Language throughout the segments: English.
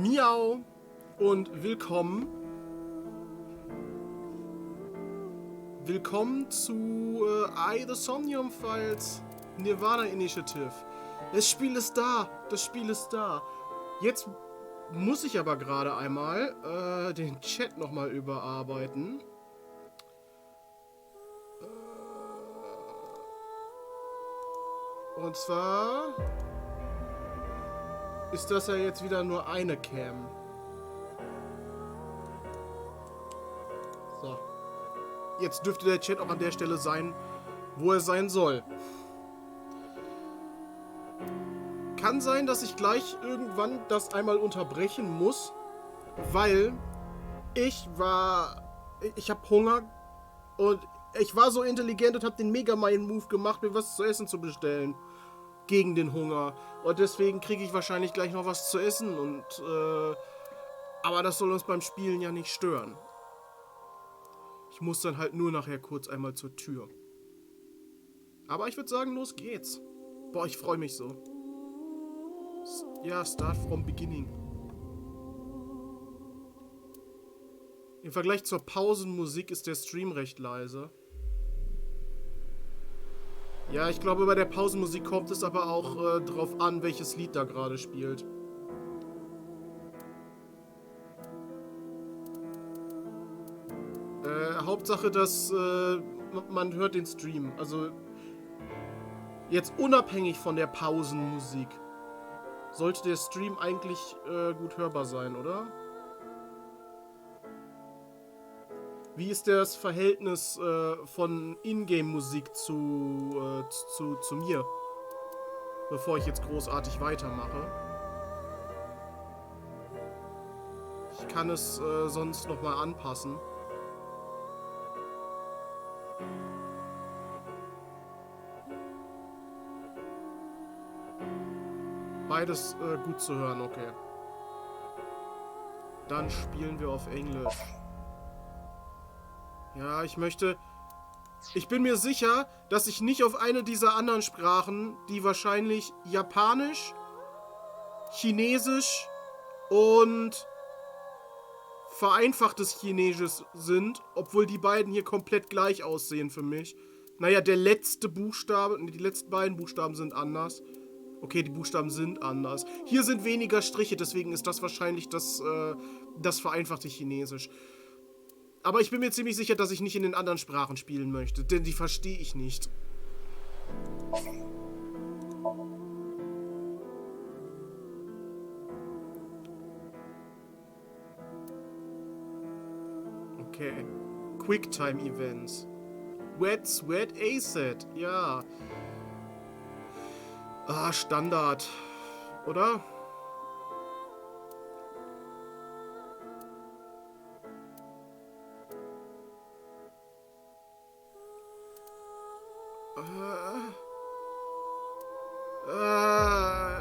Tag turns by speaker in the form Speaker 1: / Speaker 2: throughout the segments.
Speaker 1: Miau und willkommen. Willkommen zu The Somnium Files Nirvana Initiative. Das Spiel ist da. Das Spiel ist da. Jetzt muss ich aber gerade einmal den Chat nochmal überarbeiten. Und zwar ist das ja jetzt wieder nur eine Cam. So. Jetzt dürfte der Chat auch an der Stelle sein, wo er sein soll. Kann sein, dass ich gleich irgendwann das einmal unterbrechen muss, weil ich habe Hunger und ich war so intelligent und habe den Megamind-Move gemacht, mir was zu essen zu bestellen. Gegen den Hunger. Und deswegen kriege ich wahrscheinlich gleich noch was zu essen und aber das soll uns beim Spielen ja nicht stören. Ich muss dann halt nur nachher kurz einmal zur Tür. Aber ich würde sagen, los geht's. Boah, ich freue mich so. Ja, start from beginning. Im Vergleich zur Pausenmusik ist der Stream recht leise. Ja, ich glaube, bei der Pausenmusik kommt es aber auch drauf an, welches Lied da gerade spielt. Hauptsache, dass man hört den Stream. Also jetzt unabhängig von der Pausenmusik sollte der Stream eigentlich gut hörbar sein, oder? Wie ist das Verhältnis von Ingame-Musik zu mir? Bevor ich jetzt großartig weitermache. Ich kann es sonst nochmal anpassen. Beides gut zu hören, okay. Dann spielen wir auf Englisch. Ja, ich bin mir sicher, dass ich nicht auf eine dieser anderen Sprachen, die wahrscheinlich Japanisch, Chinesisch und vereinfachtes Chinesisch sind, obwohl die beiden hier komplett gleich aussehen für mich. Naja, der letzte Buchstabe, die letzten beiden Buchstaben sind anders. Okay, die Buchstaben sind anders. Hier sind weniger Striche, deswegen ist das wahrscheinlich das vereinfachte Chinesisch. Aber ich bin mir ziemlich sicher, dass ich nicht in den anderen Sprachen spielen möchte, denn die verstehe ich nicht. Okay. Quicktime Events. Wet, Sweat, Acid. Ja. Ah, Standard. Oder?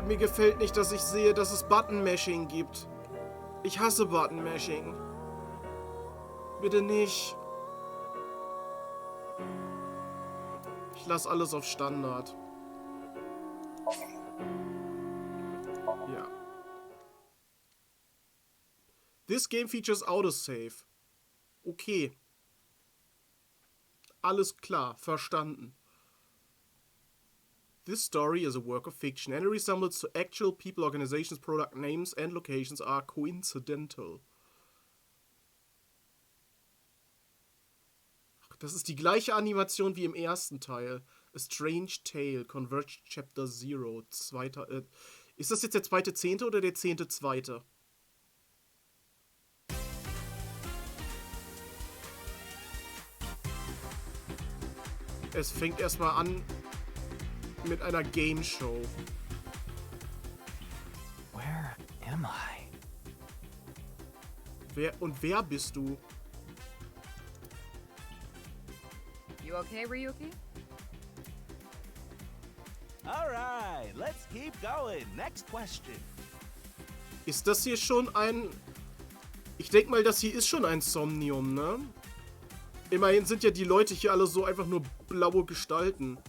Speaker 1: Mir gefällt nicht, dass ich sehe, dass es Button-Mashing gibt. Ich hasse Button-Mashing. Bitte nicht. Ich lasse alles auf Standard. Ja. This game features Autosave. Okay. Alles klar, verstanden. This story is a work of fiction. Any resemblance to actual people, organizations, product names and locations are coincidental. Ach, das ist die gleiche Animation wie im ersten Teil. A Strange Tale, Converged Chapter 0. Ist das jetzt der 2.10. oder der 10.2.? Es fängt erstmal an mit einer Game Show.
Speaker 2: Where am I?
Speaker 1: Wer bist du?
Speaker 3: You okay, Ryuki?
Speaker 2: All right, let's keep going. Next question.
Speaker 1: Ist das hier schon ein... Ich denke mal, das hier ist schon ein Somnium, ne? Immerhin sind ja die Leute hier alle so einfach nur blaue Gestalten.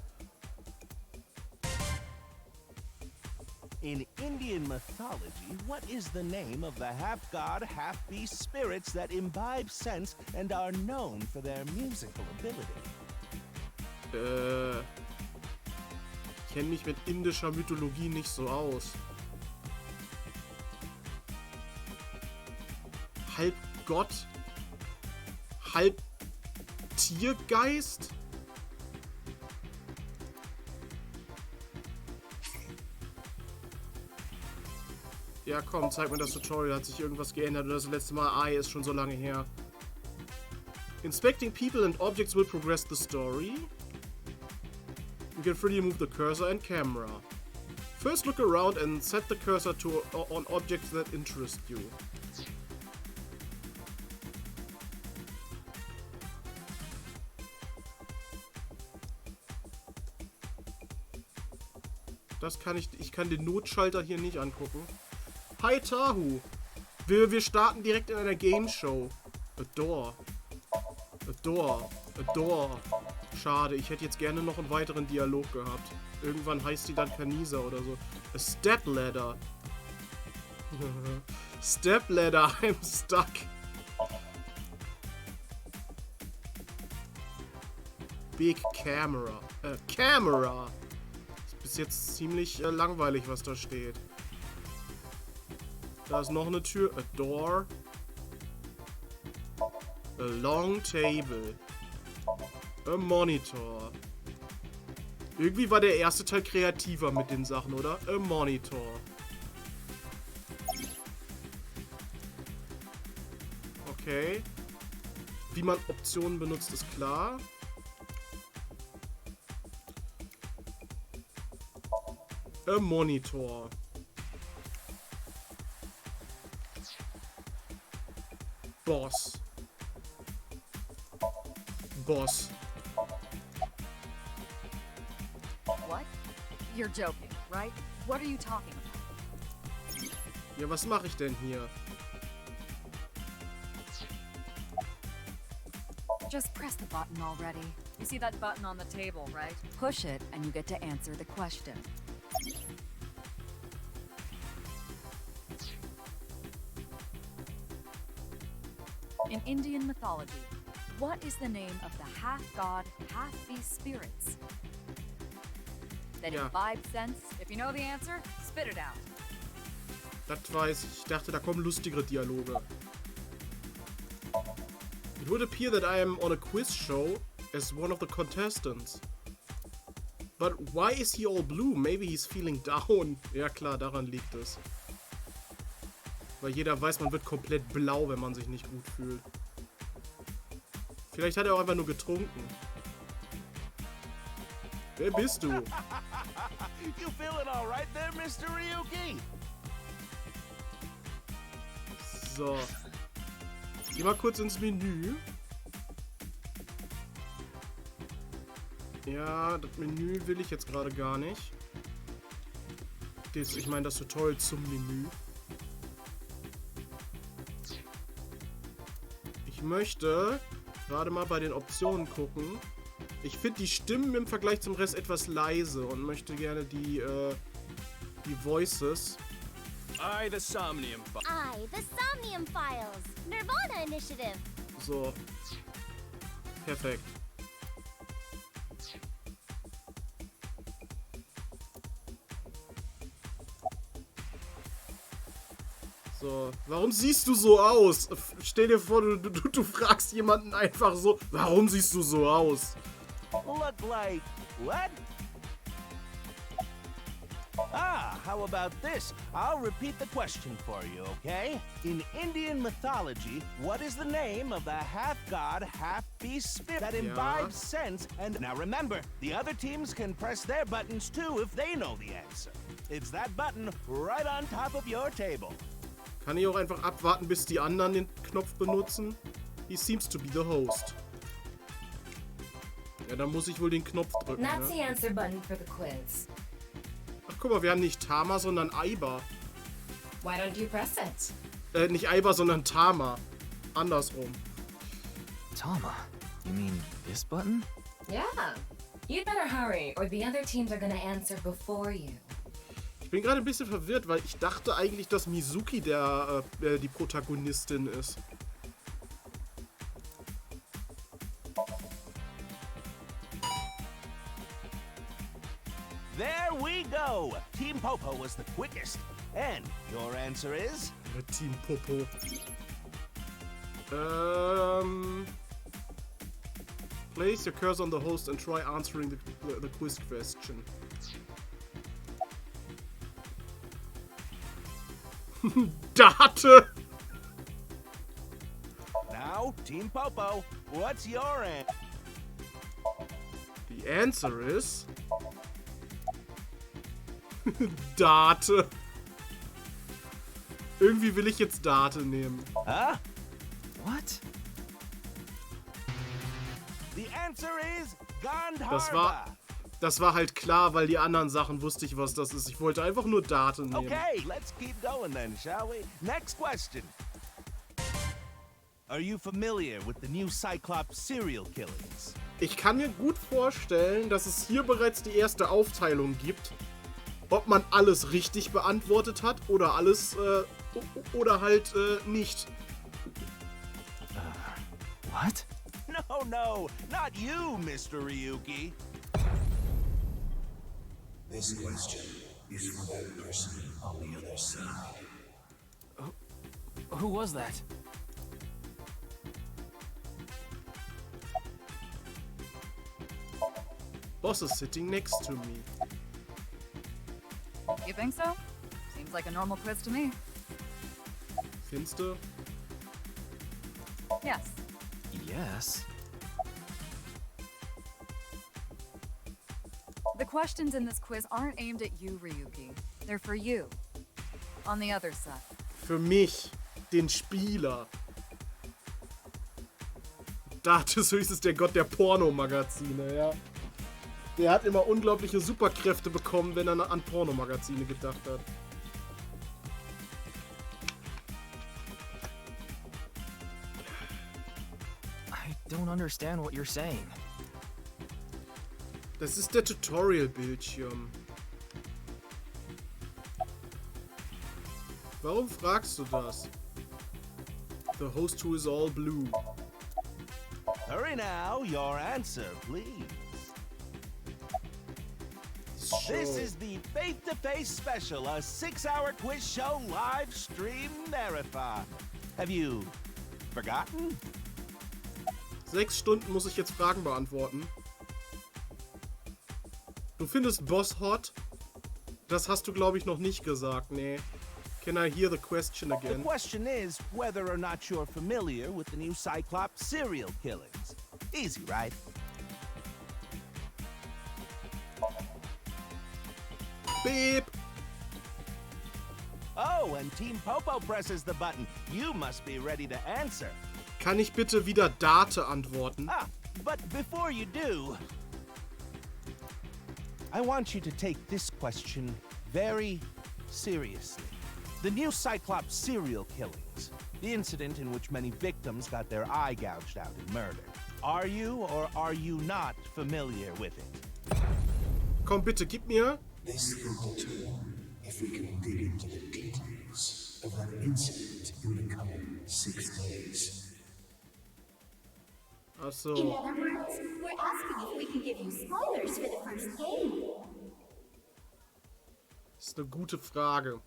Speaker 2: In Indian mythology, what is the name of the half-god, half-beast spirits that imbibe sense and are known for their musical ability?
Speaker 1: Ich kenne mich mit indischer Mythologie nicht so aus. Halb Gott? Halb Tiergeist? Ja, komm, zeig mir das Tutorial. Hat sich irgendwas geändert oder das letzte Mal ist schon so lange her. Inspecting people and objects will progress the story. You can freely move the cursor and camera. First look around and set the cursor on objects that interest you. Das kann ich kann den Notschalter hier nicht angucken. Hi Tahu! Wir starten direkt in einer Game Show. A door. A door. A door. Schade, ich hätte jetzt gerne noch einen weiteren Dialog gehabt. Irgendwann heißt die dann Kanisa oder so. A step ladder. Step ladder, I'm stuck. Big camera. Camera! Ist bis jetzt ziemlich langweilig, was da steht. Da ist noch eine Tür. A door. A long table. A monitor. Irgendwie war der erste Teil kreativer mit den Sachen, oder? A monitor. Okay. Wie man Optionen benutzt, ist klar. A monitor. Boss. Boss.
Speaker 3: What? You're joking, right? What are you talking about?
Speaker 1: Ja, was mache ich denn hier?
Speaker 3: Just press the button already. You see that button on the table, right? Push it and you get to answer the question. In Indian mythology, what is the name of the half-god, half-beast spirits that imbibe sense? If you know the answer, spit it out.
Speaker 1: Das weiß ich. Ich dachte, da kommen lustigere Dialoge. It would appear that I am on a quiz show as one of the contestants. But why is he all blue? Maybe he's feeling down. Ja klar, daran liegt es. Weil jeder weiß, man wird komplett blau, wenn man sich nicht gut fühlt. Vielleicht hat er auch einfach nur getrunken. Wer bist du?
Speaker 2: You feeling all right there, Mr. Ryuki?
Speaker 1: So. Geh mal kurz ins Menü. Ja, das Menü will ich jetzt gerade gar nicht. Ich meine das Tutorial zum Menü. Ich möchte gerade mal bei den Optionen gucken. Ich finde die Stimmen im Vergleich zum Rest etwas leise und möchte gerne die Voices.
Speaker 4: I, the Somnium.
Speaker 5: I, the Somnium Files. Nirvana Initiative.
Speaker 1: So. Perfekt. So. Warum siehst du so aus? Stell dir vor, du fragst jemanden einfach so, warum siehst du so aus?
Speaker 2: Look like what? Ah, how about this? I'll repeat the question for you, okay? In Indian mythology, what is the name of the half-god, half-beast spirit that imbibes sense? And now remember, the other teams can press their buttons too if they know the answer. It's that button right on top of your table.
Speaker 1: Kann ich auch einfach abwarten, bis die anderen den Knopf benutzen? He seems to be the host. Ja, dann muss ich wohl den Knopf drücken.
Speaker 6: That's the
Speaker 1: Ne?
Speaker 6: answer button for the quiz.
Speaker 1: Ach, guck mal, wir haben nicht Tama, sondern Aiba.
Speaker 6: Why don't you press it?
Speaker 1: Nicht Aiba, sondern Tama. Andersrum.
Speaker 4: Tama, you mean this button?
Speaker 6: Yeah. You'd better hurry, or the other teams are gonna answer before you.
Speaker 1: Ich bin gerade ein bisschen verwirrt, weil ich dachte eigentlich, dass Mizuki die Protagonistin ist.
Speaker 2: There we go. Team Popo was the quickest. And your answer is?
Speaker 1: Team Popo. Place your cursor on the host and try answering the quiz question. Date!
Speaker 2: Now, Team Popo, what's your answer?
Speaker 1: The answer is... Date. Irgendwie will ich jetzt Date nehmen.
Speaker 2: Huh?
Speaker 4: What?
Speaker 2: The answer is Gandharva.
Speaker 1: Das war halt klar, weil die anderen Sachen wusste ich, was das ist. Ich wollte einfach nur Date nehmen.
Speaker 2: Okay, let's keep going then, shall we? Next question. Are you familiar with the new Cyclops SerialKillings?
Speaker 1: Ich kann mir gut vorstellen, dass es hier bereits die erste Aufteilung gibt. Ob man alles richtig beantwortet hat oder alles, oder halt nicht.
Speaker 4: What?
Speaker 2: No, not you, Mr. Ryuki.
Speaker 7: This question is for that person on the other side.
Speaker 4: Who was that?
Speaker 1: Boss is sitting next to me.
Speaker 3: You think so? Seems like a normal quiz to me.
Speaker 1: Findest du?
Speaker 3: Yes.
Speaker 4: Yes.
Speaker 3: The questions in this quiz aren't aimed at you, Ryuki. They're for you. On the other side.
Speaker 1: Für mich, den Spieler. Date ist höchstens der Gott der Pornomagazine, ja. Der hat immer unglaubliche Superkräfte bekommen, wenn er an Pornomagazine gedacht hat.
Speaker 4: I don't understand what you're saying.
Speaker 1: Das ist der Tutorial-Bildschirm. Warum fragst du das? The host who is all blue.
Speaker 2: Hurry now, your answer, please. This is the Face-to-Face Special, a 6-hour quiz show live stream marathon. Have you forgotten?
Speaker 1: 6 Stunden muss ich jetzt Fragen beantworten. Du findest Boss hot? Das hast du, glaube ich, noch nicht gesagt, nee. Can I hear the question
Speaker 2: The
Speaker 1: again?
Speaker 2: question is whether or not you're familiar with the new Cyclops SerialKillings. Easy, right?
Speaker 1: Beep!
Speaker 2: Oh, and Team Popo presses the button. You must be ready to answer.
Speaker 1: Kann ich bitte wieder Date antworten?
Speaker 2: Ah, but before you do, I want you to take this question very seriously. The new Cyclops SerialKillings, the incident in which many victims got their eye gouged out and murdered. Are you or are you not familiar with it?
Speaker 1: Komm bitte, gib mir.
Speaker 7: This is the tool if we can dig into the details of that incident in the coming 6 days.
Speaker 1: Ach so.
Speaker 5: In other words, we're asking if we can give you spoilers for the first game.
Speaker 1: Das ist eine gute Frage.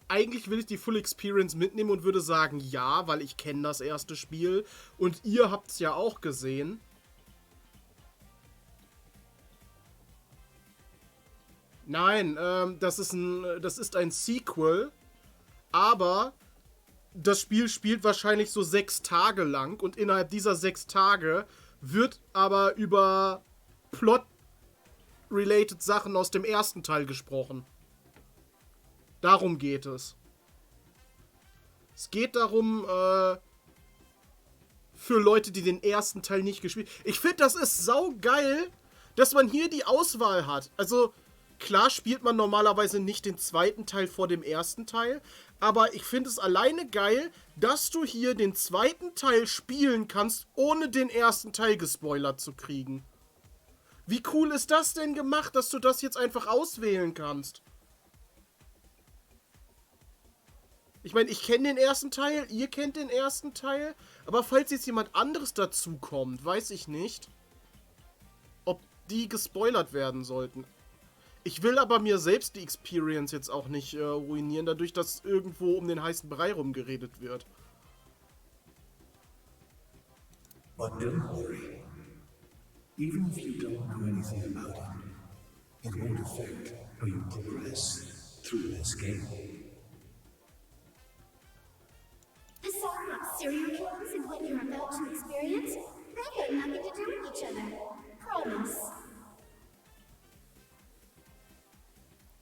Speaker 1: Eigentlich will ich die Full Experience mitnehmen und würde sagen ja, weil ich kenne das erste Spiel und ihr habt es ja auch gesehen. Nein, das ist ein Sequel, aber das Spiel spielt wahrscheinlich so 6 Tage lang und innerhalb dieser 6 Tage wird aber über Plot-related Sachen aus dem ersten Teil gesprochen. Darum geht es. Es geht darum, für Leute, die den ersten Teil nicht gespielt haben. Ich finde, das ist saugeil, dass man hier die Auswahl hat. Also, klar spielt man normalerweise nicht den zweiten Teil vor dem ersten Teil, aber ich finde es alleine geil, dass du hier den zweiten Teil spielen kannst, ohne den ersten Teil gespoilert zu kriegen. Wie cool ist das denn gemacht, dass du das jetzt einfach auswählen kannst? Ich meine, ich kenne den ersten Teil, ihr kennt den ersten Teil, aber falls jetzt jemand anderes dazu kommt, weiß ich nicht, ob die gespoilert werden sollten. Ich will aber mir selbst die Experience jetzt auch nicht ruinieren, dadurch, dass irgendwo um den heißen Brei rumgeredet wird.
Speaker 7: But don't worry. Even if you don't know anything about it, it won't affect how you progress through this game.
Speaker 5: Aside from serial killings and what you're about to experience, they got nothing to do with each other. Promise.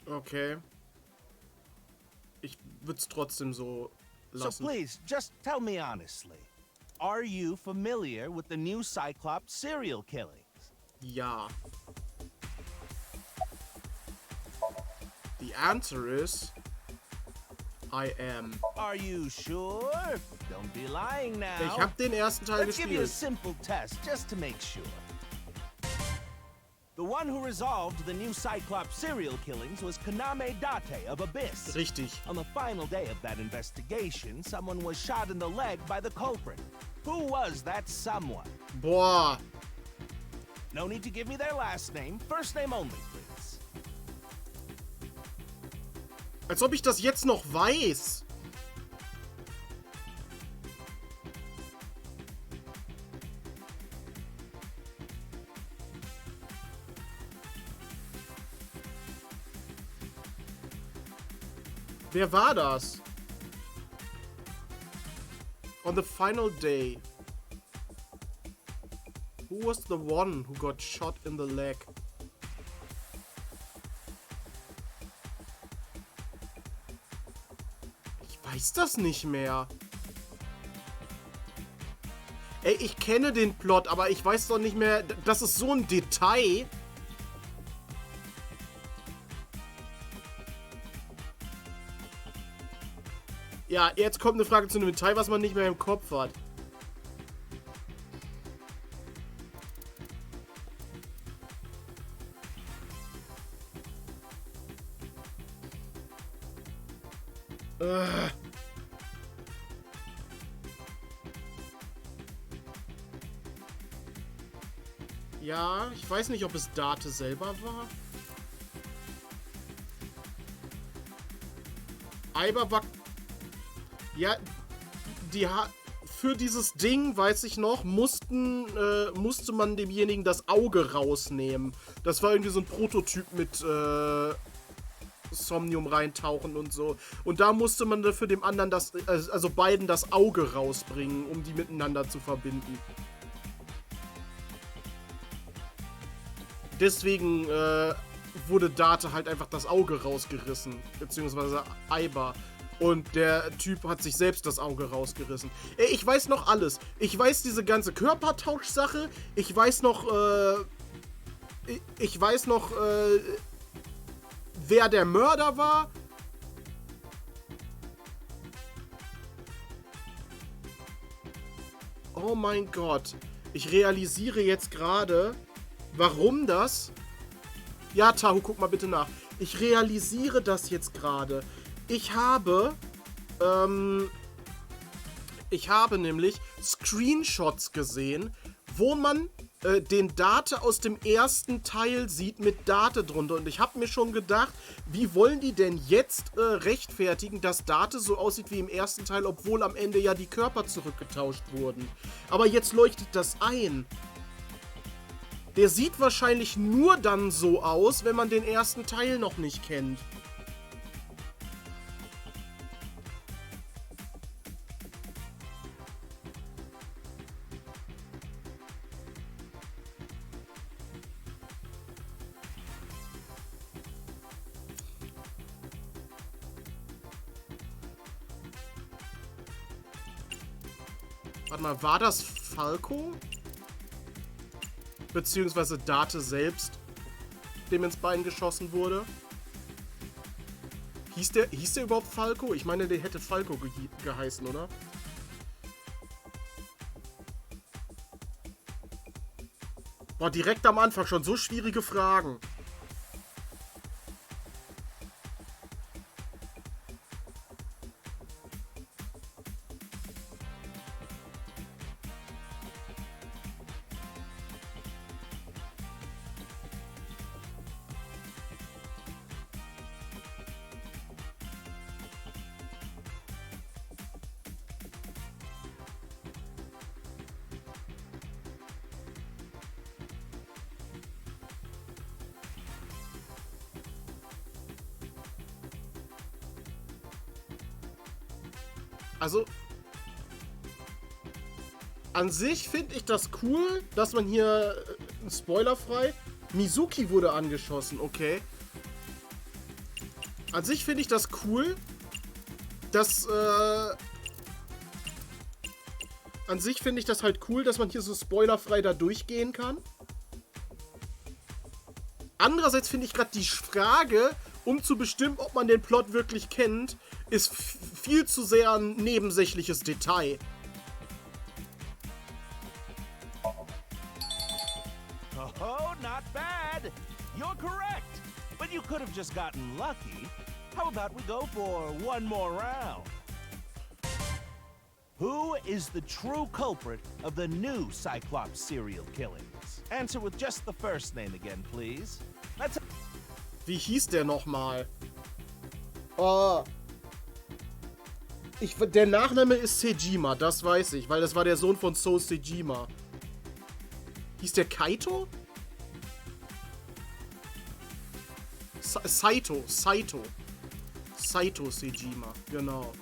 Speaker 1: Okay. Ich würde es trotzdem so lassen.
Speaker 2: So please, just tell me honestly. Are you familiar with the new Cyclops serial killings?
Speaker 1: Ja. The answer is I am.
Speaker 2: Are you sure? Don't be lying now.
Speaker 1: Ich habe den ersten Teil
Speaker 2: Let's give you a
Speaker 1: gespielt.
Speaker 2: simple test just to make sure. The one who resolved the new Cyclops serial killings was Kaname Date of Abyss.
Speaker 1: Richtig.
Speaker 2: On the final day of that investigation, someone was shot in the leg by the culprit. Who was that someone?
Speaker 1: Boah.
Speaker 2: No need to give me their last name. First name only, please.
Speaker 1: Als ob ich das jetzt noch weiß. Wer war das? On the final day. Who was the one who got shot in the leg? Ich weiß das nicht mehr. Ey, ich kenne den Plot, aber ich weiß doch nicht mehr. Das ist so ein Detail. Ja, jetzt kommt eine Frage zu einem Detail, was man nicht mehr im Kopf hat. Ja, ich weiß nicht, ob es Date selber war. Aiba war... Ja, für dieses Ding, weiß ich noch, musste man demjenigen das Auge rausnehmen. Das war irgendwie so ein Prototyp mit Somnium reintauchen und so. Und da musste man dafür dem anderen also beiden das Auge rausbringen, um die miteinander zu verbinden. Deswegen wurde Date halt einfach das Auge rausgerissen, beziehungsweise Aiba. Und der Typ hat sich selbst das Auge rausgerissen. Ey, ich weiß noch alles. Ich weiß diese ganze Körpertausch-Sache. Ich weiß noch, wer der Mörder war. Oh mein Gott. Ich realisiere jetzt gerade, warum das... Ja, Tahu, guck mal bitte nach. Ich realisiere das jetzt gerade. Ich habe nämlich Screenshots gesehen, wo man den Date aus dem ersten Teil sieht mit Date drunter. Und ich habe mir schon gedacht, wie wollen die denn jetzt rechtfertigen, dass Date so aussieht wie im ersten Teil, obwohl am Ende ja die Körper zurückgetauscht wurden. Aber jetzt leuchtet das ein. Der sieht wahrscheinlich nur dann so aus, wenn man den ersten Teil noch nicht kennt. Warte mal, war das Falco? Beziehungsweise Date selbst, dem ins Bein geschossen wurde? Hieß der überhaupt Falco? Ich meine, der hätte Falco geheißen, oder? Boah, direkt am Anfang schon so schwierige Fragen. Also, an sich finde ich das cool, dass man hier, spoilerfrei, Mizuki wurde angeschossen, okay. An sich finde ich das cool, dass, an sich finde ich das halt cool, dass man hier so spoilerfrei da durchgehen kann. Andererseits finde ich gerade die Frage, um zu bestimmen, ob man den Plot wirklich kennt, ist viel zu sehr ein nebensächliches Detail.
Speaker 2: Oh, not bad. You're correct. But you could have just gotten lucky. How about we go for one more round? Who is the true culprit of the new Cyclops serial killings? Answer with just the first name again, please.
Speaker 1: Wie hieß der nochmal? Oh. Der Nachname ist Sejima, das weiß ich, weil das war der Sohn von So Sejima. Hieß der Kaito? Saito Sejima, genau.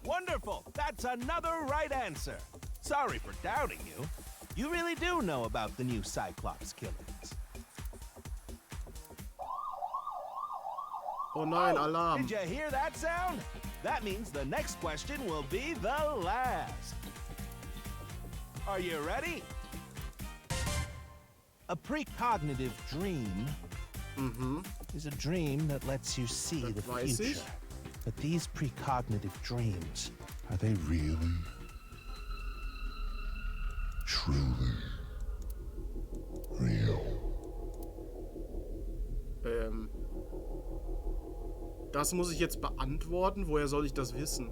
Speaker 2: Wonderful! That's another right answer. Sorry for doubting you. You really do know about the new Cyclops killings.
Speaker 1: Oh nein, Alarm.
Speaker 2: Did you hear that sound? That means the next question will be the last. Are you ready? A precognitive dream is a dream that lets you see the future. But these precognitive dreams,
Speaker 8: are they really, truly real?
Speaker 1: Das muss ich jetzt beantworten. Woher soll ich das wissen?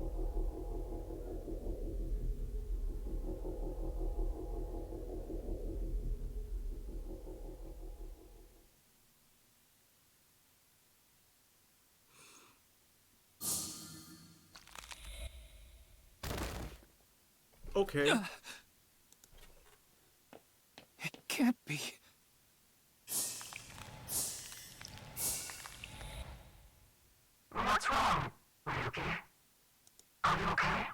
Speaker 1: Okay.
Speaker 4: It can't be.
Speaker 5: What's wrong? Are you okay? Are you okay?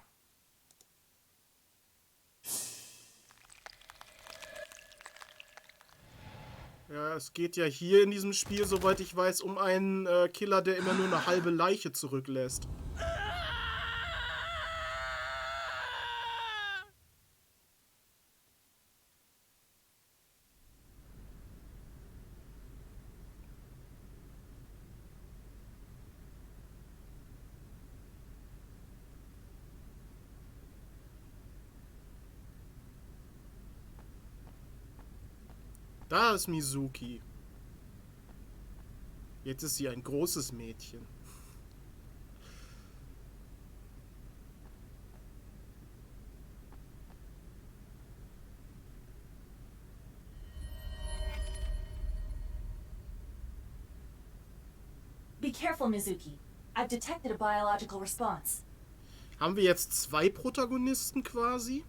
Speaker 1: Ja, es geht ja hier in diesem Spiel, soweit ich weiß, um einen Killer, der immer nur eine halbe Leiche zurücklässt. Da ist Mizuki. Jetzt ist sie ein großes Mädchen.
Speaker 9: Be careful, Mizuki. I've detected a biological response.
Speaker 1: Haben wir jetzt zwei Protagonisten quasi?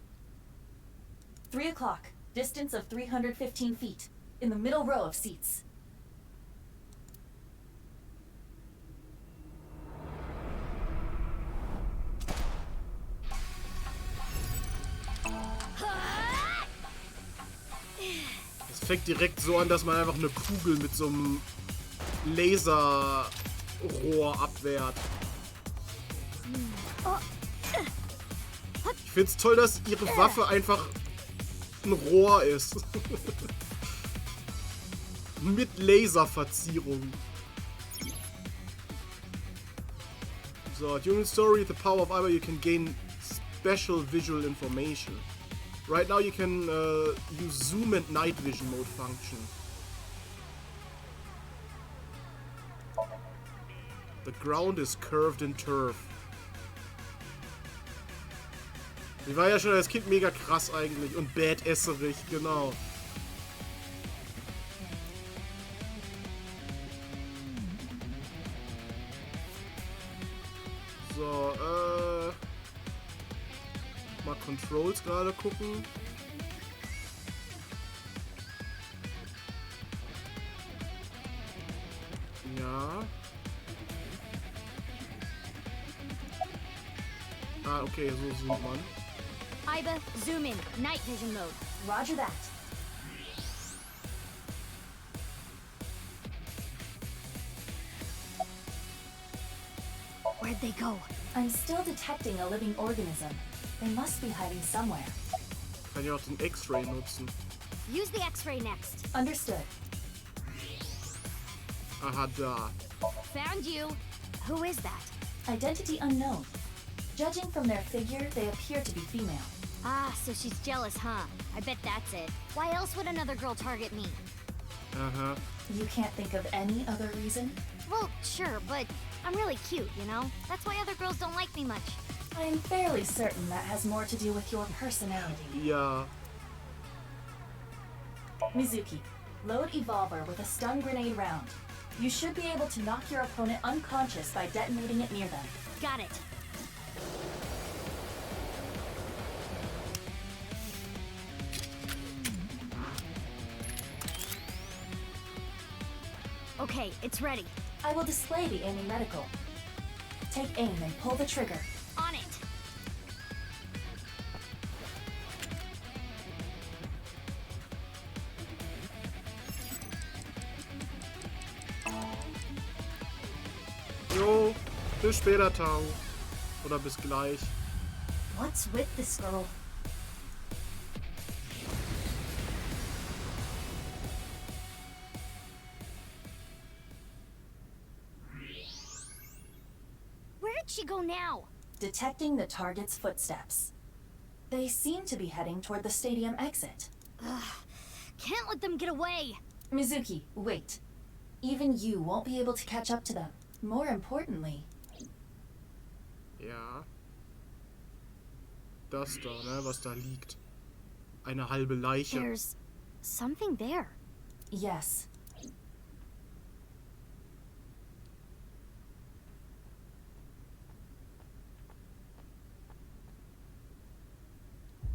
Speaker 9: 3 o'clock. Distance of 315 feet. In the middle row of seats.
Speaker 1: Es fängt direkt so an, dass man einfach eine Kugel mit so einem Laserrohr abwehrt. Ich find's toll, dass ihre Waffe einfach ein Rohr ist. Mit Laserverzierung. So, during the story, the power of either you can gain special visual information. Right now you can use zoom and night vision mode function. The ground is curved in turf. Die war ja schon als Kind mega krass eigentlich und badasserig, genau. So, mal Controls gerade gucken. Ja. Ah, okay, so zoomt man.
Speaker 5: Iba, zoom in. Night vision mode.
Speaker 9: Roger that.
Speaker 5: Where'd they go?
Speaker 9: I'm still detecting a living organism. They must be hiding somewhere.
Speaker 1: Kann ja auch den X-Ray nutzen.
Speaker 5: Use the X-ray next.
Speaker 9: Understood.
Speaker 1: Aha, da.
Speaker 5: Found you. Who is that?
Speaker 9: Identity unknown. Judging from their figure, they appear to be female.
Speaker 5: Ah, so she's jealous, huh? I bet that's it. Why else would another girl target me?
Speaker 1: Aha.
Speaker 9: You can't think of any other reason?
Speaker 5: Well, sure, but I'm really cute, you know? That's why other girls don't like me much.
Speaker 9: I'm fairly certain that has more to do with your personality.
Speaker 1: Ja.
Speaker 9: Mizuki, load Evolver with a stun grenade round. You should be able to knock your opponent unconscious by detonating it near them.
Speaker 5: Got it. Okay, it's ready.
Speaker 9: I will display the aiming reticle. Take aim and pull the trigger.
Speaker 5: On it.
Speaker 1: Jo, bis später, Tau. Oder bis gleich.
Speaker 5: What's with this girl? Where did she go now?
Speaker 9: Detecting the target's footsteps. They seem to be heading toward the stadium exit.
Speaker 5: Ugh, can't let them get away.
Speaker 9: Mizuki, wait. Even you won't be able to catch up to them. More importantly...
Speaker 1: Ja. Das da, ne, was da liegt. Eine halbe Leiche.
Speaker 5: There's something there.
Speaker 9: Yes.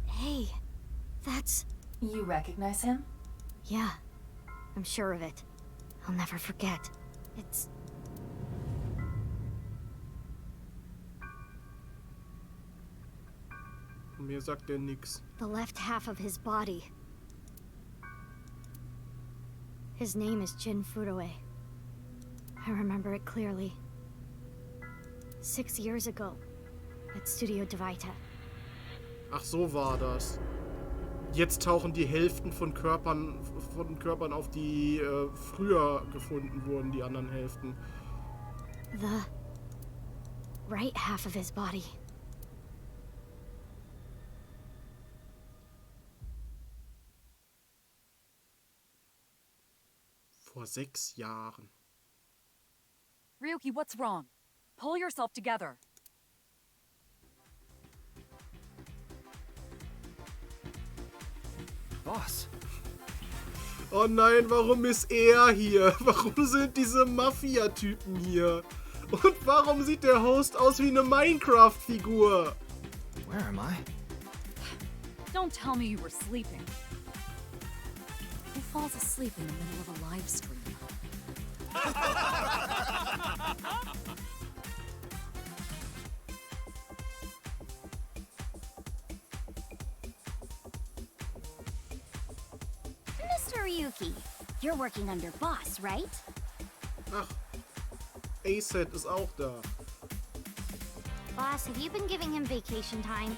Speaker 5: Hey, that's...
Speaker 9: You recognize him?
Speaker 5: Yeah, I'm sure of it. I'll never forget. It's...
Speaker 1: Mir sagt er nix.
Speaker 5: the left half of his body. His name is Jin Furue. I remember it clearly. 6 years ago, at Studio Devaita.
Speaker 1: Ach, so war das. Jetzt tauchen die Hälften von Körpern auf, die früher gefunden wurden, die anderen Hälften.
Speaker 5: The right half of his body.
Speaker 1: Vor 6 Jahren.
Speaker 10: Ryuki, what's wrong? Pull yourself together.
Speaker 4: Boss.
Speaker 1: Oh nein, warum ist er hier? Warum sind diese Mafia-Typen hier? Und warum sieht der Host aus wie eine Minecraft-Figur?
Speaker 4: Where am I?
Speaker 10: Don't tell me you were sleeping. Who falls asleep in the middle of a live stream?
Speaker 5: Mr. Ryuki, you're working under boss, right?
Speaker 1: Ach, A-Set ist auch da.
Speaker 5: Boss, have you been giving him vacation time?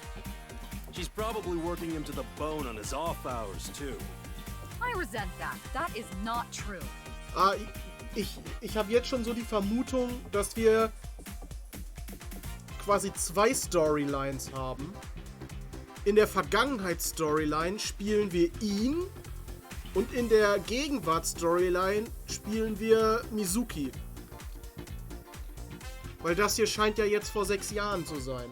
Speaker 11: She's probably working him to the bone on his off hours, too.
Speaker 10: I resent that. That is not true.
Speaker 1: Ah, ich habe jetzt schon so die Vermutung, dass wir quasi 2 Storylines haben. in der Vergangenheits-Storyline spielen wir ihn und in der Gegenwarts-Storyline spielen wir Mizuki. Weil das hier scheint ja jetzt vor 6 Jahren zu sein.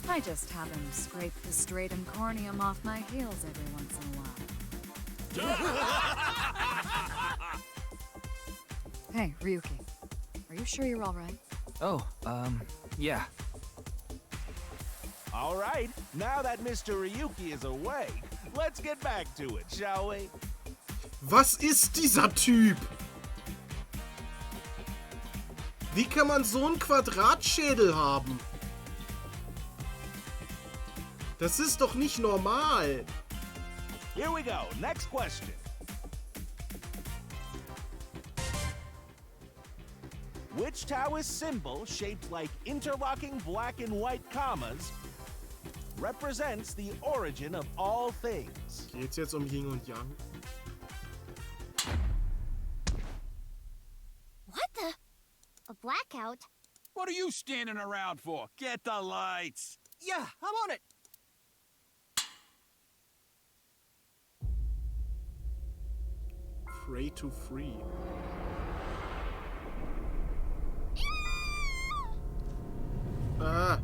Speaker 3: I just have him scrape the stratum corneum off my heels every once in a while. Hey, Ryuki. Are you sure you're all right?
Speaker 4: Oh, yeah.
Speaker 2: All right, now that Mr. Ryuki is awake, let's get back to it, shall we?
Speaker 1: Was ist dieser Typ? Wie kann man so einen Quadratschädel haben? Das ist doch nicht normal.
Speaker 2: Here we go. Next question. Which Taoist symbol, shaped like interlocking black and white commas, represents the origin of all things?
Speaker 1: Geht's jetzt um Yin und Yang?
Speaker 5: What the? A blackout?
Speaker 11: What are you standing around for? Get the lights.
Speaker 12: Yeah, I'm on it.
Speaker 1: Pray to free. Ah.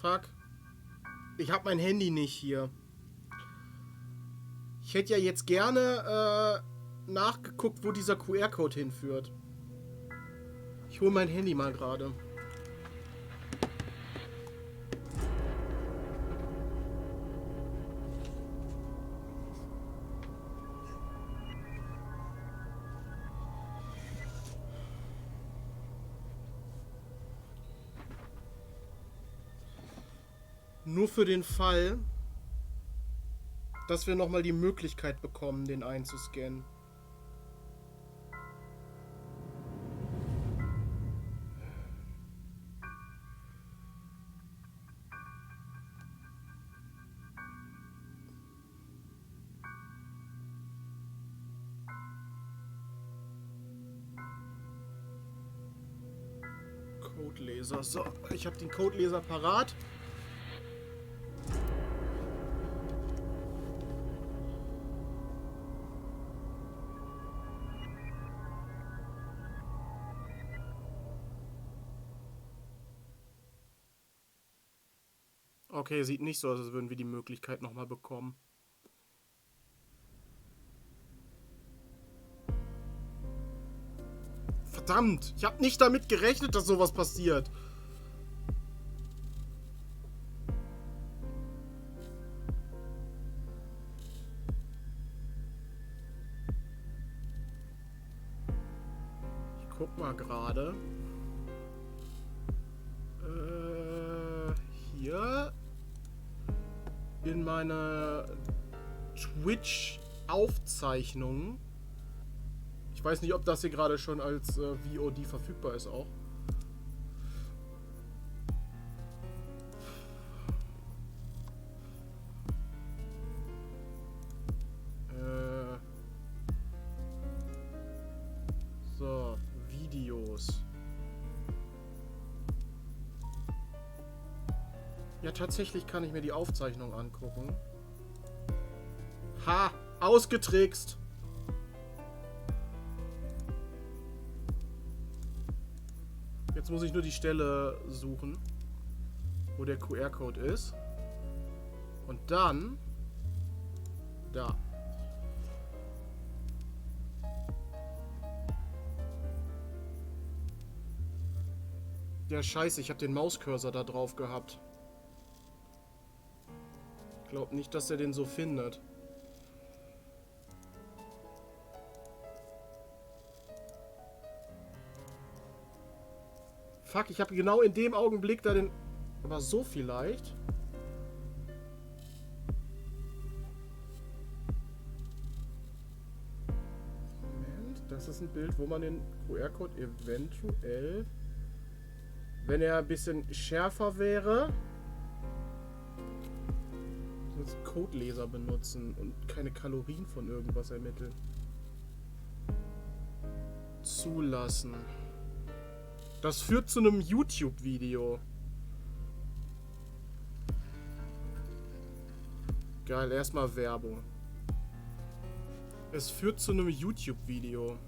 Speaker 1: Fuck. Ich hab mein Handy nicht hier. Ich hätte ja jetzt gerne nachgeguckt, wo dieser QR-Code hinführt. Ich hole mein Handy mal gerade. Nur für den Fall, dass wir nochmal die Möglichkeit bekommen, den einzuscannen. Codeleser. So, ich habe den Codeleser parat. Okay, sieht nicht so aus, als würden wir die Möglichkeit nochmal bekommen. Verdammt! Ich habe nicht damit gerechnet, dass sowas passiert. Ich guck mal gerade. Hier. In meiner Twitch-Aufzeichnung. Ich weiß nicht, ob das hier gerade schon als VOD verfügbar ist auch. So, Videos. Ja, tatsächlich kann ich mir die Aufzeichnung angucken. Ha! Ausgetrickst! Jetzt muss ich nur die Stelle suchen, wo der QR-Code ist. Und dann... Da. Ja, scheiße, ich habe den Mauscursor da drauf gehabt. Ich glaube nicht, dass er den so findet. Fuck, ich habe genau in dem Augenblick da den... Aber so vielleicht? Moment, das ist ein Bild, wo man den QR-Code eventuell... Wenn er ein bisschen schärfer wäre... Codeleser benutzen und keine Kalorien von irgendwas ermitteln. Zulassen. Das führt zu einem YouTube-Video. Geil, erstmal Werbung. Es führt zu einem YouTube-Video.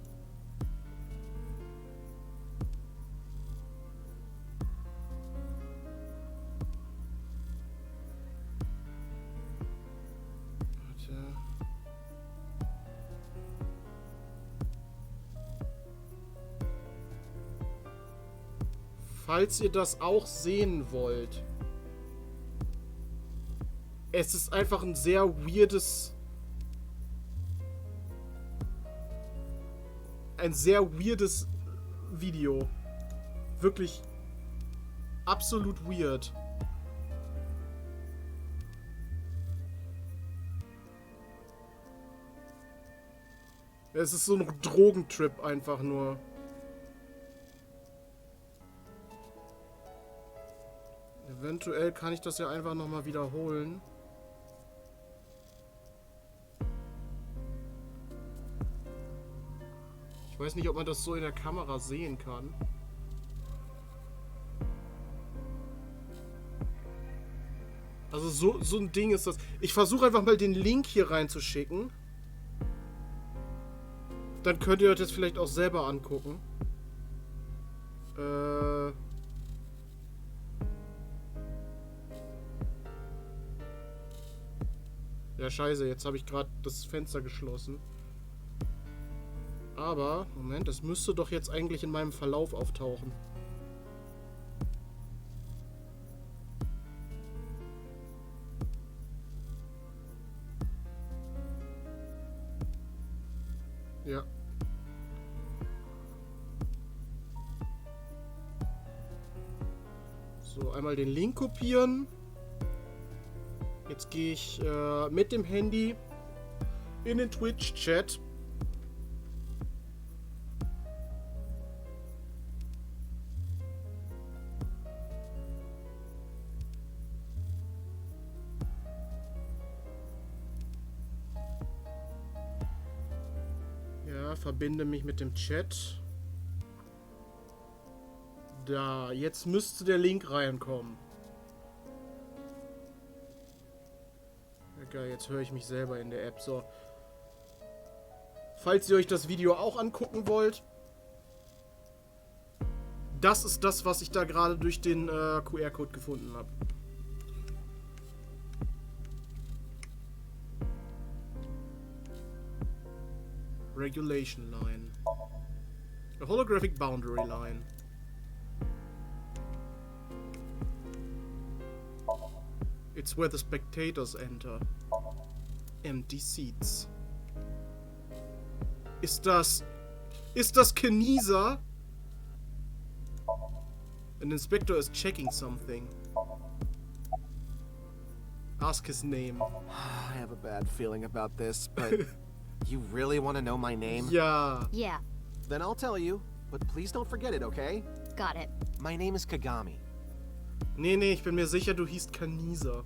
Speaker 1: Falls ihr das auch sehen wollt. Es ist einfach ein sehr weirdes... Ein sehr weirdes Video. Wirklich absolut weird. Es ist so ein Drogentrip einfach nur. Eventuell kann ich das ja einfach nochmal wiederholen. Ich weiß nicht, ob man das so in der Kamera sehen kann. Also so ein Ding ist das. Ich versuche einfach mal den Link hier reinzuschicken. Dann könnt ihr euch das vielleicht auch selber angucken. Ja, scheiße, jetzt habe ich gerade das Fenster geschlossen. Aber, Moment, das müsste doch jetzt eigentlich in meinem Verlauf auftauchen. Ja. So, einmal den Link kopieren. Jetzt gehe ich mit dem Handy in den Twitch-Chat. Ja, verbinde mich mit dem Chat. Da, jetzt müsste der Link reinkommen. Geil, jetzt höre ich mich selber in der App. So. Falls ihr euch das Video auch angucken wollt, das ist das, was ich da gerade durch den QR-Code gefunden habe. Regulation line. A holographic boundary line. It's where the spectators enter. Empty seats. Ist das Kenisa? An inspector is checking something. Ask his name.
Speaker 12: I have a bad feeling about this, but you really want to know my name?
Speaker 1: Ja.
Speaker 3: Yeah.
Speaker 12: Then I'll tell you, but please don't forget it, okay?
Speaker 3: Got it.
Speaker 12: My name is Kagami.
Speaker 1: Nee, ich bin mir sicher, du hießt Kanisa.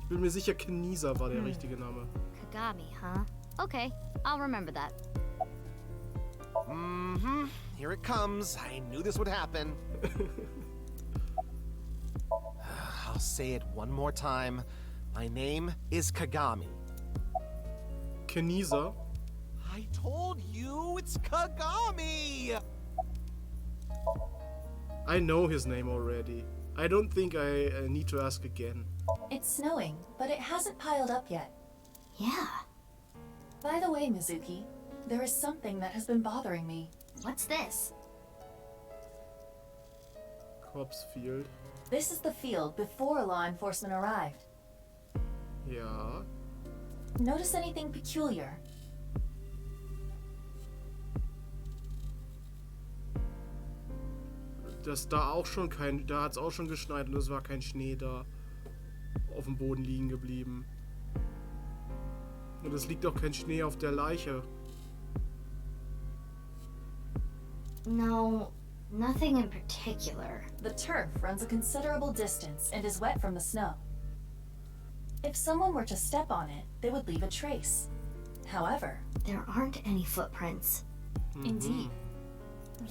Speaker 1: Ich bin mir sicher, Kanisa war der richtige Name.
Speaker 3: Kagami, huh? Okay, I'll remember that.
Speaker 12: Mm-hmm. Here it comes. I knew this would happen. I'll say it one more time. My name is Kagami.
Speaker 1: Kanisa?
Speaker 12: I told you it's Kagami!
Speaker 1: I know his name already. I don't think I need to ask again.
Speaker 9: It's snowing, but it hasn't piled up yet.
Speaker 5: Yeah.
Speaker 9: By the way, Mizuki, there is something that has been bothering me.
Speaker 5: What's this?
Speaker 1: Corpse field.
Speaker 9: This is the field before law enforcement arrived.
Speaker 1: Ja.
Speaker 9: Notice anything peculiar?
Speaker 1: Da hat es auch schon geschneit und es war kein Schnee da auf dem Boden liegen geblieben. Und es liegt auch kein Schnee auf der Leiche.
Speaker 5: No, nothing in particular.
Speaker 9: The turf runs a considerable distance and is wet from the snow. If someone were to step on it, they would leave a trace. However,
Speaker 5: there aren't any footprints.
Speaker 9: Indeed.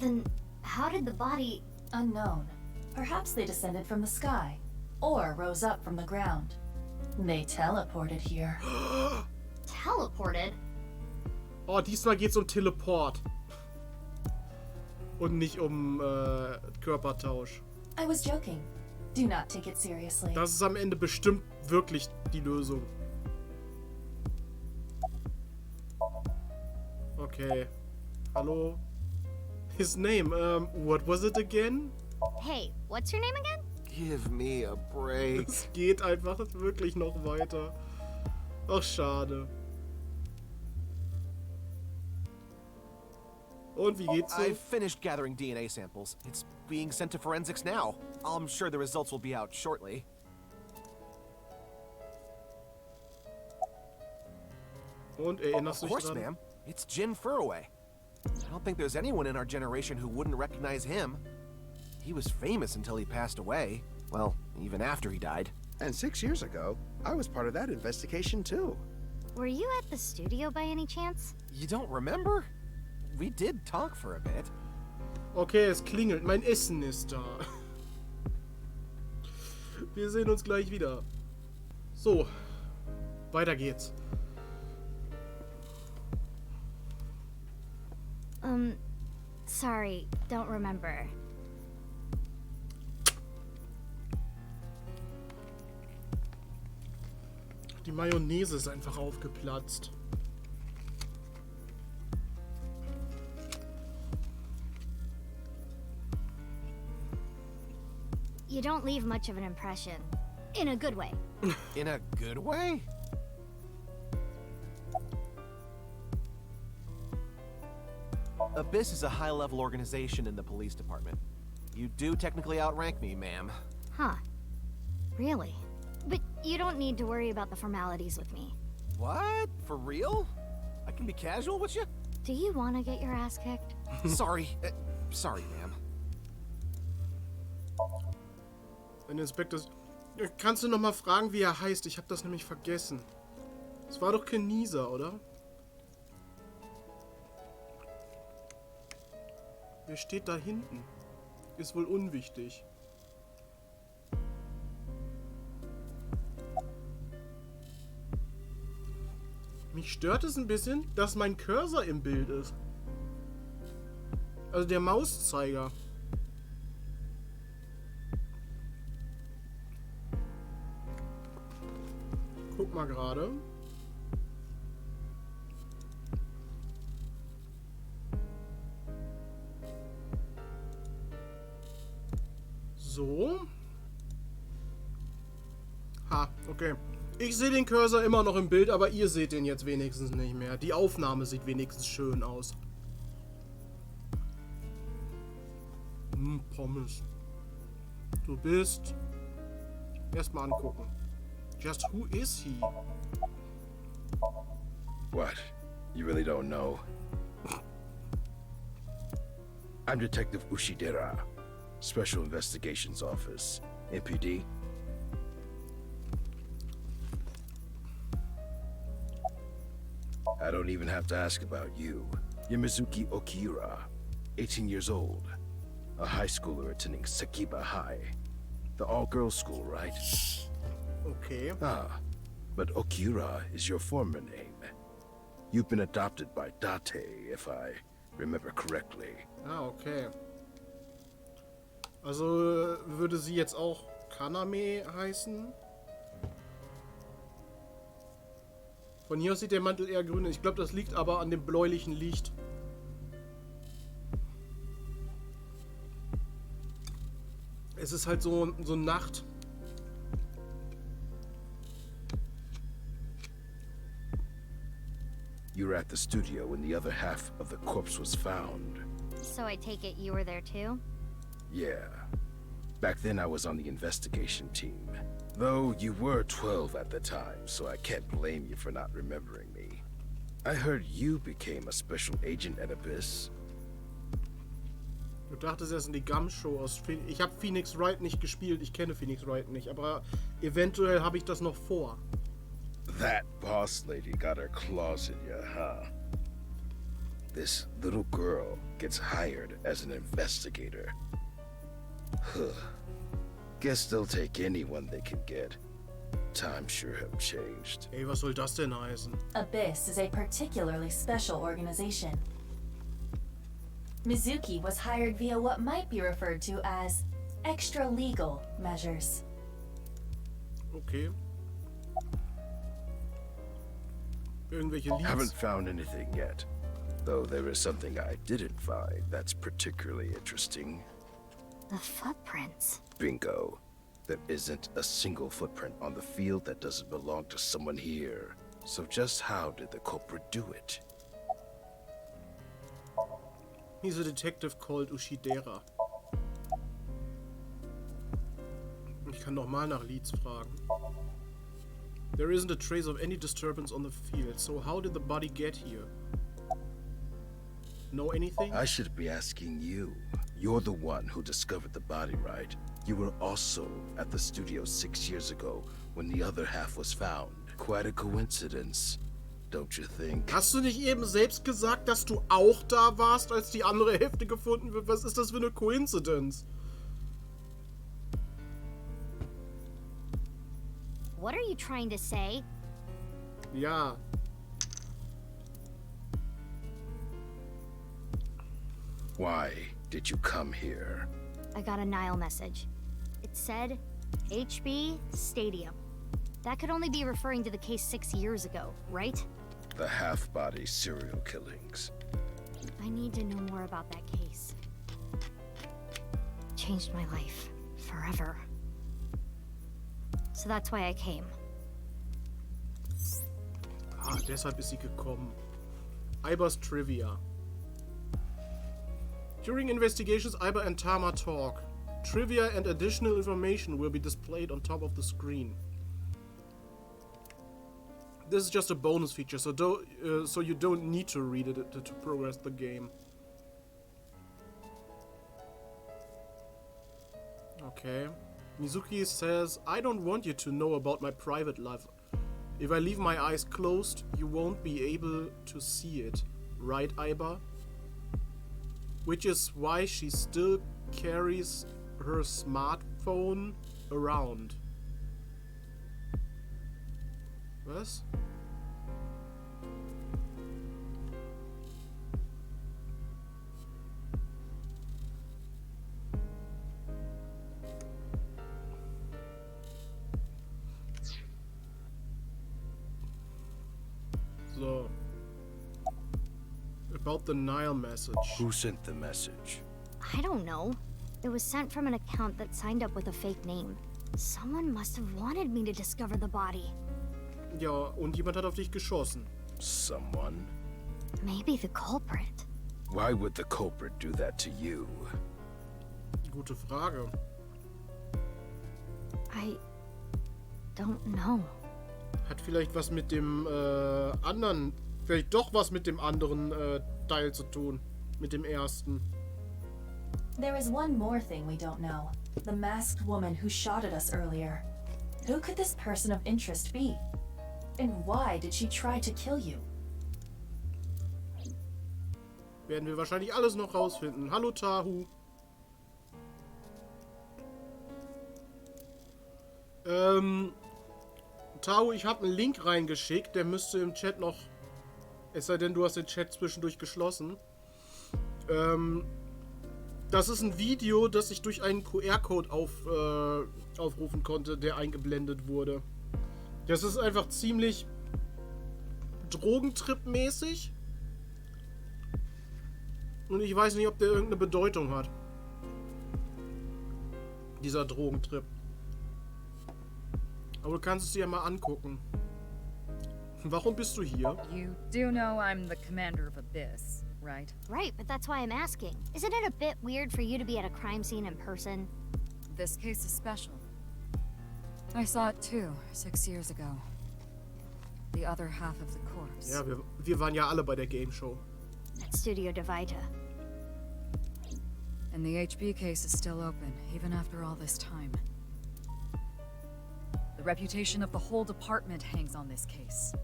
Speaker 5: Then how did the body...
Speaker 9: Unknown. Perhaps they descended from the sky, or rose up from the ground. They teleported here.
Speaker 5: Teleported?
Speaker 1: Oh, diesmal geht's Teleport. Und nicht Körpertausch.
Speaker 9: I was joking. Do not take it seriously.
Speaker 1: Das ist am Ende bestimmt wirklich die Lösung. Okay. Hallo? His name, what was it again?
Speaker 5: Hey, what's your name again?
Speaker 12: Give me a break.
Speaker 1: Es geht einfach wirklich noch weiter. Ach, schade. Und wie geht's so?
Speaker 12: I've finished gathering DNA samples. It's being sent to forensics now. I'm sure the results will be out shortly.
Speaker 1: Und erinnerst du dich dran?
Speaker 12: Of course, ma'am. It's Jin Furroway. I don't think there's anyone in our generation who wouldn't recognize him. He was famous until he passed away. Well, even after he died.
Speaker 13: And 6 years ago, I was part of that investigation too.
Speaker 5: Were you at the studio by any chance?
Speaker 12: You don't remember? We did talk for a bit.
Speaker 1: Okay, es klingelt. Mein Essen ist da. Wir sehen uns gleich wieder. So, weiter geht's.
Speaker 5: Sorry, don't remember.
Speaker 1: Die Mayonnaise ist einfach aufgeplatzt.
Speaker 5: You don't leave much of an impression. In a good way.
Speaker 12: In a good way? Abyss is a high-level organization in the police department. You do technically outrank me, ma'am.
Speaker 5: Huh. Really? But you don't need to worry about the formalities with me.
Speaker 12: What? For real? I can be casual with you?
Speaker 5: Do you want to get your ass kicked?
Speaker 12: Sorry. Sorry, ma'am.
Speaker 1: Ein Inspektor... Kannst du noch mal fragen, wie er heißt? Ich habe das nämlich vergessen. Es war doch Kenisa, oder? Wer steht da hinten? Ist wohl unwichtig. Mich stört es ein bisschen, dass mein Cursor im Bild ist. Also der Mauszeiger. Guck mal gerade. So. Ha, okay. Ich sehe den Cursor immer noch im Bild, aber ihr seht den jetzt wenigstens nicht mehr. Die Aufnahme sieht wenigstens schön aus. Pommes. Du bist... Erstmal angucken. Just who is he?
Speaker 14: What? You really don't know? I'm Detective Ushidera, Special Investigations Office, MPD. I don't even have to ask about you. You're Mizuki Okira, 18 years old, a high schooler attending Sakiba High, the all-girls school, right?
Speaker 1: Okay.
Speaker 14: Ah, but Okira is your former name. You've been adopted by Date, if I remember correctly.
Speaker 1: Ah, okay. Also würde sie jetzt auch Kaname heißen? Von hier aus sieht der Mantel eher grün. Ich glaube, das liegt aber an dem bläulichen Licht. Es ist halt so Nacht.
Speaker 14: You were at the studio when the other half of the corpse was found.
Speaker 5: So I take it you were there too?
Speaker 14: Yeah. Back then I was on the investigation team. Though you were 12 at the time, so I can't blame you for not remembering me. I heard you became a special agent at Abyss.
Speaker 1: Du dachtest erst in die Gum-Show aus... Ich habe Phoenix Wright nicht gespielt, ich kenne Phoenix Wright nicht, aber eventuell habe ich das noch vor.
Speaker 14: That boss lady got her claws in you, huh? This little girl gets hired as an investigator. Huh. Guess they'll take anyone they can get. Times sure have changed.
Speaker 1: Ey, was soll das denn heißen?
Speaker 9: Abyss is a particularly special organization. Mizuki was hired via what might be referred to as extra-legal measures.
Speaker 1: Okay. Irgendwelche Leads?
Speaker 14: Haven't found anything yet. Though there is something I didn't find that's particularly interesting.
Speaker 5: The footprints.
Speaker 14: Bingo. There isn't a single footprint on the field that doesn't belong to someone here. So just how did the culprit do it?
Speaker 1: He's a detective called Ushidera. Ich kann noch mal nach Leads fragen. There isn't a trace of any disturbance on the field, so how did the body get here? Know anything?
Speaker 14: I should be asking you. You're the one who discovered the body, right? You were also at the studio 6 years ago when the other half was found. Quite a coincidence, don't you think?
Speaker 1: Hast du nicht eben selbst gesagt, dass du auch da warst, als die andere Hälfte gefunden wird? Was ist das für eine Coincidence?
Speaker 5: What are you trying to say?
Speaker 1: Ja.
Speaker 14: Why did you come here?
Speaker 5: I got a Nile message. It said HB Stadium. That could only be referring to the case 6 years ago, right?
Speaker 14: The half-body serial killings.
Speaker 5: I need to know more about that case. Changed my life. Forever. So that's why I came.
Speaker 1: Ah, deshalb ist sie gekommen. Ibers Trivia. During investigations, Iber and Tama talk. Trivia and additional information will be displayed on top of the screen. This is just a bonus feature, so you don't need to read it to progress the game. Okay. Mizuki says, I don't want you to know about my private life. If I leave my eyes closed, you won't be able to see it. Right, Iber? Which is why she still carries her smartphone around. Was? So. About the Nile message.
Speaker 14: Who sent the message?
Speaker 5: I don't know. It was sent from an account that signed up with a fake name. Someone must have wanted me to discover the body.
Speaker 1: Ja, und jemand hat auf dich geschossen.
Speaker 14: Someone?
Speaker 5: Maybe the culprit.
Speaker 14: Why would the culprit do that to you?
Speaker 1: Gute Frage.
Speaker 5: I don't know.
Speaker 1: Hat vielleicht was mit dem anderen, vielleicht doch was mit dem anderen Teil zu tun. Mit dem ersten.
Speaker 9: There is one more thing we don't know. The masked woman who shot at us earlier. Who could this person of interest be? And why did she try to kill you?
Speaker 1: Werden wir wahrscheinlich alles noch rausfinden. Hallo Tahu. Tahu, ich habe einen Link reingeschickt. Der müsste im Chat noch... Es sei denn, du hast den Chat zwischendurch geschlossen. Das ist ein Video, das ich durch einen QR-Code aufrufen konnte, der eingeblendet wurde. Das ist einfach ziemlich Drogentrip-mäßig. Und ich weiß nicht, ob der irgendeine Bedeutung hat. Dieser Drogentrip. Aber du kannst es dir ja mal angucken. Warum bist du hier?
Speaker 3: You do know I'm the commander of Abyss, right?
Speaker 5: Right, but that's why I'm asking. Isn't it a bit weird for you to be at a crime scene in person?
Speaker 3: This case is special. I saw it too, 6 years ago. The other half of the corpse.
Speaker 1: Ja, wir waren ja alle bei der Game Show.
Speaker 5: At Studio Divita.
Speaker 10: And the HB case is still open, even after all this time. The reputation of the whole department hangs on this case.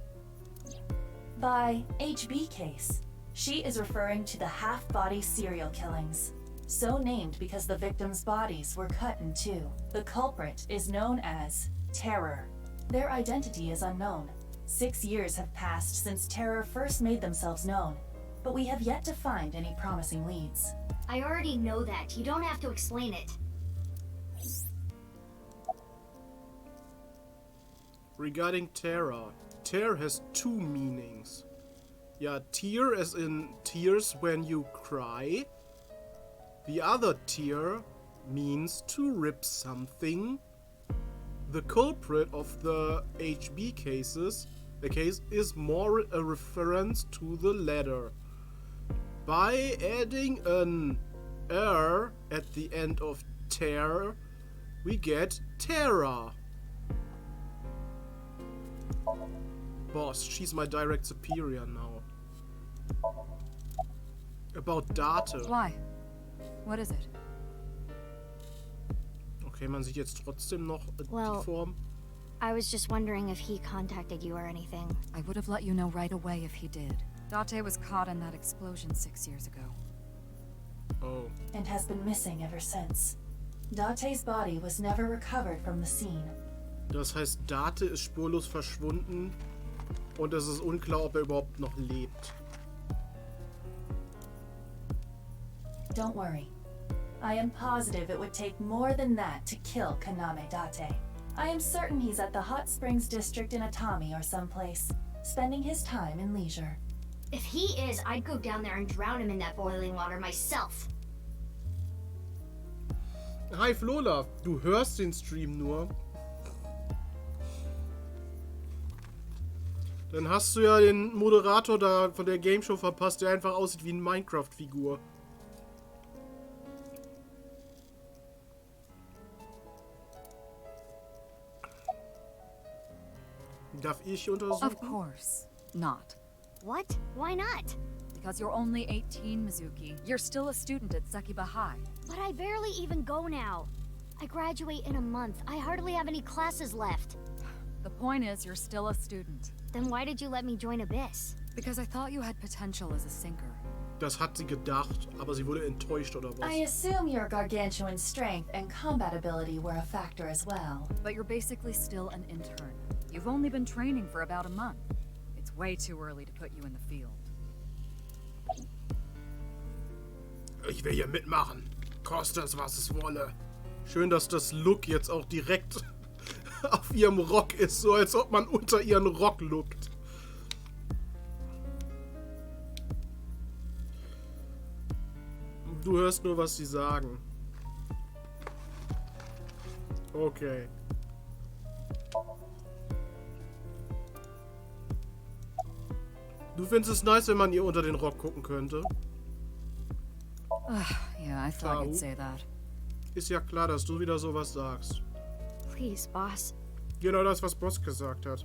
Speaker 9: By HB case, she is referring to the half-body serial killings. So named because the victims' bodies were cut in two. The culprit is known as Terror. Their identity is unknown. 6 years have passed since Terror first made themselves known, but we have yet to find any promising leads.
Speaker 5: I already know that. You don't have to explain it.
Speaker 1: Regarding Terror, Terror has two meanings. Yeah, tear as in tears when you cry. The other tear means to rip something. The culprit of the HB cases, the case is more a reference to the latter. By adding an R at the end of tear, we get Terra. Boss, she's my direct superior now. About Date.
Speaker 10: Why? What is it?
Speaker 1: Okay, man sieht jetzt trotzdem noch die Form.
Speaker 5: I was just wondering if he contacted you or anything.
Speaker 10: I would have let you know right away if he did. Date was caught in that explosion 6 years ago.
Speaker 1: Oh.
Speaker 9: And has been missing ever since. Date's body was never recovered from the scene.
Speaker 1: Das heißt, Date ist spurlos verschwunden und es ist unklar, ob überhaupt noch lebt.
Speaker 9: Don't worry. I am positive it would take more than that to kill Kaname Date. I am certain he's at the Hot Springs district in Atami or someplace, spending his time in leisure.
Speaker 5: If he is, I'd go down there and drown him in that boiling water myself.
Speaker 1: Hi Flola, du hörst den Stream nur. Dann hast du ja den Moderator da von der Game Show verpasst, der einfach aussieht wie eine Minecraft-Figur. Darf ich untersuchen?
Speaker 10: Of course not.
Speaker 5: What? Why not?
Speaker 10: Because you're only 18, Mizuki. You're still a student at Sekiba High.
Speaker 5: But I barely even go now. I graduate in a month. I hardly have any classes left.
Speaker 10: The point is, you're still a student.
Speaker 5: Then why did you let me join Abyss?
Speaker 10: Because I thought you had potential as a sinker.
Speaker 1: Das hat sie gedacht, aber sie wurde enttäuscht oder was?
Speaker 9: I assume your gargantuan strength and combat ability were a factor as well.
Speaker 10: But you're basically still an intern. You've only been training for about a month. It's way too early to put you in the field.
Speaker 1: Ich will hier mitmachen. Koste es, was es wolle. Schön, dass das Look jetzt auch direkt auf ihrem Rock ist, so als ob man unter ihren Rock lookt. Du hörst nur, was sie sagen. Okay. Du findest es nice, wenn man ihr unter den Rock gucken könnte?
Speaker 10: Yeah, I thought you'd say that.
Speaker 1: Ist ja klar, dass du wieder sowas sagst.
Speaker 5: Please, boss.
Speaker 1: Genau das, was Boss gesagt hat.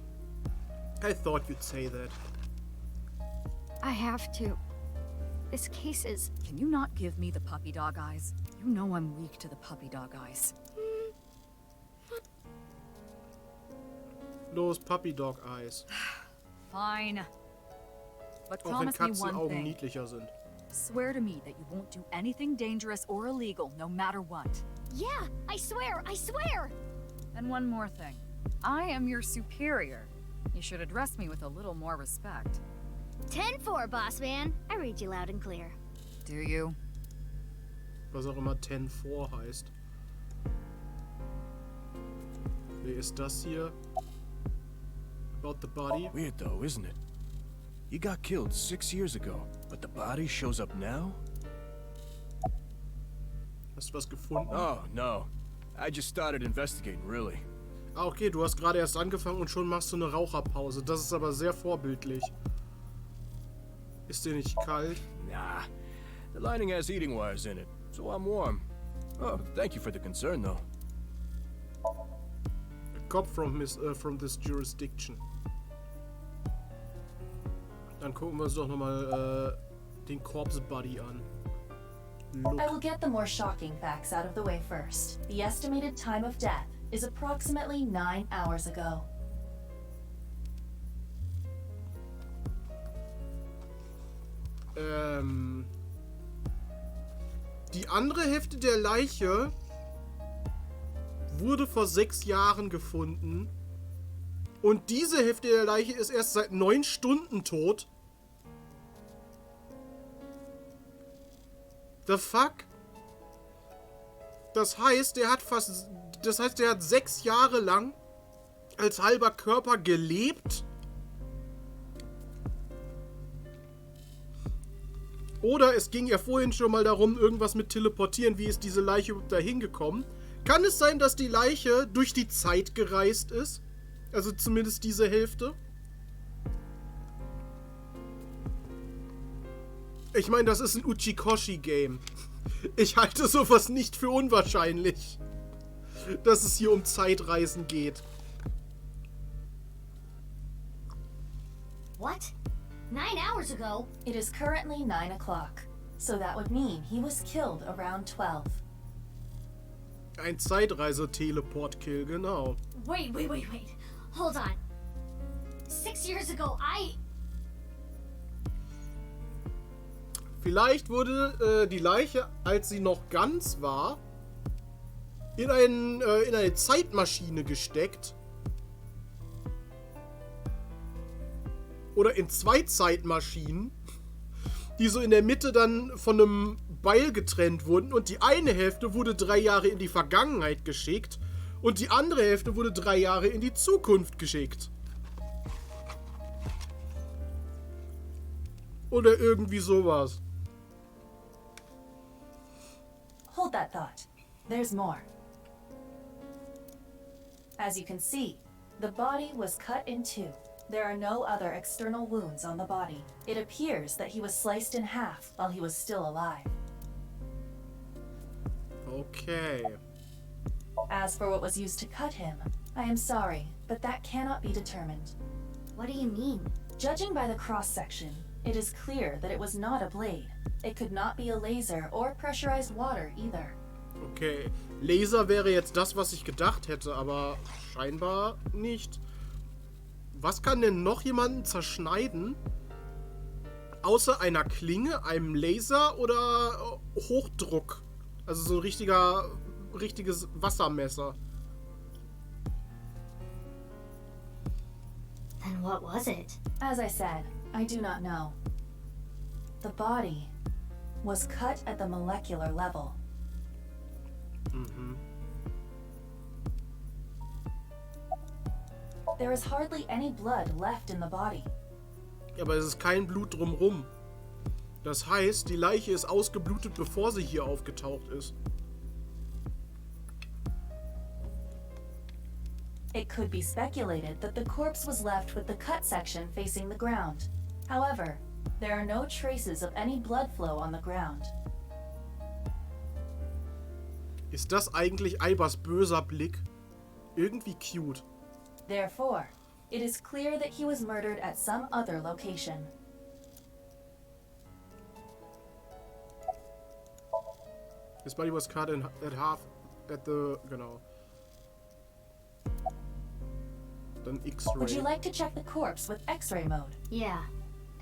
Speaker 1: I thought you'd say that.
Speaker 5: I have to. This case is...
Speaker 10: Can you not give me the puppy dog eyes? You know I'm weak to the puppy dog eyes.
Speaker 1: Los, Puppy Dog Eyes.
Speaker 10: Fine. But
Speaker 1: Auch wenn
Speaker 10: promise me one
Speaker 1: Katzenaugen
Speaker 10: thing.
Speaker 1: niedlicher sind.
Speaker 10: Swear to me that you won't do anything dangerous or illegal, no matter what.
Speaker 5: Yeah, I swear, I swear!
Speaker 10: And one more thing. I am your superior. You should address me with a little more respect.
Speaker 5: 10-4, boss man. I read you loud and clear.
Speaker 10: Do you?
Speaker 1: Was auch immer 10-4 heißt. Wer ist das hier? About the body?
Speaker 11: Weird though, isn't it? He got killed 6 years ago, but the body shows up now?
Speaker 1: Hast du was gefunden?
Speaker 11: Oh, no. I just started investigating, really.
Speaker 1: Ah, okay, du hast gerade erst angefangen und schon machst du eine Raucherpause. Das ist aber sehr vorbildlich. Ist dir nicht kalt?
Speaker 11: Nah. The lining has heating wires in it, so I'm warm. Oh, thank you for the concern, though.
Speaker 1: A cop from this jurisdiction. Dann gucken wir uns doch nochmal den Corpse Buddy an. Look.
Speaker 9: I will get the more shocking facts out of the way first. The estimated time of death is approximately 9 hours ago.
Speaker 1: Die andere Hälfte der Leiche wurde vor 6 Jahren gefunden. Und diese Hälfte der Leiche ist erst seit 9 Stunden tot. The fuck? Das heißt, der hat 6 Jahre lang als halber Körper gelebt. Oder es ging ja vorhin schon mal darum, irgendwas mit teleportieren. Wie ist diese Leiche überhaupt dahin gekommen? Kann es sein, dass die Leiche durch die Zeit gereist ist? Also zumindest diese Hälfte? Ich meine, das ist ein Uchikoshi-Game. Ich halte sowas nicht für unwahrscheinlich, dass es hier um Zeitreisen geht.
Speaker 5: What? 9 hours ago?
Speaker 9: It is currently 9 o'clock, so that would mean he was killed around 12.
Speaker 1: Ein Zeitreise-Teleport-Kill, genau.
Speaker 5: Wait. Hold on. 6 years ago,
Speaker 1: Vielleicht wurde die Leiche, als sie noch ganz war, in eine Zeitmaschine gesteckt. Oder in 2 Zeitmaschinen, die so in der Mitte dann von einem Beil getrennt wurden. Und die eine Hälfte wurde 3 Jahre in die Vergangenheit geschickt. Und die andere Hälfte wurde 3 Jahre in die Zukunft geschickt. Oder irgendwie sowas.
Speaker 9: Hold that thought. There's more. As you can see, the body was cut in 2. There are no other external wounds on the body. It appears that he was sliced in half while he was still alive.
Speaker 1: Okay.
Speaker 9: As for what was used to cut him, I am sorry, but that cannot be determined.
Speaker 5: What do you mean?
Speaker 9: Judging by the cross-section, it is clear that it was not a blade. It could not be a laser or pressurized water either.
Speaker 1: Okay, Laser wäre jetzt das, was ich gedacht hätte, aber scheinbar nicht. Was kann denn noch jemanden zerschneiden? Außer einer Klinge, einem Laser oder Hochdruck? Also so ein richtiges Wassermesser.
Speaker 5: Then what was it?
Speaker 9: As I said, I do not know. The body was cut at the molecular level.
Speaker 1: Mhm.
Speaker 9: There is hardly any blood left in the body.
Speaker 1: Ja, aber es ist kein Blut drumrum. Das heißt, die Leiche ist ausgeblutet, bevor sie hier aufgetaucht ist.
Speaker 9: It could be speculated that the corpse was left with the cut section facing the ground. However, there are no traces of any blood flow on the ground.
Speaker 1: Ist das eigentlich Albers böser Blick? Irgendwie cute.
Speaker 9: Therefore, it is clear that he was murdered at some other location.
Speaker 1: His body was cut at half at the... Genau. Dann X-Ray.
Speaker 9: Would you like to check the corpse with X-ray mode?
Speaker 5: Yeah.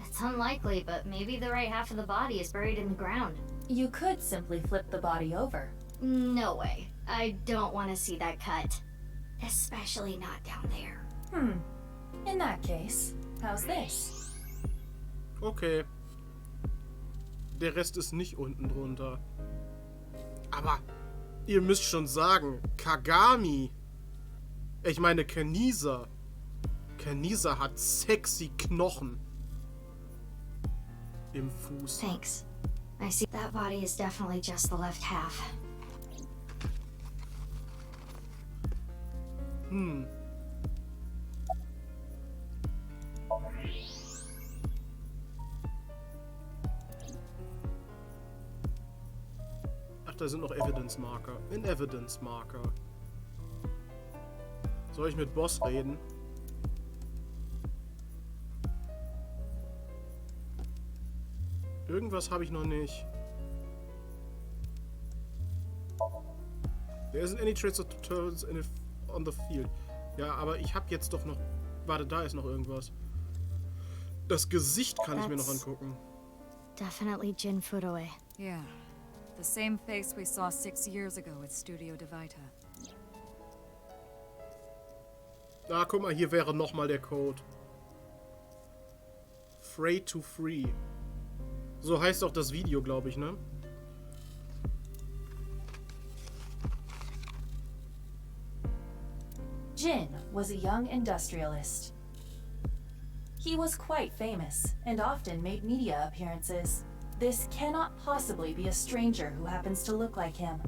Speaker 5: It's unlikely, but maybe the right half of the body is buried in the ground.
Speaker 9: You could simply flip the body over.
Speaker 5: No way. I don't want to see that cut. Especially not down there.
Speaker 9: In that case, how's this?
Speaker 1: Okay. Der Rest ist nicht unten drunter. Aber ihr müsst schon sagen, Kagami. Ich meine Kanisa. Kanisa hat sexy Knochen. Im Fuß.
Speaker 5: Thanks. I see that body is definitely just the left half.
Speaker 1: Ach, da sind noch Evidence-Marker. Ein Evidence-Marker. Soll ich mit Boss reden? Irgendwas habe ich noch nicht. There isn't any trace of turtles on the field. Ja, aber ich habe jetzt doch noch... Warte, da ist noch irgendwas. Das Gesicht kann ich mir noch angucken.
Speaker 5: Definitely Jin Furoe.
Speaker 3: Yeah. The same face we saw 6 years ago at Studio Devita.
Speaker 1: Ah, guck mal, hier wäre nochmal der Code. Free to free. So heißt auch das Video, glaube ich, ne?
Speaker 9: Jin was a young industrialist. He was quite famous and often made media appearances. This cannot possibly be a stranger who happens to look like him.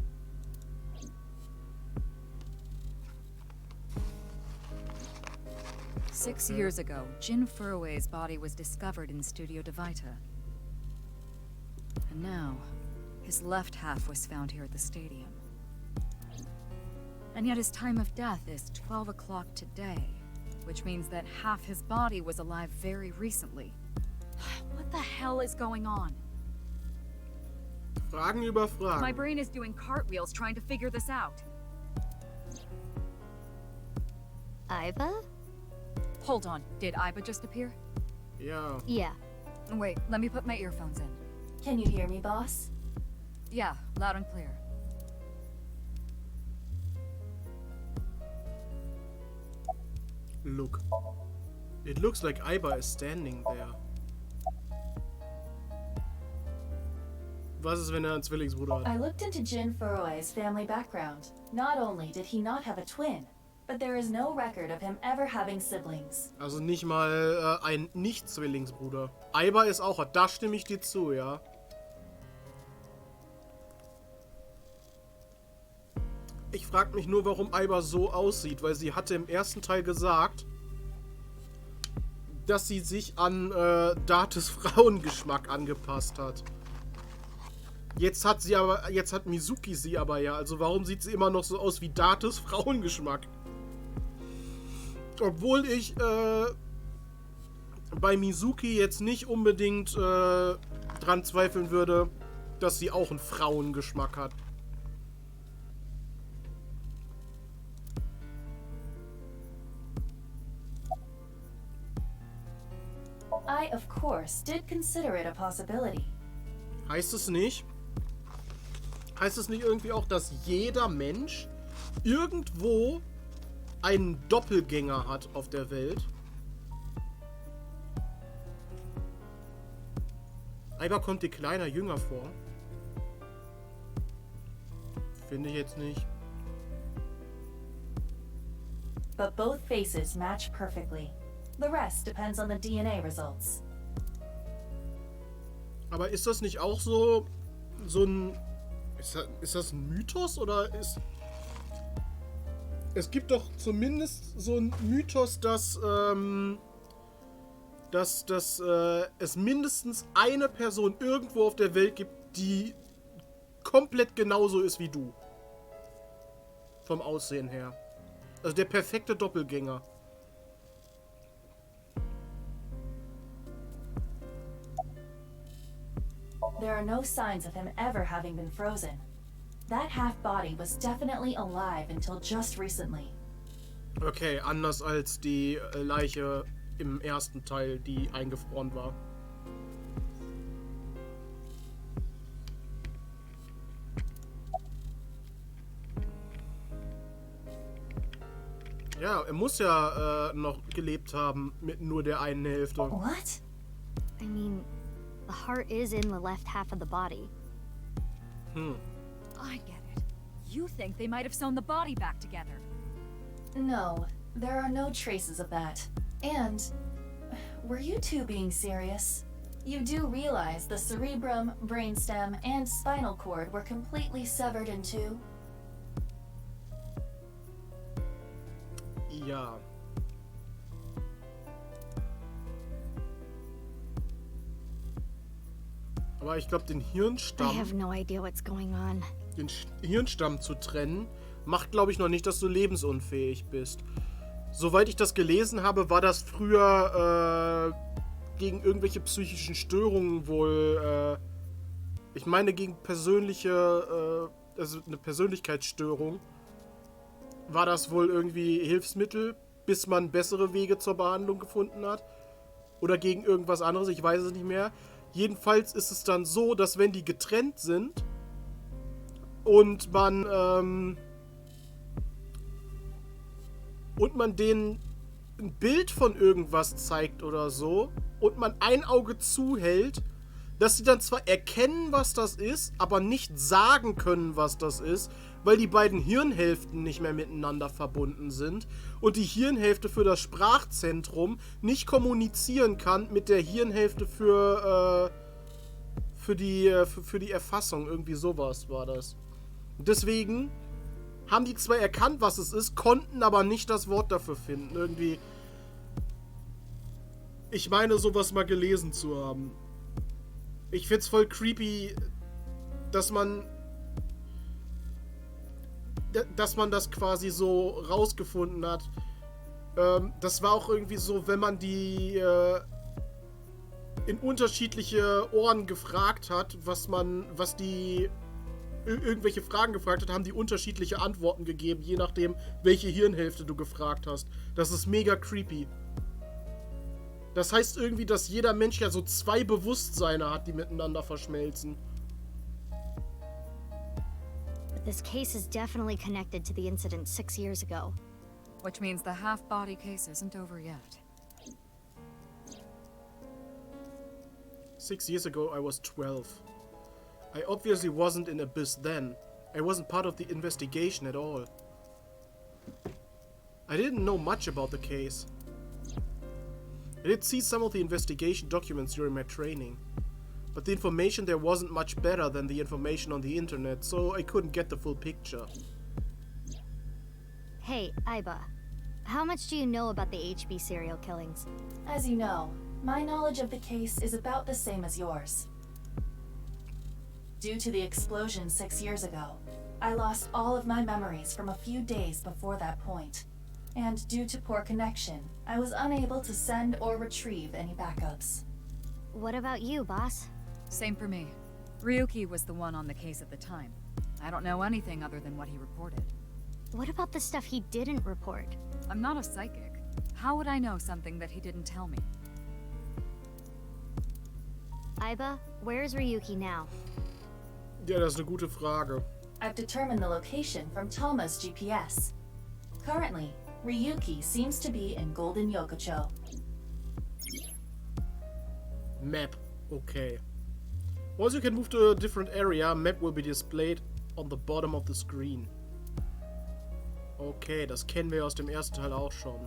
Speaker 3: Six years ago, Jin Furue's body was discovered in Studio Devita. And now, his left half was found here at the stadium. And yet his time of death is 12 o'clock today, which means that half his body was alive very recently. What the hell is going on?
Speaker 1: Fragen über Fragen.
Speaker 3: My brain is doing cartwheels trying to figure this out.
Speaker 5: Aiba?
Speaker 3: Hold on, did Aiba just appear?
Speaker 1: Yeah.
Speaker 5: Yeah.
Speaker 3: Wait, let me put my earphones in.
Speaker 9: Can you hear me, boss?
Speaker 3: Yeah, loud and clear.
Speaker 1: Look. It looks like Aiba is standing there. Was ist, wenn einen Zwillingsbruder hat?
Speaker 9: I looked into Jin Furue's family background. Not only did he not have a twin, but there is no record of him ever having siblings.
Speaker 1: Also nicht mal ein Nicht-Zwillingsbruder. Aiba ist auch, da stimme ich dir zu, ja. Ich frage mich nur, warum Aiba so aussieht, weil sie hatte im ersten Teil gesagt, dass sie sich an Dates Frauengeschmack angepasst hat. Jetzt hat Mizuki sie aber ja, also warum sieht sie immer noch so aus wie Dates Frauengeschmack? Obwohl ich bei Mizuki jetzt nicht unbedingt dran zweifeln würde, dass sie auch einen Frauengeschmack hat.
Speaker 9: I, of course, did consider it a possibility.
Speaker 1: Heißt es nicht? Heißt es nicht irgendwie auch, dass jeder Mensch irgendwo einen Doppelgänger hat auf der Welt? Aiba kommt dir kleiner, jünger vor. Finde ich jetzt nicht.
Speaker 9: But both faces match perfectly. The rest depends on the DNA results.
Speaker 1: Aber ist das nicht auch so ein... Ist das ein Mythos oder ist... Es gibt doch zumindest so einen Mythos, dass es mindestens eine Person irgendwo auf der Welt gibt, die komplett genauso ist wie du. Vom Aussehen her. Also der perfekte Doppelgänger.
Speaker 9: There are no signs of him ever having been frozen. That half-body was definitely alive until just recently.
Speaker 1: Okay, anders als die Leiche im ersten Teil, die eingefroren war. Ja, er muss ja noch gelebt haben mit nur der einen Hälfte.
Speaker 5: What? I mean, the heart is in the left half of the body.
Speaker 3: I get it. You think they might have sewn the body back together.
Speaker 9: No, there are no traces of that. And, were you two being serious? You do realize the cerebrum, brainstem, and spinal cord were completely severed in two?
Speaker 1: Ja. Aber ich glaube, den Hirnstamm...
Speaker 5: I have no idea what's going on.
Speaker 1: Den Hirnstamm zu trennen, macht, glaube ich, noch nicht, dass du lebensunfähig bist. Soweit ich das gelesen habe, war das früher gegen irgendwelche psychischen Störungen wohl... ich meine, gegen persönliche... also eine Persönlichkeitsstörung war das wohl irgendwie Hilfsmittel, bis man bessere Wege zur Behandlung gefunden hat. Oder gegen irgendwas anderes, ich weiß es nicht mehr. Jedenfalls ist es dann so, dass wenn die getrennt sind und man denen ein Bild von irgendwas zeigt oder so und man ein Auge zuhält, dass sie dann zwar erkennen, was das ist, aber nicht sagen können, was das ist, weil die beiden Hirnhälften nicht mehr miteinander verbunden sind und die Hirnhälfte für das Sprachzentrum nicht kommunizieren kann mit der Hirnhälfte für die Erfassung. Irgendwie sowas war das. Deswegen haben die zwar erkannt, was es ist, konnten aber nicht das Wort dafür finden. Irgendwie. Ich meine, sowas mal gelesen zu haben. Ich find's voll creepy, dass man das quasi so rausgefunden hat. Das war auch irgendwie so, wenn man die in unterschiedliche Ohren gefragt hat, was die irgendwelche Fragen gefragt hat, haben die unterschiedliche Antworten gegeben, je nachdem, welche Hirnhälfte du gefragt hast. Das ist mega creepy. Das heißt irgendwie, dass jeder Mensch ja so zwei Bewusstseine hat, die miteinander verschmelzen.
Speaker 5: This case is definitely connected to the incident 6 years ago.
Speaker 3: Which means the half-body case isn't over yet.
Speaker 1: 6 years ago, I was 12. I obviously wasn't in Abyss then. I wasn't part of the investigation at all. I didn't know much about the case. I did see some of the investigation documents during my training, but the information there wasn't much better than the information on the internet, so I couldn't get the full picture.
Speaker 5: Hey, Aiba. How much do you know about the HB serial killings?
Speaker 9: As you know, my knowledge of the case is about the same as yours. Due to the explosion 6 years ago, I lost all of my memories from a few days before that point. And due to poor connection, I was unable to send or retrieve any backups.
Speaker 5: What about you, boss?
Speaker 3: Same for me. Ryuki was the one on the case at the time. I don't know anything other than what he reported.
Speaker 5: What about the stuff he didn't report?
Speaker 3: I'm not a psychic. How would I know something that he didn't tell me?
Speaker 5: Aiba, where's Ryuki now?
Speaker 1: Ja, das ist eine gute Frage.
Speaker 9: I've determined the location from Toma's GPS. Currently, Ryuki seems to be in Golden Yokocho.
Speaker 1: Map. Okay. Once you can move to a different area, map will be displayed on the bottom of the screen. Okay, das kennen wir aus dem ersten Teil auch schon.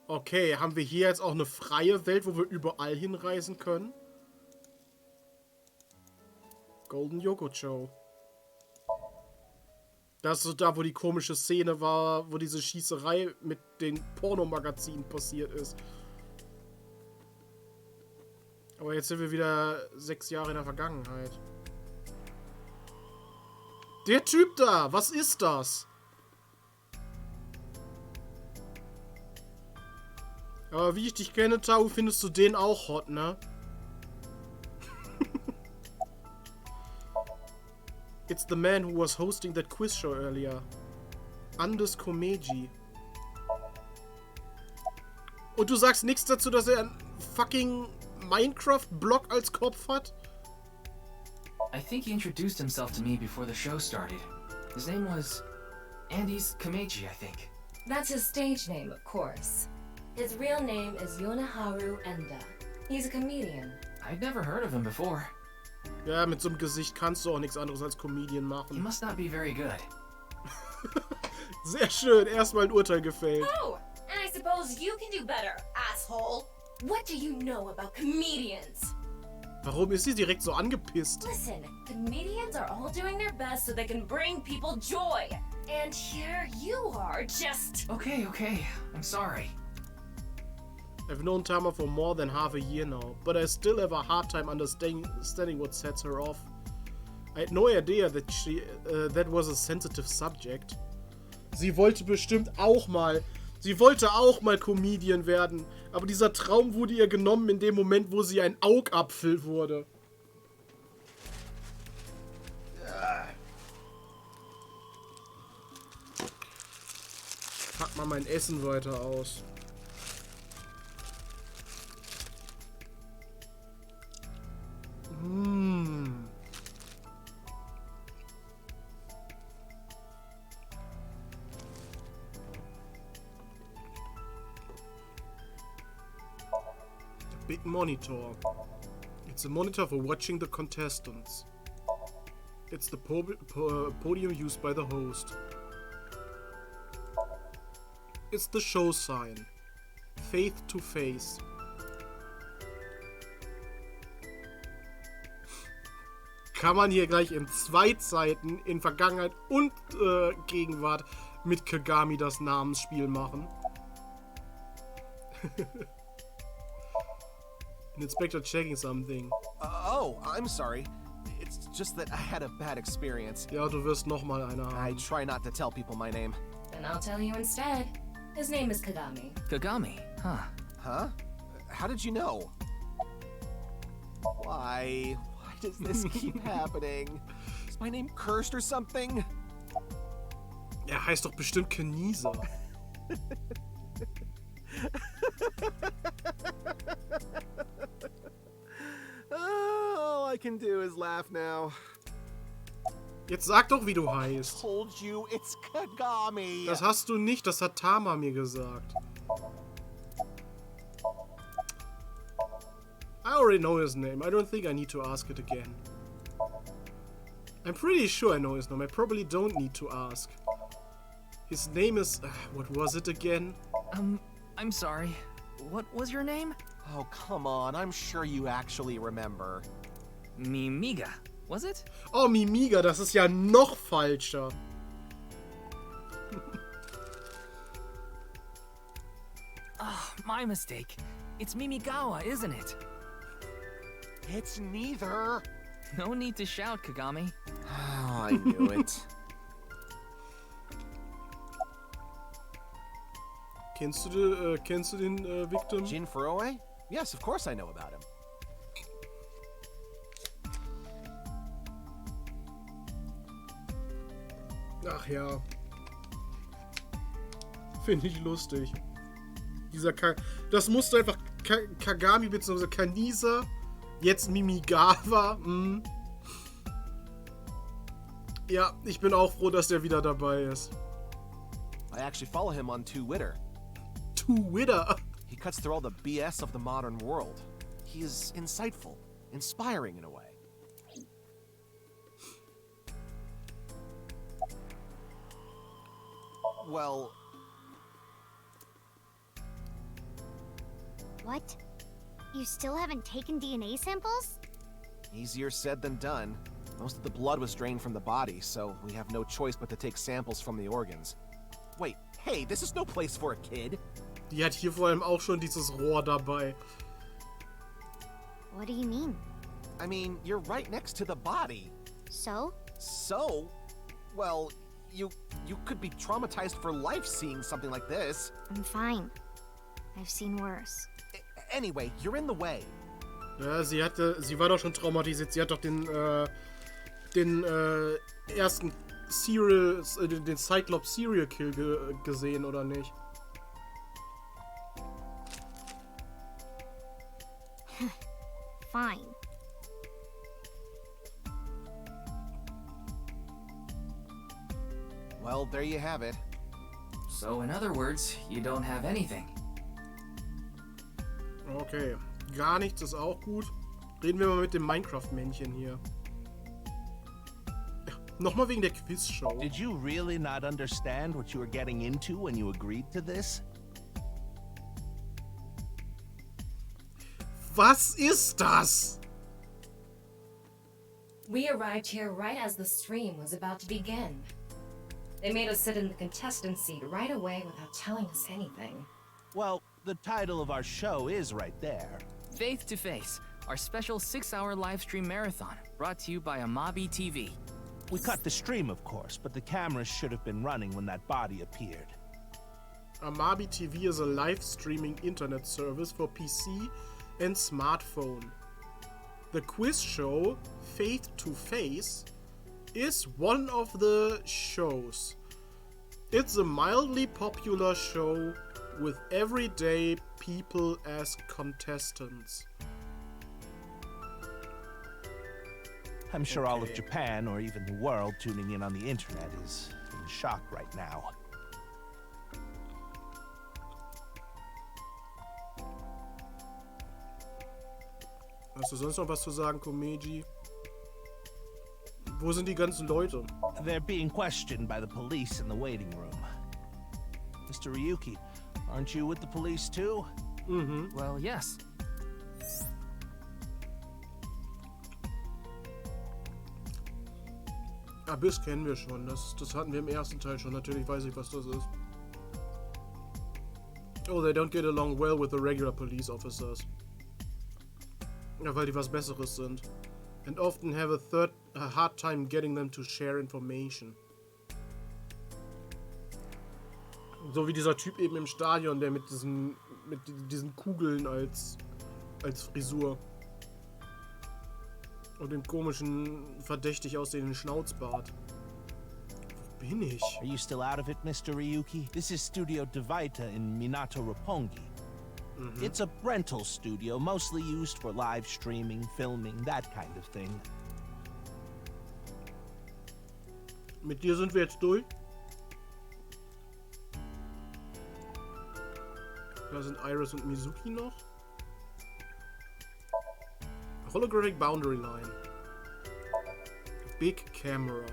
Speaker 1: Okay, haben wir hier jetzt auch eine freie Welt, wo wir überall hinreisen können? Golden Yokocho. Das ist so da, wo die komische Szene war, wo diese Schießerei mit den Pornomagazinen passiert ist. Aber jetzt sind wir wieder 6 Jahre in der Vergangenheit. Der Typ da, was ist das? Aber wie ich dich kenne, Tau, findest du den auch hot, ne? It's the man who was hosting that quiz show earlier. Andes Komeji. Und du sagst nichts dazu, dass er einen fucking Minecraft-Block als Kopf hat?
Speaker 4: I think he introduced himself to me before the show started. His name was Andes Komeji, I think.
Speaker 6: That's his stage name, of course. His real name is Yoneharu Enda. He's a comedian.
Speaker 4: I'd never heard of him before.
Speaker 1: Ja, mit so einem Gesicht kannst du auch nichts anderes als Comedian machen.
Speaker 4: He must not be very good.
Speaker 1: Sehr schön, erstmal ein Urteil gefällt.
Speaker 6: Oh, and I suppose you can do better, asshole. What do you know about comedians?
Speaker 1: Warum ist sie direkt so angepisst?
Speaker 6: Listen, comedians are all doing their best so they can bring people joy. And here you are, just...
Speaker 4: Okay, I'm sorry.
Speaker 1: I've known Tama for more than half a year now, but I still have a hard time understanding what sets her off. I had no idea that that was a sensitive subject. Sie wollte bestimmt auch mal. Sie wollte auch mal Comedian werden, aber dieser Traum wurde ihr genommen in dem Moment, wo sie ein Augapfel wurde. pack mal mein Essen weiter aus. Big monitor. It's a monitor for watching the contestants. It's the podium used by the host. It's the show sign. Faith to face. Kann man hier gleich in 2 Zeiten, in Vergangenheit und Gegenwart, mit Kagami das Namensspiel machen? An inspector checking something.
Speaker 12: Oh, I'm sorry. It's just that I had a bad experience.
Speaker 1: Ja, du wirst noch mal eine haben.
Speaker 12: I try not to tell people my name.
Speaker 6: Then I'll tell you instead. His name is Kagami.
Speaker 4: Kagami, huh?
Speaker 12: Huh? How did you know? Why does this keep happening? Is my name cursed or something?
Speaker 1: Er heißt doch bestimmt Kenisa.
Speaker 12: All I can do is laugh now.
Speaker 1: Jetzt sag doch, wie du heißt.
Speaker 12: I told you, it's Kagami.
Speaker 1: Das hast du nicht, das hat Tama mir gesagt. I already know his name. I don't think I need to ask it again. I'm pretty sure I know his name. I probably don't need to ask. His name is... what was it again?
Speaker 4: I'm sorry. What was your name?
Speaker 12: Oh, come on. I'm sure you actually remember.
Speaker 4: Mimiga, was it?
Speaker 1: Oh, Mimiga, das ist ja noch falscher.
Speaker 4: Oh, my mistake. It's Mimigawa, isn't it?
Speaker 12: It's neither.
Speaker 4: No need to shout, Kagami.
Speaker 12: Oh, I knew it.
Speaker 1: Kennst du den Victim?
Speaker 12: Jin Furoe? Yes, of course I know about him.
Speaker 1: Ach ja. Finde ich lustig. Das musste einfach Kagami bzw. Kanisa, jetzt Mimigawa. Ja, ich bin auch froh, dass der wieder dabei ist.
Speaker 12: I actually follow him on Twitter.
Speaker 1: Twitter?
Speaker 12: He cuts through all the BS of the modern world. He is insightful, inspiring in a way. Well...
Speaker 5: What? You still haven't taken DNA samples?
Speaker 12: Easier said than done. Most of the blood was drained from the body, so we have no choice but to take samples from the organs. Wait, hey, this is no place for a kid.
Speaker 1: Die hat hier vor allem auch schon dieses Rohr dabei.
Speaker 5: What do you mean?
Speaker 12: I mean, you're right next to the body.
Speaker 5: So?
Speaker 12: So? Well, you could be traumatized for life seeing something like this.
Speaker 5: I'm fine. I've seen worse.
Speaker 12: Anyway, you're in the way.
Speaker 1: Ja, sie war doch schon traumatisiert. Sie hat doch den ersten den Cyclops Serial Kill gesehen, oder nicht?
Speaker 5: Fine.
Speaker 12: Well, there you have it.
Speaker 4: So, in other words, you don't have anything.
Speaker 1: Okay, gar nichts ist auch gut. Reden wir mal mit dem Minecraft-Männchen hier. Ja, nochmal wegen der Quizshow.
Speaker 2: Did you really not understand what you were getting into when you agreed to this?
Speaker 1: Was ist das?
Speaker 6: We arrived here right as the stream was about to begin. They made us sit in the contestant seat right away without telling us anything.
Speaker 2: Well, the title of our show is right there.
Speaker 4: Faith to Face, our special 6-hour live stream marathon, brought to you by Amabi TV.
Speaker 2: We cut the stream, of course, but the cameras should have been running when that body appeared.
Speaker 1: Amabi TV is a live streaming internet service for PC and smartphone. The quiz show, Faith to Face, is one of the shows. It's a mildly popular show with everyday people as contestants.
Speaker 2: I'm sure all of Japan, or even the world, tuning in on the internet is in shock right now.
Speaker 1: Hast du sonst noch was zu sagen, Komeji? Wo sind die ganzen Leute?
Speaker 2: They're being questioned by the police in the waiting room. Mr. Ryuki, aren't you with the police too?
Speaker 1: Mhm.
Speaker 4: Well, yes.
Speaker 1: Abyss kennen wir schon. Das hatten wir im ersten Teil schon. Natürlich weiß ich, was das ist. Oh, they don't get along well with the regular police officers. Ja, weil die was Besseres sind. And often have a hard time getting them to share information. So wie dieser Typ eben im Stadion, der mit diesen Kugeln als Frisur. Und den komischen, verdächtig aussehenden Schnauzbart. Wo bin ich?
Speaker 2: Are you still out of it, Mr. Ryuki? This is Studio Devaita in Minato Roppongi. It's a rental studio, mostly used for live streaming, filming, that kind of thing.
Speaker 1: Mit dir sind wir jetzt durch. Da sind Iris und Mizuki noch. Holographic Boundary Line. Big Camera.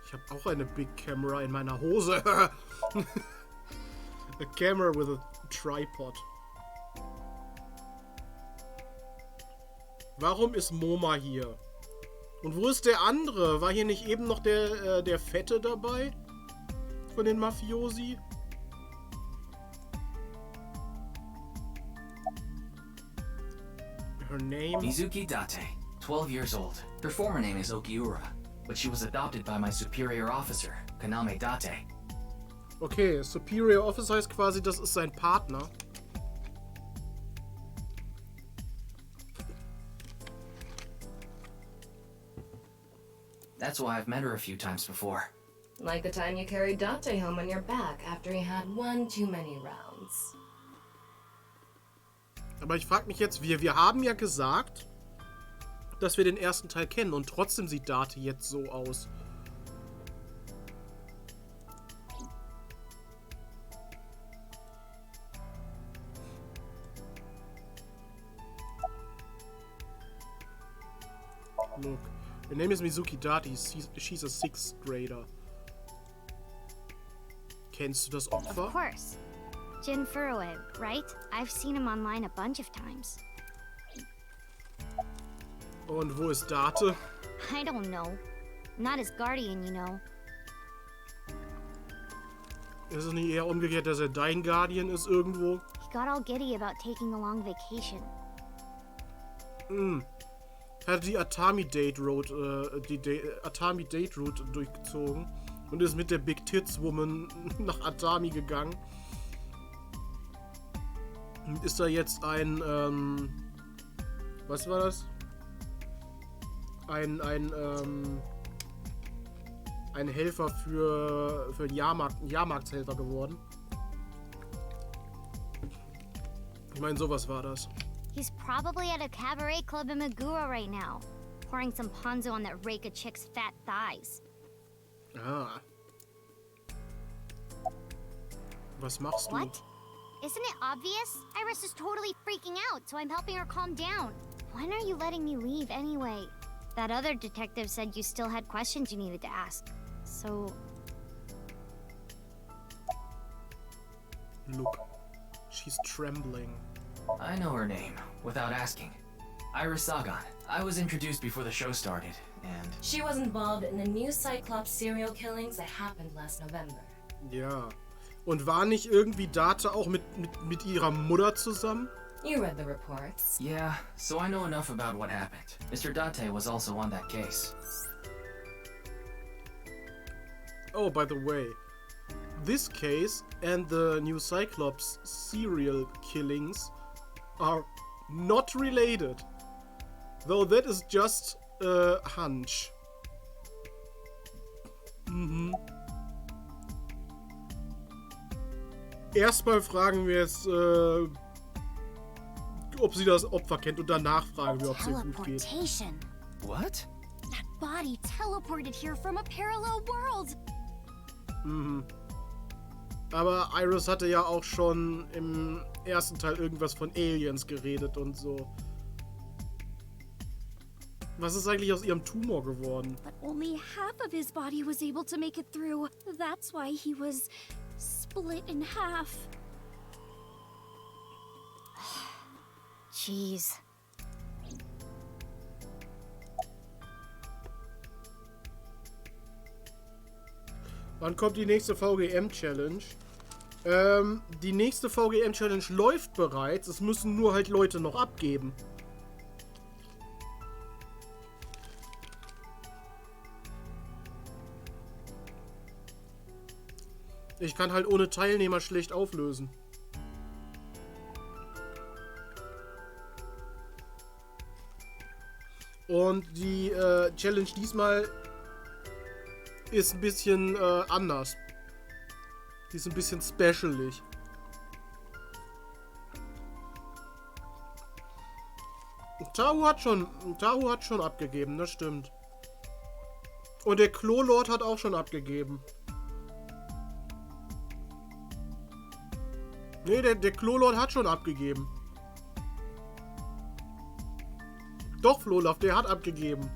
Speaker 1: Ich habe auch eine Big Camera in meiner Hose. A camera with a tripod. Warum ist Moma hier? Und wo ist der andere? War hier nicht eben noch der Fette dabei? Von den Mafiosi? Her name?
Speaker 4: Mizuki Date, 12 years old. Her former name is Okiura, but she was adopted by my superior officer, Kaname Date.
Speaker 1: Okay, Superior Officer heißt quasi, das ist sein Partner.
Speaker 4: That's why I've met her a few times before.
Speaker 6: Like the time you carried Date home on your back after he had one too many rounds.
Speaker 1: Aber ich frage mich jetzt, wir haben ja gesagt, dass wir den ersten Teil kennen und trotzdem sieht Date jetzt so aus. Look, her name is Mizuki Date. She's a 6th grader. Kennst du das Opfer?
Speaker 5: Of course. Jin Furue, right? I've seen him online a bunch of times.
Speaker 1: Und wo ist Date?
Speaker 5: I don't know. Not his guardian, you know.
Speaker 1: Ist es nicht eher umgekehrt, dass er dein Guardian ist irgendwo?
Speaker 5: He got all giddy about taking a long vacation.
Speaker 1: Hat die Atami Date Road, Atami Date Route durchgezogen und ist mit der Big Tits Woman nach Atami gegangen. Und ist da jetzt ein, was war das? Ein Helfer für Jahrmarktshelfer geworden. Ich meine, sowas war das.
Speaker 5: He's probably at a cabaret club in Meguro right now, pouring some ponzu on that Reika chick's fat thighs.
Speaker 1: Ah. Was machst du?
Speaker 5: What? Isn't it obvious? Iris is totally freaking out, so I'm helping her calm down. When are you letting me leave anyway? That other detective said you still had questions you needed to ask. So...
Speaker 1: Look, she's trembling.
Speaker 4: I know her name, without asking. Iris Sagan. I was introduced before the show started, and...
Speaker 6: She was involved in the new Cyclops serial killings that happened last November.
Speaker 1: Ja. Und war nicht irgendwie Date auch mit ihrer Mutter zusammen?
Speaker 6: You read the reports.
Speaker 4: Yeah, so I know enough about what happened. Mr. Date was also on that case.
Speaker 1: Oh, by the way, this case and the new Cyclops serial killings are not related. Though that is just a hunch. erstmal fragen wir jetzt, ob sie das Opfer kennt und danach fragen wir, ob es ihr gut geht.
Speaker 5: Teleportation.
Speaker 4: What?
Speaker 5: That body teleported here from a parallel world.
Speaker 1: Mhm. Aber Iris hatte ja auch schon im ersten Teil irgendwas von Aliens geredet und so. Was ist eigentlich aus ihrem Tumor geworden?
Speaker 10: But only half of his body was able to make it through. That's why he was split in half.
Speaker 5: Jeez.
Speaker 1: Wann kommt die nächste VGM-Challenge? Die nächste VGM-Challenge läuft bereits. Es müssen nur halt Leute noch abgeben. Ich kann halt ohne Teilnehmer schlecht auflösen. Und die Challenge diesmal ist ein bisschen anders. Die ist ein bisschen specialig. Tahu hat schon abgegeben, das stimmt. Und der Klo-Lord hat auch schon abgegeben. Nee, der Klo-Lord hat schon abgegeben. Doch, Flolaf, der hat abgegeben.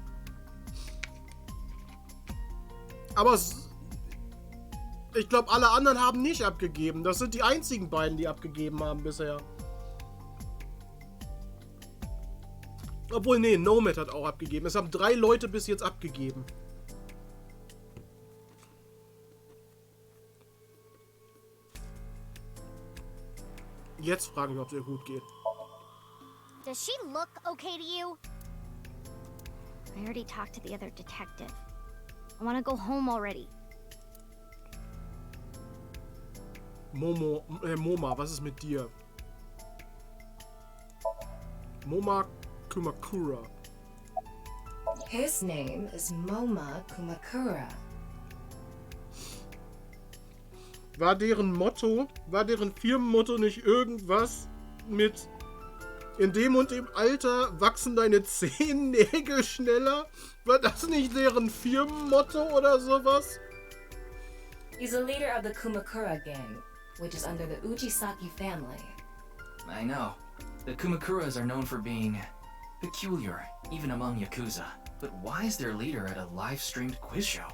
Speaker 1: Aber ich glaube, alle anderen haben nicht abgegeben. Das sind die einzigen beiden, die abgegeben haben bisher. Obwohl, nee, Nomad hat auch abgegeben. Es haben 3 Leute bis jetzt abgegeben. Jetzt fragen wir, ob es ihr gut geht.
Speaker 5: Does she look okay to you? I already talked to the other detective. I want to go home already.
Speaker 1: Moma, was ist mit dir? Moma Kumakura.
Speaker 6: His name is Moma Kumakura.
Speaker 1: War deren Firmenmotto nicht irgendwas mit in dem und dem Alter wachsen deine Zehennägel schneller? War das nicht deren Firmenmotto oder sowas?
Speaker 6: He's a leader of the Kumakura gang, which is under the Ujisaki family.
Speaker 4: I know. The Kumakuras are known for being peculiar, even among Yakuza. But why is their leader at a live-streamed quiz show?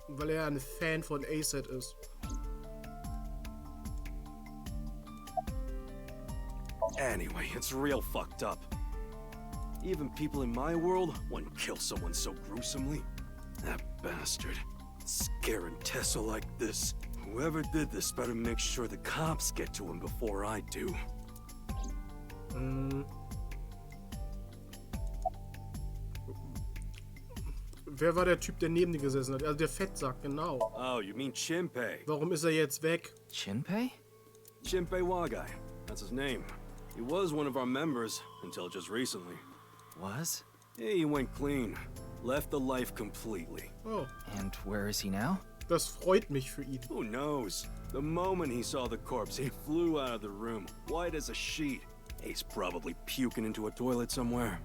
Speaker 1: Weil er ein Fan von A-Set ist.
Speaker 15: Anyway, it's real fucked up. Even people in my world wouldn't kill someone so gruesomely. That bastard. Scaring Tessa like this. Whoever did this better make sure the cops get to him before I do.
Speaker 1: Wer war der Typ, der neben dir gesessen hat? Also der Fettsack, genau.
Speaker 15: Oh, you mean Shinpei?
Speaker 1: Warum ist er jetzt weg?
Speaker 4: Shinpei?
Speaker 15: Shinpei Wagai. That's his name. He was one of our members until just recently.
Speaker 4: Was?
Speaker 15: Yeah, he went clean. Left the life completely.
Speaker 1: Oh.
Speaker 4: And where is he now?
Speaker 1: Das freut mich für ihn.
Speaker 15: Who knows? The moment he saw the corpse, he flew out of the room, white as a sheet. He's probably puking into a toilet somewhere.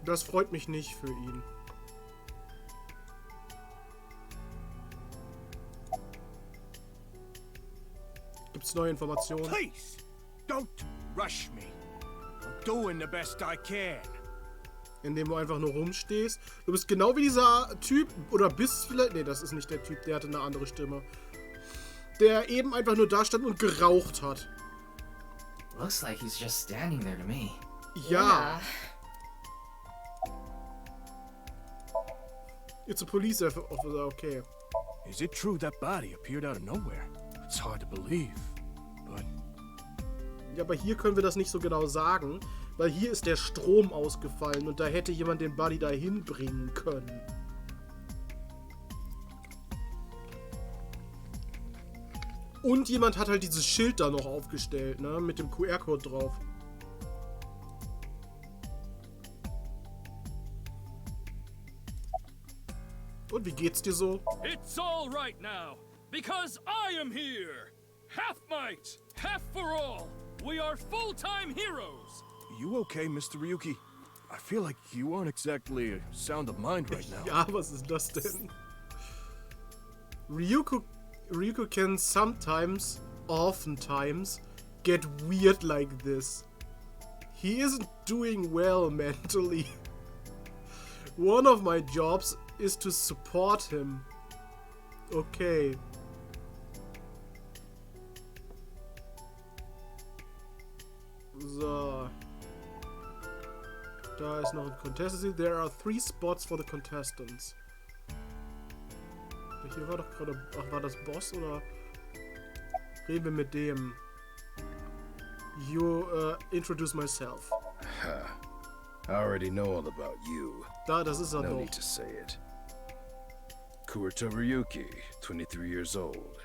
Speaker 1: Das freut mich nicht für ihn. Gibt's neue Informationen?
Speaker 2: Please, don't rush me. I'm doing the best I can.
Speaker 1: Indem du einfach nur rumstehst. Du bist genau wie dieser Typ, oder bist vielleicht... Nee, das ist nicht der Typ, der hatte eine andere Stimme. Der eben einfach nur da stand und geraucht hat.
Speaker 4: Looks like he's just standing there to me.
Speaker 1: Ja. It's a police officer, okay.
Speaker 11: Is it true that body appeared out of nowhere? It's hard to believe, but...
Speaker 1: Ja, aber hier können wir das nicht so genau sagen, weil hier ist der Strom ausgefallen und da hätte jemand den Buddy dahin bringen können. Und jemand hat halt dieses Schild da noch aufgestellt, ne, mit dem QR-Code drauf. Und wie geht's dir so?
Speaker 16: It's all right now, because I am here. Half might, half for all. We are full-time heroes.
Speaker 11: You okay, Mr. Ryuki? I feel like you aren't exactly sound of mind right now.
Speaker 1: Ja, was ist das denn? Ryuko can sometimes, oftentimes, get weird like this. He isn't doing well mentally. One of my jobs is to support him. Okay. So. Da ist noch ein Contestant. There are 3 spots for the contestants. Hier war doch gerade... Ach, war das Boss oder... Reden wir mit dem. You introduce myself.
Speaker 14: I already know all about you.
Speaker 1: Das ist er
Speaker 14: No
Speaker 1: doch.
Speaker 14: need to say it. Kurita Ryuki, 23 years old.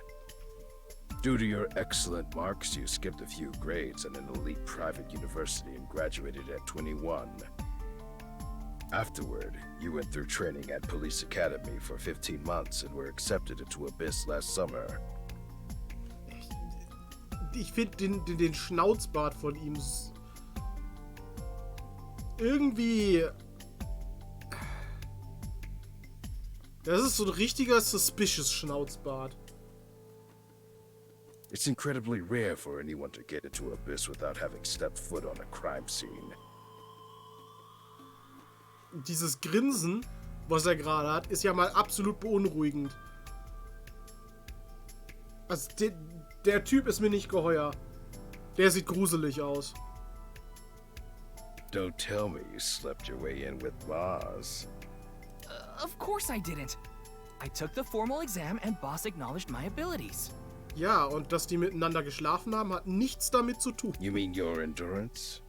Speaker 14: Due to your excellent marks, you skipped a few grades at an elite private university and graduated at 21. Afterward, you went through training at Police Academy for 15 months and were accepted into Abyss last summer.
Speaker 1: Ich finde den Schnauzbart von ihm irgendwie... Das ist so ein richtiger suspicious Schnauzbart.
Speaker 14: It's incredibly rare for anyone to get into Abyss without having stepped foot on a crime scene.
Speaker 1: Dieses Grinsen, was er gerade hat, ist ja mal absolut beunruhigend. Also der Typ ist mir nicht geheuer. Der sieht gruselig aus.
Speaker 14: Don't tell me you slept your way in with Boss.
Speaker 4: Of course I didn't. I took the formal exam and Boss acknowledged my abilities.
Speaker 1: Ja, und dass die miteinander geschlafen haben, hat nichts damit zu tun.
Speaker 14: You mean your endurance?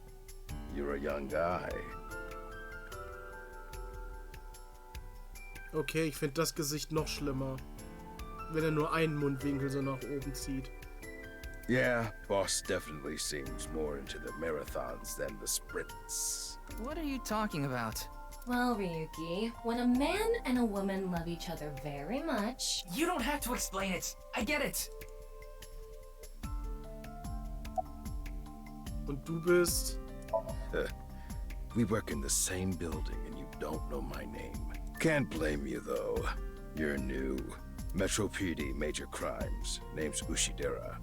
Speaker 14: You're a young guy.
Speaker 1: Okay, ich finde das Gesicht noch schlimmer. Wenn er nur einen Mundwinkel so nach oben zieht.
Speaker 14: Yeah, Boss definitely seems more into the marathons than the sprints.
Speaker 4: What are you talking about?
Speaker 6: Well, Ryuki, when a man and a woman love each other very much...
Speaker 4: You don't have to explain it. I get it.
Speaker 1: Und du bist...
Speaker 14: We work in the same building and you don't know my name. Can't blame you though. You're new. Metro PD, major crimes. Name's Ushidera.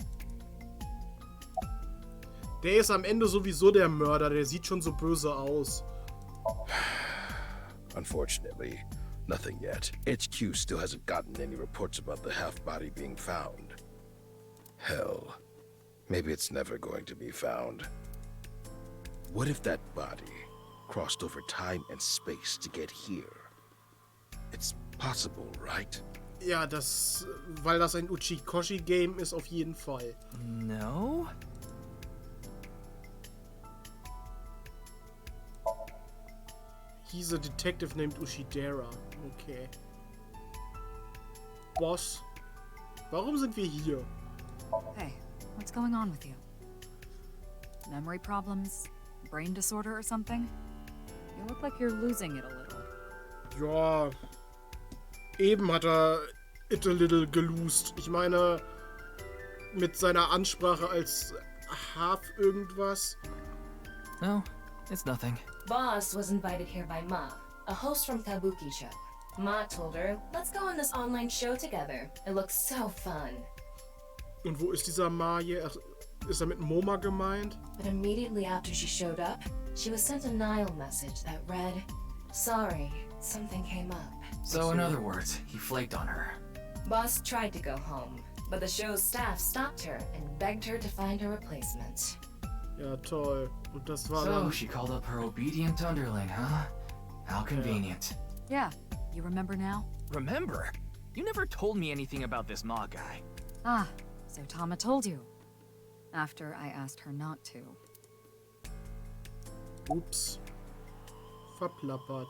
Speaker 1: Der ist am Ende sowieso der Mörder. Der sieht schon so böse aus.
Speaker 14: Unfortunately, nothing yet. HQ still hasn't gotten any reports about the half-body being found. Hell, maybe it's never going to be found. What if that body crossed over time and space to get here? It's possible, right?
Speaker 1: Ja, weil das ein Uchikoshi-Game ist, auf jeden Fall.
Speaker 4: No?
Speaker 1: He's a detective named Ushidera. Okay. Boss, warum sind wir hier?
Speaker 3: Hey, what's going on with you? Memory problems? Brain disorder or something? You look like you're losing it a little.
Speaker 1: Ja, eben hat er it a little gelost. Ich meine, mit seiner Ansprache als Half irgendwas.
Speaker 4: No, it's nothing.
Speaker 6: Boss was invited here by Ma, a host from Kabuki show. Ma told her, let's go on this online show together. It looks so fun.
Speaker 1: Und wo ist dieser Ma hier? Ist er mit Moma gemeint?
Speaker 6: But immediately after she showed up, she was sent a Nile message that read, sorry, something came up.
Speaker 4: So in other words, he flaked on her.
Speaker 6: Boss tried to go home, but the show's staff stopped her and begged her to find a replacement.
Speaker 1: Ja, toll. Und das war
Speaker 4: So
Speaker 1: dann...
Speaker 4: she called up her obedient underling, huh? How convenient.
Speaker 3: Yeah, you remember now?
Speaker 4: Remember? You never told me anything about this Ma guy.
Speaker 3: Ah, so Tama told you. After I asked her not to.
Speaker 1: Ups. Verplappert.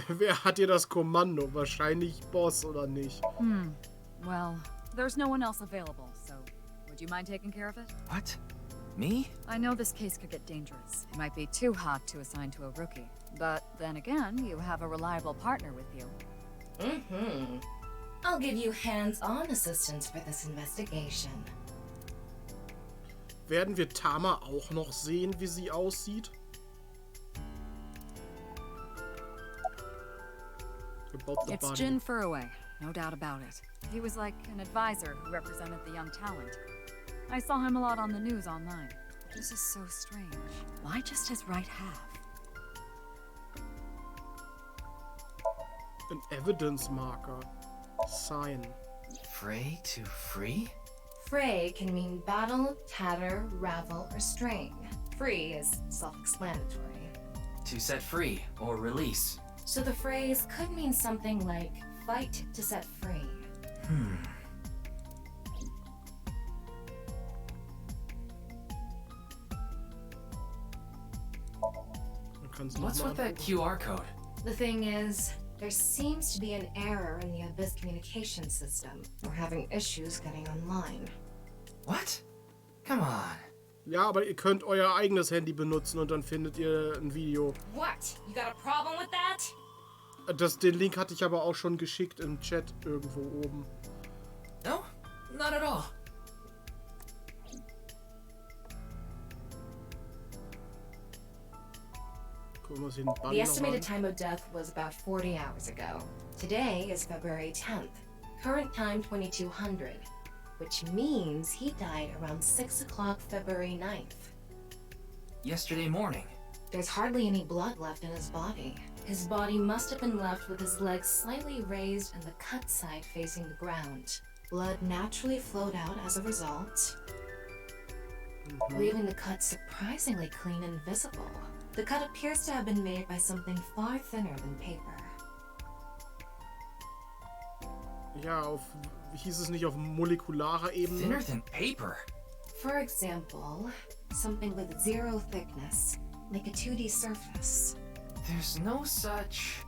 Speaker 1: Wer hat hier das Kommando? Wahrscheinlich Boss, oder nicht?
Speaker 3: Well, there's no one else available, so would you mind taking care of it?
Speaker 4: What? Me?
Speaker 3: I know this case could get dangerous. It might be too hot to assign to a rookie. But then again, you have a reliable partner with you.
Speaker 6: I'll give you hands-on assistance for this investigation.
Speaker 1: Werden wir Tama auch noch sehen, wie sie aussieht?
Speaker 3: It's Jin Furroway, no doubt about it. He was like an advisor who represented the young talent. I saw him a lot on the news online. This is so strange. Why just his right half?
Speaker 1: An evidence marker. Sign.
Speaker 4: Fray to free?
Speaker 6: Fray can mean battle, tatter, ravel, or strain. Free is self-explanatory.
Speaker 4: To set free or release.
Speaker 6: So the phrase could mean something like fight to set free.
Speaker 4: What's with that QR code?
Speaker 6: The thing is, there seems to be an error in the Abyss communication system. We're having issues getting online.
Speaker 4: What? Come on.
Speaker 1: Ja, aber ihr könnt euer eigenes Handy benutzen und dann findet ihr ein Video.
Speaker 6: What? You got a problem with that?
Speaker 1: Den Link hatte ich aber auch schon geschickt im Chat irgendwo oben.
Speaker 4: No, not at all.
Speaker 6: The estimated time of death was about 40 hours ago. Today is February 10th. Current time 2200, which means he died around 6 o'clock February 9th.
Speaker 4: Yesterday morning.
Speaker 6: There's hardly any blood left in his body. His body must have been left with his legs slightly raised and the cut side facing the ground. Blood naturally flowed out as a result, leaving the cut surprisingly clean and visible. The cut appears to have been made by something far thinner than paper.
Speaker 1: Ja, hieß es nicht auf molekularer Ebene?
Speaker 4: Thinner than paper?
Speaker 6: For example, something with zero thickness, like a 2D surface.
Speaker 4: There's no such...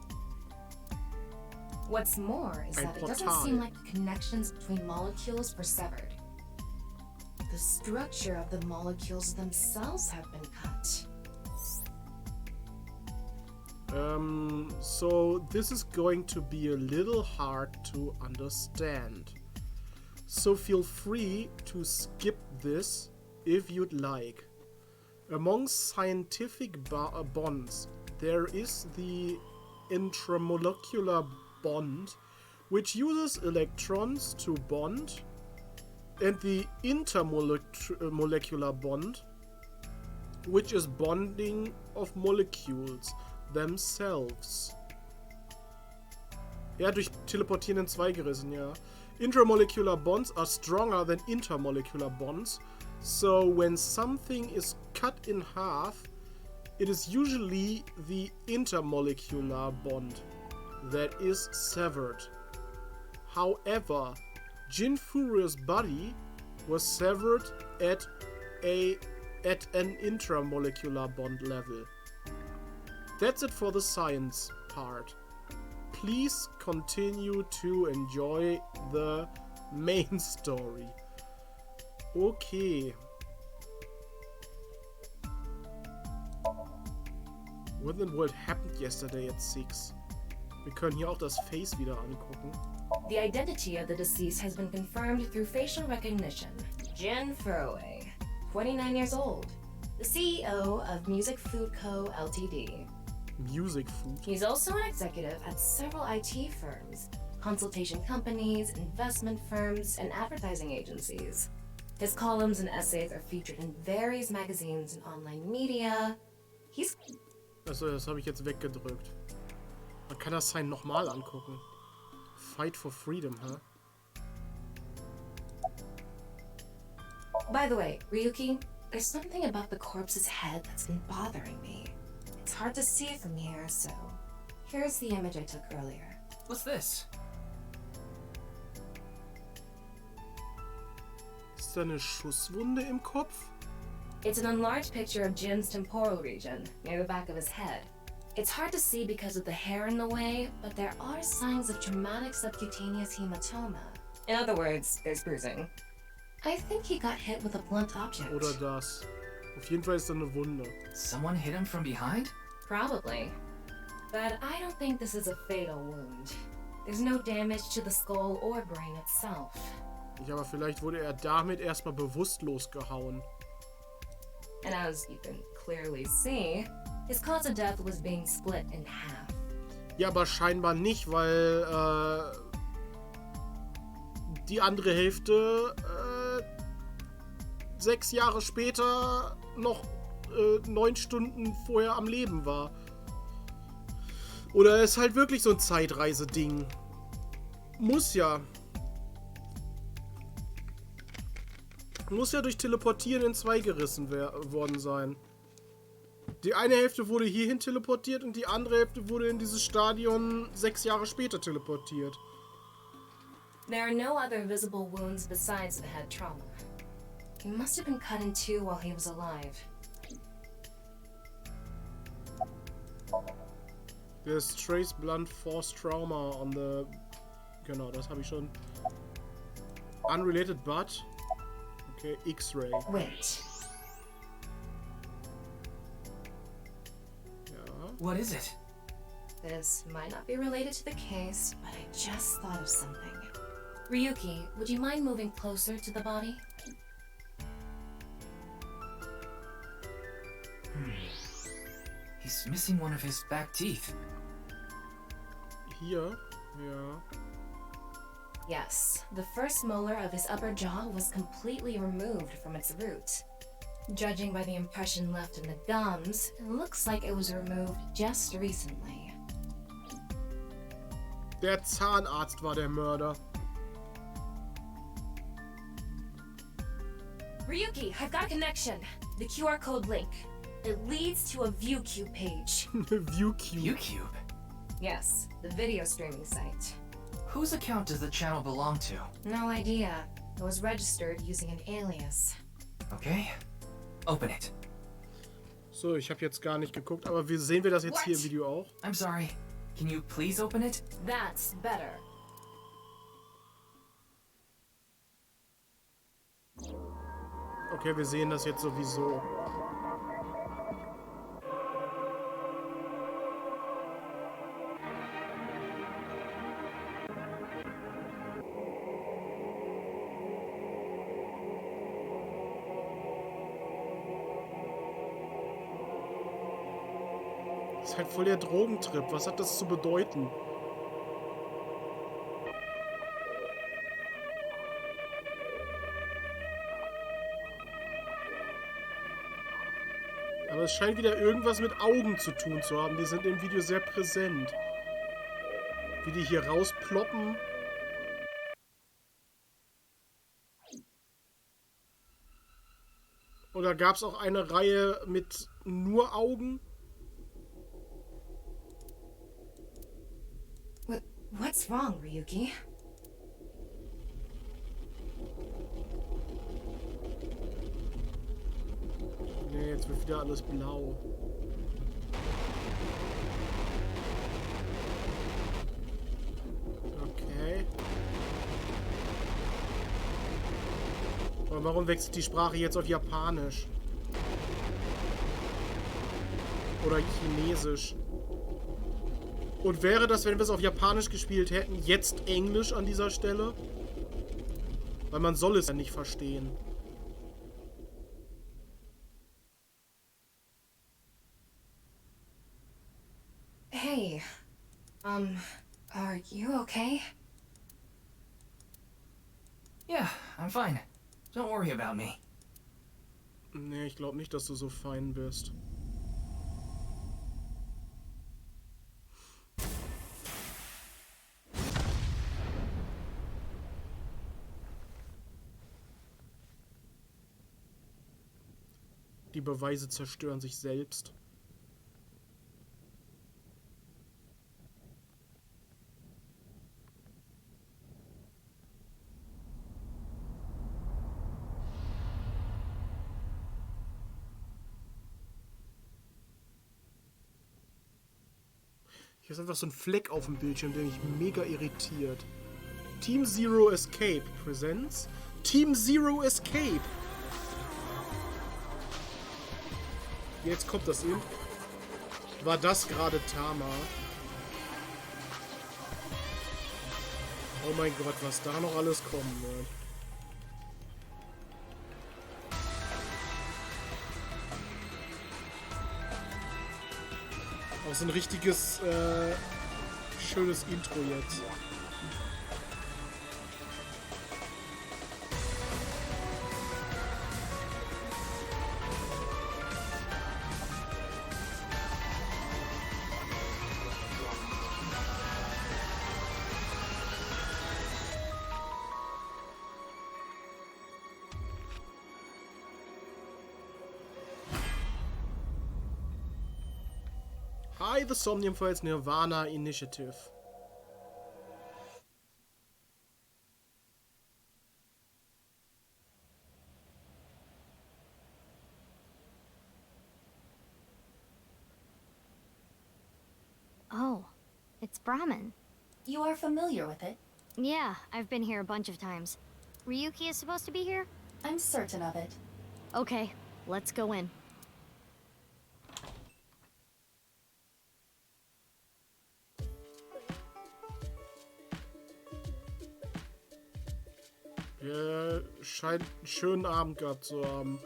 Speaker 6: What's more is that it doesn't seem like the connections between molecules were severed. The structure of the molecules themselves have been cut.
Speaker 1: So this is going to be a little hard to understand. So feel free to skip this if you'd like. Among scientific bonds, there is the intramolecular bond, which uses electrons to bond, and the intermolecular bond, which is bonding of molecules themselves. Ja, durch Teleportieren in zwei gerissen, ja. Intramolecular bonds are stronger than intermolecular bonds, so when something is cut in half, it is usually the intermolecular bond that is severed. However, Jin Furio's body was severed at an intramolecular bond level. That's it for the science part. Please continue to enjoy the main story. Okay. What in the world happened yesterday at 6? Wir können hier auch das Face wieder angucken.
Speaker 6: The identity of the deceased has been confirmed through facial recognition. Jin Furroway, 29 years old, the CEO of Music Food Co. Ltd.
Speaker 1: Music Food.
Speaker 6: He's also an executive at several IT firms, consultation companies, investment firms, and advertising agencies. His columns and essays are featured in various magazines and online media. He's...
Speaker 1: Also, das habe ich jetzt weggedrückt. Man kann das Sign nochmal angucken. Fight for freedom, huh?
Speaker 6: By the way, Ryuki, there's something about the corpse's head that's been bothering me. It's hard to see from here, so here's the image I took earlier.
Speaker 4: What's this?
Speaker 1: Ist da eine Schusswunde im Kopf?
Speaker 6: It's an enlarged picture of Jin's temporal region, near the back of his head. It's hard to see because of the hair in the way, but there are signs of traumatic subcutaneous hematoma. In other words, there's bruising. I think he got hit with a blunt object.
Speaker 1: Oder das. Auf jeden Fall ist da eine Wunde.
Speaker 4: Someone hit him from behind?
Speaker 6: Probably. But I don't think this is a fatal wound. There's no damage to the skull or brain itself.
Speaker 1: Ja, aber vielleicht wurde er damit erstmal bewusstlos gehauen.
Speaker 6: And as you can clearly see, his cause of death was being split in half.
Speaker 1: Ja, aber scheinbar nicht, weil die andere Hälfte 6 Jahre später noch 9 Stunden vorher am Leben war. Oder ist halt wirklich so ein Zeitreise-Ding. Muss ja. Muss ja durch Teleportieren in 2 gerissen worden sein. Die eine Hälfte wurde hierhin teleportiert und die andere Hälfte wurde in dieses Stadion 6 Jahre später teleportiert.
Speaker 6: There are no other visible wounds besides the head trauma. He must have been cut in 2 while he was alive.
Speaker 1: There's trace blunt force trauma on the... Genau, das habe ich schon. Unrelated but... Okay, X-Ray.
Speaker 6: Wait.
Speaker 1: Ja.
Speaker 4: What is it?
Speaker 6: This might not be related to the case, but I just thought of something. Ryuki, would you mind moving closer to the body?
Speaker 4: He's missing one of his back teeth.
Speaker 1: Hier? Ja.
Speaker 6: Yes, the first molar of his upper jaw was completely removed from its root. Judging by the impression left in the gums, it looks like it was removed just recently.
Speaker 1: Der Zahnarzt war der Mörder.
Speaker 6: Ryuki, I've got a connection. The QR code link. It leads to a ViewCube page.
Speaker 1: ViewCube?
Speaker 4: ViewCube?
Speaker 6: Yes, the video streaming site.
Speaker 4: Whose account does the channel belong to?
Speaker 6: No idea. It was registered using an alias.
Speaker 4: Okay. Open it.
Speaker 1: So, ich habe jetzt gar nicht geguckt, aber sehen wir das jetzt hier im Video auch?
Speaker 4: I'm sorry. Can you please open it?
Speaker 6: That's better.
Speaker 1: Okay, wir sehen das jetzt sowieso. Das ist halt voll der Drogentrip. Was hat das zu bedeuten? Aber es scheint wieder irgendwas mit Augen zu tun zu haben. Die sind im Video sehr präsent. Wie die hier rausploppen. Oder gab es auch eine Reihe mit nur Augen?
Speaker 6: What's wrong, Ryuki?
Speaker 1: Nee, jetzt wird wieder alles blau. Okay. Aber warum wechselt die Sprache jetzt auf Japanisch? Oder Chinesisch? Und wäre das, wenn wir es auf Japanisch gespielt hätten, jetzt Englisch an dieser Stelle? Weil man soll es ja nicht verstehen.
Speaker 6: Hey, are you okay?
Speaker 4: Yeah, I'm fine. Don't worry about me.
Speaker 1: Nee, ich glaube nicht, dass du so fein bist. Die Beweise zerstören sich selbst. Hier ist einfach so ein Fleck auf dem Bildschirm, der mich mega irritiert. Team Zero Escape presents Team Zero Escape. Jetzt kommt das eben. War das gerade Tama? Oh mein Gott, was da noch alles kommen wird. Auch so ein richtiges, schönes Intro jetzt. Hi, the Somnium Files Nirvana Initiative.
Speaker 5: Oh, it's Brahmin.
Speaker 9: You are familiar with it?
Speaker 5: Yeah, I've been here a bunch of times. Ryuki is supposed to be here?
Speaker 9: I'm certain of it.
Speaker 5: Okay, let's go in.
Speaker 1: Scheint einen schönen Abend gehabt zu haben.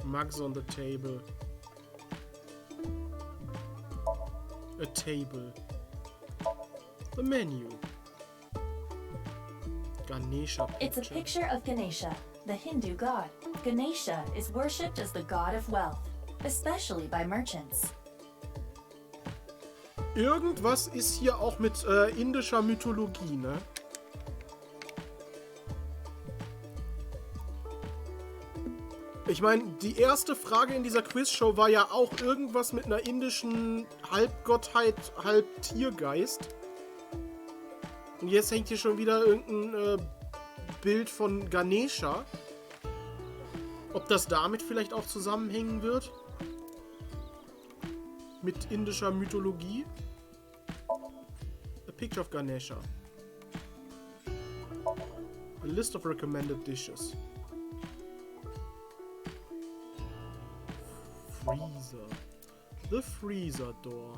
Speaker 1: Mugs on the table. A table. The menu. Ganesha picture.
Speaker 9: It's a picture of Ganesha, the Hindu god. Ganesha is worshipped as the god of wealth, especially by merchants.
Speaker 1: Irgendwas ist hier auch mit indischer Mythologie, ne? Ich meine, die erste Frage in dieser Quizshow war ja auch irgendwas mit einer indischen Halbgottheit, Halbtiergeist. Und jetzt hängt hier schon wieder irgendein Bild von Ganesha. Ob das damit vielleicht auch zusammenhängen wird? Mit indischer Mythologie? A picture of Ganesha. A list of recommended dishes. Freezer. The freezer door.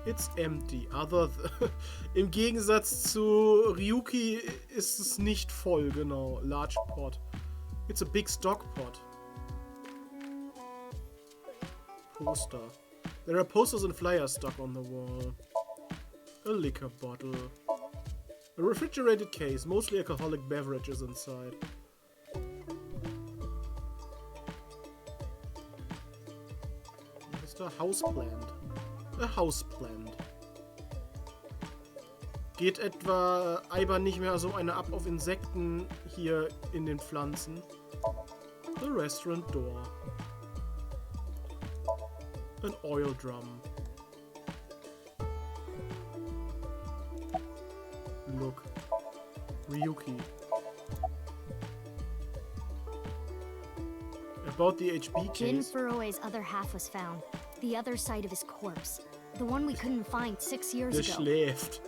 Speaker 1: It's empty. Im Gegensatz zu Ryuki ist es nicht voll, genau. Large pot. It's a big stock pot. Poster. There are posters and flyers stuck on the wall. A liquor bottle. A refrigerated case, mostly alcoholic beverages inside. A houseplant. A houseplant. Geht etwa Eiber nicht mehr so eine ab auf Insekten hier in den Pflanzen? The restaurant door. An oil drum. Look. Ryuki. About the HB
Speaker 5: Jin
Speaker 1: case.
Speaker 5: Furue's other half was found. The other side of his corpse. The one we couldn't find 6 years
Speaker 1: Der
Speaker 5: ago.
Speaker 1: schläft.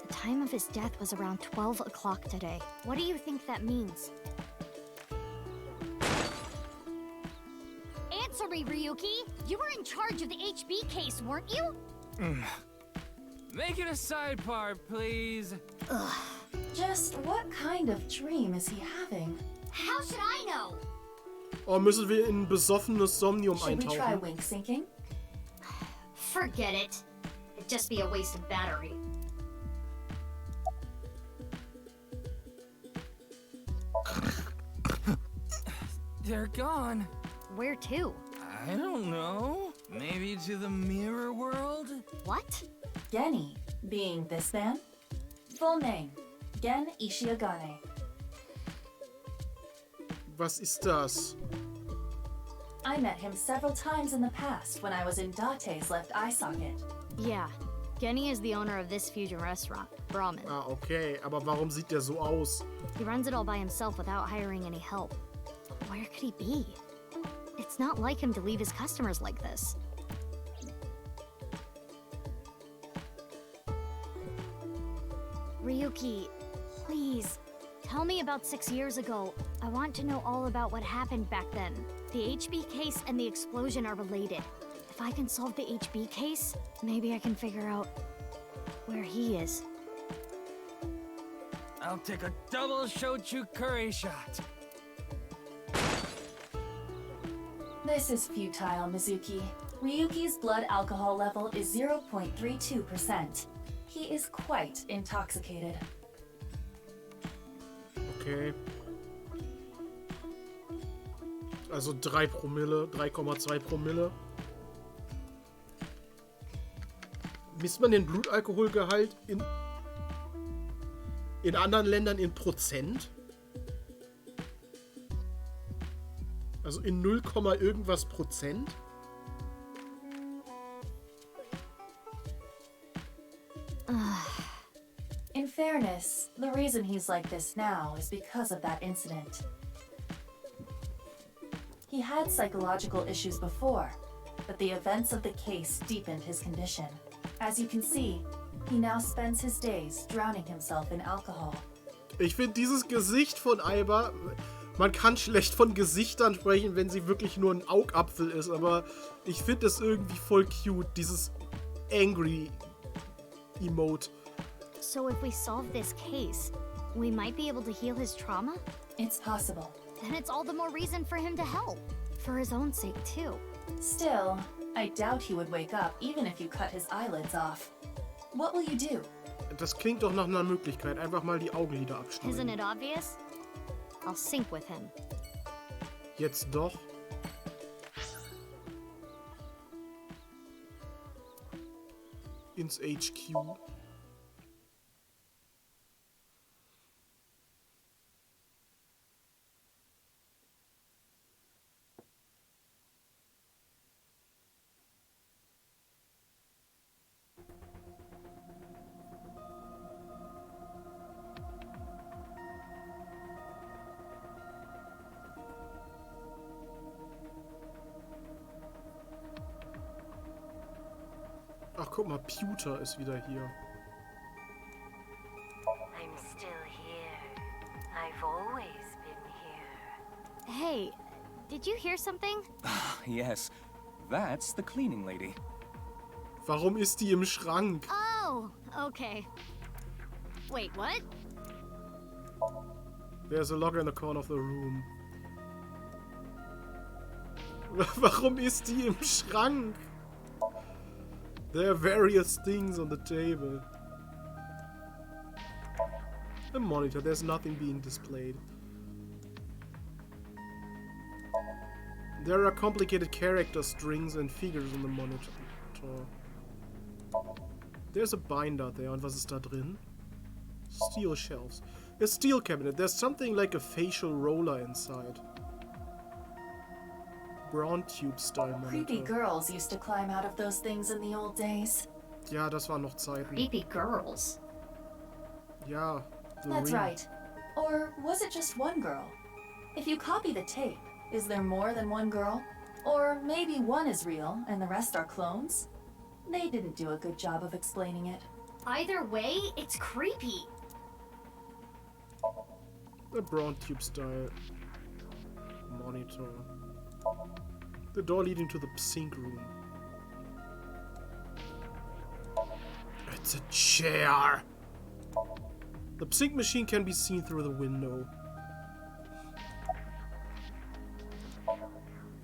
Speaker 5: The time of his death was around 12 o'clock today. What do you think that means? Answer me, Ryuki! You were in charge of the HB case, weren't you?
Speaker 17: Make it a sidebar, please.
Speaker 9: Ugh. Just what kind of dream is he having?
Speaker 5: How should I know?
Speaker 1: Oh, müssen wir in besoffenes Somnium
Speaker 9: Should we try
Speaker 1: eintauchen?
Speaker 9: wink sinking?
Speaker 5: Forget it. It'd just be a waste of battery.
Speaker 17: They're gone.
Speaker 5: Where to?
Speaker 17: I don't know. Maybe to the mirror world?
Speaker 5: What?
Speaker 9: Geni, being this man? Full name, Gen Ishiagane.
Speaker 1: Was ist das?
Speaker 9: I met him several times in the past when I was in Date's left eye socket.
Speaker 5: Yeah. Geni is the owner of this fusion restaurant, Brahmin.
Speaker 1: Ah, okay. Aber warum sieht der so aus?
Speaker 5: He runs it all by himself without hiring any help. Where could he be? It's not like him to leave his customers like this. Ryuki, please, tell me about 6 years ago. I want to know all about what happened back then. The HB case and the explosion are related. If I can solve the HB case, maybe I can figure out where he is.
Speaker 17: I'll take a double shochu curry shot.
Speaker 9: This is futile, Mizuki. Ryuki's blood alcohol level is 0.32%. He is quite intoxicated.
Speaker 1: Okay. Also 3 Promille, 3,2 Promille. Misst man den Blutalkoholgehalt in anderen Ländern in Prozent? Also in 0, irgendwas Prozent?
Speaker 9: In fairness, the reason he's like this now is because of that incident. He had psychological issues before, but the events of the case deepened his condition. As you can see, he now spends his days drowning himself in alcohol.
Speaker 1: Ich finde dieses Gesicht von Aiba, man kann schlecht von Gesichtern sprechen, wenn sie wirklich nur ein Augapfel ist, aber ich finde es irgendwie voll cute, dieses angry Emote.
Speaker 5: So if we solve this case, we might be able to heal his trauma?
Speaker 9: It's possible.
Speaker 5: Then it's all the more reason for him to help. For his own sake, too.
Speaker 9: Still, I doubt he would wake up even if you cut his eyelids off. What will you do?
Speaker 1: Das klingt doch nach einer Möglichkeit. Einfach mal die Augenlider abschneiden.
Speaker 5: Isn't it obvious? I'll sync with him.
Speaker 1: Jetzt doch. Ins HQ. Ach, guck mal, Pewter ist wieder hier.
Speaker 18: I'm still here. I've always been here.
Speaker 5: Hey, did you hear something?
Speaker 19: Yes, that's the cleaning lady.
Speaker 1: Warum ist die im Schrank?
Speaker 5: Oh, okay. Wait, what?
Speaker 1: There's a locker in the corner of the room. Warum ist die im Schrank? There are various things on the table. A monitor, there's nothing being displayed. There are complicated character strings and figures on the monitor. There's a binder there, und was ist da drin? Steel shelves. A steel cabinet, there's something like a facial roller inside. Brown tube style monitor.
Speaker 9: Creepy girls used to climb out of those things in the old days.
Speaker 1: Ja, das waren noch Zeiten.
Speaker 5: Creepy girls.
Speaker 1: Ja.
Speaker 9: That's right. Or was it just one girl? If you copy the tape, is there more than one girl? Or maybe one is real and the rest are clones? They didn't do a good job of explaining it.
Speaker 5: Either way, it's creepy.
Speaker 1: A brown tube style monitor. The door leading to the sink room. It's a chair. The sink machine can be seen through the window.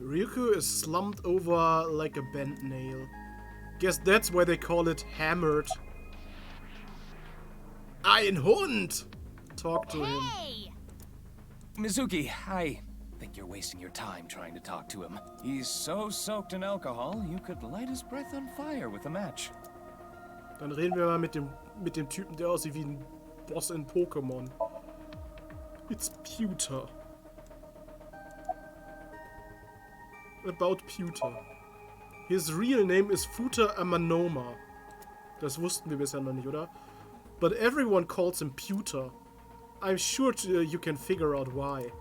Speaker 1: Ryuko is slumped over like a bent nail. Guess that's why they call it hammered. Ein Hund! Talk to him.
Speaker 19: Mizuki, I think you're wasting your time trying to talk to him. He's so soaked in alcohol, you could light his breath on fire with a match.
Speaker 1: Dann reden wir mal mit dem Typen, der aussieht wie ein Boss in Pokémon. It's Pewter. About Pewter. His real name is Futa Amanoma. Das wussten wir bisher noch nicht, oder? But everyone calls him Pewter. I'm sure you can figure out why.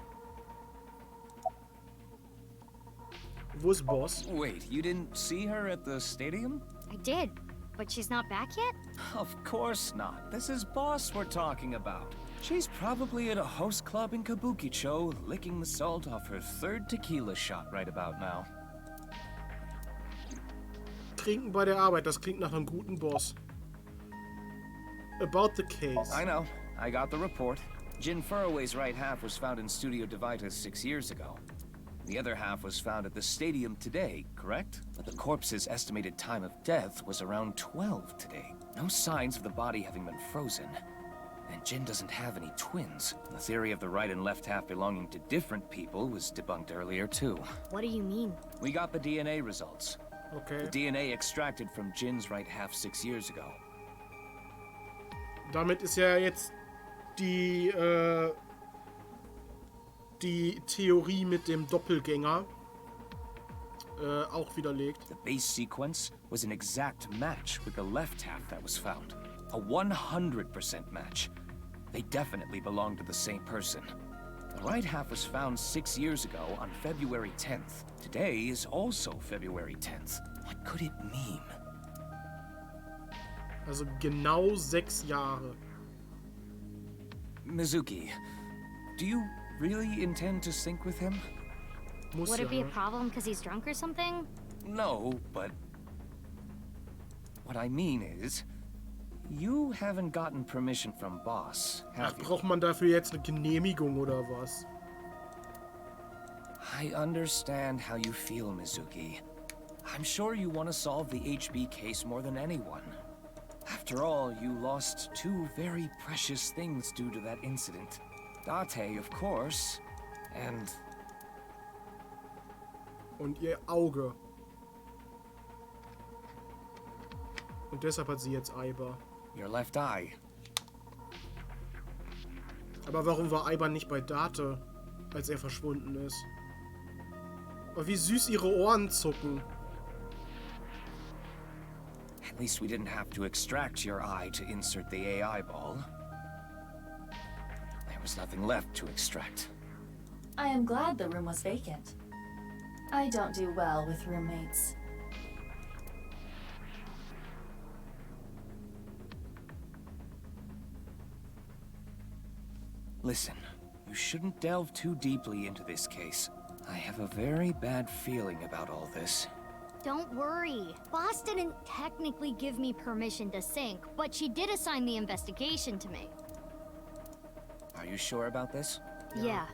Speaker 1: Wo ist Boss?
Speaker 19: Wait, you didn't see her at the stadium?
Speaker 5: I did, but she's not back yet?
Speaker 19: Of course not. This is Boss we're talking about. She's probably at a host club in Kabukicho, licking the salt off her 3rd tequila shot right about now.
Speaker 1: Trinken bei der Arbeit, das klingt nach einem guten Boss. About the case.
Speaker 19: I know. I got the report. Jin Furroway's right half was found in Studio Devitas 6 years ago. The other half was found at the stadium today, correct? But the corpse's estimated time of death was around 12 today. No signs of the body having been frozen. And Jin doesn't have any twins. The theory of the right and left half belonging to different people was debunked earlier too.
Speaker 5: What do you mean?
Speaker 19: We got the DNA results.
Speaker 1: Okay.
Speaker 19: The DNA extracted from Jin's right half 6 years ago.
Speaker 1: Damit ist ja jetzt die Theorie mit dem Doppelgänger auch widerlegt.
Speaker 19: The base sequence was an exact match with the left half that was found. A 100% match. They definitely belong to the same person. The right half was found 6 years ago on February 10th. Today is also February 10th. What could it mean?
Speaker 1: Also genau 6 Jahre.
Speaker 19: Mizuki, do you really intend to sync with him?
Speaker 5: Would it be a problem because he's drunk or something?
Speaker 19: No, but... What I mean is... You haven't gotten permission from Boss, have
Speaker 1: Ach,
Speaker 19: you?
Speaker 1: braucht man dafür jetzt eine Genehmigung oder was?
Speaker 19: I understand how you feel, Mizuki. I'm sure you want to solve the HB case more than anyone. After all, you lost 2 very precious things due to that incident. Date, of course, and...
Speaker 1: Und ihr Auge. Und deshalb hat sie jetzt Aiba.
Speaker 19: Your left eye.
Speaker 1: Aber warum war Aiba nicht bei Date, als er verschwunden ist? Aber wie süß ihre Ohren zucken.
Speaker 19: At least we didn't have to extract your eye to insert the AI ball. There was nothing left to extract.
Speaker 9: I am glad the room was vacant. I don't do well with roommates.
Speaker 19: Listen, you shouldn't delve too deeply into this case. I have a very bad feeling about all this.
Speaker 5: Don't worry. Boss didn't technically give me permission to sync, but she did assign the investigation to me.
Speaker 19: Are you sure about this?
Speaker 5: Yeah.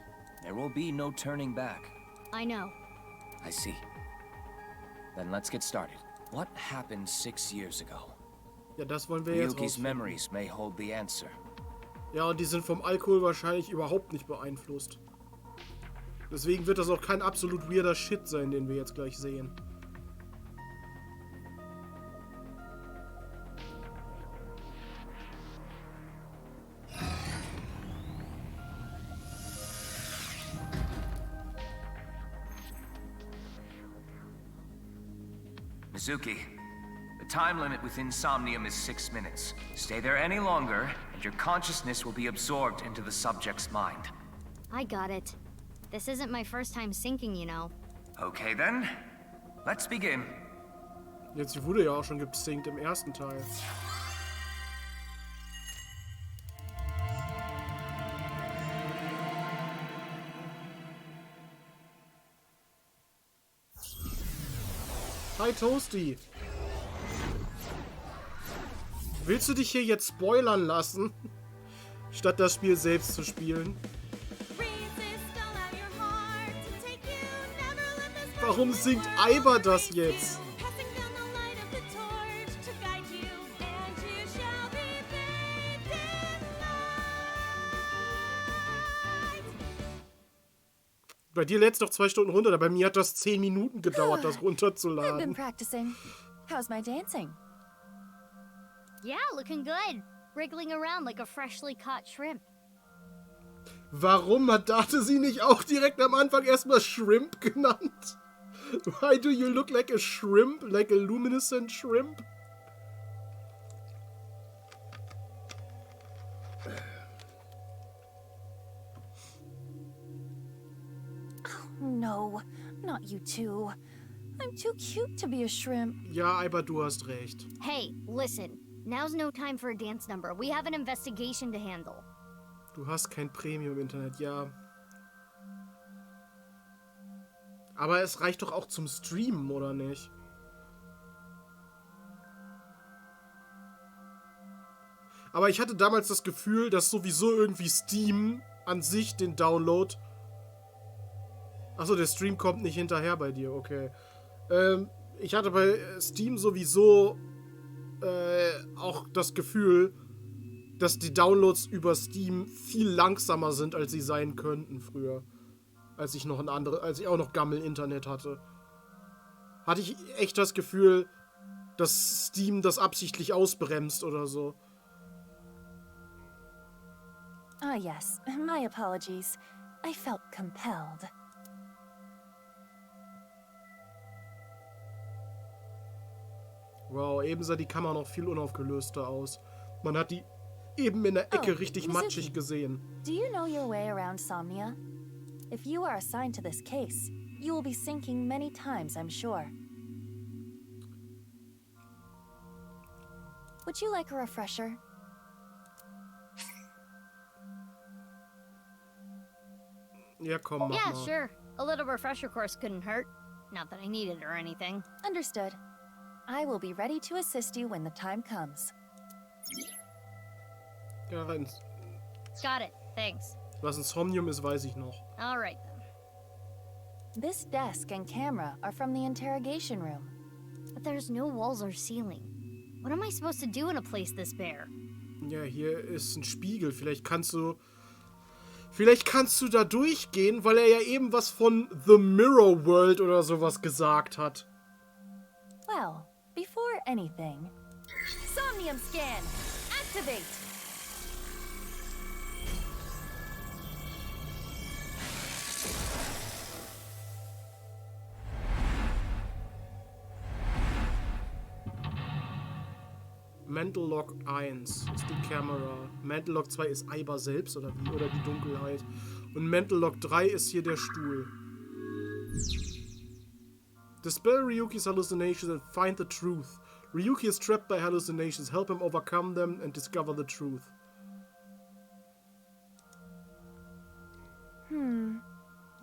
Speaker 19: There will be no turning back.
Speaker 5: I know.
Speaker 19: I see. Then let's get started. What happened 6 years ago?
Speaker 1: Ja, das wollen wir jetzt
Speaker 19: Ryuki's
Speaker 1: rausfinden.
Speaker 19: memories may hold the answer.
Speaker 1: Ja, und die sind vom Alkohol wahrscheinlich überhaupt nicht beeinflusst. Deswegen wird das auch kein absolut weirder Shit sein, den wir jetzt gleich sehen.
Speaker 4: Mizuki, the time limit within Somnium is 6 minutes. Stay there any longer, and your consciousness will be absorbed into the subject's mind.
Speaker 5: I got it. This isn't my first time syncing, you know.
Speaker 4: Okay then, let's begin.
Speaker 1: Jetzt sie wurde ja auch schon gepsinkt im ersten Teil. Hi Toasty. Willst du dich hier jetzt spoilern lassen, statt das Spiel selbst zu spielen? Warum singt Aiba das jetzt? Bei dir lädt's doch 2 Stunden runter, bei mir hat das 10 Minuten gedauert, das
Speaker 9: I've been
Speaker 1: runterzuladen.
Speaker 9: practicing. How's my dancing?
Speaker 5: Yeah, looking good. Wriggling around like a freshly caught shrimp.
Speaker 1: Warum hat Date sie nicht auch direkt am Anfang erstmal Shrimp genannt? Why do you look like a shrimp? Like a luminescent shrimp?
Speaker 9: No, not you two. I'm too cute to be a shrimp.
Speaker 1: Ja, Aiba, du hast recht.
Speaker 5: Hey, listen. Now's no time for a dance number. We have an investigation to handle.
Speaker 1: Du hast kein Premium-Internet, ja. Aber es reicht doch auch zum Streamen, oder nicht? Aber ich hatte damals das Gefühl, dass sowieso irgendwie Steam an sich den Download... Achso, der Stream kommt nicht hinterher bei dir, okay. Ich hatte bei Steam sowieso auch das Gefühl, dass die Downloads über Steam viel langsamer sind, als sie sein könnten früher. Als ich auch noch Gammel-Internet hatte. Hatte ich echt das Gefühl, dass Steam das absichtlich ausbremst oder so.
Speaker 9: Ah, yes. My apologies. I felt compelled.
Speaker 1: Wow, eben sah die Kamera noch viel unaufgelöster aus. Man hat die eben in der Ecke richtig matschig gesehen.
Speaker 9: Do you know your way around Somnia? If you are assigned to this case, you will be sinking many times, I'm sure. Would you like a refresher?
Speaker 1: Ja, komm, mach
Speaker 5: Yeah,
Speaker 1: mal.
Speaker 5: sure. A little refresher course couldn't hurt. Not that I need it or anything.
Speaker 9: Understood. I will be ready to assist you when the time comes.
Speaker 1: Ja,
Speaker 5: Got it. Thanks.
Speaker 1: was ein Somnium ist, weiß ich noch.
Speaker 5: All right then.
Speaker 9: This desk and camera are from the interrogation room.
Speaker 5: But there's no walls or ceiling. What am I supposed to do in a place this bare?
Speaker 1: Ja, hier ist ein Spiegel. Vielleicht kannst du da durchgehen, weil er ja eben was von The Mirror World oder sowas gesagt hat.
Speaker 9: Well, before anything, Somnium scan! Activate!
Speaker 1: Mental Lock 1 ist die Kamera. Mental Lock 2 ist Aiba selbst oder wie? Oder die Dunkelheit. Und Mental Lock 3 ist hier der Stuhl. Dispel Ryuki's hallucinations and find the truth. Ryuki is trapped by hallucinations. Help him overcome them and discover the truth.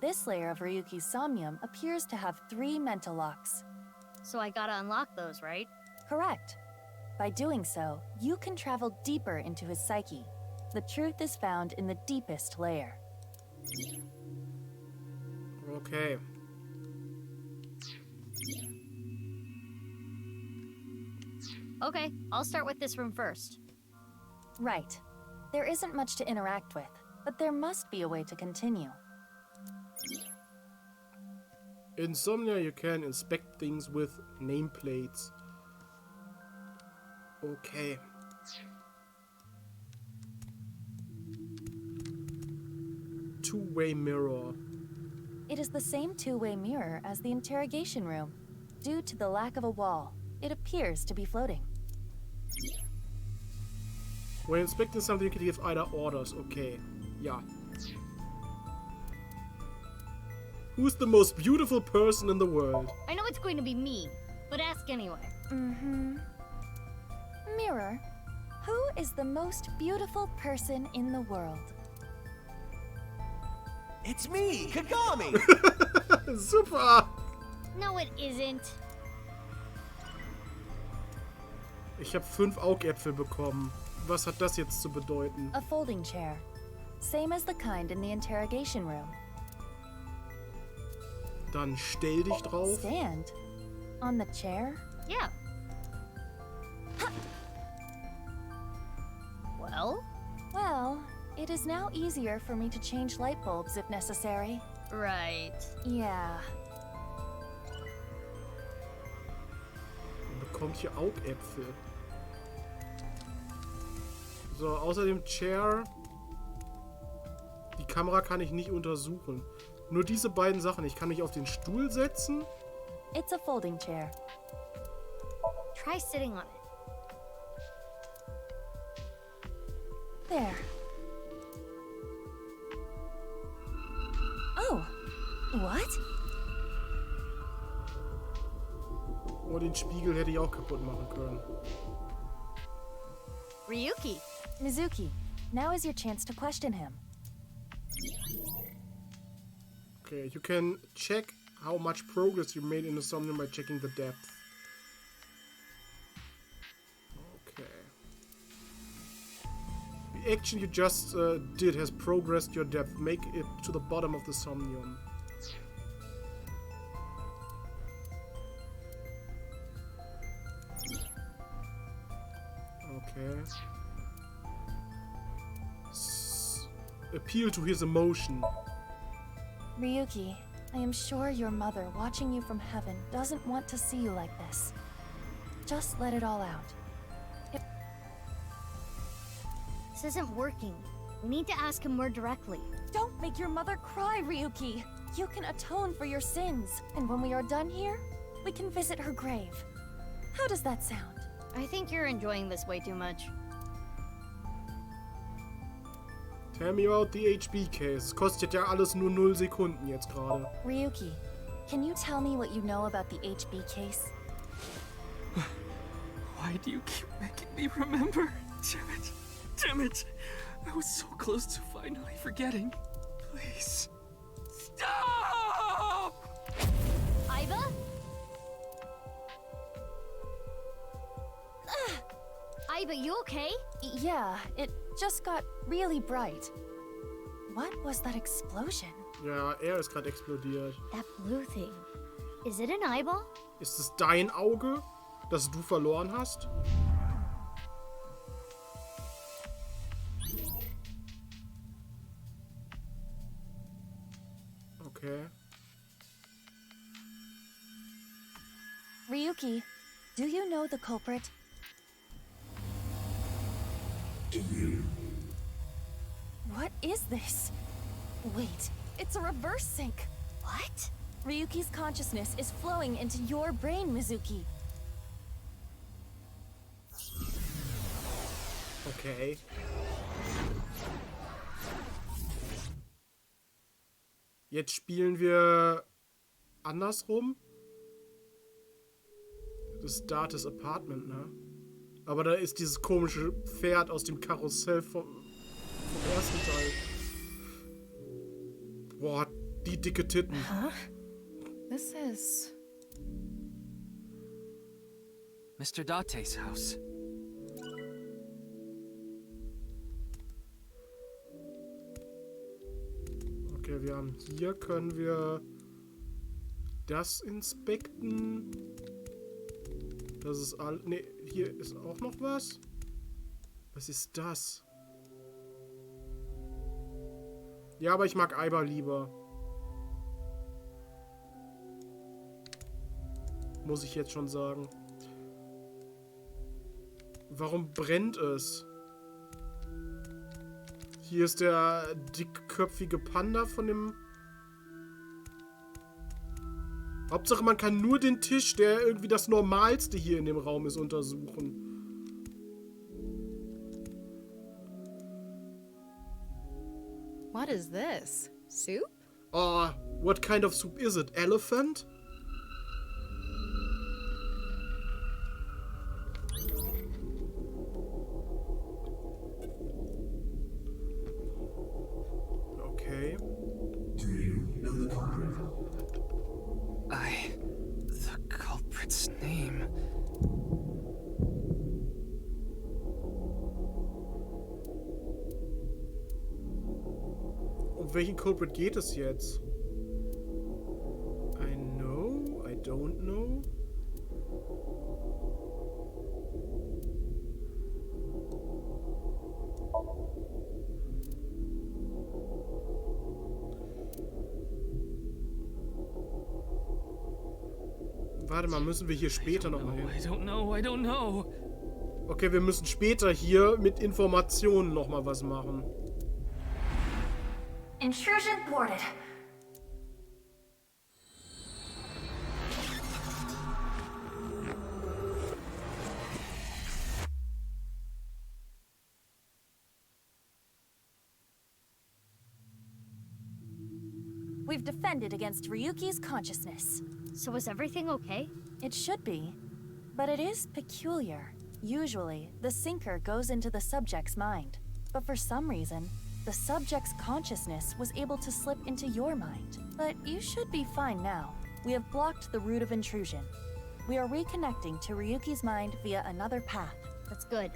Speaker 9: This layer of Ryuki's Somnium appears to have 3 mental locks.
Speaker 5: So I gotta unlock those, right?
Speaker 9: Correct. By doing so, you can travel deeper into his psyche. The truth is found in the deepest layer.
Speaker 1: Okay.
Speaker 5: Okay, I'll start with this room first.
Speaker 9: Right. There isn't much to interact with, but there must be a way to continue.
Speaker 1: In Somnia, you can inspect things with nameplates. Okay. Two-way mirror.
Speaker 9: It is the same two-way mirror as the interrogation room. Due to the lack of a wall, it appears to be floating.
Speaker 1: When inspecting something, you can give either orders. Okay. Ja. Who's the most beautiful person in the world?
Speaker 5: I know it's going to be me, but ask anyway.
Speaker 9: Mirror, who is the most beautiful person in the world?
Speaker 2: It's me, Kagami!
Speaker 1: Super!
Speaker 5: No, it isn't.
Speaker 1: Ich habe 5 Augäpfel bekommen. Was hat das jetzt zu bedeuten?
Speaker 9: A folding chair. Same as the kind in the interrogation room.
Speaker 1: Dann stell dich drauf.
Speaker 9: Stand? On the chair?
Speaker 5: Yeah. Well?
Speaker 9: Well, it is now easier for me to change light bulbs if necessary.
Speaker 5: Right.
Speaker 9: Yeah.
Speaker 1: Man bekommt hier Augäpfel. So, außerdem Chair. Die Kamera kann ich nicht untersuchen. Nur diese beiden Sachen. Ich kann mich auf den Stuhl setzen.
Speaker 9: It's a folding chair.
Speaker 5: Try sitting on it.
Speaker 9: There. Oh. What?
Speaker 1: Oh, den Spiegel hätte ich auch kaputt machen können.
Speaker 5: Ryuki.
Speaker 9: Mizuki, Now is your chance to question him.
Speaker 1: Okay, you can check how much progress you made in the Somnium by checking the depth. Okay. The action you just did has progressed your depth. Make it to the bottom of the Somnium. Okay. Appeal to his emotion.
Speaker 9: Ryuki, I am sure your mother, watching you from heaven, doesn't want to see you like this. Just let it all out.
Speaker 5: This isn't working. We need to ask him more directly.
Speaker 9: Don't make your mother cry, Ryuki! You can atone for your sins, and when we are done here, we can visit her grave. How does that sound?
Speaker 5: I think you're enjoying this way too much.
Speaker 1: Tell me about the HB case. Es kostet ja alles nur 0 Sekunden jetzt gerade.
Speaker 9: Ryuki, can you tell me what you know about the HB case?
Speaker 15: Why do you keep making me remember? Damn it. Damn it. I was so close to finally forgetting. Please. Stop!
Speaker 5: Iva? Iva, you okay?
Speaker 9: Yeah, it just got really bright. What was that explosion?
Speaker 1: Ja, ist gerade explodiert.
Speaker 5: That blue thing. Is it an eyeball?
Speaker 1: Ist es dein Auge, das du verloren hast? Okay.
Speaker 9: Ryuki, do you know the culprit?
Speaker 7: Do you?
Speaker 9: What is this? Wait, it's a reverse sync. What? Ryuki's consciousness is flowing into your brain, Mizuki.
Speaker 1: Okay. Jetzt spielen wir andersrum. Das ist Dates Apartment, ne? Aber da ist dieses komische Pferd aus dem Karussell vom ersten Teil. Boah, die dicke Titten.
Speaker 20: Huh? This is...
Speaker 21: Mr. Date's house.
Speaker 1: Okay, wir haben hier, können wir das inspekten. Das ist all... Ne, hier ist auch noch was. Was ist das? Ja, aber ich mag Iva lieber. Muss ich jetzt schon sagen. Warum brennt es? Hier ist der dickköpfige Panda von dem... Hauptsache, man kann nur den Tisch, der irgendwie das Normalste hier in dem Raum ist, untersuchen.
Speaker 20: What is this? Soup?
Speaker 1: What kind of soup is it? Elephant? Okay.
Speaker 7: Do you know the culprit?
Speaker 21: The culprit's name.
Speaker 1: Um welchen Culprit geht es jetzt? I know, I don't know. Warte mal, müssen wir hier später nochmal hin?
Speaker 21: I don't know.
Speaker 1: Okay, wir müssen später hier mit Informationen nochmal was machen.
Speaker 9: Intrusion thwarted. We've defended against Ryuki's consciousness.
Speaker 5: So is everything okay?
Speaker 9: It should be, but it is peculiar. Usually, the sinker goes into the subject's mind, but for some reason, the subject's consciousness was able to slip into your mind. But you should be fine now. We have blocked the route of intrusion. We are reconnecting to Ryuki's mind via another path.
Speaker 5: That's good.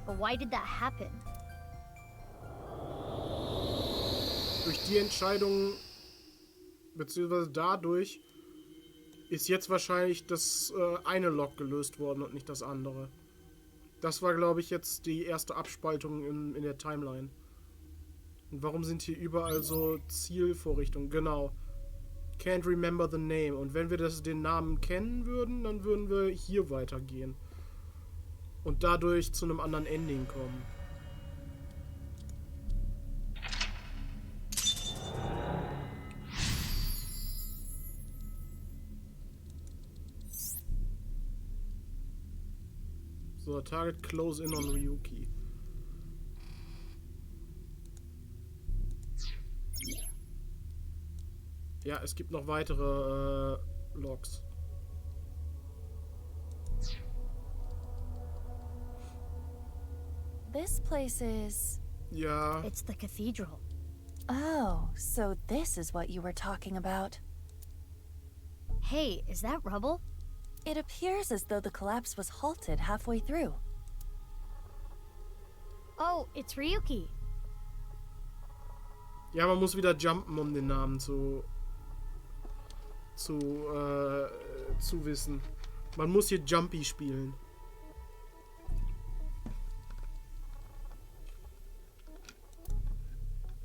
Speaker 5: But why did that happen?
Speaker 1: Durch die Entscheidung, beziehungsweise dadurch, ist jetzt wahrscheinlich das eine Log gelöst worden und nicht das andere. Das war, glaube ich, jetzt die erste Abspaltung in der Timeline. Und warum sind hier überall so Zielvorrichtungen? Genau. Can't remember the name. Und wenn wir den Namen kennen würden, dann würden wir hier weitergehen. Und dadurch zu einem anderen Ending kommen. So, target close in on Ryuki. Ja, es gibt noch weitere Logs.
Speaker 9: This place is...
Speaker 1: Ja.
Speaker 5: It's the cathedral.
Speaker 9: Oh, so this is what you were talking about.
Speaker 5: Hey, is that rubble?
Speaker 9: It appears as though the collapse was halted halfway through.
Speaker 5: Oh, it's Ryuki.
Speaker 1: Ja, man muss wieder jumpen, um den Namen zu wissen. Man muss hier Jumpy spielen.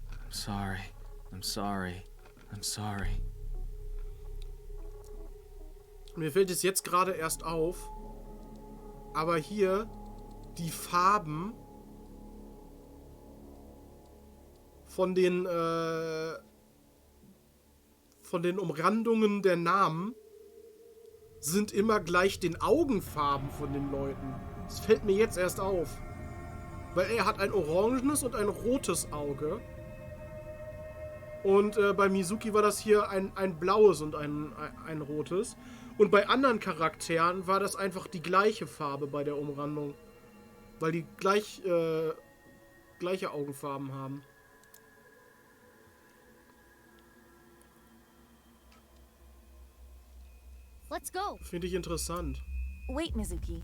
Speaker 17: I'm sorry. I'm sorry. I'm sorry.
Speaker 1: Mir fällt es jetzt gerade erst auf, aber hier die Farben von den Umrandungen der Namen sind immer gleich den Augenfarben von den Leuten. Das fällt mir jetzt erst auf. Weil er hat ein orangenes und ein rotes Auge. Und bei Mizuki war das hier ein blaues und ein rotes. Und bei anderen Charakteren war das einfach die gleiche Farbe bei der Umrandung. Weil die gleiche Augenfarben haben.
Speaker 5: Let's go.
Speaker 1: Finde ich interessant.
Speaker 9: Wait, Mizuki.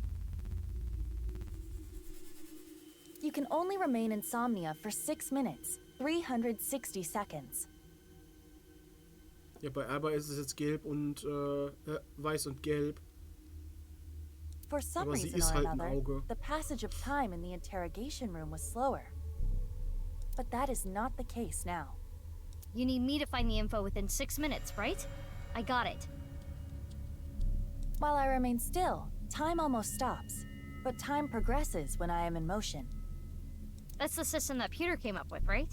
Speaker 9: You can only remain insomnia for 6 minutes, 360 seconds.
Speaker 1: Ja, bei Alba ist es jetzt gelb und weiß und gelb.
Speaker 9: For some
Speaker 1: Aber sie
Speaker 9: reason
Speaker 1: ist
Speaker 9: or
Speaker 1: halt ein
Speaker 9: another,
Speaker 1: Auge.
Speaker 9: the passage of time in the interrogation room was slower. But that is not the case now.
Speaker 5: You need me to find the info within 6 minutes, right? I got it.
Speaker 9: While I remain still, time almost stops. But time progresses when I am in motion.
Speaker 5: That's the system that Pewter came up with, right?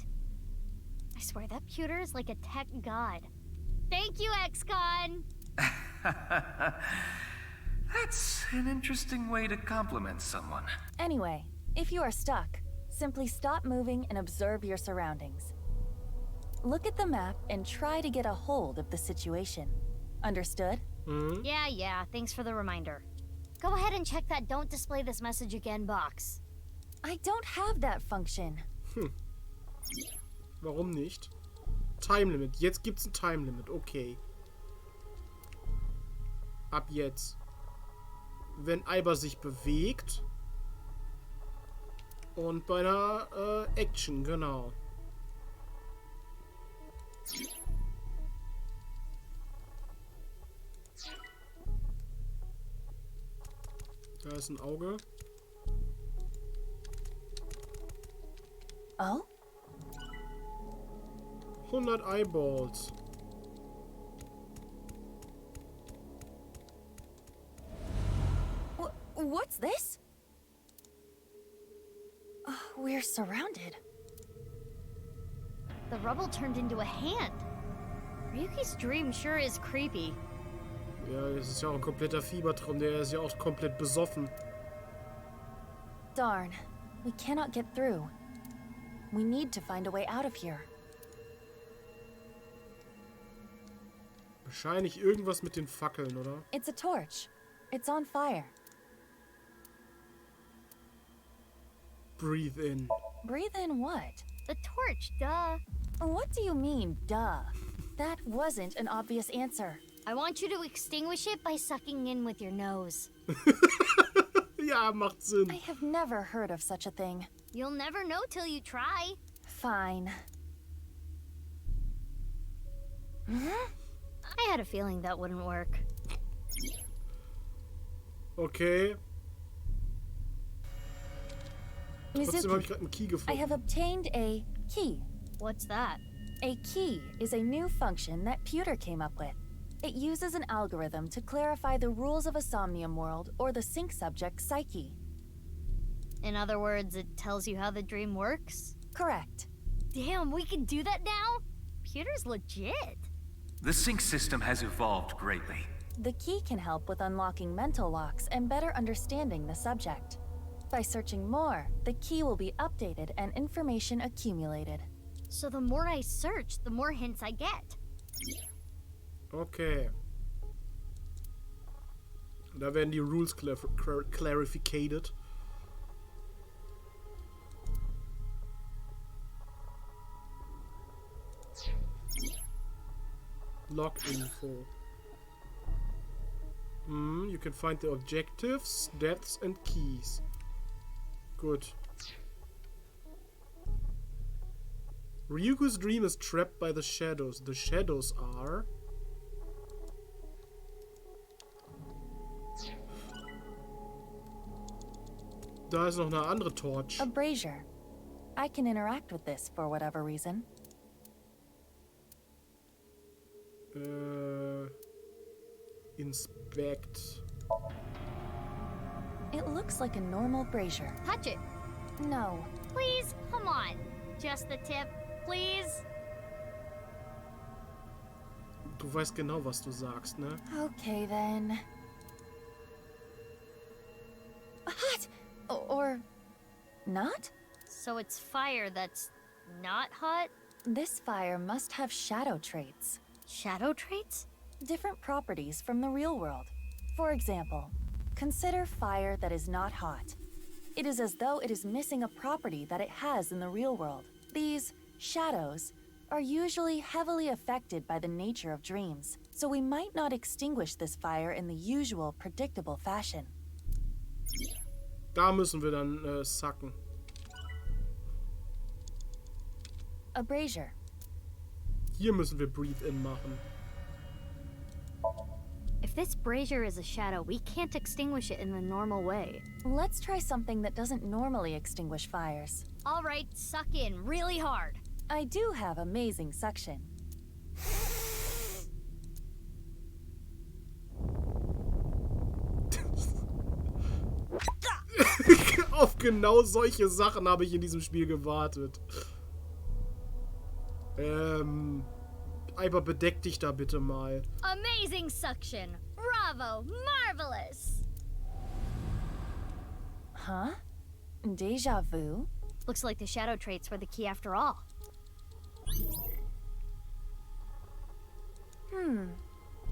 Speaker 5: I swear that Pewter is like a tech god. Thank you, ex-con!
Speaker 19: That's an interesting way to compliment someone.
Speaker 9: Anyway, if you are stuck, simply stop moving and observe your surroundings. Look at the map and try to get a hold of the situation. Understood?
Speaker 1: Mm-hmm.
Speaker 5: Yeah, thanks for the reminder. Go ahead and check that don't display this message again box.
Speaker 9: I don't have that function.
Speaker 1: Warum nicht? Time Limit. Jetzt gibt's ein Time Limit. Okay. Ab jetzt. Wenn Aiba sich bewegt. Und bei einer Action, genau. Da ist ein Auge.
Speaker 9: Oh?
Speaker 1: 100 Eyeballs.
Speaker 9: What's this? We're surrounded.
Speaker 5: The rubble turned into a hand. Ryuki's dream sure is creepy.
Speaker 1: Ja, das ist ja auch ein kompletter Fiebertraum. Der ist ja auch komplett besoffen.
Speaker 9: Darn. We cannot get through. We need to find a way out of here.
Speaker 1: Wahrscheinlich irgendwas mit den Fackeln, oder?
Speaker 9: It's a torch. It's on fire.
Speaker 1: Breathe in.
Speaker 9: Breathe in what?
Speaker 5: The torch, duh.
Speaker 9: What do you mean, duh? That wasn't an obvious answer.
Speaker 5: I want you to extinguish it by sucking in with your nose.
Speaker 1: Ja, macht Sinn.
Speaker 9: I have never heard of such a thing.
Speaker 5: You'll never know till you try.
Speaker 9: Fine.
Speaker 5: I had a feeling that wouldn't work.
Speaker 1: Okay. Trotzdem habe ich
Speaker 9: Mizuki,
Speaker 1: gerade einen Key
Speaker 9: I
Speaker 1: gefunden.
Speaker 9: have obtained a key.
Speaker 5: What's that?
Speaker 9: A key is a new function that Pewter came up with. It uses an algorithm to clarify the rules of a Somnium world or the sync subject's psyche.
Speaker 5: In other words, it tells you how the dream works?
Speaker 9: Correct.
Speaker 5: Damn, we can do that now? Pewter's legit.
Speaker 8: The sync system has evolved greatly.
Speaker 9: The key can help with unlocking mental locks and better understanding the subject. By searching more, the key will be updated and information accumulated.
Speaker 5: So the more I search, the more hints I get.
Speaker 1: Okay. Da werden die Rules clarificated. Log info. You can find the objectives, deaths, and keys. Good. Ryuko's dream is trapped by the shadows. The shadows are... Da ist noch eine andere Torch.
Speaker 9: A brazier. I can interact with this for whatever reason.
Speaker 1: Inspect.
Speaker 9: It looks like a normal brazier.
Speaker 5: Touch it.
Speaker 9: No.
Speaker 5: Please, come on. Just the tip, please.
Speaker 1: Du weißt genau, was du sagst, ne?
Speaker 9: Okay then. Hot! Or not?
Speaker 5: So it's fire that's not hot?
Speaker 9: This fire must have shadow traits.
Speaker 5: Shadow traits?
Speaker 9: Different properties from the real world. For example, consider fire that is not hot. It is as though it is missing a property that it has in the real world. These shadows are usually heavily affected by the nature of dreams, so we might not extinguish this fire in the usual, predictable fashion.
Speaker 1: Da müssen wir dann sacken.
Speaker 9: A brazier.
Speaker 1: Hier müssen wir breathe in machen.
Speaker 5: If this brazier is a shadow, we can't extinguish it in the normal way.
Speaker 9: Let's try something that doesn't normally extinguish fires.
Speaker 5: All right, suck in really hard.
Speaker 9: I do have amazing suction.
Speaker 1: Auf genau solche Sachen habe ich in diesem Spiel gewartet. Aber bedeck dich da bitte mal.
Speaker 5: Amazing suction. Bravo. Marvelous.
Speaker 9: Huh? Deja vu?
Speaker 5: Looks like the shadow traits were the key after all.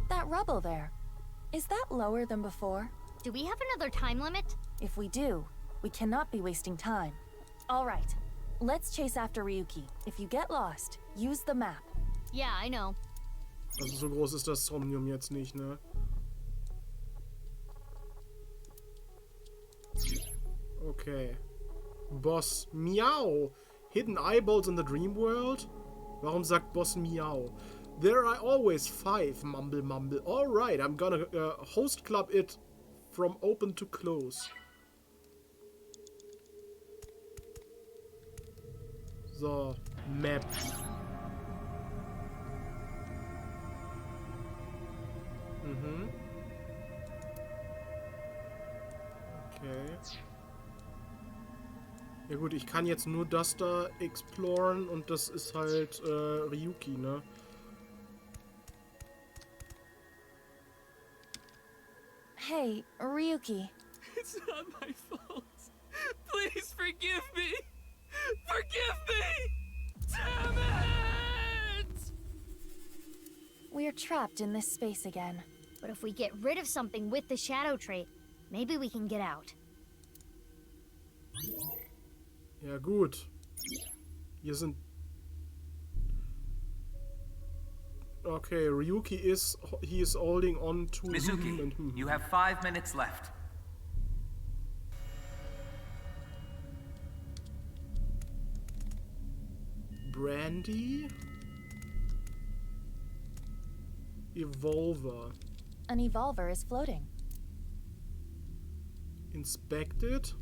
Speaker 9: That rubble there. Is that lower than before?
Speaker 5: Do we have another time limit?
Speaker 9: If we do, we cannot be wasting time. All right, let's chase after Ryuki. If you get lost, use the map.
Speaker 5: Yeah, I know.
Speaker 1: Also so groß ist das Somnium jetzt nicht, ne? Okay. Boss Miau. Hidden eyeballs in the dream world? Warum sagt Boss Miau? There are always 5, mumble mumble. Alright, I'm gonna host club it from open to close. So, Map. Okay. Ja gut, ich kann jetzt nur das da exploren und das ist halt Ryuki, ne?
Speaker 9: Hey, Ryuki.
Speaker 21: It's not my fault. Please forgive me. Forgive me! Damn it!
Speaker 9: We're trapped in this space again.
Speaker 5: But if we get rid of something with the shadow trait, maybe we can get out.
Speaker 1: Ja gut. Hier sind... Okay, Ryuki he is holding on to...
Speaker 8: Mizuki, you have 5 minutes left.
Speaker 1: Brandy? Evolver.
Speaker 9: An evolver is floating.
Speaker 1: Inspected.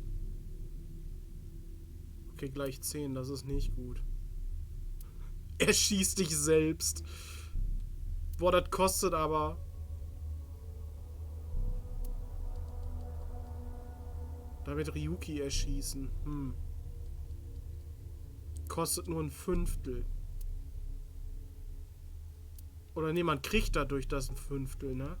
Speaker 1: Okay, gleich 10, das ist nicht gut. Er schießt dich selbst. Boah, das kostet aber... Damit Ryuki erschießen. Kostet nur ein Fünftel. Oder nee, man kriegt dadurch das ein Fünftel, ne?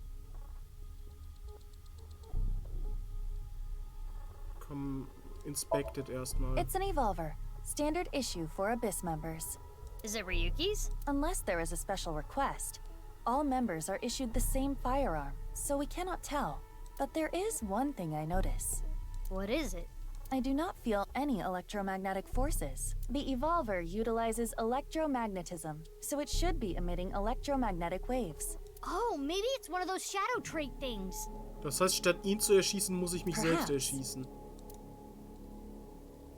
Speaker 1: Komm, inspected erstmal.
Speaker 9: It's an evolver. Standard issue for Abyss members.
Speaker 5: Is it Ryuki's?
Speaker 9: Unless there is a special request. All members are issued the same firearm, so we cannot tell. But there is one thing I notice.
Speaker 5: What is it?
Speaker 9: I do not feel any electromagnetic forces. The evolver utilizes electromagnetism, so it should be emitting electromagnetic waves.
Speaker 5: Oh, maybe it's one of those shadow trait things.
Speaker 1: Das heißt, statt ihn zu erschießen, muss ich mich selbst erschießen.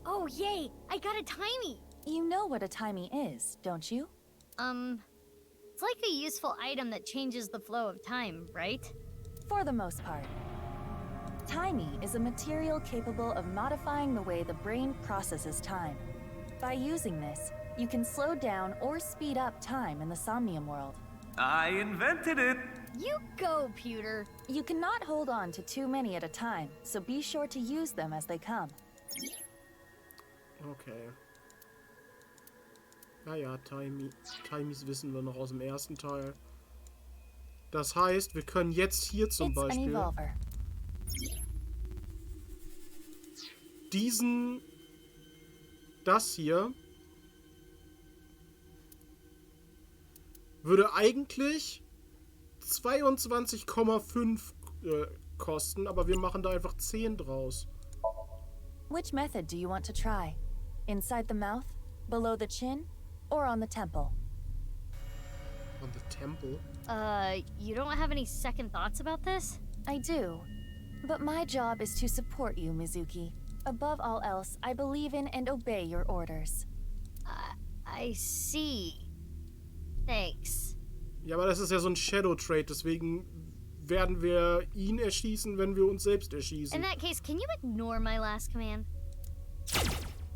Speaker 5: Oh, yay! I got a timey!
Speaker 9: You know what a timey is, don't you?
Speaker 5: It's like a useful item that changes the flow of time, right?
Speaker 9: For the most part. Timey is a material capable of modifying the way the brain processes time. By using this, you can slow down or speed up time in the Somnium world.
Speaker 8: I invented it!
Speaker 5: You go, Pewter!
Speaker 9: You cannot hold on to too many at a time, so be sure to use them as they come.
Speaker 1: Okay. Ja, Timies wissen wir noch aus dem ersten Teil. Das heißt, wir können jetzt hier zum Beispiel das hier würde eigentlich 22,5 kosten, aber wir machen da einfach 10 draus.
Speaker 9: Which method do you want to try? Inside the mouth, below the chin, or on the temple?
Speaker 1: On the temple?
Speaker 5: You don't have any second thoughts about this?
Speaker 9: I do. But my job is to support you, Mizuki. Above all else, I believe in and obey your orders.
Speaker 5: I see. Thanks.
Speaker 1: Ja, aber das ist ja so ein Shadow Trait, deswegen werden wir ihn erschießen, wenn wir uns selbst erschießen.
Speaker 5: In that case, can you ignore my last command?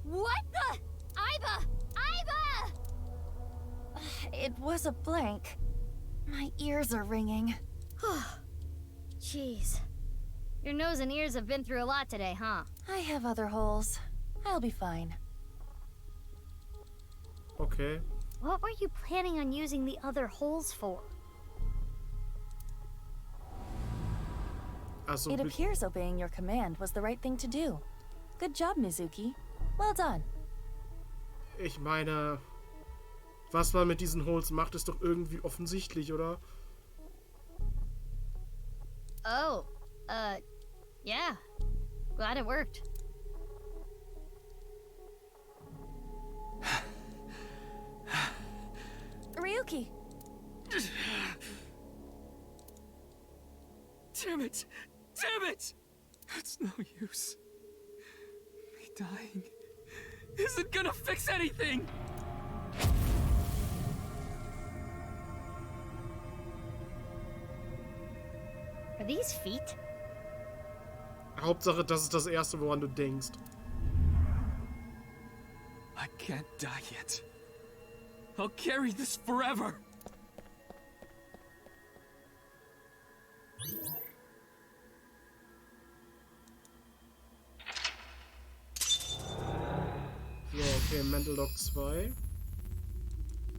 Speaker 5: What the? Iba! Iba!
Speaker 9: It was a blank. My ears are ringing.
Speaker 5: Jeez. Your nose and ears have been through a lot today, huh?
Speaker 9: I have other holes. I'll be fine.
Speaker 1: Okay.
Speaker 5: What were you planning on using the other holes for?
Speaker 9: It appears obeying your command was the right thing to do. Good job, Mizuki. Well done.
Speaker 1: Ich meine, was man mit diesen Holes macht, ist doch irgendwie offensichtlich, oder?
Speaker 5: Oh, yeah. Glad it worked.
Speaker 9: Ryuki!
Speaker 21: Damn it! Damn it! It's no use. Me dying isn't gonna fix anything!
Speaker 5: Are these feet?
Speaker 1: Hauptsache, das ist das Erste, woran du denkst.
Speaker 21: I can't die yet. I'll carry this forever!
Speaker 1: So, okay, Mental Doc 2.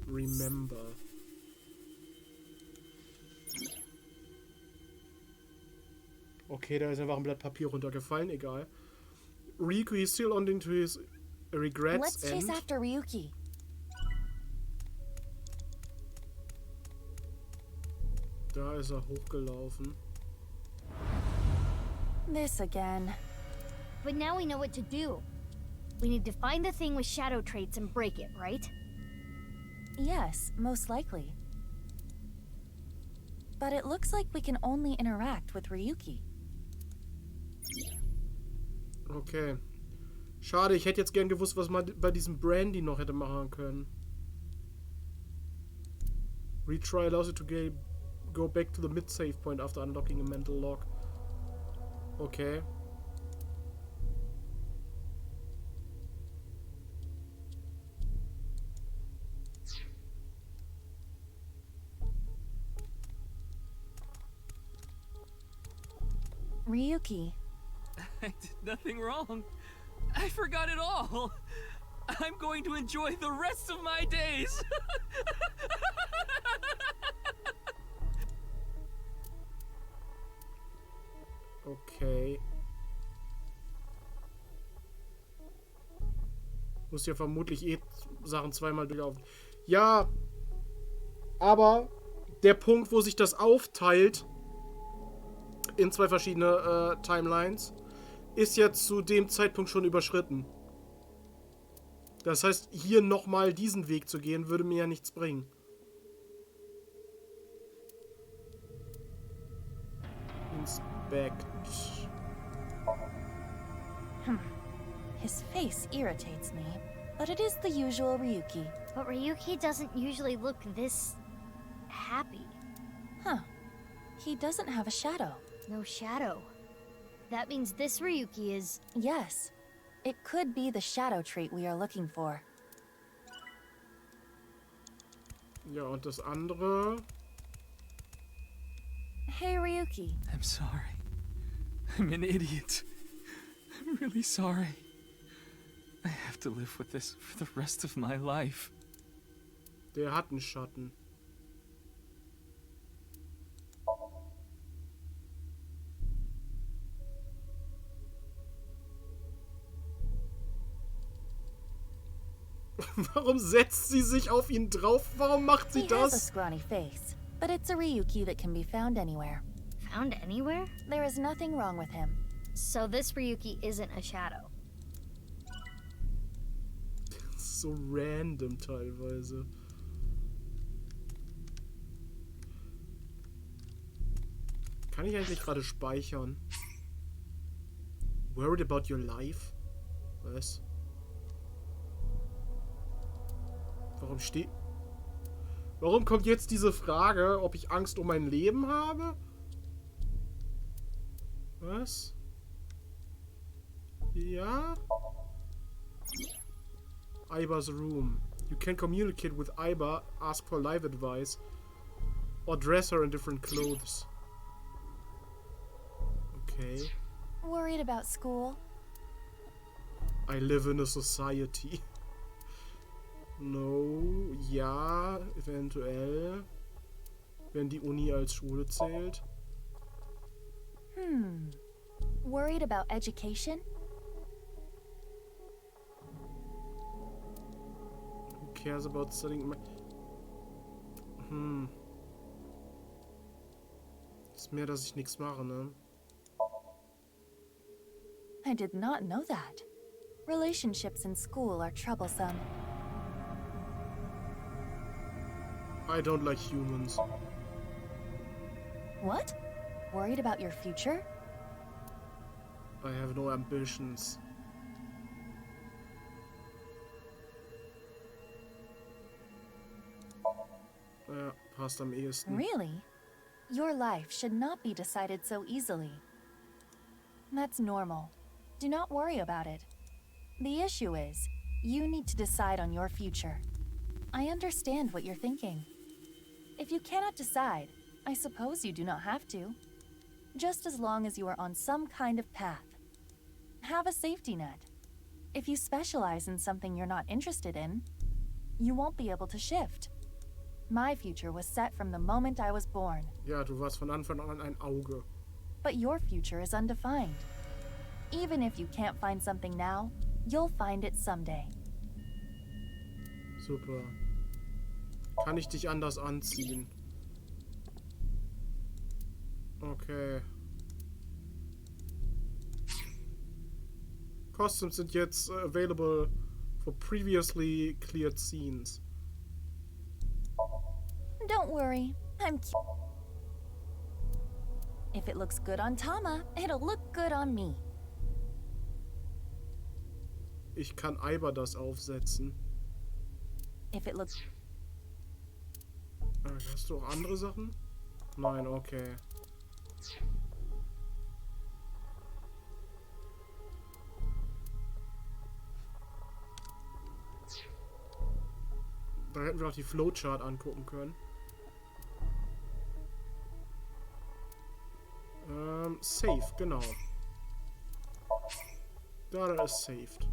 Speaker 1: Remember. Okay, da ist einfach ein Blatt Papier runtergefallen, egal. Ryuki is still on into his regrets.
Speaker 9: Let's chase after Ryuki.
Speaker 1: Da ist er hochgelaufen.
Speaker 9: This again.
Speaker 5: But now we know what to do. We need to find the thing with shadow traits and break it, right?
Speaker 9: Yes, most likely. But it looks like we can only interact with Ryuki.
Speaker 1: Okay. Schade, ich hätte jetzt gern gewusst, was man bei diesem Brandy noch hätte machen können. Retry allows you to go back to the mid-save point after unlocking a mental lock. Okay.
Speaker 9: Ryuki.
Speaker 21: I did nothing wrong. I forgot it all. I'm going to enjoy the rest of my days.
Speaker 1: Okay. Muss ja vermutlich eh Sachen zweimal durchlaufen. Ja, aber der Punkt, wo sich das aufteilt in zwei verschiedene Timelines, ist jetzt zu dem Zeitpunkt schon überschritten. Das heißt, hier nochmal diesen Weg zu gehen, würde mir ja nichts bringen. Inspect.
Speaker 9: His face irritates me, but it is the usual Ryuki.
Speaker 5: But Ryuki doesn't usually look this happy.
Speaker 9: Huh. He doesn't have a shadow.
Speaker 5: No shadow. That means this Ryuki is...
Speaker 9: Yes. It could be the shadow trait we are looking for.
Speaker 1: Ja, und das andere...
Speaker 9: Hey, Ryuki.
Speaker 21: I'm sorry. I'm an idiot. I'm really sorry. I have to live with this for the rest of my life.
Speaker 1: Der hat einen Schatten. Warum setzt sie sich auf ihn drauf? Warum macht sie
Speaker 9: He has a
Speaker 1: das?
Speaker 9: scrawny face, but it's a Ryuki that can be found anywhere.
Speaker 5: Found anywhere?
Speaker 9: There is nothing wrong with him.
Speaker 5: So this Ryuki isn't a shadow.
Speaker 1: So random teilweise. Kann ich eigentlich gerade speichern? Worried about your life? Was? Warum kommt jetzt diese Frage, ob ich Angst um mein Leben habe? Was? Ja? Aiba's room. You can communicate with Aiba, ask for life advice, or dress her in different clothes. Okay.
Speaker 9: Worried about school?
Speaker 1: I live in a society. No, ja, eventuell. Wenn die Uni als Schule zählt.
Speaker 9: Worried about education?
Speaker 1: Who cares about studying my... Ist mehr, dass ich nichts mache, ne?
Speaker 9: I did not know that. Relationships in school are troublesome.
Speaker 1: I don't like humans.
Speaker 9: What? Worried about your future?
Speaker 1: I have no ambitions. Ja, passt am ehesten.
Speaker 9: Really? Your life should not be decided so easily. That's normal. Do not worry about it. The issue is, you need to decide on your future. I understand what you're thinking. If you cannot decide, I suppose you do not have to. Just as long as you are on some kind of path. Have a safety net. If you specialize in something you're not interested in, you won't be able to shift. My future was set from the moment I was born.
Speaker 1: Ja, du warst von Anfang an ein Auge.
Speaker 9: But your future is undefined. Even if you can't find something now, you'll find it someday.
Speaker 1: Super. Kann ich dich anders anziehen? Okay. Costumes sind jetzt available for previously cleared scenes.
Speaker 9: Don't worry, I'm cute. If it looks good on Tama, it'll look good on me.
Speaker 1: Ich kann Eiber das aufsetzen.
Speaker 9: If it looks...
Speaker 1: Hast du auch andere Sachen? Nein, okay. Da hätten wir auch die Flowchart angucken können. Safe, genau. Da ist saved.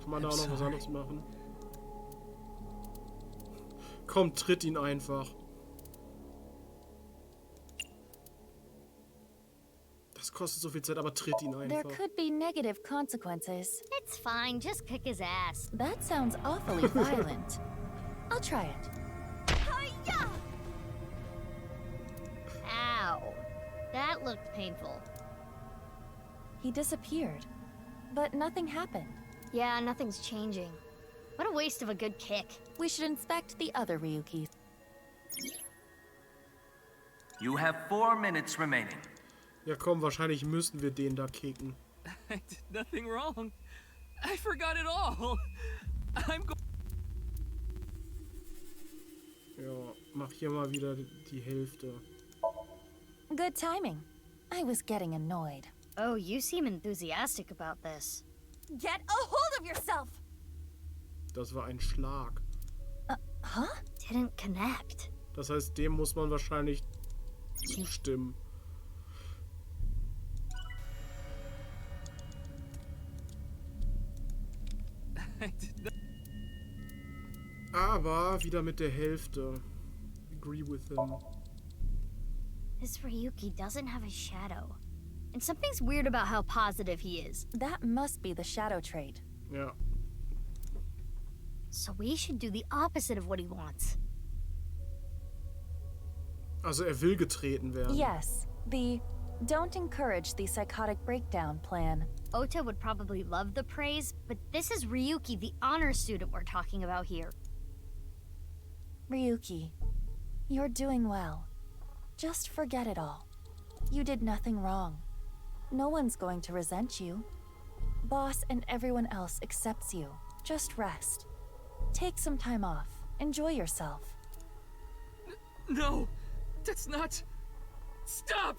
Speaker 1: Kann man da auch noch was anderes machen? Komm, tritt ihn einfach. Das kostet so viel Zeit, aber tritt ihn einfach.
Speaker 9: There could be negative consequences.
Speaker 5: It's fine, just kick his ass.
Speaker 9: That sounds awfully violent. I'll try it.
Speaker 5: Ow. That looked painful.
Speaker 9: He disappeared, but nothing happened.
Speaker 5: Yeah, nothing's changing. What a waste of a good kick.
Speaker 9: We should inspect the other Ryukis.
Speaker 8: You have 4 minutes remaining.
Speaker 1: Ja komm, wahrscheinlich müssen wir den da kicken.
Speaker 21: I did nothing wrong. I forgot it all. I'm go...
Speaker 1: Ja, mach hier mal wieder die Hälfte.
Speaker 9: Good timing. I was getting annoyed.
Speaker 5: Oh, you seem enthusiastic about this.
Speaker 9: Get a hold of yourself!
Speaker 1: Das war ein Schlag.
Speaker 9: Huh?
Speaker 5: Didn't connect.
Speaker 1: Das heißt, dem muss man wahrscheinlich zustimmen. Aber wieder mit der Hälfte. Agree with him.
Speaker 5: This Ryuki doesn't have a shadow. And something's weird about how positive he is.
Speaker 9: That must be the shadow trait.
Speaker 1: Ja.
Speaker 5: So we should do the opposite of what he wants.
Speaker 1: Also er will getreten werden.
Speaker 9: Yes, the don't encourage the psychotic breakdown plan.
Speaker 5: Ota would probably love the praise, but this is Ryuki, the honor student we're talking about here.
Speaker 9: Ryuki, you're doing well. Just forget it all. You did nothing wrong. No one's going to resent you. Boss and everyone else accepts you. Just rest. Take some time off. Enjoy yourself.
Speaker 21: No, that's not... Stop!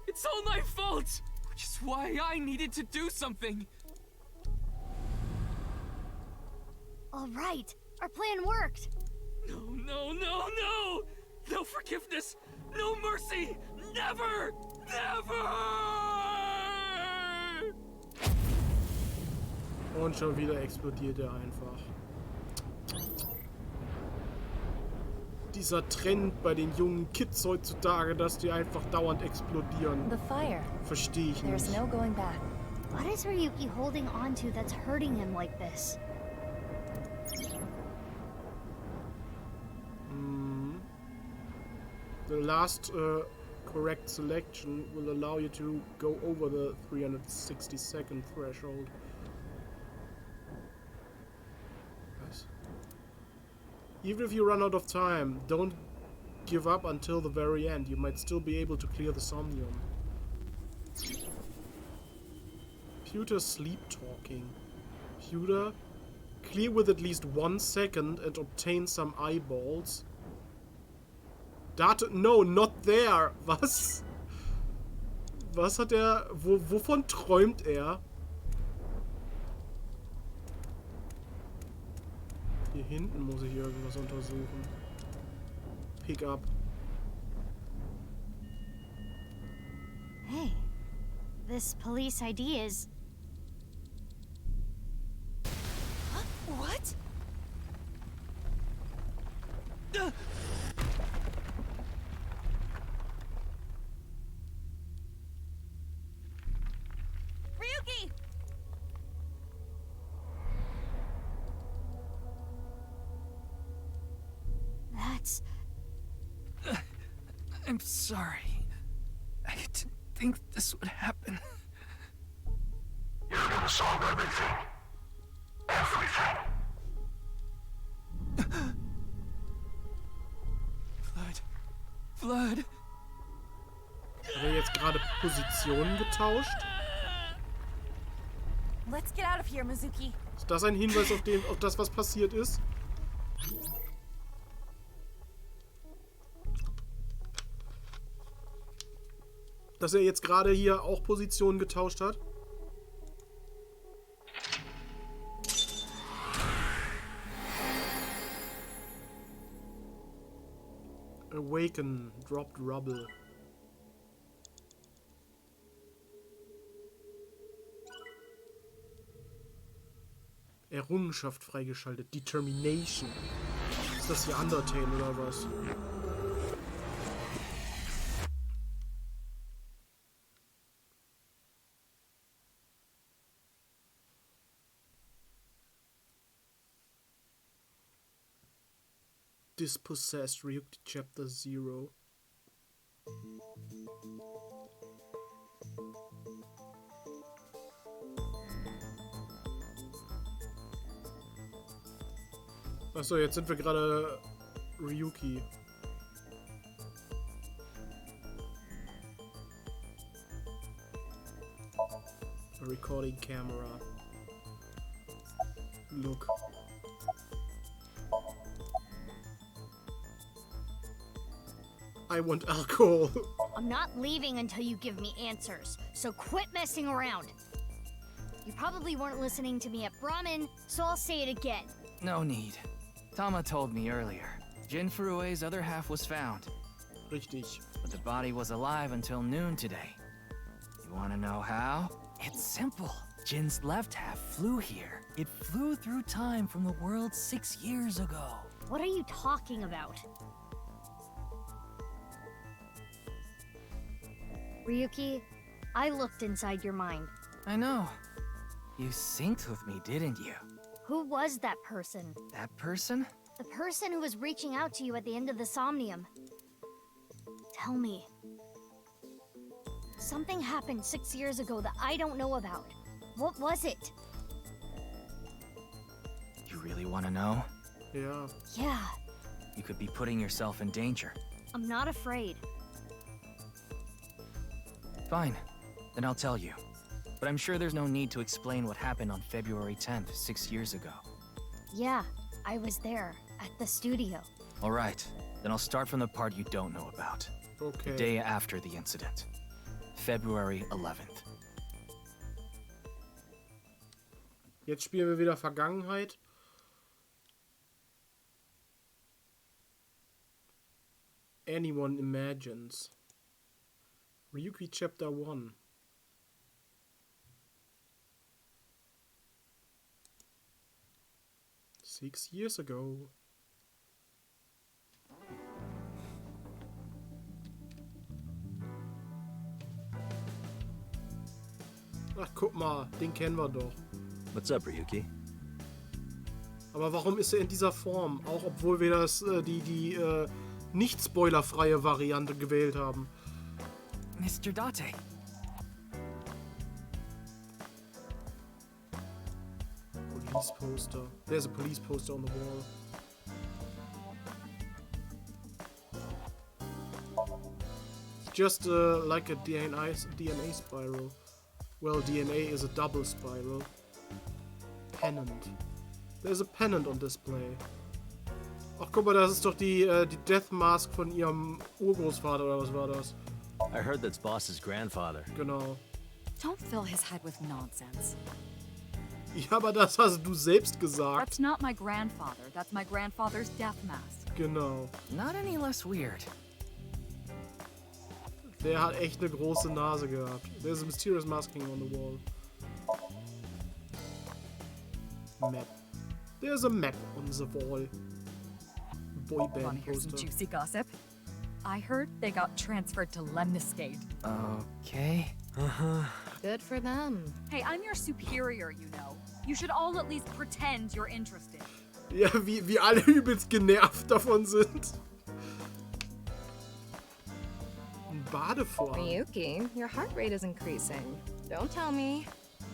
Speaker 21: It's all my fault! Which is why I needed to do something.
Speaker 5: All right, our plan worked.
Speaker 21: No, no, no, no! No forgiveness! No mercy! Never! Never!
Speaker 1: Und schon wieder explodiert er einfach. Dieser Trend bei den jungen Kids heutzutage, dass die einfach dauernd explodieren.
Speaker 9: The fire.
Speaker 1: Verstehe ich
Speaker 9: There's
Speaker 1: nicht.
Speaker 9: no going back.
Speaker 5: What is Ryuki holding on to that's hurting him like this?
Speaker 1: The last correct selection will allow you to go over the 360-second threshold. Yes. Even if you run out of time, don't give up until the very end. You might still be able to clear the Somnium. Pewter sleep talking. Pewter, clear with at least 1 second and obtain some eyeballs. Data, no, not there. Was? Was hat er, wovon träumt er? Hier hinten muss ich irgendwas untersuchen. Pick up.
Speaker 5: Hey, this police ID is...
Speaker 9: Huh? What? Ryuki!
Speaker 5: That's...
Speaker 17: I'm sorry. I didn't think this would happen.
Speaker 7: You're gonna solve everything. Everything.
Speaker 17: Blood.
Speaker 1: Hat er jetzt gerade Positionen getauscht?
Speaker 10: Let's get out of here, Mizuki.
Speaker 1: Ist das ein Hinweis auf das, was passiert ist? Dass er jetzt gerade hier auch Positionen getauscht hat? Awaken, dropped rubble. Errungenschaft freigeschaltet. Determination. Ist das hier Undertale oder was? Dispossessed, Ryuk Chapter 0. Achso, jetzt sind wir gerade Ryuki. A recording camera. Look. I want alcohol.
Speaker 5: I'm not leaving until you give me answers, so quit messing around. You probably weren't listening to me at Brahmin, so I'll say it again.
Speaker 4: No need. Tama told me earlier. Jin Furue's other half was found.
Speaker 1: Richtig.
Speaker 4: But the body was alive until noon today. You want to know how? It's simple. Jin's left half flew here. It flew through time from the world 6 years ago.
Speaker 5: What are you talking about? Ryuki, I looked inside your mind.
Speaker 4: I know. You synced with me, didn't you?
Speaker 5: Who was that person?
Speaker 4: That person?
Speaker 5: The person who was reaching out to you at the end of the Somnium. Tell me. Something happened 6 years ago that I don't know about. What was it?
Speaker 4: You really want to know?
Speaker 1: Yeah.
Speaker 5: Yeah.
Speaker 4: You could be putting yourself in danger.
Speaker 5: I'm not afraid.
Speaker 4: Fine. Then I'll tell you. But I'm sure there's no need to explain what happened on February 10th, 6 years ago.
Speaker 5: Yeah, I was there, at the studio.
Speaker 4: All right. Then I'll start from the part you don't know about.
Speaker 1: Okay.
Speaker 4: The day after the incident. February 11th.
Speaker 1: Jetzt spielen wir wieder Vergangenheit. Anyone imagines. Ryuki Chapter 1. Six years ago. Ach, guck mal, den kennen wir doch.
Speaker 11: What's up, Ryuki?
Speaker 1: Aber warum ist er in dieser Form? Auch obwohl wir die nicht spoilerfreie Variante gewählt haben.
Speaker 4: Mr. Date.
Speaker 1: Police poster. There's a police poster on the wall. It's just like a DNA spiral. Well, DNA is a double spiral. Pennant. There's a pennant on display. Ach, guck mal, das ist doch die Death Mask von ihrem Urgroßvater, oder was war das?
Speaker 11: I heard that's Boss's grandfather.
Speaker 1: Genau.
Speaker 10: Don't fill his head with nonsense.
Speaker 1: Ja, aber das hast du selbst gesagt.
Speaker 10: That's not my grandfather. That's my grandfather's death mask.
Speaker 1: Genau.
Speaker 4: Not any less weird.
Speaker 1: Der hat echt eine große Nase gehabt. There's a mysterious masking on the wall. Map. There's a map on the wall. Boy
Speaker 10: Want
Speaker 1: band
Speaker 10: to hear some
Speaker 1: poster.
Speaker 10: juicy gossip? I heard they got transferred to Lemniscate.
Speaker 4: Okay.
Speaker 20: Good for them.
Speaker 10: Hey, I'm your superior, you know. You should all at least pretend you're interested.
Speaker 1: Ja, wie alle übelst genervt davon sind. Badeform.
Speaker 20: Ryuki, your heart rate is increasing. Don't tell me.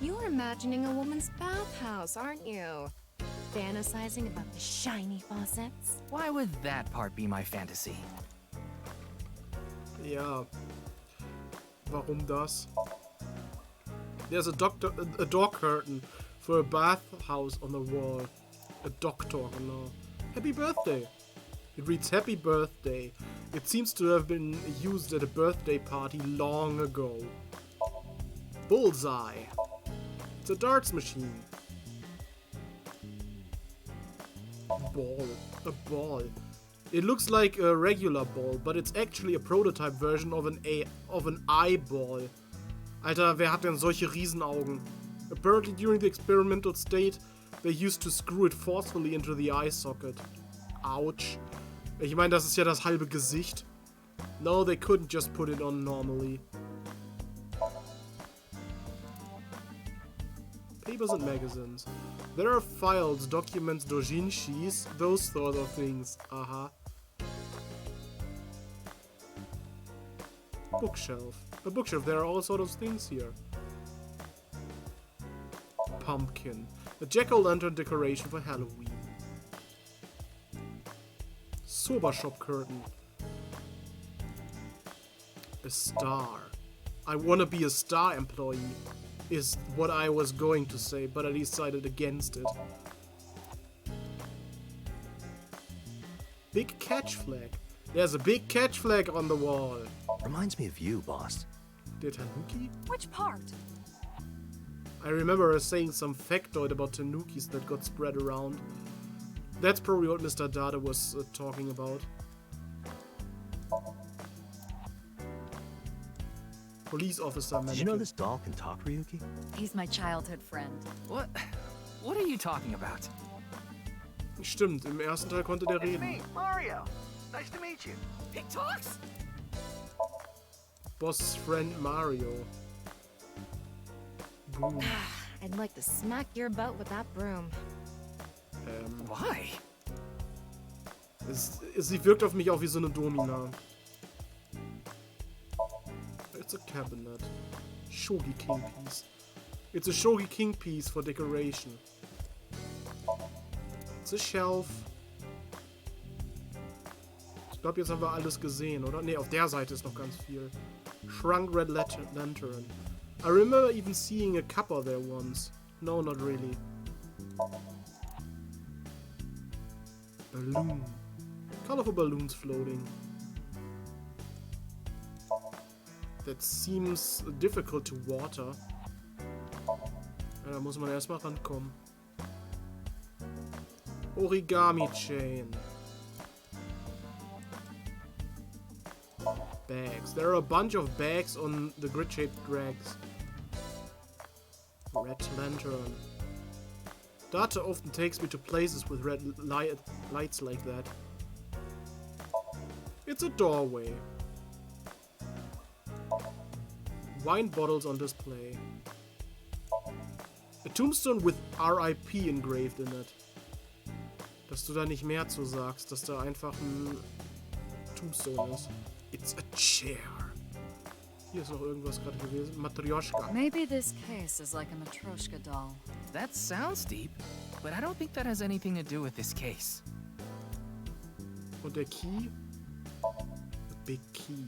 Speaker 20: You're imagining a woman's bathhouse, aren't you? Fantasizing about the shiny faucets?
Speaker 4: Why would that part be my fantasy?
Speaker 1: Ja. Warum das? There's a door curtain for a bathhouse on the wall. A doctor, no. Happy birthday. It reads Happy Birthday. It seems to have been used at a birthday party long ago. Bullseye. It's a darts machine. Ball. A ball. It looks like a regular ball, but it's actually a prototype version of an eyeball. Alter, wer hat denn solche Riesenaugen? Apparently during the experimental state, they used to screw it forcefully into the eye socket. Ouch. Ich meine, das ist ja das halbe Gesicht. No, they couldn't just put it on normally. Papers and magazines. There are files, documents, doujinshis, those sort of things. Aha. Bookshelf. A bookshelf, there are all sorts of things here. Pumpkin. A jack-o'-lantern decoration for Halloween. Soba shop curtain. A star. I wanna be a star employee, is what I was going to say, but I decided against it. Big catch flag. There's a big catch flag on the wall.
Speaker 13: Reminds me of you, boss.
Speaker 1: Der Tanuki?
Speaker 10: Which part?
Speaker 1: I remember her saying some factoid about tanukis that got spread around. That's probably what Mr. Dada was talking about. Police officer mannequin.
Speaker 13: Did you know this doll can talk, Ryuki?
Speaker 10: He's my childhood friend.
Speaker 4: What? What are you talking about?
Speaker 1: Stimmt, im ersten Teil konnte der reden.
Speaker 22: Me, Mario. Nice to meet you.
Speaker 21: He talks?
Speaker 1: Boss's friend Mario. Boom.
Speaker 20: I'd like to smack your butt with that broom.
Speaker 4: Why?
Speaker 1: Sie wirkt auf mich auch wie so eine Domina. It's a cabinet. Shogi King piece. It's a Shogi King piece for decoration. It's a shelf. Ich glaube, jetzt haben wir alles gesehen, oder? Ne, auf der Seite ist noch ganz viel. Shrunk Red Lantern. I remember even seeing a cuppa there once. No, not really. Balloon. Colorful balloons floating. That seems difficult to water. Ja, da muss man erstmal rankommen. Origami Chain. Bags. There are a bunch of bags on the grid-shaped drags. Red Lantern. Data often takes me to places with red lights like that. It's a doorway. Wine bottles on display. A tombstone with RIP engraved in it. Dass du da nicht mehr zu sagst, dass da einfach ein Tombstone ist. It's a chair. Hier ist noch irgendwas gerade gewesen. Matryoshka.
Speaker 10: Maybe this case is like a Matryoshka doll.
Speaker 4: That sounds deep, but I don't think that has anything to do with this case.
Speaker 1: Und der Key? A big key.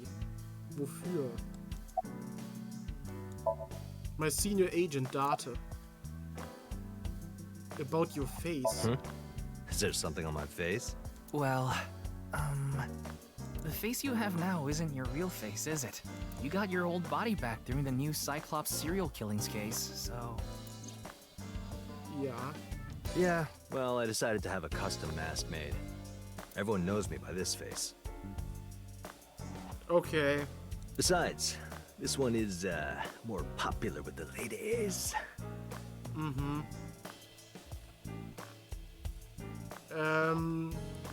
Speaker 1: Wofür? My senior agent Date. About your face.
Speaker 13: Is there something on my face?
Speaker 4: Well, the face you have now isn't your real face, is it? You got your old body back during the new Cyclops serial killings case, so...
Speaker 1: Yeah.
Speaker 13: Yeah, well, I decided to have a custom mask made. Everyone knows me by this face.
Speaker 1: Okay.
Speaker 13: Besides, this one is, more popular with the ladies.
Speaker 1: Mhm.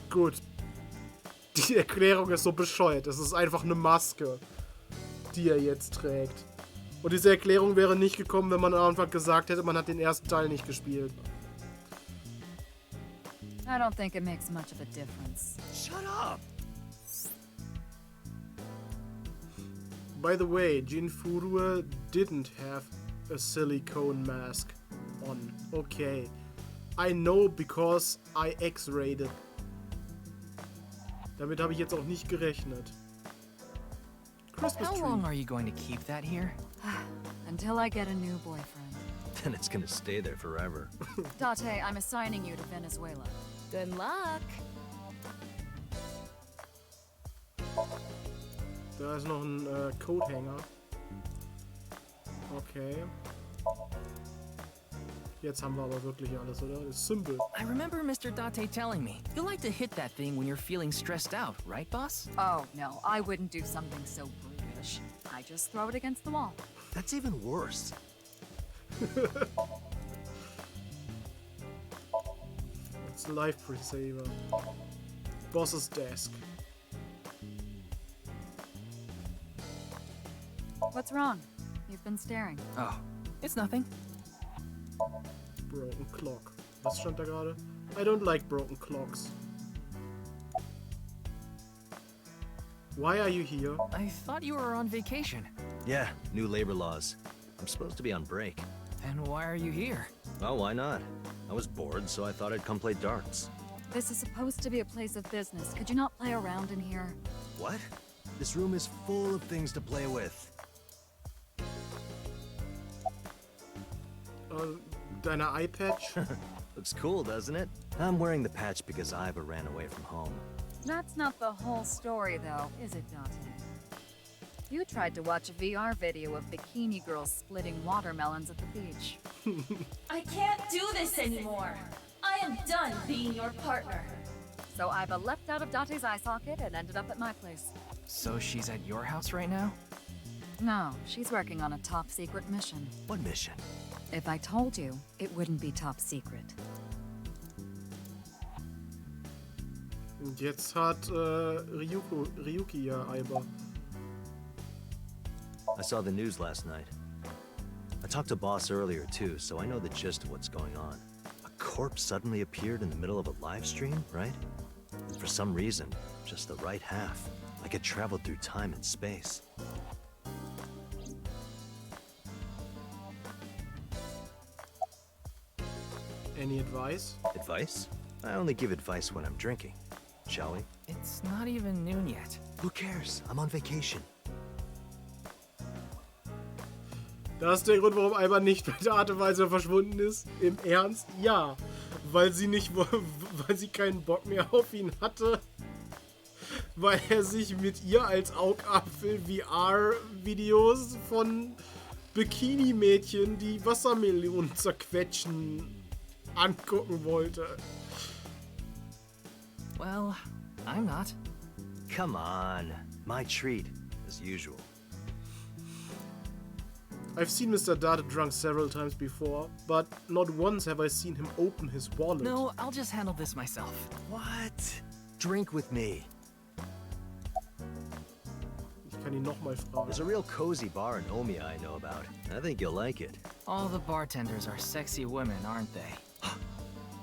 Speaker 1: Gut. Die Erklärung ist so bescheuert. Es ist einfach eine Maske, die er jetzt trägt. Und diese Erklärung wäre nicht gekommen, wenn man einfach gesagt hätte, man hat den ersten Teil nicht gespielt.
Speaker 10: I don't think it makes much of a difference.
Speaker 13: Shut up!
Speaker 1: By the way, Jin Furue didn't have a silicone mask on. Okay. I know because I X-rated. Damit habe ich jetzt auch nicht gerechnet. Christmas
Speaker 4: How
Speaker 1: tree.
Speaker 4: long are you going to keep that here?
Speaker 10: Until I get a new boyfriend.
Speaker 13: Then it's gonna stay there forever.
Speaker 10: Date, I'm assigning you to Venezuela.
Speaker 20: Good luck.
Speaker 1: Da ist noch ein Coathänger. Okay. Jetzt haben wir aber wirklich alles, oder? Das ist simpel.
Speaker 4: I remember Mr. Date telling me, you like to hit that thing when you're feeling stressed out, right, boss?
Speaker 10: Oh, no, I wouldn't do something so brutish. I just throw it against the wall.
Speaker 13: That's even worse.
Speaker 1: It's a life presaver. Boss's desk.
Speaker 10: What's wrong? You've been staring.
Speaker 4: Oh, it's nothing.
Speaker 1: Broken clock. Was stand da gerade? I don't like broken clocks. Why are you here?
Speaker 4: I thought you were on vacation.
Speaker 13: Yeah, new labor laws. I'm supposed to be on break.
Speaker 4: Then why are you here?
Speaker 13: Oh, why not? I was bored, so I thought I'd come play darts.
Speaker 10: This is supposed to be a place of business. Could you not play around in here?
Speaker 13: What? This room is full of things to play with.
Speaker 1: Deine eye patch?
Speaker 13: Looks cool, doesn't it? I'm wearing the patch because Iva ran away from home.
Speaker 10: That's not the whole story, though, is it, Dante? You tried to watch a VR video of bikini girls splitting watermelons at the beach.
Speaker 9: I can't do this anymore. I am done being your partner.
Speaker 10: So Iva left out of Date's eye socket and ended up at my place.
Speaker 4: So she's at your house right now?
Speaker 10: No, she's working on a top-secret mission.
Speaker 13: What mission?
Speaker 10: If I told you, it wouldn't be top secret.
Speaker 1: Und jetzt hat Ryuki ja Iva.
Speaker 13: I saw the news last night. I talked to Boss earlier too, so I know the gist of what's going on. A corpse suddenly appeared in the middle of a live stream, right? And for some reason, just the right half. Like it traveled through time and space.
Speaker 1: Any advice?
Speaker 13: Advice? I only give advice when I'm drinking. Shall we?
Speaker 4: It's not even noon yet.
Speaker 13: Who cares? I'm on vacation.
Speaker 1: Das ist der Grund, warum Iva nicht bei der Art und Weise verschwunden ist. Im Ernst? Ja. Weil sie keinen Bock mehr auf ihn hatte. Weil er sich mit ihr als Augapfel VR-Videos von Bikini-Mädchen, die Wassermelonen zerquetschen, angucken wollte.
Speaker 4: Well, I'm not.
Speaker 13: Come on. My treat, as usual.
Speaker 1: I've seen Mr. Date drunk several times before, but not once have I seen him open his wallet.
Speaker 4: No, I'll just handle this myself.
Speaker 13: What? Drink with me.
Speaker 1: Ich kann ihn nochmal fragen.
Speaker 13: There's a real cozy bar in Omiya I know about. I think you'll like it.
Speaker 4: All the bartenders are sexy women, aren't they?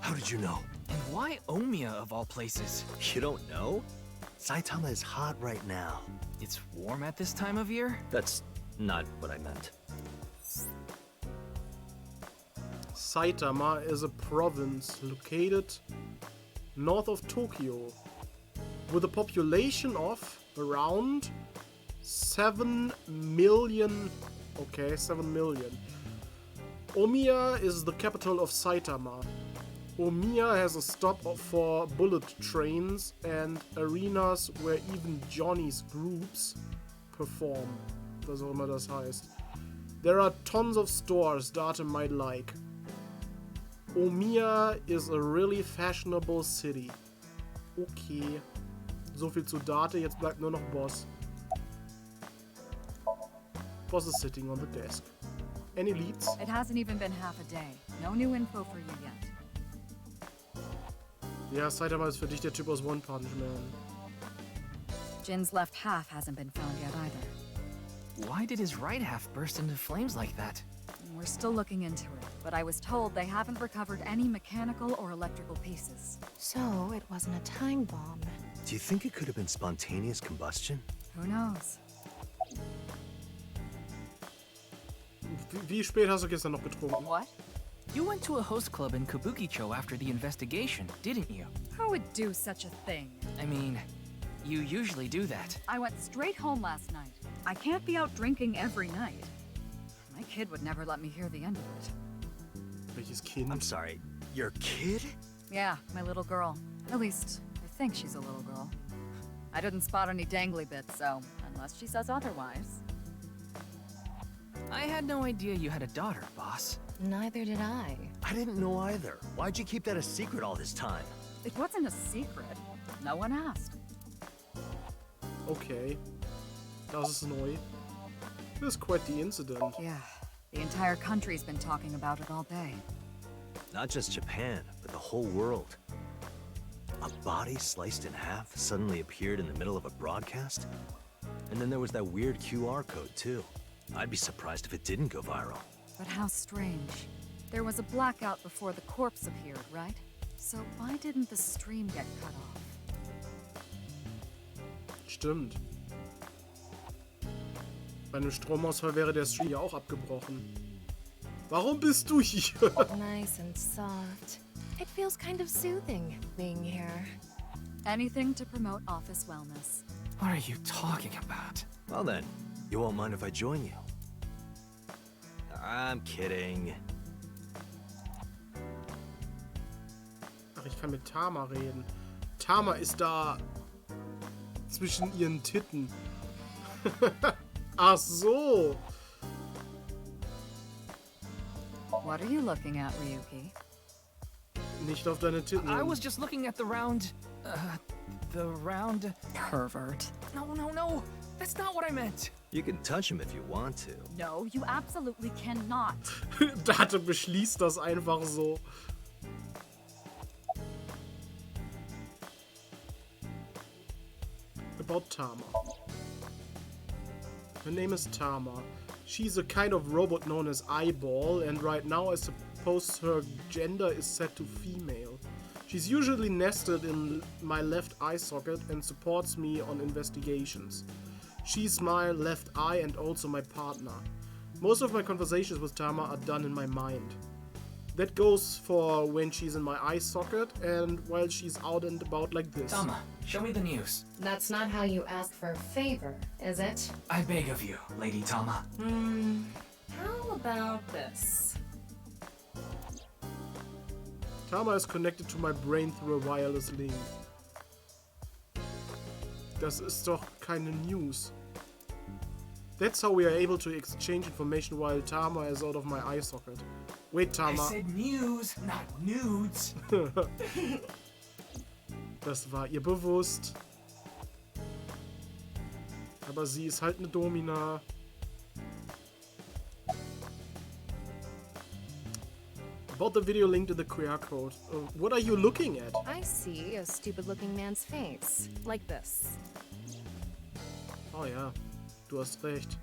Speaker 13: How did you know?
Speaker 4: And why Omiya of all places?
Speaker 13: You don't know? Saitama is hot right now.
Speaker 4: It's warm at this time of year?
Speaker 13: That's not what I meant.
Speaker 1: Saitama is a province located north of Tokyo with a population of around 7 million. Okay, 7 million. Omiya is the capital of Saitama. Omiya has a stop for bullet trains and arenas where even Johnny's groups perform. Was auch immer das heißt. There are tons of stores Date might like. Omiya is a really fashionable city. Okay. So viel zu Date, jetzt bleibt nur noch Boss. Boss is sitting on the desk. Any leads?
Speaker 10: It hasn't even been half a day. No new info for you yet.
Speaker 1: Ja, Saitama ist für dich der Typ aus One Punch Man.
Speaker 10: Jin's left half hasn't been found yet either.
Speaker 4: Why did his right half burst into flames like that?
Speaker 10: We're still looking into it, but I was told they haven't recovered any mechanical or electrical pieces.
Speaker 20: So it wasn't a time bomb.
Speaker 13: Do you think it could have been spontaneous combustion?
Speaker 10: Who knows?
Speaker 1: Wie spät hast du gestern noch getrunken?
Speaker 10: What?
Speaker 4: You went to a host club in Kabukicho after the investigation, didn't you?
Speaker 10: Who would do such a thing?
Speaker 4: I mean, you usually do that.
Speaker 10: I went straight home last night. I can't be out drinking every night. My kid would never let me hear the end of it.
Speaker 1: Welches Kind?
Speaker 13: I'm sorry, your kid?
Speaker 10: Yeah, my little girl. At least, I think she's a little girl. I didn't spot any dangly bits, so unless she says otherwise.
Speaker 4: I had no idea you had a daughter, boss.
Speaker 20: Neither did I.
Speaker 13: I didn't know either. Why'd you keep that a secret all this time?
Speaker 10: It wasn't a secret. No one asked.
Speaker 1: Okay. Das ist neu. This is quite the incident.
Speaker 10: Yeah, the entire country's been talking about it all day.
Speaker 13: Not just Japan, but the whole world. A body sliced in half suddenly appeared in the middle of a broadcast? And then there was that weird QR code, too. I'd be surprised if it didn't go viral.
Speaker 10: But how strange. There was a blackout before the corpse appeared, right? So why didn't the stream get cut off?
Speaker 1: Stimmt. Bei einem Stromausfall wäre der Stream ja auch abgebrochen. Warum bist du hier?
Speaker 20: Nice and soft. It feels kind of soothing being here.
Speaker 10: Anything to promote office wellness.
Speaker 4: What are you talking about?
Speaker 13: Well then, you won't mind if I join you. I'm kidding.
Speaker 1: Ach, ich kann mit Tama reden. Tama ist da zwischen ihren Titten. Ach so.
Speaker 10: What are you looking at, Ryuki?
Speaker 1: Nicht auf deine Titten.
Speaker 4: I was just looking at the round...
Speaker 10: Pervert.
Speaker 4: No. That's not what I meant.
Speaker 13: You can touch him if you want to.
Speaker 10: No, you absolutely cannot.
Speaker 1: Date beschließt das einfach so. About Tama. Her name is Tama. She's a kind of robot known as Eyeball, and right now I suppose her gender is set to female. She's usually nested in my left eye socket and supports me on investigations. She's my left eye and also my partner. Most of my conversations with Tama are done in my mind. That goes for when she's in my eye socket and while she's out and about like this.
Speaker 4: Tama, show me the news.
Speaker 6: That's not how you ask for a favor, is it?
Speaker 4: I beg of you, Lady Tama.
Speaker 6: How about this?
Speaker 1: Tama is connected to my brain through a wireless link. Das ist doch keine News. That's how we are able to exchange information while Tama is out of my eye socket. Wait, Tama.
Speaker 4: I said news, not nudes.
Speaker 1: Das war ihr bewusst. Aber sie ist halt eine Domina. About the video link to the QR code. What are you looking at?
Speaker 20: I see a stupid-looking man's face. Like this.
Speaker 1: Oh ja, du hast recht.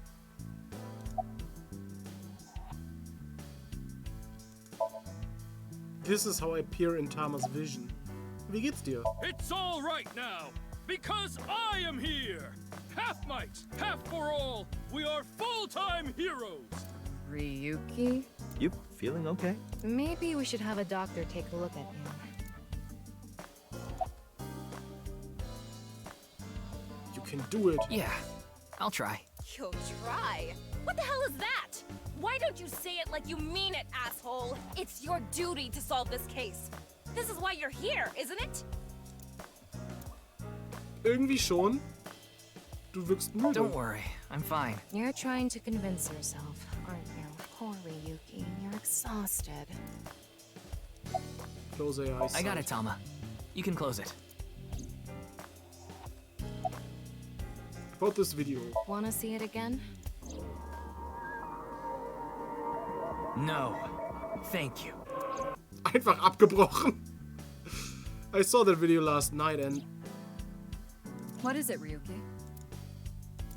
Speaker 1: This is how I appear in Tama's vision. Wie geht's dir?
Speaker 12: It's all right now, because I am here! Half might, half for all, we are full-time heroes!
Speaker 10: Ryuki?
Speaker 13: You feeling okay?
Speaker 20: Maybe we should have a doctor take a look at you.
Speaker 1: You can do it.
Speaker 4: Yeah, I'll try.
Speaker 16: You'll try? What the hell is that? Why don't you say it like you mean it, asshole? It's your duty to solve this case. This is why you're here, isn't it?
Speaker 1: Irgendwie schon. Du wirkst müde.
Speaker 4: Don't worry, I'm fine.
Speaker 20: You're trying to convince yourself, aren't you? Poor Ryuki, you're exhausted.
Speaker 1: Close your eyes.
Speaker 4: I got it, Tama. You can close it.
Speaker 1: About this video.
Speaker 20: Wanna see it again?
Speaker 4: No. Thank you.
Speaker 1: Einfach abgebrochen. I saw that video last night and...
Speaker 10: What is it, Ryuki?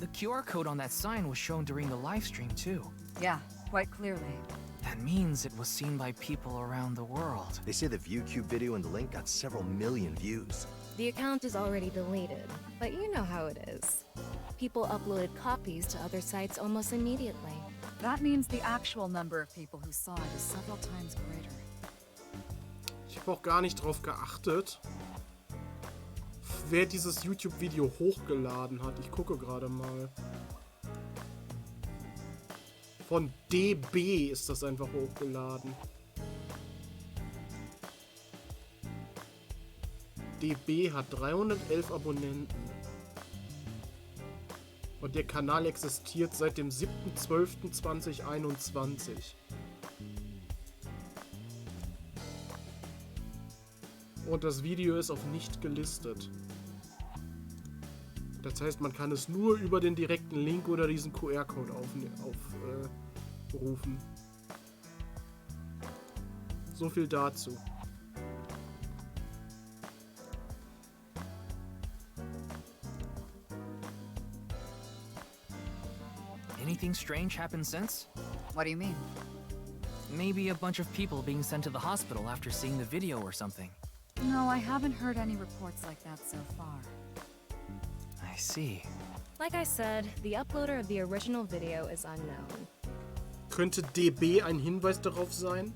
Speaker 4: The QR code on that sign was shown during the live stream too.
Speaker 10: Yeah, quite clearly.
Speaker 4: That means it was seen by people around the world.
Speaker 13: They say the ViewCube video and the link got several million views.
Speaker 20: The account is already deleted, but you know how it is. People uploaded copies to other sites almost immediately.
Speaker 10: That means the actual number of people who saw it is several times greater.
Speaker 1: Ich habe auch gar nicht drauf geachtet, wer dieses YouTube-Video hochgeladen hat. Ich gucke gerade mal. Von DB ist das einfach hochgeladen. DB hat 311 Abonnenten. Und der Kanal existiert seit dem 7.12.2021. Und das Video ist auf nicht gelistet. Das heißt, man kann es nur über den direkten Link oder diesen QR-Code aufrufen. So viel dazu.
Speaker 4: Anything strange happened since?
Speaker 10: What do you mean?
Speaker 4: Maybe a bunch of people being sent to the hospital after seeing the video or something.
Speaker 10: No, I haven't heard any reports like that so far.
Speaker 4: I see.
Speaker 20: Like I said, the uploader of the original video is unknown.
Speaker 1: Könnte DB ein Hinweis darauf sein?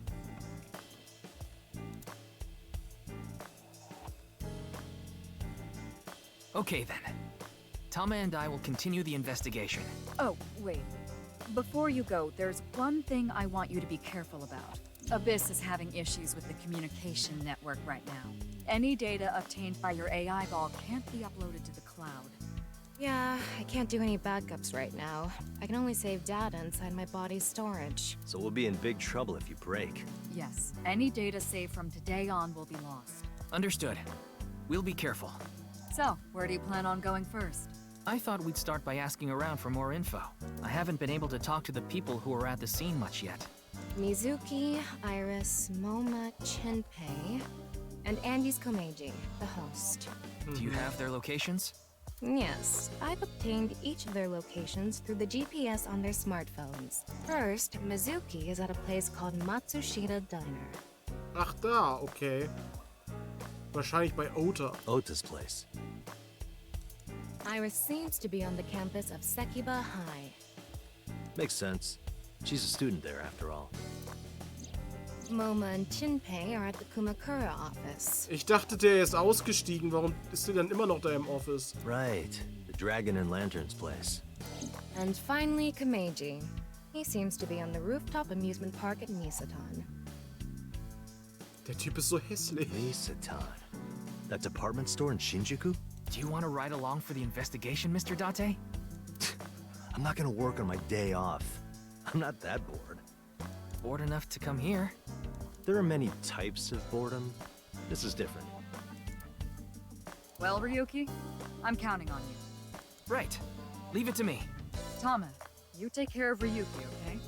Speaker 4: Okay then. Tama and I will continue the investigation.
Speaker 10: Oh, wait. Before you go, there's one thing I want you to be careful about. Abyss is having issues with the communication network right now. Any data obtained by your AI ball can't be uploaded to the cloud.
Speaker 20: Yeah, I can't do any backups right now. I can only save data inside my body's storage.
Speaker 13: So we'll be in big trouble if you break.
Speaker 10: Yes, any data saved from today on will be lost.
Speaker 4: Understood. We'll be careful.
Speaker 10: So, where do you plan on going first?
Speaker 4: I thought we'd start by asking around for more info. I haven't been able to talk to the people who were at the scene much yet.
Speaker 20: Mizuki, Iris, Moma, Chinpei, and Andy's Komeiji, the host.
Speaker 4: Do you have their locations?
Speaker 20: Yes, I've obtained each of their locations through the GPS on their smartphones. First, Mizuki is at a place called Matsushita Diner.
Speaker 1: Ach da, okay. Wahrscheinlich bei Ota.
Speaker 13: Ota's place.
Speaker 20: Iris seems to be on the campus of Sekiba High.
Speaker 13: Makes sense. She's a student there, after all.
Speaker 20: Moma and Chinpei are at the Kumakura office.
Speaker 1: Ich dachte, der ist ausgestiegen. Warum ist der dann immer noch da im Office?
Speaker 13: Right. The Dragon and Lantern's place.
Speaker 20: And finally, Komeiji. He seems to be on the rooftop amusement park at Nisatan.
Speaker 1: Der Typ ist so hässlich.
Speaker 13: Nisatan. That department store in Shinjuku?
Speaker 4: Do you want to ride along for the investigation, Mr. Date?
Speaker 13: I'm not gonna work on my day off. I'm not that bored.
Speaker 4: Bored enough to come here?
Speaker 13: There are many types of boredom. This is different.
Speaker 10: Well, Ryuki, I'm counting on you.
Speaker 4: Right. Leave it to me.
Speaker 10: Tama, you take care of Ryuki, okay?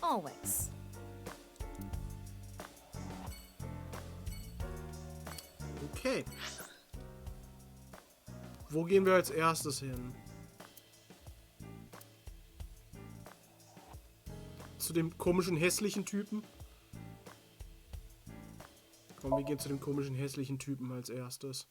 Speaker 20: Always.
Speaker 1: Okay. Wo gehen wir als erstes hin? Zu dem komischen, hässlichen Typen? Komm, wir gehen zu dem komischen, hässlichen Typen als erstes.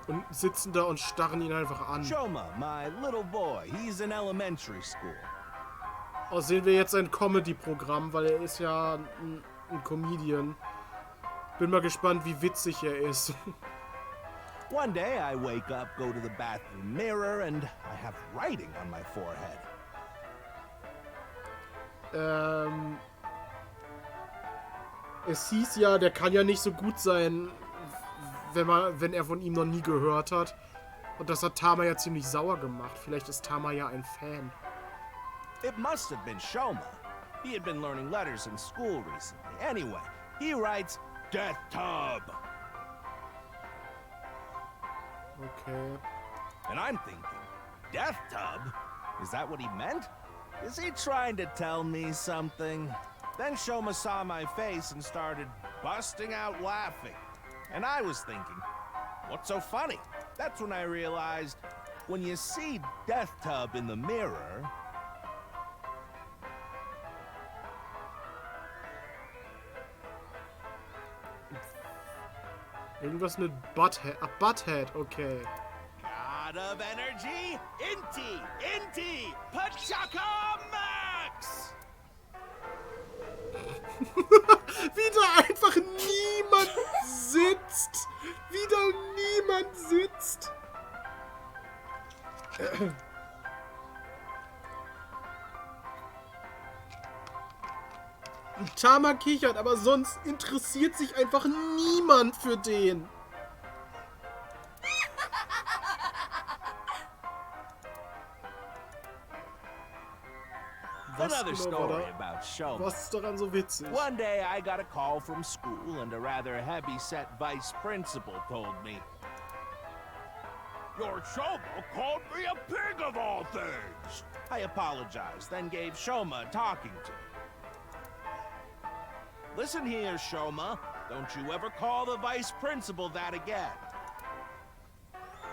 Speaker 1: Und sitzen da und starren ihn einfach an.
Speaker 2: Shoma, my little boy, he's in elementary school.
Speaker 1: Oh, sehen wir jetzt sein Comedy-Programm, weil er ist ja ein Comedian. Bin mal gespannt, wie witzig er ist.
Speaker 2: One day I wake up, go to the bathroom mirror, and I have writing on my forehead.
Speaker 1: Es hieß ja, der kann ja nicht so gut sein, wenn er von ihm noch nie gehört hat. Und das hat Tama ja ziemlich sauer gemacht. Vielleicht ist Tama ja ein Fan.
Speaker 2: It must have been Shoma. He had been learning letters in school recently. Anyway, he writes Death Tub.
Speaker 1: Okay.
Speaker 2: And I'm thinking, Death Tub? Is that what he meant? Is he trying to tell me something? Then Shoma saw my face and started busting out laughing. And I was thinking, what's so funny? That's when I realized, when you see Death Tub in the mirror...
Speaker 1: Irgendwas mit Butthead. Ah, Butthead, okay.
Speaker 2: God of Energy, Inti, Pachaka Max!
Speaker 1: Wie da einfach niemand sitzt. Wie da niemand sitzt. Tama kichert, aber sonst interessiert sich einfach niemand für den.
Speaker 2: Another story about Shoma.
Speaker 1: Was ist daran so witzig?
Speaker 2: One day I got a call from school and a rather heavy-set vice principal told me, "Your Shoma called me a pig of all things." I apologized, then gave Shoma a talking to. "Listen here, Shoma. Don't you ever call the vice principal that again."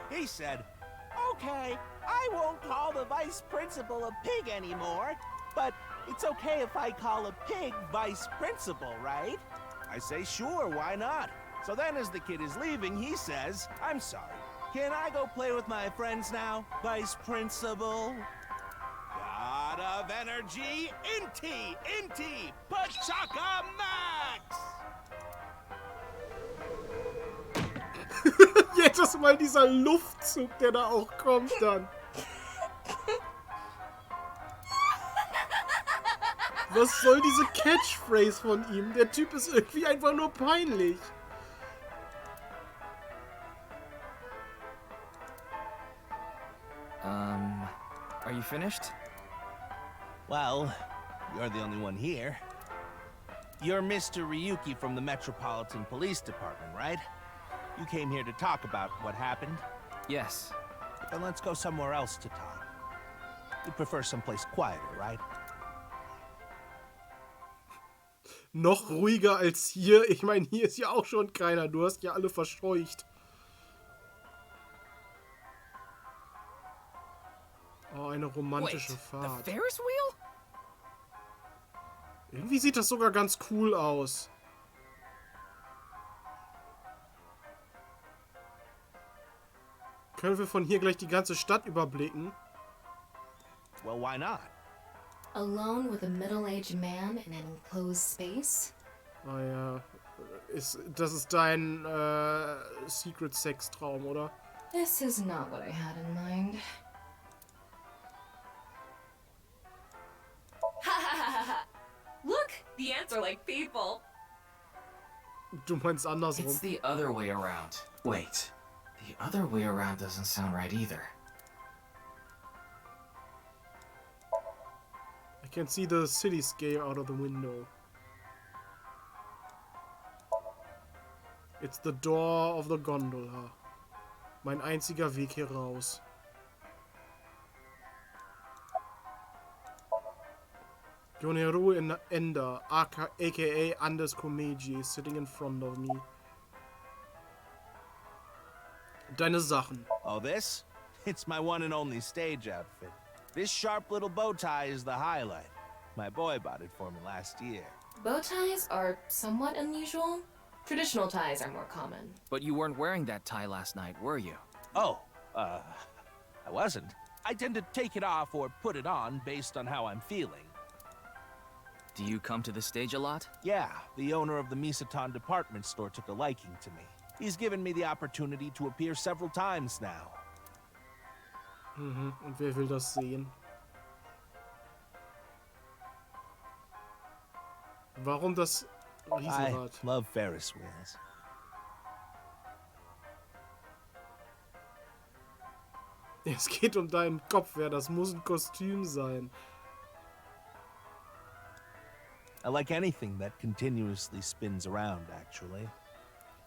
Speaker 2: He said, "Okay, I won't call the vice principal a pig anymore, but it's okay if I call a pig vice principal, right?" I say, "Sure, why not?" So then as the kid is leaving, he says, "I'm sorry, can I go play with my friends now, vice principal?" God of Energy, Inti, Pachaka Max!
Speaker 1: Jedes Mal dieser Luftzug, der da auch kommt dann. Was soll diese Catchphrase von ihm? Der Typ ist irgendwie einfach nur peinlich.
Speaker 4: Are you finished?
Speaker 2: Well, you're the only one here. You're Mr. Ryuki from the Metropolitan Police Department, right? You came here to talk about what happened?
Speaker 4: Yes.
Speaker 2: Then let's go somewhere else to talk. You prefer someplace quieter, right?
Speaker 1: Noch ruhiger als hier. Ich meine, hier ist ja auch schon keiner. Du hast ja alle verscheucht. Oh, eine romantische Fahrt.
Speaker 4: The Ferris wheel?
Speaker 1: Irgendwie sieht das sogar ganz cool aus. Können wir von hier gleich die ganze Stadt überblicken?
Speaker 2: Well, why not?
Speaker 6: Alone with a middle-aged man in an enclosed space?
Speaker 1: Ah ja. Das ist dein Secret-Sex-Traum, oder?
Speaker 6: This is not what I had in mind. Look! The ants are like people!
Speaker 1: Du meinst andersrum.
Speaker 4: It's the other way around. Wait. The other way around doesn't sound right either.
Speaker 1: I can see the cityscape out of the window. It's the door of the gondola. Mein einziger Weg hier raus. Yoneru Enda, aka Anders Komeiji, is sitting in front of me. Deine Sachen.
Speaker 2: Oh, this? It's my one and only stage outfit. This sharp little bow tie is the highlight. My boy bought it for me last year.
Speaker 6: Bow ties are somewhat unusual. Traditional ties are more common.
Speaker 4: But you weren't wearing that tie last night, were you?
Speaker 2: Oh, I wasn't. I tend to take it off or put it on based on how I'm feeling.
Speaker 4: Do you come to the stage a lot?
Speaker 2: Yeah, the owner of the Misatan department store took a liking to me. He's given me the opportunity to appear several times now.
Speaker 1: Mhm, und wer will das sehen? Warum das Riesenrad?
Speaker 2: I love Ferris wheels.
Speaker 1: Es geht um deinen Kopf, ja, das muss ein Kostüm sein.
Speaker 2: I like anything that continuously spins around, actually.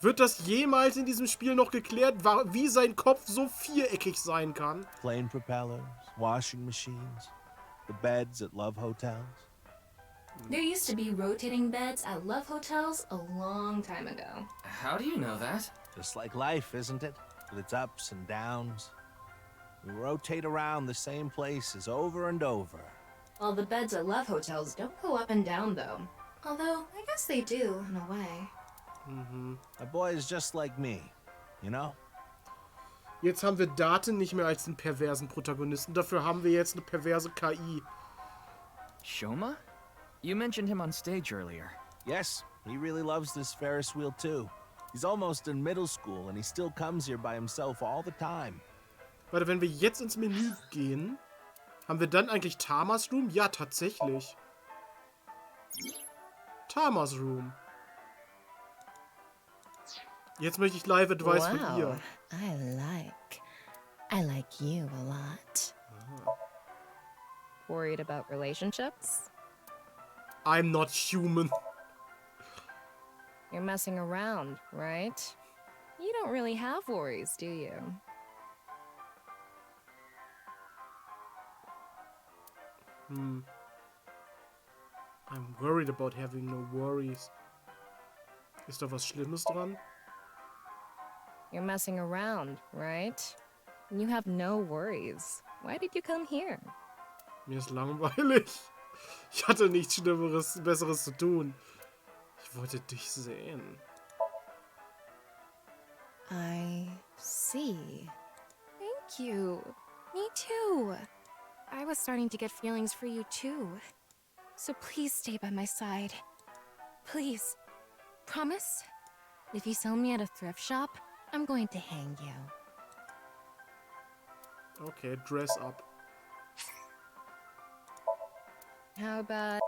Speaker 1: Wird das jemals in diesem Spiel noch geklärt, wie sein Kopf so viereckig sein kann?
Speaker 2: Plane propellers, washing machines, the beds at love hotels.
Speaker 6: There used to be rotating beds at love hotels a long time ago.
Speaker 4: How do you know that?
Speaker 2: Just like life, isn't it? With its ups and downs. We rotate around the same places over and over.
Speaker 6: Well, the beds at love hotels don't go up and down, though. Although, I guess they do, in a way.
Speaker 2: A boy is just like me, you know?
Speaker 1: Jetzt haben wir Daten nicht mehr als einen perversen Protagonisten. Dafür haben wir jetzt eine perverse KI.
Speaker 4: Shoma? You mentioned him on stage earlier.
Speaker 2: Yes, he really loves this Ferris wheel too. He's almost in middle school and he still comes here by himself all the time.
Speaker 1: Warte, wenn wir jetzt ins Menü gehen, haben wir dann eigentlich Tamas Room? Ja, tatsächlich. Tamas Room. Jetzt möchte ich Live-Advice von ihr.
Speaker 20: I like you a lot. Worried about relationships?
Speaker 1: I'm not human.
Speaker 20: You're messing around, right? You don't really have worries, do you?
Speaker 1: I'm worried about having no worries. Ist da was Schlimmes dran?
Speaker 20: You're messing around, right? You have no worries. Why did you come here?
Speaker 1: Mir ist langweilig. Ich hatte nichts Schlimmeres, Besseres zu tun. Ich wollte dich sehen.
Speaker 20: I see. Thank you. Me too. I was starting to get feelings for you too. So please stay by my side. Please. Promise? If you sell me at a thrift shop, I'm going to hang you.
Speaker 1: Okay, dress up.
Speaker 20: How about...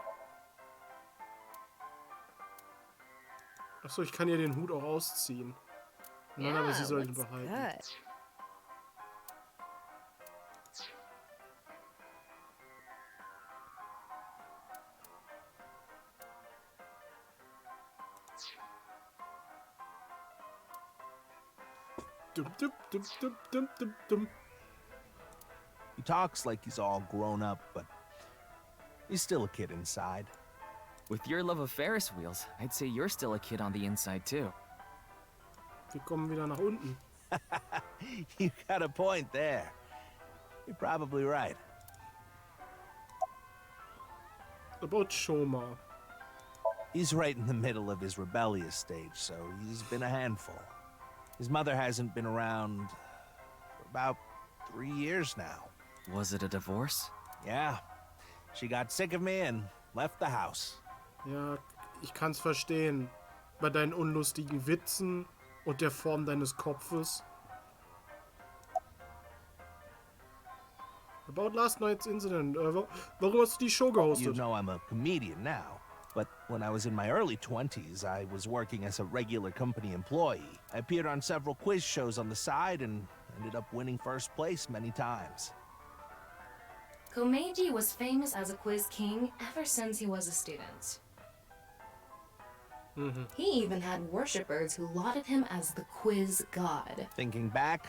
Speaker 1: Achso, ich kann ihr den Hut auch ausziehen. Nein, aber sie soll ihn behalten.
Speaker 20: Good.
Speaker 1: Dum, dum, dum, dum, dum, dum, dum.
Speaker 2: He talks like he's all grown up, but he's still a kid inside.
Speaker 4: With your love of Ferris wheels, I'd say you're still a kid on the inside too.
Speaker 1: Wir kommen wieder nach unten.
Speaker 2: You got a point there. You're probably right.
Speaker 1: About Shoma.
Speaker 2: He's right in the middle of his rebellious stage, so he's been a handful. His mother hasn't been around for about 3 years now.
Speaker 4: Was it a divorce?
Speaker 2: Yeah. She got sick of me and left the house.
Speaker 1: Ja, ich kann's verstehen. Bei deinen unlustigen Witzen und der Form deines Kopfes. About last night's incident. Warum hast du die Show gehostet?
Speaker 2: You know I'm a comedian now. But when I was in my early 20s, I was working as a regular company employee. I appeared on several quiz shows on the side and ended up winning first place many times.
Speaker 6: Komeiji was famous as a quiz king ever since he was a student. He even had worshippers who lauded him as the quiz god.
Speaker 2: Thinking back,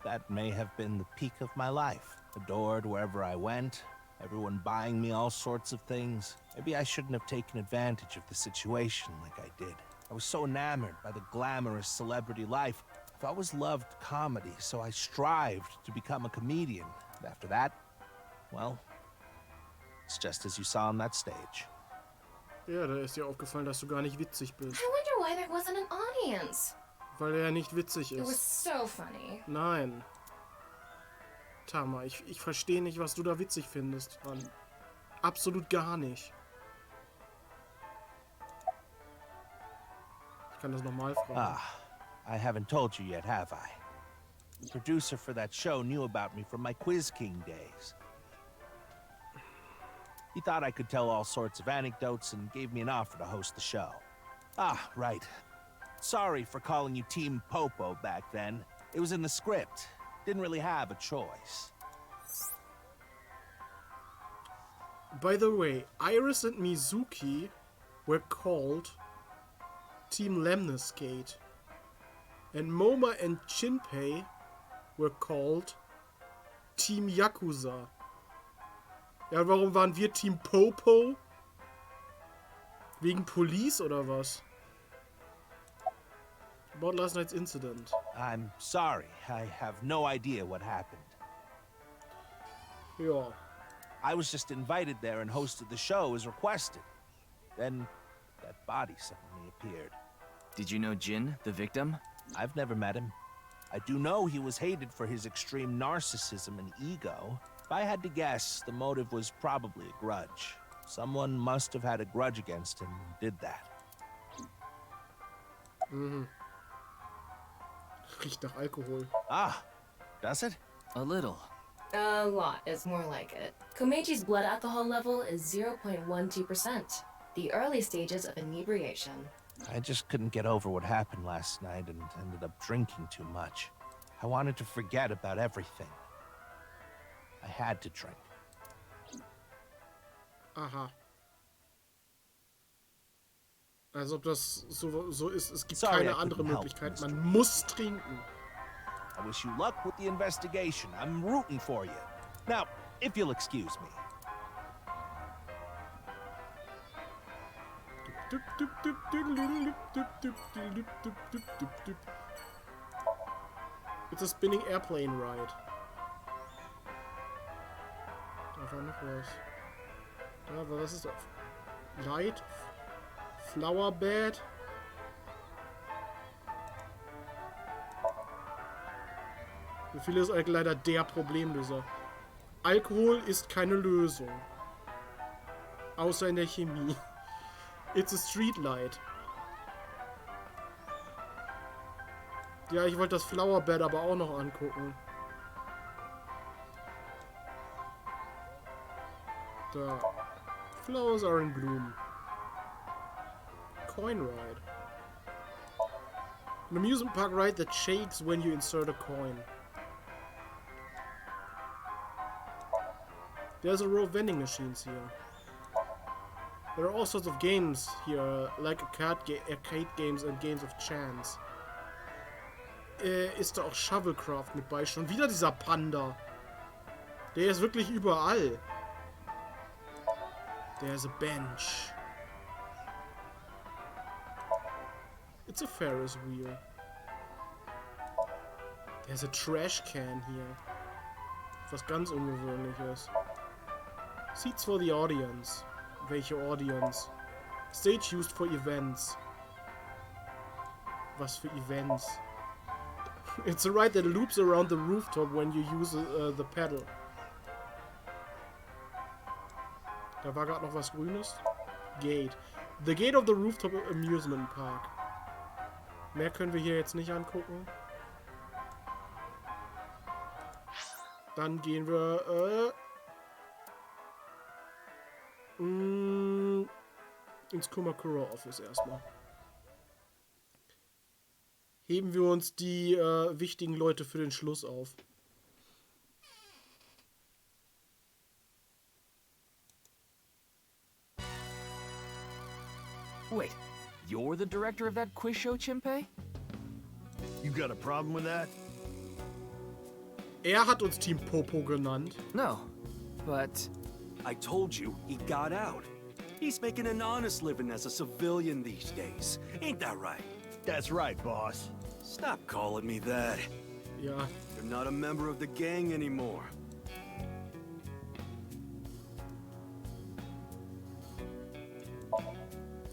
Speaker 2: that may have been the peak of my life. Adored wherever I went, everyone buying me all sorts of things. Maybe I shouldn't have taken advantage of the situation like I did. I was so enamored by the glamorous celebrity life. I've always loved comedy, so I strived to become a comedian. And after that, well, it's just as you saw on that stage.
Speaker 1: Ja, da ist dir aufgefallen, dass du gar nicht witzig bist.
Speaker 6: I wonder why there wasn't an audience.
Speaker 1: Weil er ja nicht witzig
Speaker 6: It was
Speaker 1: ist.
Speaker 6: so funny.
Speaker 1: Nein. Tama, ich verstehe nicht, was du da witzig findest dran. Absolut gar nicht. Ich kann das nochmal fragen.
Speaker 2: Ah, I haven't told you yet, have I? The producer for that show knew about me from my Quiz King days. He thought I could tell all sorts of anecdotes and gave me an offer to host the show. Ah, right. Sorry for calling you Team Popo back then. It was in the script. Didn't really have a choice.
Speaker 1: By the way, Iris and Mizuki were called Team Lemniscate. And Moma and Shinpei were called Team Yakuza. Ja, warum waren wir Team Popo? Wegen Police oder was? About last night's incident.
Speaker 2: I'm sorry. I have no idea what happened.
Speaker 1: Ja.
Speaker 2: I was just invited there and hosted the show as requested. Then that body suddenly appeared.
Speaker 4: Did you know Jin, the victim?
Speaker 2: I've never met him. I do know he was hated for his extreme narcissism and ego. If I had to guess, the motive was probably a grudge. Someone must have had a grudge against him and did that.
Speaker 1: Mhm. Riecht nach Alkohol.
Speaker 2: Ah, does it?
Speaker 4: A little.
Speaker 6: A lot is more like it. Komechi's blood alcohol level is 0.12%, the early stages of inebriation.
Speaker 2: I just couldn't get over what happened last night and ended up drinking too much. I wanted to forget about everything. I had to drink.
Speaker 1: Aha. Als ob das so ist. Es gibt
Speaker 2: Sorry,
Speaker 1: keine
Speaker 2: I
Speaker 1: andere
Speaker 2: couldn't help,
Speaker 1: Möglichkeit.
Speaker 2: Mr.
Speaker 1: Man muss trinken.
Speaker 2: I wish you luck with the investigation. I'm rooting for you. Now, if you'll excuse me.
Speaker 1: It's a spinning airplane ride. Da war noch was. Da war, was ist das? Light? Flower Bed? Für viele ist eigentlich leider der Problemlöser. Alkohol ist keine Lösung. Außer in der Chemie. It's a street light. Ja, ich wollte das Flowerbed aber auch noch angucken. Da. Flowers are in bloom. Coin ride. An amusement park ride that shakes when you insert a coin. There's a row of vending machines here. There are all sorts of games here, like arcade games and games of chance. Ist da auch Shovelcraft mit bei? Schon wieder dieser Panda. Der ist wirklich überall. There's a bench. It's a Ferris wheel. There's a trash can here. Was ganz Ungewöhnliches. Seats for the audience. Welche Audience? Stage used for events. Was für Events? It's a ride that loops around the rooftop when you use the pedal. Da war gerade noch was Grünes. Gate. The gate of the rooftop amusement park. Mehr können wir hier jetzt nicht angucken. Dann gehen wir ins Kumakura Office erstmal. Heben wir uns die wichtigen Leute für den Schluss auf.
Speaker 4: Wait, you're the director of that quiz show, Chimpei?
Speaker 11: You got a problem with that?
Speaker 1: Er hat uns Team Popo genannt.
Speaker 4: No, but...
Speaker 15: I told you, he got out. He's making an honest living as a civilian these days. Ain't that right?
Speaker 11: That's right, boss.
Speaker 15: Stop calling me that.
Speaker 1: Ja.
Speaker 15: You're not a member of the gang anymore.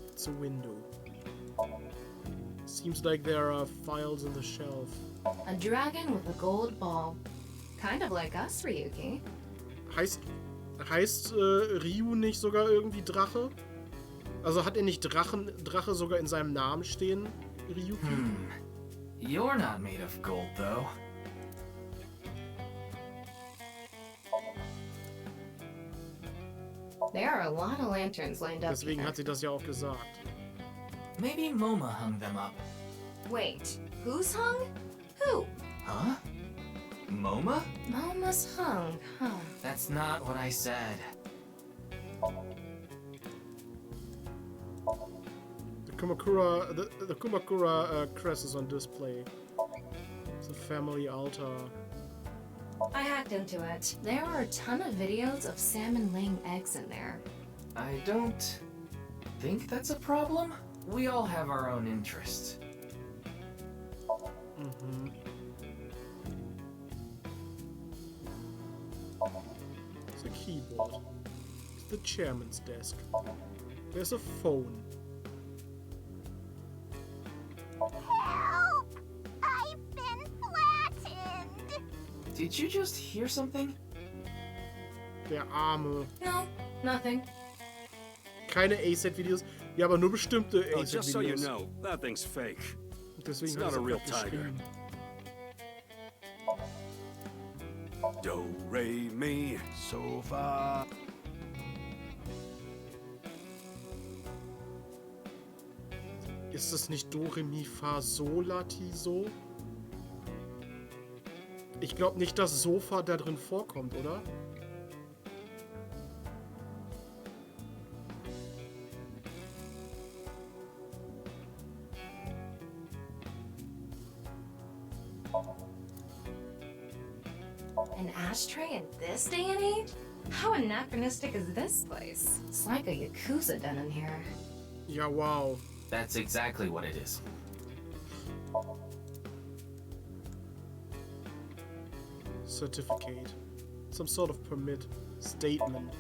Speaker 1: It's a window. Seems like there are files in the shelf.
Speaker 6: A dragon with a gold ball. Kind of like us, Ryuki.
Speaker 1: Heißt Ryu nicht sogar irgendwie Drache? Also hat er nicht Drache sogar in seinem Namen stehen, Ryuki?
Speaker 4: You're not made of gold, though.
Speaker 6: There are a lot of lanterns lined up.
Speaker 1: Deswegen hat sie das ja auch gesagt.
Speaker 4: Maybe Moma hung them up.
Speaker 6: Wait, who's hung? Who?
Speaker 4: Huh? Moma?
Speaker 6: Moma's hung, huh?
Speaker 4: That's not what I said.
Speaker 1: The Kumakura crest is on display. It's a family altar.
Speaker 6: I hacked into it. There are a ton of videos of salmon laying eggs in there.
Speaker 4: I don't think that's a problem. We all have our own interests.
Speaker 1: It's a keyboard. It's the chairman's desk. There's a phone.
Speaker 18: Help! I've been flattened!
Speaker 4: Did you just hear something?
Speaker 1: Der Arme.
Speaker 6: No, nothing.
Speaker 1: Keine ASAT-Videos. Ja, aber nur bestimmte
Speaker 15: Oh, just so you
Speaker 1: ASAT-Videos.
Speaker 15: know, that thing's fake.
Speaker 1: Deswegen
Speaker 15: It's
Speaker 1: hat
Speaker 15: not
Speaker 1: es
Speaker 15: a
Speaker 1: auch
Speaker 15: real
Speaker 1: grad
Speaker 15: tiger.
Speaker 1: geschrieben.
Speaker 15: Do, re, mi, so far.
Speaker 1: Ist das nicht Do, Re, Mi, Fa, Sol, La, Ti, So? Ich glaube nicht, dass Sofa da drin vorkommt, oder?
Speaker 6: An ashtray in this day and age? How anachronistic is this place? It's like a Yakuza den in here.
Speaker 1: Ja, wow.
Speaker 4: That's exactly what it is.
Speaker 1: Certificate. Some sort of permit. Statement.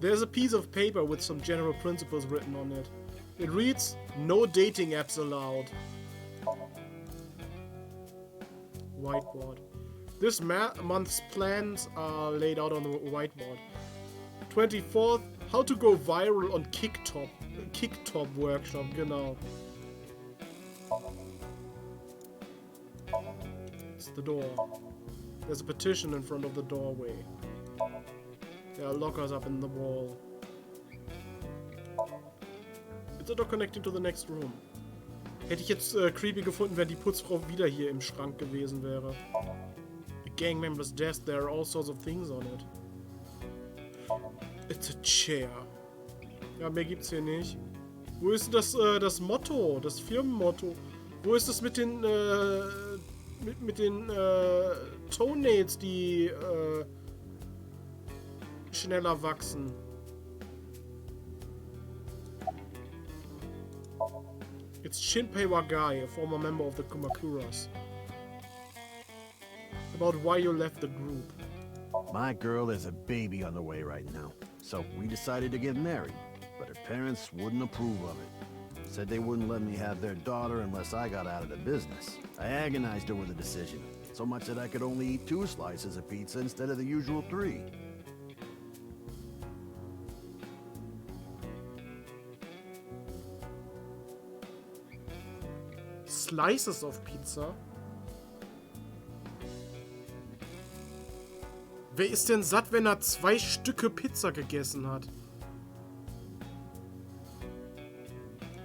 Speaker 1: There's a piece of paper with some general principles written on it. It reads, "No dating apps allowed." Whiteboard. This month's plans are laid out on the whiteboard. 24th, how to go viral on Kicktop workshop, genau. It's the door. There's a petition in front of the doorway. There are lockers up in the wall. It's a door connecting to the next room. Hätte ich jetzt creepy gefunden, wenn die Putzfrau wieder hier im Schrank gewesen wäre. A gang member's desk, there are all sorts of things on it. It's a chair. Ja, mehr gibt's hier nicht. Wo ist das Motto, das Firmenmotto? Wo ist es mit den, mit den Toenails, die schneller wachsen? It's Shinpei Wagai, a former member of the Kumakuras. About why you left the group.
Speaker 3: My girl has a baby on the way right now, so we decided to get married, but her parents wouldn't approve of it. Said they wouldn't let me have their daughter unless I got out of the business. I agonized over the decision, so much that I could only eat 2 slices of pizza instead of the usual 3.
Speaker 1: Slices of Pizza? Wer ist denn satt, wenn er 2 Stücke Pizza gegessen hat?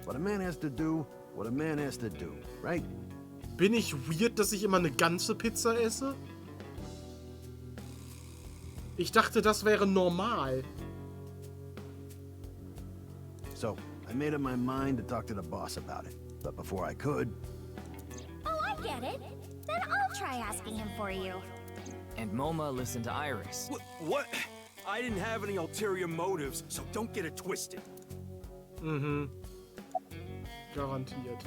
Speaker 3: What a man has to do, what a man has to do, right?
Speaker 1: Bin ich weird, dass ich immer eine ganze Pizza esse? Ich dachte, das wäre normal.
Speaker 3: So, I made up my mind to talk to the boss about it. But before I could...
Speaker 5: Oh, I get it. Then I'll try asking him for you.
Speaker 4: And Moma listened to Iris.
Speaker 15: What? I didn't have any ulterior motives, so don't get it twisted.
Speaker 1: Mhm. Garantiert.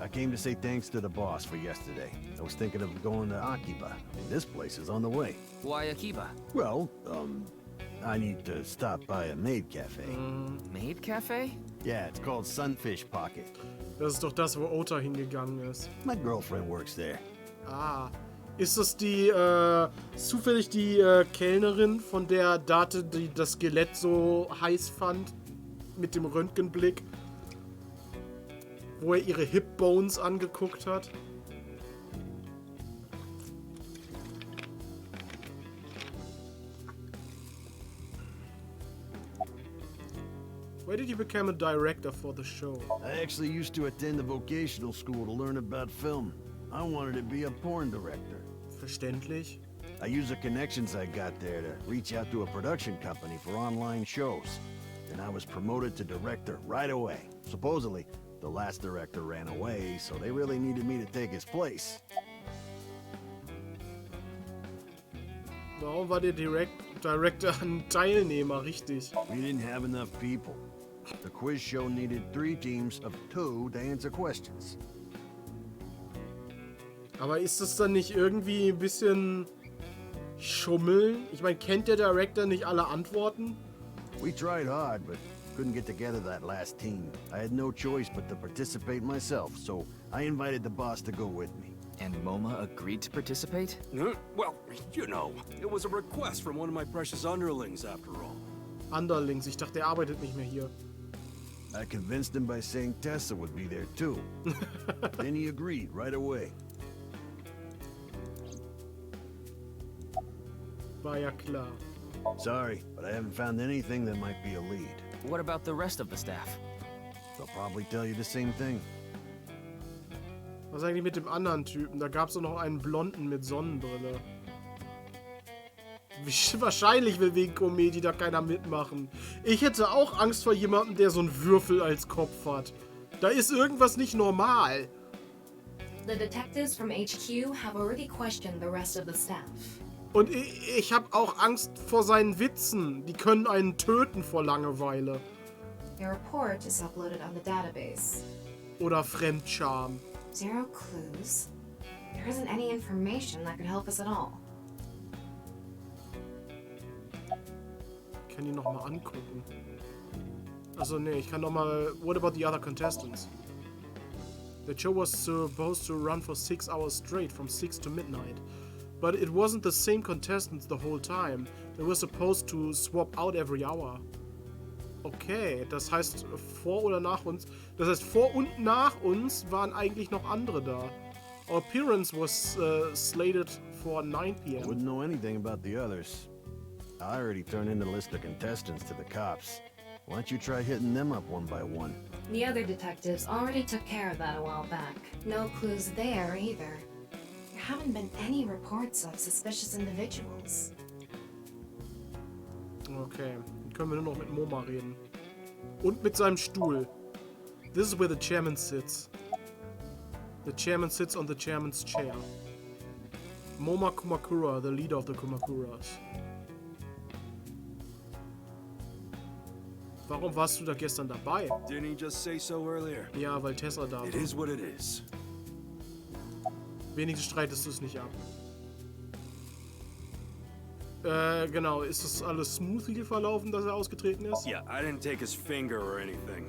Speaker 3: I came to say thanks to the boss for yesterday. I was thinking of going to Akiba. This place is on the way.
Speaker 4: Why Akiba?
Speaker 3: Well, I need to stop by a maid cafe.
Speaker 4: Maid cafe?
Speaker 3: Yeah, it's called Sunfish Pocket.
Speaker 1: Das ist doch das, wo Ota hingegangen ist.
Speaker 3: My girlfriend works there.
Speaker 1: Ah. Ist das die, zufällig die Kellnerin, von der Date die das Skelett so heiß fand? Mit dem Röntgenblick? Wo er ihre Hip Bones angeguckt hat? Why did you become a director for the show?
Speaker 3: I actually used to attend a vocational school to learn about film. I wanted to be a porn director.
Speaker 1: Verständlich.
Speaker 3: I used the connections I got there to reach out to a production company for online shows. And I was promoted to director right away. Supposedly, the last director ran away, so they really needed me to take his place.
Speaker 1: Warum war der Director ein Teilnehmer, richtig?
Speaker 3: We didn't have enough people. The quiz show needed 3 teams of 2 to answer questions.
Speaker 1: Aber ist es dann nicht irgendwie ein bisschen Schummeln? Ich meine, kennt der Director nicht alle Antworten?
Speaker 3: We tried hard, but couldn't get together that last team. I had no choice but to participate myself, so I invited the boss to go with me.
Speaker 4: And MoMA agreed to participate?
Speaker 15: Well, you know, it was a request from one of my precious underlings after all.
Speaker 1: Underlings, ich dachte, er arbeitet nicht mehr hier.
Speaker 3: I convinced him by saying Tessa would be there too. Then he agreed right away.
Speaker 1: War ja klar.
Speaker 3: Sorry, but I haven't found anything that might be a lead.
Speaker 4: What about the rest of the staff?
Speaker 3: They'll probably tell you the same thing.
Speaker 1: Was eigentlich mit dem anderen Typen? Da gab es doch noch einen Blonden mit Sonnenbrille. Wahrscheinlich will wegen Komödie da keiner mitmachen. Ich hätte auch Angst vor jemandem, der so einen Würfel als Kopf hat. Da ist irgendwas nicht normal.
Speaker 6: The detectives from HQ have already questioned the rest of the staff.
Speaker 1: Und ich habe auch Angst vor seinen Witzen. Die können einen töten vor Langeweile.
Speaker 6: Your report is uploaded on the database.
Speaker 1: Oder Fremdscham.
Speaker 6: 0 clues. There isn't any information that could help us at all.
Speaker 1: Ich kann die nochmal angucken. Also nee, ich kann nochmal... What about the other contestants? The show was supposed to run for 6 hours straight, from 6 to midnight. But it wasn't the same contestants the whole time. They were supposed to swap out every hour. Okay, das heißt vor oder nach uns. Das heißt vor und nach uns waren eigentlich noch andere da. Our appearance was slated for 9 p.m.
Speaker 3: Wouldn't know anything about the others. I already turned in the list of contestants to the cops. Why don't you try hitting them up one by one?
Speaker 6: The other detectives already took care of that a while back. No clues there either. There haven't been any reports of suspicious individuals.
Speaker 1: Okay, dann können wir nur noch mit MoMA reden. Und mit seinem Stuhl. This is where the chairman sits. The chairman sits on the chairman's chair. MoMA Kumakura, the leader of the Kumakuras. Warum warst du da gestern dabei?
Speaker 15: Didn't he just say so earlier?
Speaker 1: Ja, weil Tessa da war.
Speaker 15: It is what it is.
Speaker 1: Wenigstens streitest du es nicht ab. Genau. Ist das alles smoothly verlaufen, dass er ausgetreten ist?
Speaker 15: Yeah, I didn't take his finger or anything.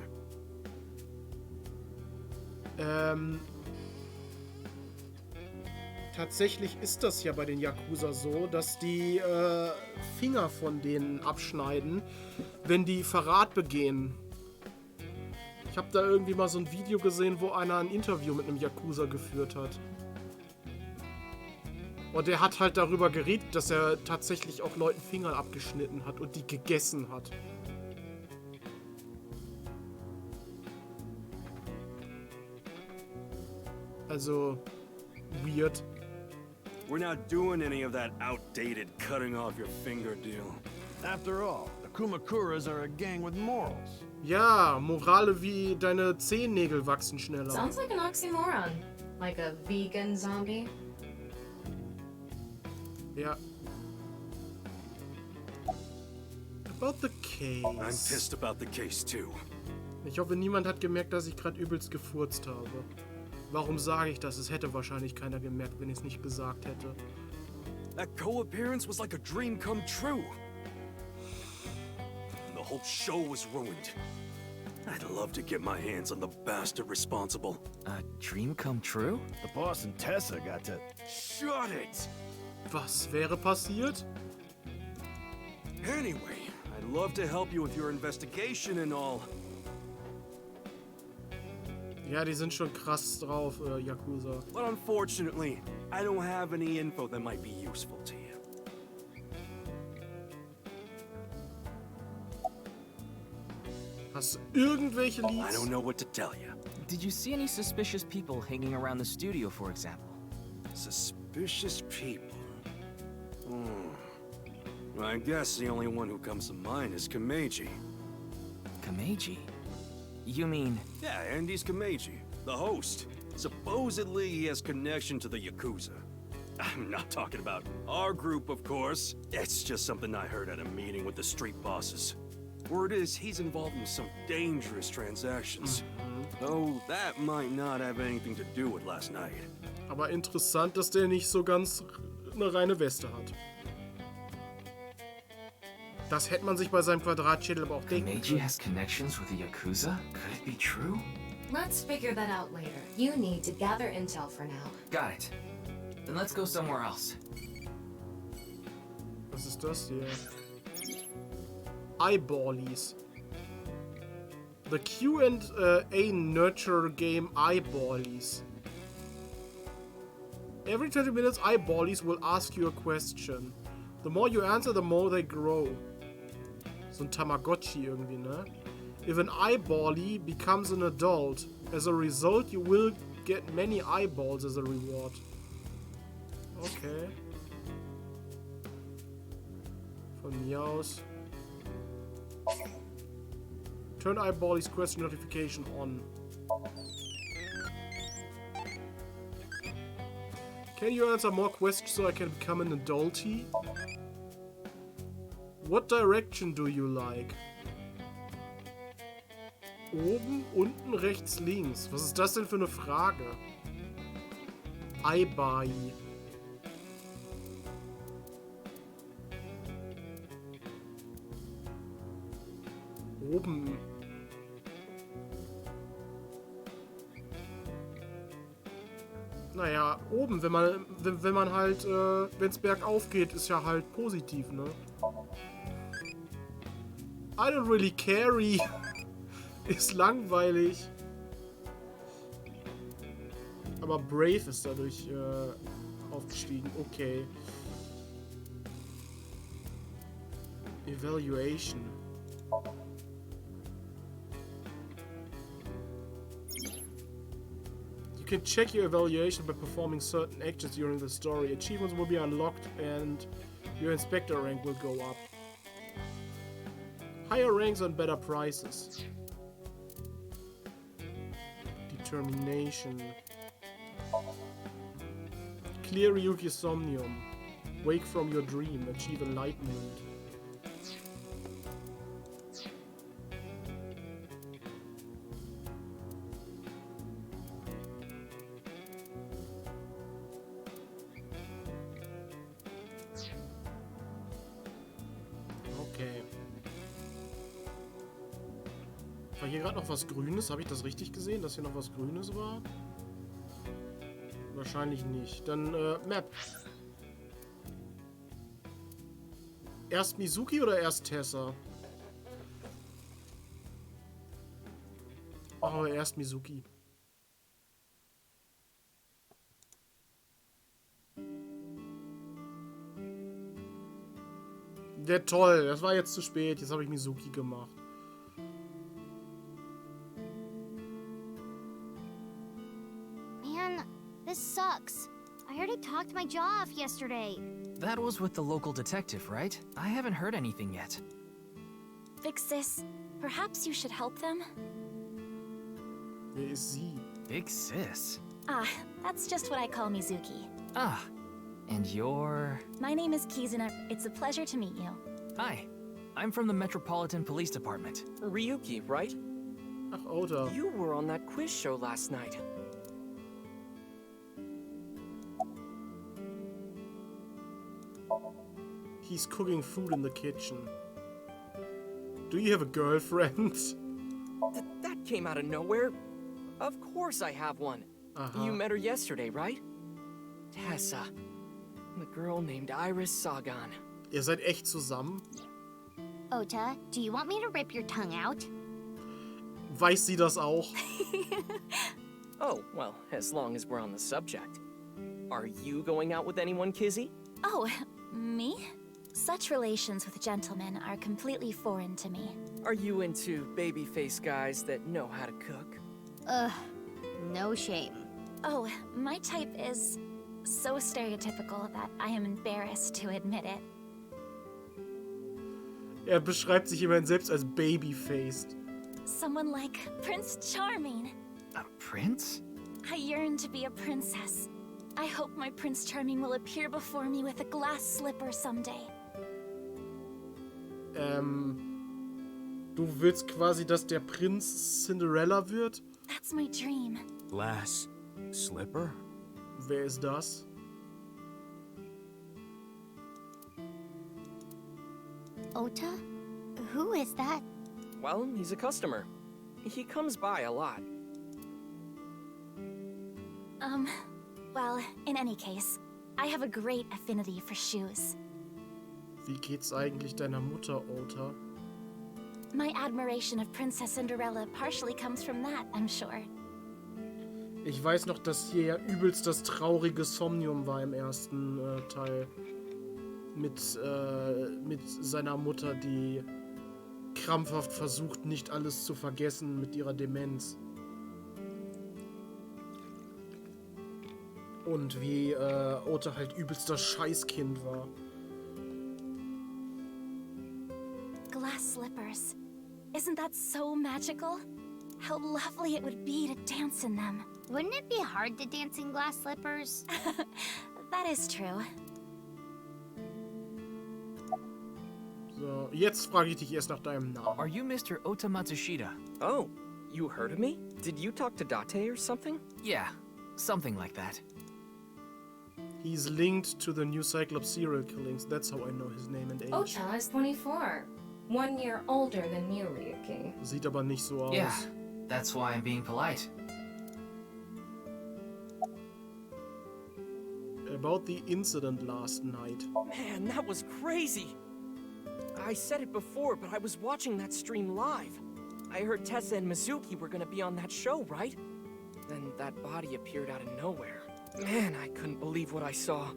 Speaker 1: Tatsächlich ist das ja bei den Yakuza so, dass die Finger von denen abschneiden, wenn die Verrat begehen. Ich habe da irgendwie mal so ein Video gesehen, wo einer ein Interview mit einem Yakuza geführt hat. Und der hat halt darüber geredet, dass er tatsächlich auch Leuten Finger abgeschnitten hat und die gegessen hat. Also, weird.
Speaker 15: We're not doing any of that outdated cutting off your finger deal.
Speaker 3: After all, the Kumakuras are a gang with morals.
Speaker 1: Ja, Morale wie deine Zehennägel wachsen schneller.
Speaker 6: Sounds like an oxymoron. Like a vegan zombie.
Speaker 1: Ja. About the case.
Speaker 15: I'm pissed about the case too.
Speaker 1: Ich hoffe, niemand hat gemerkt, dass ich gerade übelst gefurzt habe. Warum sage ich das? Es hätte wahrscheinlich keiner gemerkt, wenn ich es nicht gesagt hätte.
Speaker 15: That co-appearance was like a dream come true. The whole show was ruined. I'd love to get my hands on the bastard responsible.
Speaker 4: A dream come true?
Speaker 3: The boss and Tessa got to...
Speaker 15: Shut it!
Speaker 1: Was wäre passiert?
Speaker 15: Anyway, I'd love to help you with your investigation and all.
Speaker 1: Ja, die sind schon krass drauf, Yakuza.
Speaker 15: But unfortunately, I don't have any info that might be useful to you.
Speaker 1: Hast du irgendwelche Leads?
Speaker 15: I don't know what to tell you.
Speaker 4: Did you see any suspicious people hanging around the studio, for example?
Speaker 15: Suspicious people? Well, I guess the only one who comes to mind is Kameji.
Speaker 4: Kameji? You mean...
Speaker 15: Yeah, Andy's Kameji, the host. Supposedly he has connection to the Yakuza. I'm not talking about our group, of course. It's just something I heard at a meeting with the street bosses. Word is he's involved in some dangerous transactions. Though that might not have anything to do with last night.
Speaker 1: Aber interessant, dass der nicht so ganz eine reine Weste hat. Das hätte man sich bei seinem Quadratschädel aber auch denken
Speaker 4: Meiji
Speaker 1: können.
Speaker 4: has connections with the Yakuza? Could it be true?
Speaker 6: Let's figure that out later. You need to gather intel for now.
Speaker 4: Got it. Then let's go somewhere else.
Speaker 1: Was ist das hier? Eyeballies. The Q&A nurture game Eyeballies. Every 20 minutes, Eyeballies will ask you a question. The more you answer, the more they grow. So ein Tamagotchi irgendwie, ne? If an eyeballie becomes an adult, as a result, you will get many eyeballs as a reward. Okay. Von Miaus. Turn eyeballies question notification on. Can you answer more questions so I can become an adultie? What direction do you like? Oben, unten, rechts, links. Was ist das denn für eine Frage? Eibai. Oben. Naja, oben, wenn man halt, wenn es bergauf geht, ist ja halt positiv, ne? I don't really carry. Ist langweilig. Aber Brave ist dadurch aufgestiegen. Okay. Evaluation. You can check your evaluation by performing certain actions during the story. Achievements will be unlocked and your inspector rank will go up. Higher ranks and better prices. Determination. Clear Ryuki's Somnium. Wake from your dream. Achieve enlightenment. Okay. War hier gerade noch was Grünes? Habe ich das richtig gesehen, dass hier noch was Grünes war? Wahrscheinlich nicht. Dann, Map. Erst Mizuki oder erst Tessa? Oh, erst Mizuki. Ja, toll. Das war jetzt zu spät. Jetzt habe ich Mizuki gemacht.
Speaker 5: Man, this sucks. I already talked my jaw off yesterday.
Speaker 4: That was with the local detective, right? I haven't heard anything yet.
Speaker 9: Big sis, perhaps you should help them?
Speaker 1: Wer ist sie?
Speaker 4: Big sis?
Speaker 9: Ah, that's just what I call Mizuki.
Speaker 4: Ah, and you're...
Speaker 9: My name is Kizuna. It's a pleasure to meet you.
Speaker 4: Hi, I'm from the Metropolitan Police Department.
Speaker 21: Ryuki, right?
Speaker 1: Ach, Oda.
Speaker 21: You were on that quiz show last night.
Speaker 1: He's cooking food in the kitchen. Do you have a girlfriend?
Speaker 21: That came out of nowhere. Of course I have one. You met her yesterday, right? Tessa. The girl named Iris Sagan.
Speaker 1: Ihr seid echt zusammen?
Speaker 5: Ota, do you want me to rip your tongue out?
Speaker 1: Weiß sie das auch?
Speaker 21: Oh, well, as long as we're on the subject. Are you going out with anyone, Kizzy?
Speaker 9: Oh, me? Such relations with gentlemen are completely foreign to me.
Speaker 21: Are you into baby-faced guys that know how to cook?
Speaker 5: Ugh, no shame.
Speaker 9: Oh, my type is so stereotypical that I am embarrassed to admit it.
Speaker 1: Er beschreibt sich immerhin selbst als baby-faced.
Speaker 9: Someone like Prince Charming.
Speaker 4: A prince?
Speaker 9: I yearn to be a princess. I hope my Prince Charming will appear before me with a glass slipper someday.
Speaker 1: Du willst quasi, dass der Prinz Cinderella wird?
Speaker 9: That's my dream.
Speaker 11: Glass slipper?
Speaker 1: Wer ist das?
Speaker 5: Ota? Who is that?
Speaker 21: Well, he's a customer. He comes by a lot.
Speaker 14: Well, in any case, I have a great affinity for shoes.
Speaker 1: Wie geht's eigentlich deiner Mutter, Ota?
Speaker 14: My admiration of Princess Cinderella partially comes from that, I'm sure.
Speaker 1: Ich weiß noch, dass hier ja übelst das traurige Somnium war im ersten Teil. Mit seiner Mutter, die krampfhaft versucht, nicht alles zu vergessen mit ihrer Demenz. Und wie Ota halt übelst das Scheißkind war.
Speaker 14: Glass slippers. Isn't that so magical? How lovely it would be to dance in them.
Speaker 5: Wouldn't it be hard to dance in glass slippers?
Speaker 14: That is true.
Speaker 1: So, jetzt frage ich dich erst nach deinem Namen.
Speaker 4: Are you Mr. Ota Matsushita?
Speaker 21: Oh, you heard of me? Did you talk to Date or something?
Speaker 4: Yeah, something like that.
Speaker 1: He's linked to the new Cyclops SerialKillings. That's how I know his name and age.
Speaker 6: Ota is 24. 1 year older than you, Ryuki.
Speaker 1: Sieht aber nicht so aus.
Speaker 4: Yeah, that's why I'm being polite.
Speaker 1: About the incident last night.
Speaker 21: Man, that was crazy. I said it before, but I was watching that stream live. I heard Tessa and Mizuki were gonna be on that show, right? Then that body appeared out of nowhere. Man, I couldn't believe what I saw.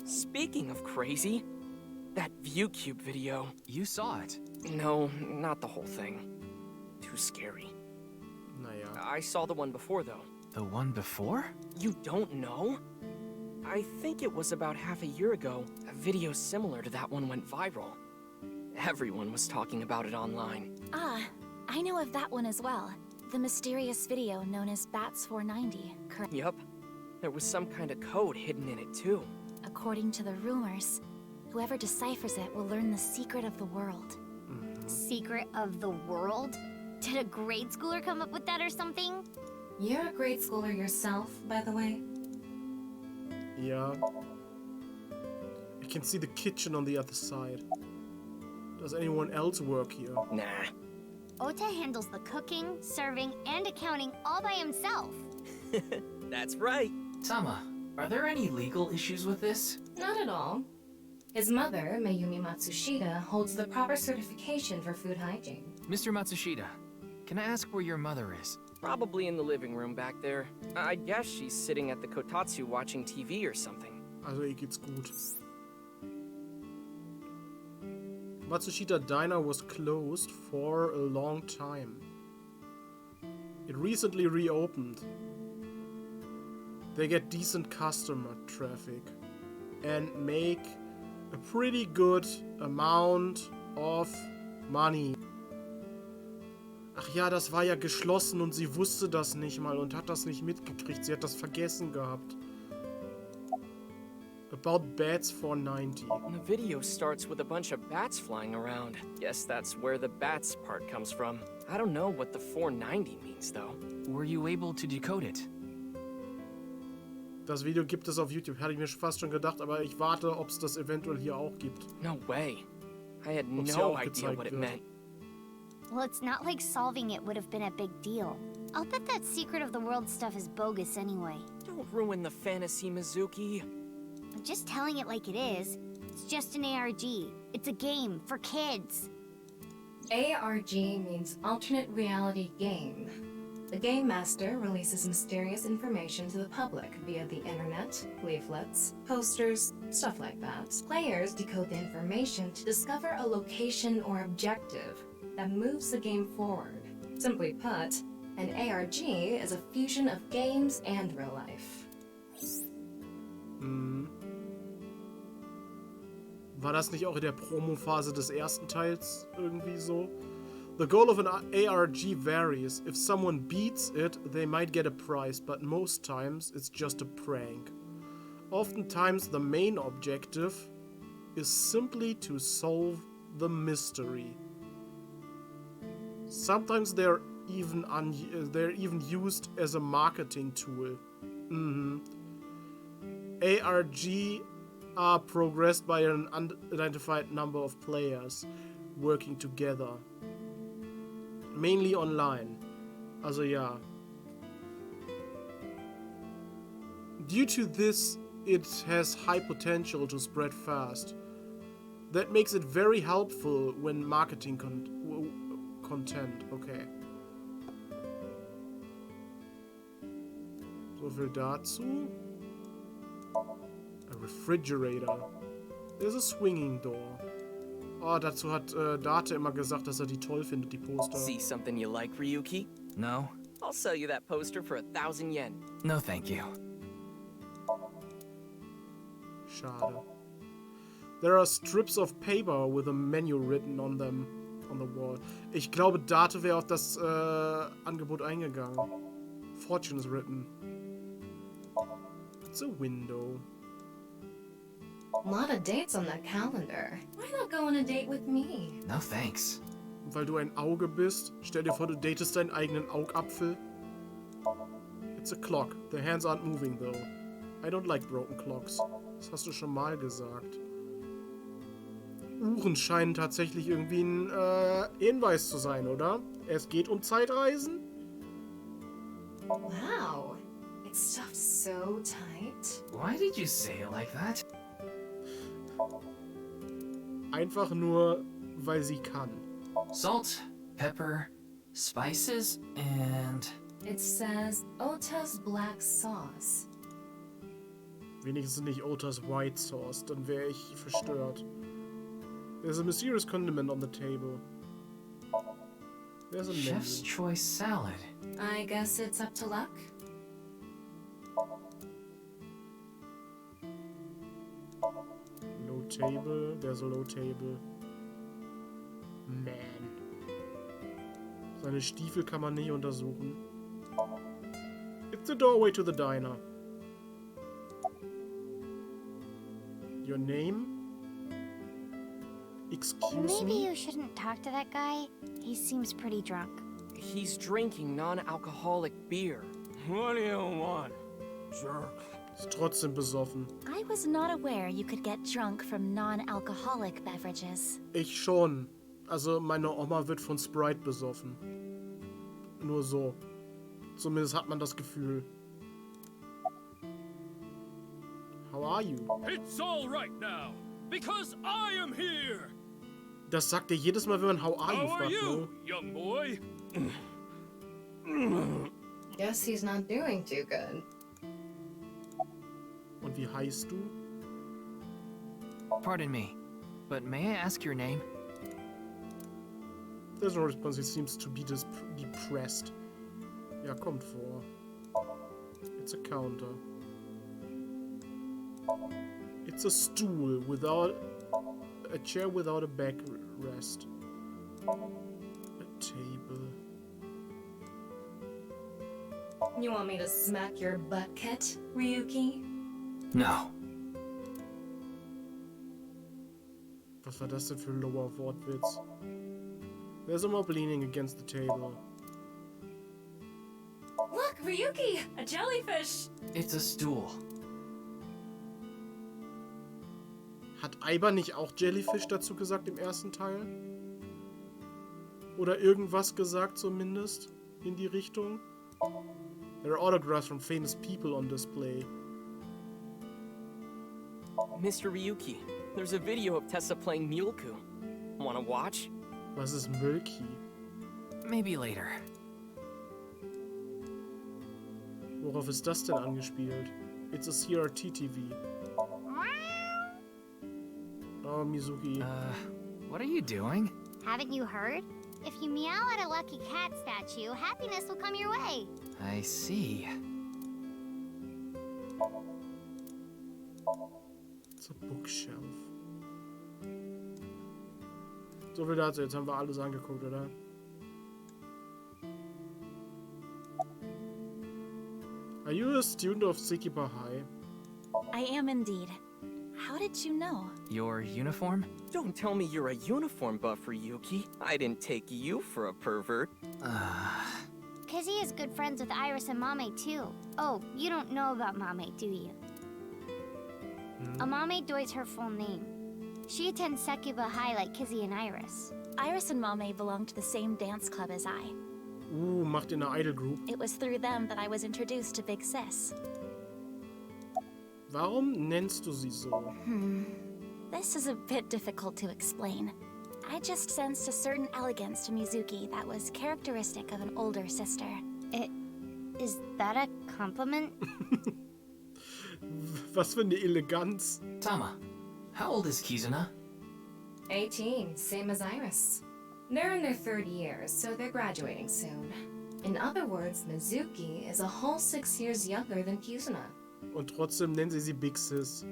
Speaker 21: Speaking of crazy, that ViewCube video.
Speaker 4: You saw it?
Speaker 21: No, not the whole thing. Too scary.
Speaker 1: Naja.
Speaker 21: I saw the one before, though.
Speaker 4: The one before?
Speaker 21: You don't know? I think it was about half a year ago. A video similar to that one went viral. Everyone was talking about it online.
Speaker 14: Ah, I know of that one as well. The mysterious video known as Bats 490, correct?
Speaker 21: Yup. There was some kind of code hidden in it, too.
Speaker 14: According to the rumors, whoever deciphers it will learn the secret of the world.
Speaker 5: Secret of the world? Did a grade schooler come up with that or something?
Speaker 6: You're a grade schooler yourself, by the way.
Speaker 1: Yeah. I can see the kitchen on the other side. Does anyone else work here?
Speaker 21: Nah.
Speaker 5: Ota handles the cooking, serving, and accounting all by himself.
Speaker 21: That's right.
Speaker 4: Tama, are there any legal issues with this?
Speaker 6: Not at all. His mother, Mayumi Matsushita, holds the proper certification for food hygiene.
Speaker 4: Mr. Matsushita, can I ask where your mother is?
Speaker 21: Probably in the living room back there. I guess she's sitting at the kotatsu watching TV or something.
Speaker 1: Also ihr geht's gut. Matsushita Diner was closed for a long time. It recently reopened. They get decent customer traffic and make a pretty good amount of money. Ach ja, das war ja geschlossen und sie wusste das nicht mal und hat das nicht mitgekriegt. Sie hat das vergessen gehabt. About Bats 490.
Speaker 21: The video starts with a bunch of bats flying around. Guess that's where the bats part comes from. I don't know what the 490 means, though.
Speaker 4: Were you able to decode it?
Speaker 1: Das Video gibt es auf YouTube. Hatte ich mir fast schon gedacht, aber ich warte, ob es das eventuell hier auch gibt.
Speaker 21: No way. I had
Speaker 1: Ob's
Speaker 21: no idea what it meant.
Speaker 5: Well, it's not like solving it would have been a big deal. I'll bet that secret of the world stuff is bogus anyway.
Speaker 21: Don't ruin the fantasy, Mizuki.
Speaker 5: I'm just telling it like it is. It's just an ARG. It's a game for kids.
Speaker 6: ARG means alternate reality game. The game master releases mysterious information to the public via the internet, leaflets, posters, stuff like that. Players decode the information to discover a location or objective that moves the game forward. Simply put, an ARG is a fusion of games and real life.
Speaker 1: War das nicht auch in der Promo-Phase des ersten Teils irgendwie so? The goal of an ARG varies. If someone beats it, they might get a prize, but most times it's just a prank. Oftentimes the main objective is simply to solve the mystery. Sometimes they're even used as a marketing tool. ARG are progressed by an unidentified number of players working together. Mainly online. Also ja. Due to this, it has high potential to spread fast. That makes it very helpful when marketing content. Okay. So viel dazu. A refrigerator. There's a swinging door. Oh, dazu hat Date immer gesagt, dass die toll findet, die Poster.
Speaker 21: See something you like, Ryuki?
Speaker 4: No?
Speaker 21: I'll sell you that poster for 1,000 yen.
Speaker 4: No, thank you.
Speaker 1: Schade. There are strips of paper with a menu written on them on the wall. Ich glaube, Date wäre auf das Angebot eingegangen. Fortunes written. It's a window.
Speaker 6: A lot of dates on that calendar. Why not go on a date with me?
Speaker 4: No thanks.
Speaker 1: Weil du ein Auge bist? Stell dir vor, du datest deinen eigenen Augapfel. It's a clock. The hands aren't moving though. I don't like broken clocks. Das hast du schon mal gesagt. Uhren scheinen tatsächlich irgendwie ein Hinweis zu sein, oder? Es geht um Zeitreisen?
Speaker 6: Wow. It's stuffed so tight.
Speaker 4: Why did you say it like that?
Speaker 1: Einfach nur, weil sie kann.
Speaker 4: Salt, pepper, spices, and...
Speaker 6: It says Ota's black sauce.
Speaker 1: Wenigstens nicht Ota's white sauce, dann wäre ich verstört. There's a mysterious condiment on the table. There's a menu.
Speaker 4: Chef's choice salad.
Speaker 6: I guess it's up to luck.
Speaker 1: Low table. There's a low table. Man. Seine Stiefel kann man nicht untersuchen. It's the doorway to the diner. Your name? Excuse
Speaker 5: Maybe
Speaker 1: me?
Speaker 5: you shouldn't talk to that guy. He seems pretty drunk.
Speaker 21: He's drinking non-alcoholic beer.
Speaker 12: What do you want, jerk?
Speaker 1: Ist trotzdem besoffen.
Speaker 14: I was not aware you could get drunk from non-alcoholic beverages.
Speaker 1: Ich schon. Also meine Oma wird von Sprite besoffen. Nur so. Zumindest hat man das Gefühl. How are you?
Speaker 12: It's all right now, because I am here.
Speaker 1: Das sagt er jedes Mal, wenn man How are you
Speaker 12: How are
Speaker 1: fragt,
Speaker 12: you,
Speaker 1: ne?
Speaker 12: young boy?
Speaker 6: Guess he's not doing too good.
Speaker 1: Und wie heißt du?
Speaker 4: Pardon me, but may I ask your name?
Speaker 1: There's no response. He seems to be depressed. Ja, kommt vor. It's a counter. It's a stool without... A chair without a backrest. A table.
Speaker 6: You want me to smack your butt, Kit, Ryuki?
Speaker 4: No.
Speaker 1: Was war das denn für ein lower Wortwitz? There's a mob leaning against the table.
Speaker 9: Look, Ryuki! A jellyfish!
Speaker 4: It's a stool.
Speaker 1: Hat Aiba nicht auch Jellyfish dazu gesagt im ersten Teil? Oder irgendwas gesagt zumindest in die Richtung? There are autographs from famous people on display.
Speaker 21: Mr. Ryuki, there's a video of Tessa playing Mulku. Wanna watch?
Speaker 1: Was ist Milky?
Speaker 4: Maybe later.
Speaker 1: Worauf ist das denn angespielt? It's a CRT TV. Oh, Mizuki.
Speaker 4: What are you doing?
Speaker 5: Haven't you heard? If you meow at a lucky cat statue, happiness will come your way.
Speaker 4: I see.
Speaker 1: It's a bookshelf. So viel dazu, jetzt haben wir alles angeguckt, oder? Are you a student of Sekiba High?
Speaker 14: I am indeed. How did you know?
Speaker 4: Your uniform?
Speaker 21: Don't tell me you're a uniform buff, Ryuki. I didn't take you for a pervert.
Speaker 5: Cause he is good friends with Iris and Mame too. Oh, you don't know about Mame, do you? Amame Doi's her full name. She attends Sekuba High like Kizzy and Iris.
Speaker 14: Iris and Mame belong to the same dance club as I.
Speaker 1: Macht ihr eine Idol Group.
Speaker 14: It was through them that I was introduced to Big Sis.
Speaker 1: Warum nennst du sie so?
Speaker 14: This is a bit difficult to explain. I just sensed a certain elegance to Mizuki that was characteristic of an older sister.
Speaker 5: Is that a compliment?
Speaker 1: Was für eine Eleganz.
Speaker 4: Tama, how old is Kizuna?
Speaker 6: 18, same as Iris. They're in their third year, so they're graduating soon. In other words, Mizuki is a whole 6 years younger than Kizuna.
Speaker 1: Und trotzdem nennen sie Big Sis.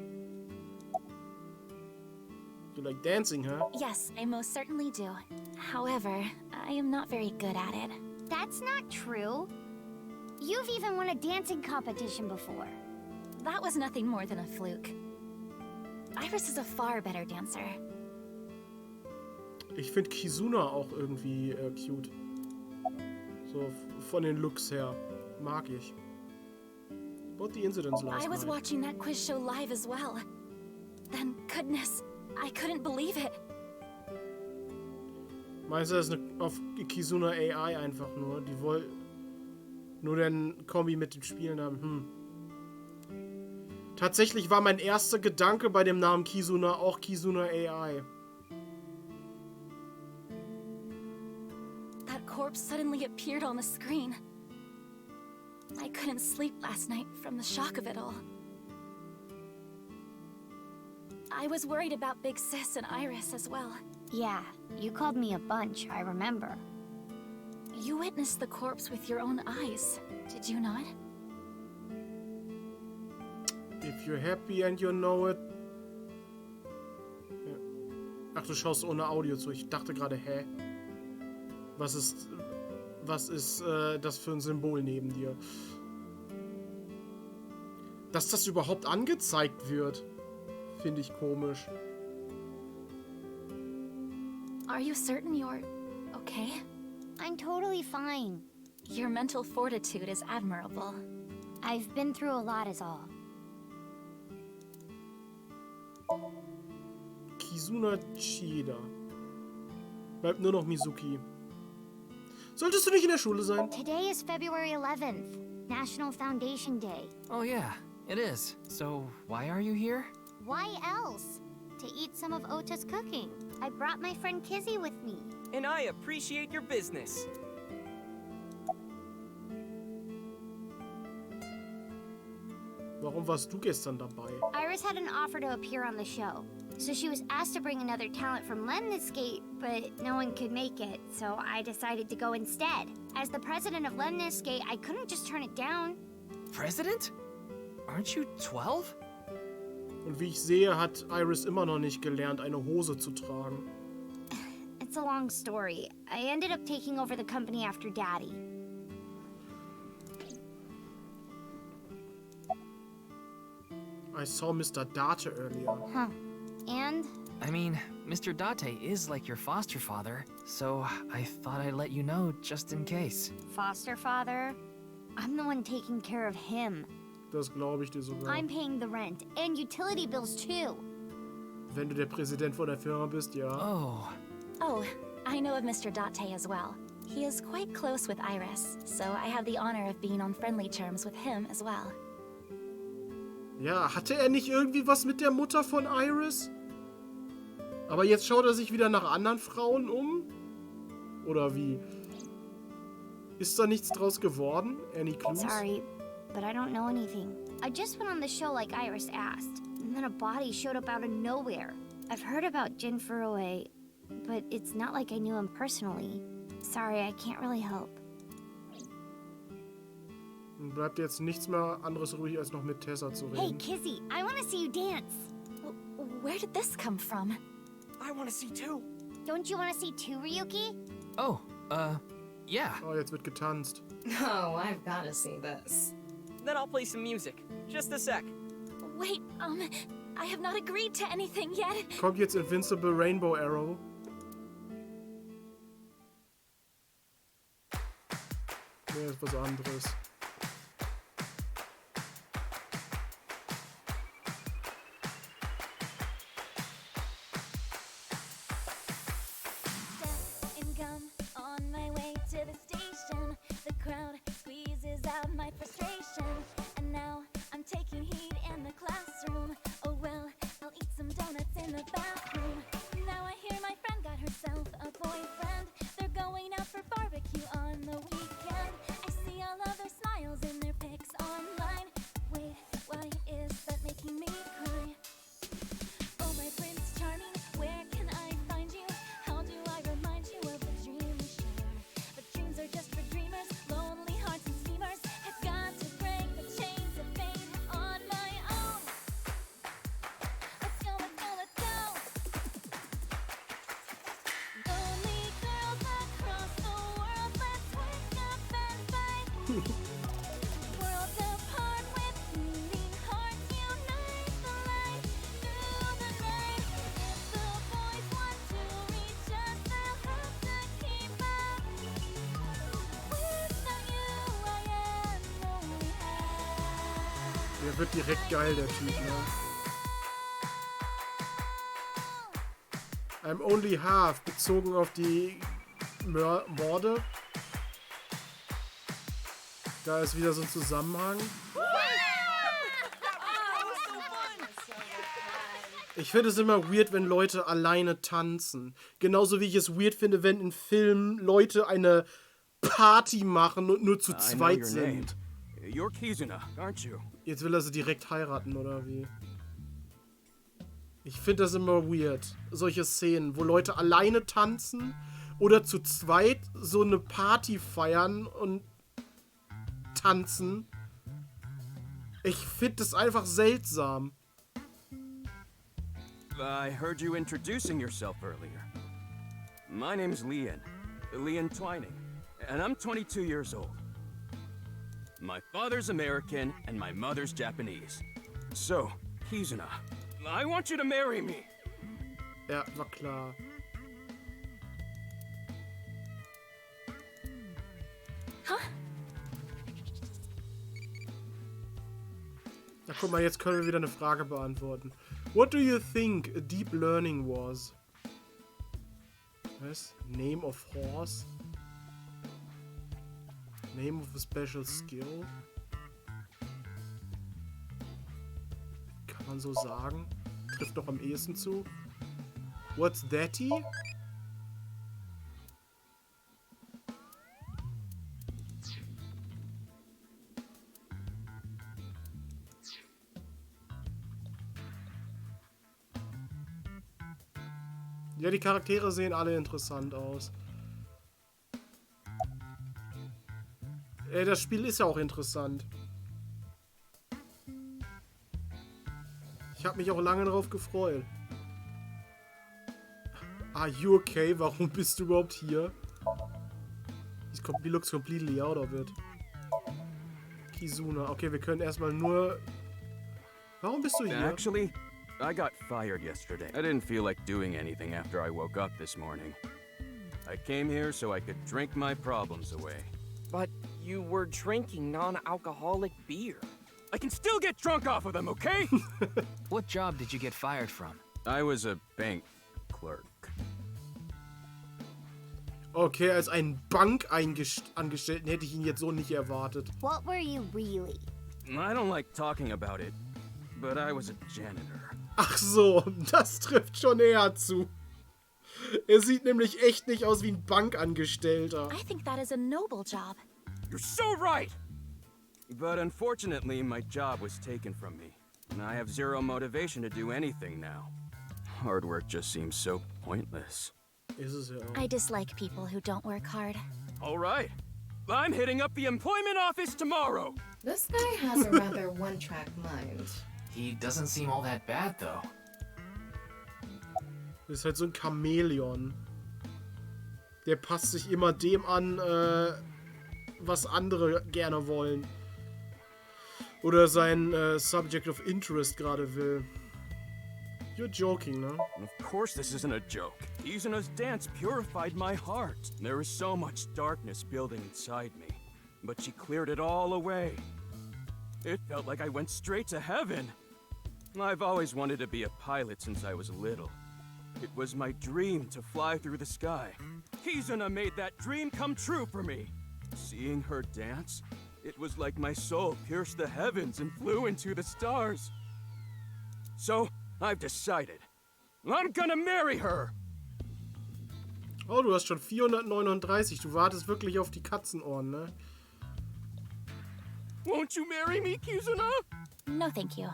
Speaker 1: You like dancing, huh?
Speaker 14: Yes, I most certainly do. However, I am not very good at it.
Speaker 5: That's not true. You've even won a dancing competition before.
Speaker 14: That was nothing more than a fluke. Iris is a far better dancer.
Speaker 1: Ich finde Kizuna auch irgendwie cute. So von den Looks her. Mag ich. About the incidents last
Speaker 14: I was
Speaker 1: night.
Speaker 14: watching that quiz show live as well. Then, goodness, I couldn't believe it.
Speaker 1: Meinst du, das ist auf Kizuna AI einfach nur? Die wollen nur den Kombi mit den Spielen haben. Tatsächlich war mein erster Gedanke bei dem Namen Kizuna auch Kizuna AI.
Speaker 14: That corpse suddenly appeared on the screen. I couldn't sleep last night from the shock of it all. I was worried about Big Sis and Iris as well.
Speaker 5: Yeah, you called me a bunch, I remember.
Speaker 14: You witnessed the corpse with your own eyes, did you not?
Speaker 1: If you're happy and you know it. Ja. Ach, du schaust ohne Audio zu. Ich dachte gerade, hä? Was ist das für ein Symbol neben dir? Dass das überhaupt angezeigt wird, finde ich komisch.
Speaker 14: Are you certain you're okay?
Speaker 5: I'm totally fine.
Speaker 14: Your mental fortitude is admirable.
Speaker 5: I've been through a lot is all.
Speaker 1: Kizuna Chida. Bleibt nur noch Mizuki. Solltest du nicht in der Schule sein?
Speaker 5: Today is February 11th, National Foundation Day.
Speaker 4: Oh yeah, it is. So why are you here?
Speaker 5: Why else? To eat some of Ota's cooking. I brought my friend Kizzy with me.
Speaker 21: And I appreciate your business.
Speaker 1: Warum warst du gestern dabei?
Speaker 5: Iris had an offer to appear on the show, so she was asked to bring another talent from Lemniscate, but no one could make it, so I decided to go instead. As the president of Lemniscate, I couldn't just turn it down.
Speaker 4: President? Aren't you 12?
Speaker 1: Und wie ich sehe, hat Iris immer noch nicht gelernt, eine Hose zu tragen.
Speaker 5: It's a long story. I ended up taking over the company after Daddy.
Speaker 1: I saw Mr. Date earlier.
Speaker 5: Huh. And?
Speaker 4: I mean, Mr. Date is like your foster father, so I thought I'd let you know just in case.
Speaker 5: Foster father? I'm the one taking care of him.
Speaker 1: Das glaube ich dir sogar.
Speaker 5: I'm paying the rent and utility bills too.
Speaker 1: Wenn du der Präsident von der Firma bist, ja.
Speaker 14: Oh, I know of Mr. Date as well. He is quite close with Iris, so I have the honor of being on friendly terms with him as well.
Speaker 1: Ja, hatte er nicht irgendwie was mit der Mutter von Iris? Aber jetzt schaut er sich wieder nach anderen Frauen um? Oder wie? Ist da nichts draus geworden? Any clues?
Speaker 5: Sorry, but I don't know anything. I just went on the show like Iris asked, and then a body showed up out of nowhere. I've heard about Jin Furue, but it's not like I knew him personally. Sorry, I can't really help.
Speaker 1: Bleibt jetzt nichts mehr anderes übrig, als noch mit Tessa zu reden.
Speaker 5: Hey, Kizzy, I want to see you dance.
Speaker 14: Where did this come from?
Speaker 21: I want to see too.
Speaker 5: Don't you want to see too, Ryuki?
Speaker 4: Oh, yeah.
Speaker 1: Oh, jetzt wird getanzt.
Speaker 6: Oh, I've got to see this.
Speaker 21: Then I'll play some music. Just a sec.
Speaker 14: Wait, I have not agreed to anything yet.
Speaker 1: Kommt jetzt Invincible Rainbow Arrow. Nee, ist was anderes. Der wird direkt geil, der Typ, ne? I'm only half, bezogen auf die Morde. Da ist wieder so ein Zusammenhang. Ich finde es immer weird, wenn Leute alleine tanzen. Genauso wie ich es weird finde, wenn in Filmen Leute eine Party machen und nur zu zweit sind.
Speaker 11: You're Kizuna, aren't you?
Speaker 1: Jetzt will er sie direkt heiraten, oder wie? Ich finde das immer weird. Solche Szenen, wo Leute alleine tanzen oder zu zweit so eine Party feiern und tanzen. Ich finde das einfach seltsam.
Speaker 11: I heard you introducing yourself earlier. My name's Leon Twining, and I'm 22 years old. My father's American and my mother's Japanese. So, Kizuna, I want you to marry me.
Speaker 1: Ja, war klar.
Speaker 14: Huh?
Speaker 1: Na guck mal, jetzt können wir wieder eine Frage beantworten. What do you think a deep learning was? Was? Name of horse? Name of a special skill? Kann man so sagen? Trifft doch am ehesten zu. What's thatty? Ja, die Charaktere sehen alle interessant aus. Das Spiel ist ja auch interessant. Ich habe mich auch lange darauf gefreut. Are you okay? Warum bist du überhaupt hier? He looks completely out of it. Kizuna. Okay, wir können erstmal nur... Warum bist du hier?
Speaker 11: Actually, I got fired yesterday. I didn't feel like doing anything after I woke up this morning. I came here so I could drink my problems away.
Speaker 21: But you were drinking non-alcoholic beer.
Speaker 11: I can still get drunk off of them, okay?
Speaker 4: What job did you get fired from?
Speaker 11: I was a bank clerk.
Speaker 1: Okay, als einen Bankangestellten hätte ich ihn jetzt so nicht erwartet.
Speaker 5: What were you really?
Speaker 11: I don't like talking about it, but I was a janitor.
Speaker 1: Ach so, das trifft schon eher zu. Er sieht nämlich echt nicht aus wie ein Bankangestellter.
Speaker 14: I think that is a noble job.
Speaker 11: You're so right! But unfortunately, my job was taken from me, and I have zero motivation to do anything now. Hard work just seems so pointless.
Speaker 1: Ist es ja auch.
Speaker 14: I dislike people who don't work hard.
Speaker 11: All right. I'm hitting up the employment office tomorrow.
Speaker 6: This guy has a rather one-track mind.
Speaker 4: He doesn't seem all that bad, though.
Speaker 1: Ist halt so ein Chamäleon. Der passt sich immer dem an, was andere gerne wollen. Oder sein Subject of Interest gerade will. You're joking, no?
Speaker 11: Of course this isn't a joke. Izuna's dance purified my heart. There was so much darkness building inside me, but she cleared it all away. It felt like I went straight to heaven. I've always wanted to be a pilot since I was little. It was my dream to fly through the sky. Kizuna made that dream come true for me. Seeing her dance, it was like my soul pierced the heavens and flew into the stars. So, I've decided. I'm gonna marry her!
Speaker 1: Oh, du hast schon 439. Du wartest wirklich auf die Katzenohren, ne?
Speaker 11: Won't you marry me, Kizuna?
Speaker 14: No, thank you.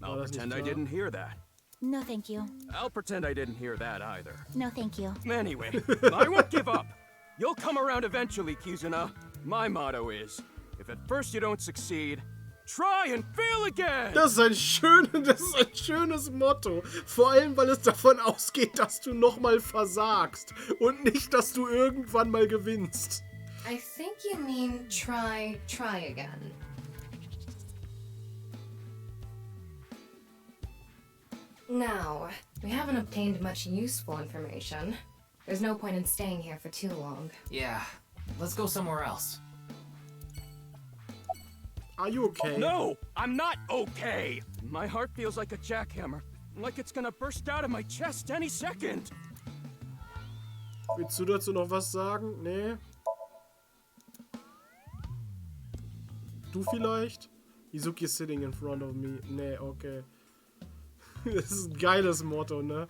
Speaker 11: I'll pretend I didn't hear that.
Speaker 14: No, thank you.
Speaker 11: I'll pretend I didn't hear that either.
Speaker 14: No, thank you.
Speaker 11: Anyway, I won't give up. You'll come around eventually, Kizuna. My motto is, if at first you don't succeed, try and feel again.
Speaker 1: Das ist ein schönes Motto. Vor allem, weil es davon ausgeht, dass du nochmal versagst. Und nicht, dass du irgendwann mal gewinnst.
Speaker 6: I think you mean try again. Now, we haven't obtained much useful information. There's no point in staying here for too long.
Speaker 4: Yeah, let's go somewhere else.
Speaker 1: Are you okay?
Speaker 11: No, I'm not okay. My heart feels like a jackhammer. Like it's gonna burst out of my chest any second.
Speaker 1: Willst du dazu noch was sagen? Nee. Du vielleicht? Mizuki is sitting in front of me. Nee, okay. Das ist ein geiles Motto, ne?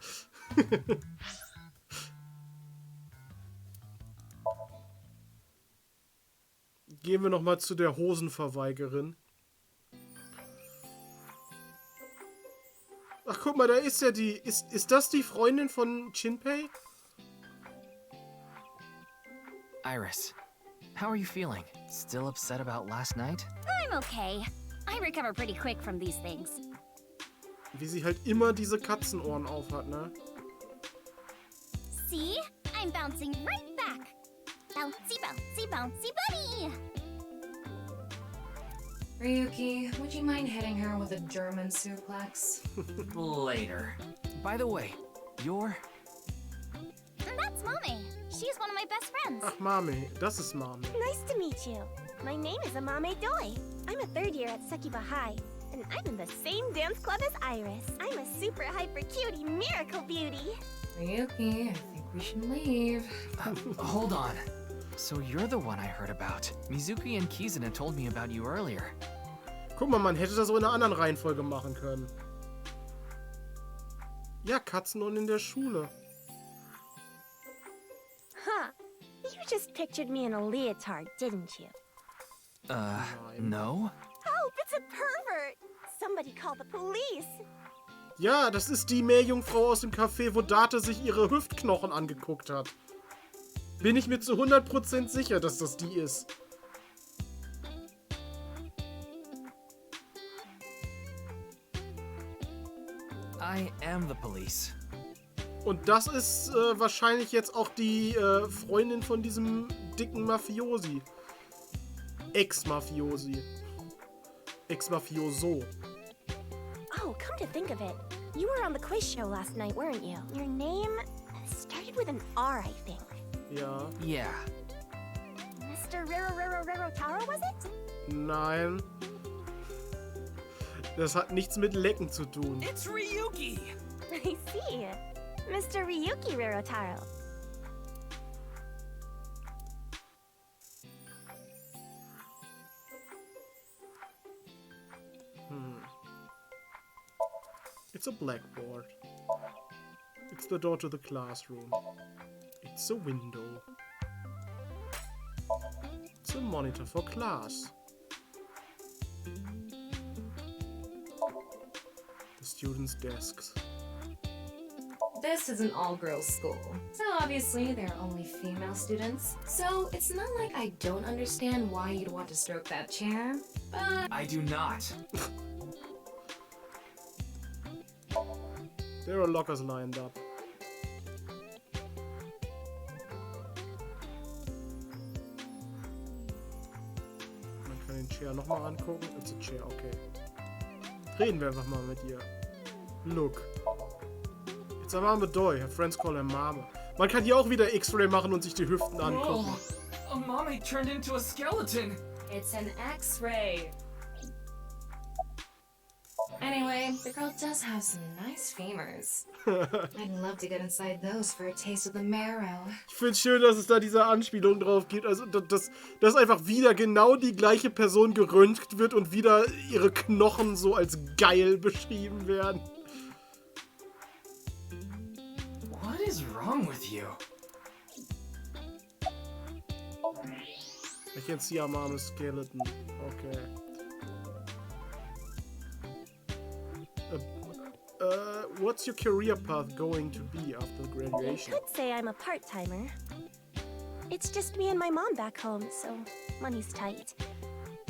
Speaker 1: Gehen wir nochmal zu der Hosenverweigerin. Ach, guck mal, da ist ja die... Ist das die Freundin von Jinpei?
Speaker 4: Iris, how are you feeling? Still upset about last night?
Speaker 18: I'm okay. I recover pretty quick from these things.
Speaker 1: Wie sie halt immer diese Katzenohren aufhat, ne?
Speaker 18: See? I'm bouncing right back. Bouncy, bouncy, bouncy bunny!
Speaker 6: Ryuki, would you mind hitting her with a German suplex?
Speaker 4: Later. By the way, you're...
Speaker 18: That's Mame. She's one of my best friends.
Speaker 1: Ach, Mame. Das ist Mame.
Speaker 8: Nice to meet you. My name is Amame Doi. I'm a third year at Sekiba High, and I'm in the same dance club as Iris. I'm a super hyper cutie miracle beauty.
Speaker 6: Ryuki, I think we should leave.
Speaker 4: Hold on. So you're the one I heard about. Mizuki and Kizuna told me about you earlier.
Speaker 1: Guck mal, man hätte das so in einer anderen Reihenfolge machen können. Ja, Katzenohren in der Schule.
Speaker 8: Huh. You just pictured me in a leotard, didn't you?
Speaker 4: No?
Speaker 8: Oh, it's a pervert! Somebody call the police!
Speaker 1: Ja, das ist die Meerjungfrau aus dem Café, wo Date sich ihre Hüftknochen angeguckt hat. Bin ich mir zu 100% sicher, dass das die ist.
Speaker 4: I am the police.
Speaker 1: Und das ist wahrscheinlich jetzt auch die Freundin von diesem dicken Mafiosi. Ex-Mafiosi. Ex-Mafioso.
Speaker 8: Oh, come to think of it, you were on the quiz show last night, weren't you? Your name started with an R, I think.
Speaker 1: Ja.
Speaker 4: Yeah.
Speaker 8: Mr. Rero Taro, was it?
Speaker 1: Nein. Das hat nichts mit Lecken zu tun.
Speaker 21: It's Ryuki!
Speaker 8: I see. Mr. Ryuki Rerotaro.
Speaker 1: It's a blackboard. It's the door to the classroom. It's a window. It's a monitor for class. The students' desks.
Speaker 6: This is an all-girls school, so obviously there are only female students. So it's not like I don't understand why you'd want to stroke that chair, but...
Speaker 4: I do not.
Speaker 1: There are lockers lined up. Man kann den Chair nochmal angucken. It's a chair, okay. Reden wir einfach mal mit ihr. Look. It's a Mama Doi. Her friends call her Mama. Man kann hier auch wieder X-Ray machen und sich die Hüften angucken.
Speaker 4: Oh, Mommy turned into a skeleton.
Speaker 6: It's an X-ray. Anyway, the girl does have some nice femurs. I'd love to get inside those for a taste of the marrow.
Speaker 1: Ich find's schön, dass es da diese Anspielung drauf gibt. Also, dass einfach wieder genau die gleiche Person geröntgt wird und wieder ihre Knochen so als geil beschrieben werden.
Speaker 4: What is wrong with you?
Speaker 1: I can see a mama's skeleton. Okay. What's your career path going to be after graduation?
Speaker 8: You could say I'm a part-timer. It's just me and my mom back home, so money's tight.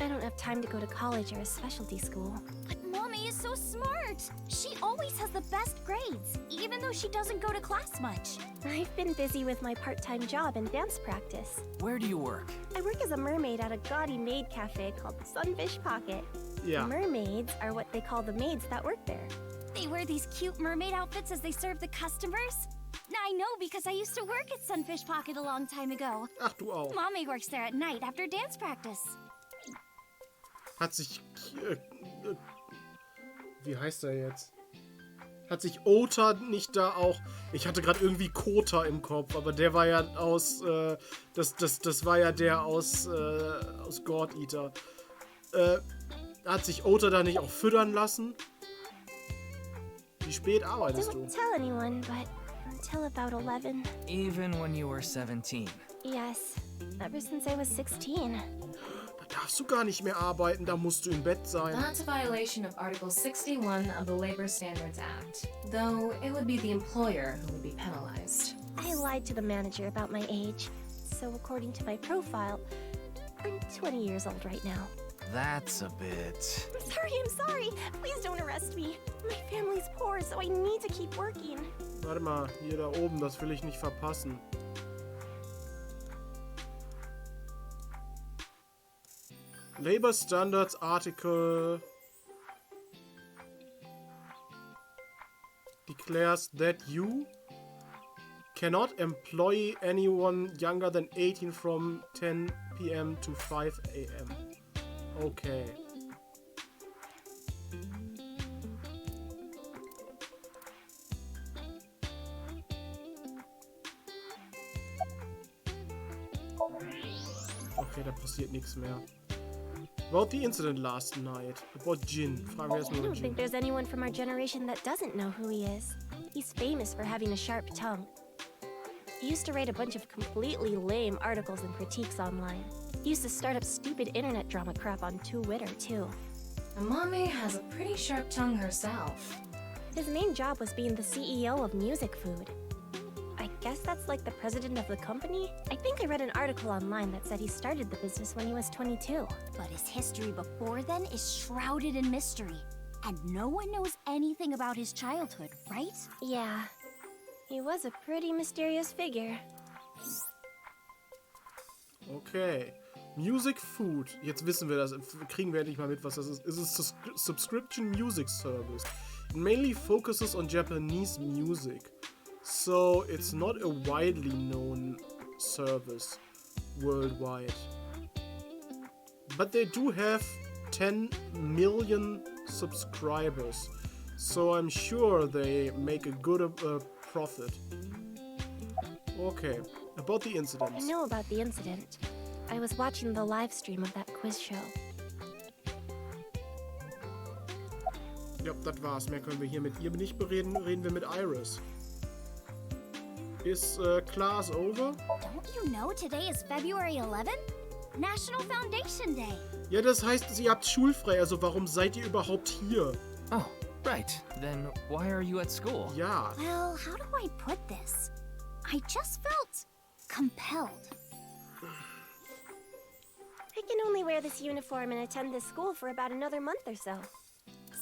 Speaker 8: I don't have time to go to college or a specialty school.
Speaker 18: But Mommy is so smart. She always has the best grades, even though she doesn't go to class much.
Speaker 8: I've been busy with my part-time job and dance practice.
Speaker 4: Where do you work?
Speaker 8: I work as a mermaid at a gaudy maid cafe called Sunfish Pocket.
Speaker 1: Yeah.
Speaker 8: Mermaids are what they call the maids that work there.
Speaker 18: They wear these cute mermaid outfits as they serve the customers. I know because I used to work at Sunfish Pocket a long time ago.
Speaker 1: Ach du auch.
Speaker 18: Mommy works there at night after dance practice.
Speaker 1: Hat sich... wie heißt er jetzt? Hat sich Ota nicht da auch... Ich hatte gerade irgendwie Kota im Kopf, aber der war ja aus... das war ja der aus God Eater. Hat sich Ota da nicht auch füttern lassen? Wie spät arbeitest du?
Speaker 8: Don't tell anyone, but until about 11.
Speaker 4: Even when you were 17.
Speaker 8: Yes, ever since I was 16.
Speaker 1: Da darfst du gar nicht mehr arbeiten, da musst du im Bett sein.
Speaker 6: That's a violation of Article 61 of the Labor Standards Act, though it would be the employer who would be penalized.
Speaker 8: I lied to the manager about my age, so according to my profile, I'm 20 years old right now.
Speaker 4: That's a bit...
Speaker 8: I'm sorry. Please don't arrest me. My family's poor, so I need to keep working.
Speaker 1: Warte mal, hier da oben, das will ich nicht verpassen. Labor Standards Article declares that you cannot employ anyone younger than 18 from 10 p.m. to 5 a.m. Okay. Okay, da passiert nichts mehr. About the incident last night. About Jin. Fragen wir erstmal
Speaker 8: I
Speaker 1: über
Speaker 8: don't
Speaker 1: Jin.
Speaker 8: think there's anyone from our generation that doesn't know who he is. He's famous for having a sharp tongue. He used to write a bunch of completely lame articles and critiques online. He used to start up stupid internet drama crap on Twitter, too.
Speaker 6: Amame has a pretty sharp tongue herself.
Speaker 8: His main job was being the CEO of Music Food. I guess that's like the president of the company? I think I read an article online that said he started the business when he was 22.
Speaker 18: But his history before then is shrouded in mystery. And no one knows anything about his childhood, right?
Speaker 8: Yeah. He was a pretty mysterious figure.
Speaker 1: Okay. Music Food. Jetzt wissen wir das. Kriegen wir endlich mal mit, was das ist. It's a subscription music service. It mainly focuses on Japanese music. So it's not a widely known service worldwide. But they do have 10 million subscribers. So I'm sure they make a good profit. Okay. About the incident.
Speaker 8: I know about the incident. I was watching the live stream of that quiz show.
Speaker 1: Ja, das war's. Mehr können wir hier mit ihr nicht bereden. Reden wir mit Iris. Is class over?
Speaker 18: Don't you know today is February 11th? National Foundation Day.
Speaker 1: Ja, das heißt, ihr habt schulfrei. Also warum seid ihr überhaupt hier?
Speaker 4: Oh, right. Then why are you at school?
Speaker 1: Ja.
Speaker 18: Well, how do I put this? I just felt compelled.
Speaker 8: I can only wear this uniform and attend this school for about another month or so.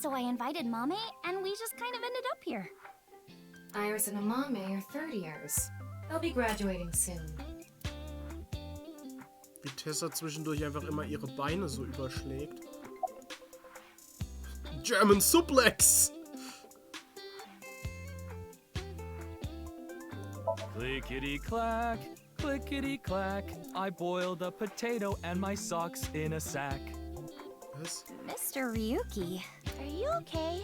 Speaker 18: So I invited Mame, and we just kind of ended up here.
Speaker 6: Iris and Amame are third years. They'll be graduating soon.
Speaker 1: Wie Tessa zwischendurch einfach immer ihre Beine so überschlägt. German Suplex!
Speaker 17: Clickety-clack, clickety-clack. I boiled a potato and my socks in a sack.
Speaker 1: Was?
Speaker 18: Mr. Ryuki.
Speaker 8: Are you okay?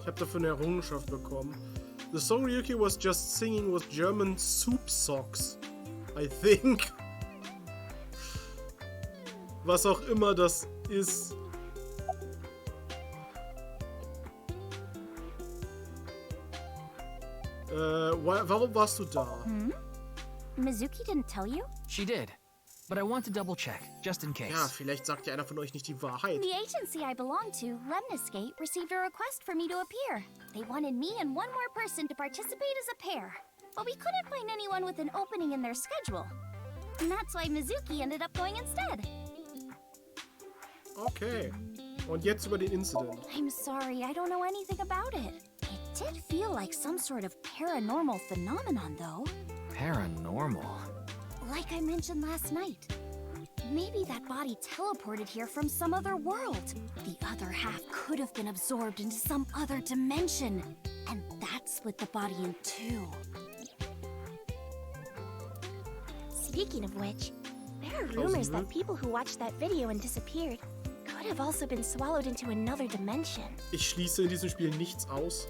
Speaker 1: Ich habe dafür eine Errungenschaft bekommen. The song Ryuki was just singing was German soup socks. I think. Was auch immer das ist. Warum warst du da?
Speaker 18: Mizuki didn't tell you?
Speaker 4: She did. But I want to double check, just in case.
Speaker 1: Ja, vielleicht sagt ja einer von euch nicht die Wahrheit.
Speaker 18: The agency I belong to, Lemniscate, received a request for me to appear. They wanted me and one more person to participate as a pair. But we couldn't find anyone with an opening in their schedule. And that's why Mizuki ended up going instead.
Speaker 1: Okay. Und jetzt über den Incident.
Speaker 18: I'm sorry, I don't know anything about it. It did feel like some sort of paranormal phenomenon, though.
Speaker 4: Paranormal?
Speaker 18: Like I mentioned last night. Maybe that body teleported here from some other world. The other half could have been absorbed into some other dimension. And that split the body in two.
Speaker 8: Speaking of which, there are rumors that people who watched that video and disappeared could have also been swallowed into another dimension.
Speaker 1: Ich schließe in diesem Spiel nichts aus.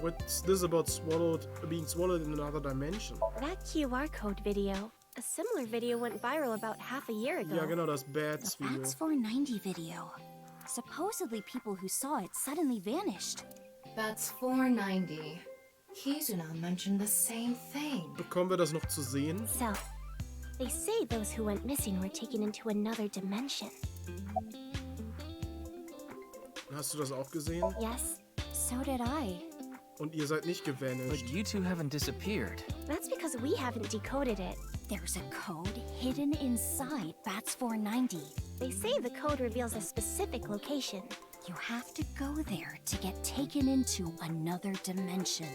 Speaker 1: What's this about being swallowed in another dimension?
Speaker 8: That QR code video. A similar video went viral about half a year ago.
Speaker 1: Ja, genau, das Bats-Video.
Speaker 18: Bats 490 video. Supposedly people who saw it suddenly vanished.
Speaker 6: That's 490. Kizuna mentioned the same thing.
Speaker 1: Bekommen wir das noch zu sehen?
Speaker 8: So, they say those who went missing were taken into another dimension.
Speaker 1: Hast du das auch gesehen?
Speaker 8: Yes.
Speaker 18: So did I.
Speaker 1: Und ihr seid nicht gevanished.
Speaker 4: But you two haven't disappeared.
Speaker 8: That's because we haven't decoded it.
Speaker 18: There's a code hidden inside Bats 490.
Speaker 8: They say the code reveals a specific location.
Speaker 18: You have to go there to get taken into another dimension.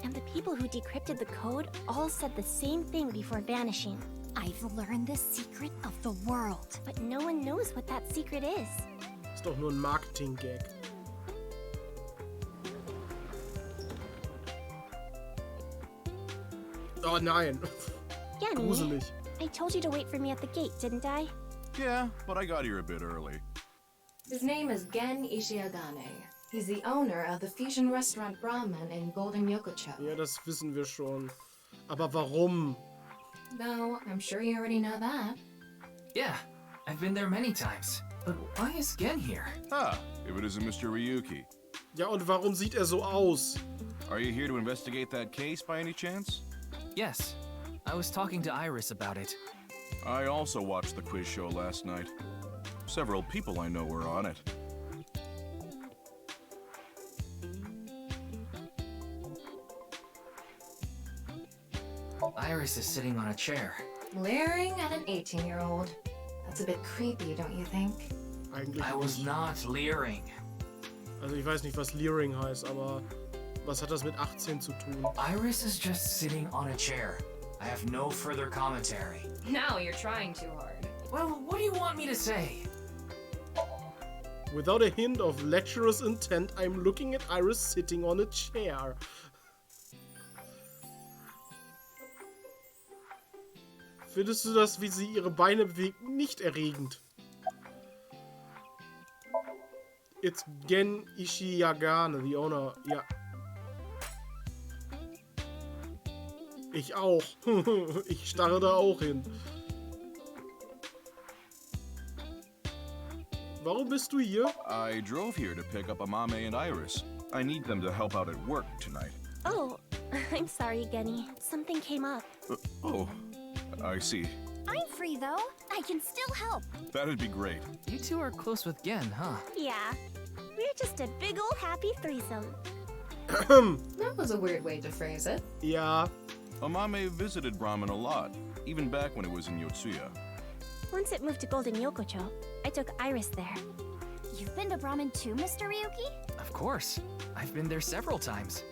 Speaker 8: And the people who decrypted the code all said the same thing before vanishing.
Speaker 18: I've learned the secret of the world.
Speaker 8: But no one knows what that secret is.
Speaker 1: Ist doch nur ein Marketing-Gag. Oh nein.
Speaker 8: Yanni,
Speaker 1: Gruselig.
Speaker 8: I told you to wait for me at the gate, didn't I?
Speaker 7: Yeah, but I got here a bit early.
Speaker 6: His name is Gen Ishiagane. He's the owner of the fusion restaurant Brahman in Golden Yokocho.
Speaker 1: Ja, das wissen wir schon. Aber warum?
Speaker 6: Though, I'm sure you already know that.
Speaker 4: Yeah, I've been there many times. But why is Gen here?
Speaker 7: Ah, if it isn't Mr. Ryuki.
Speaker 1: Ja, und warum sieht er so aus?
Speaker 7: Are you here to investigate that case by any chance?
Speaker 4: Yes. I was talking to Iris about it.
Speaker 7: I also watched the quiz show last night. Several people I know were on it.
Speaker 4: Iris is sitting on a chair.
Speaker 6: Leering at an 18-year-old. That's a bit creepy, don't you think?
Speaker 1: Eigentlich
Speaker 4: I was not leering.
Speaker 1: Also ich weiß nicht, was Leering heißt, aber was hat das mit 18 zu tun?
Speaker 4: Iris is just sitting on a chair. I have no further commentary.
Speaker 6: Now you're trying too hard.
Speaker 4: Well, what do you want me to say?
Speaker 1: Without a hint of lecherous intent, I'm looking at Iris sitting on a chair. Findest du das, wie sie ihre Beine bewegt, nicht erregend? It's Gen Ishiagane, the owner. Ja. Ich auch. Ich starre da auch hin. Warum bist du hier?
Speaker 7: I drove here to pick up Amame and Iris. I need them to help out at work tonight.
Speaker 8: Oh, I'm sorry, Genny. Something came up.
Speaker 7: Oh, I see.
Speaker 18: I'm free though. I can still help.
Speaker 7: That'd be great.
Speaker 4: You two are close with Gen, huh?
Speaker 8: Yeah. We're just a big ol' happy threesome.
Speaker 6: That was a weird way to phrase it.
Speaker 1: Ja.
Speaker 7: Amame visited Brahman a lot, even back when it was in Yotsuya.
Speaker 8: Once it moved to Golden Yokocho, I took Iris there.
Speaker 18: You've been to Brahman too, Mr. Ryuki?
Speaker 4: Of course. I've been there several times.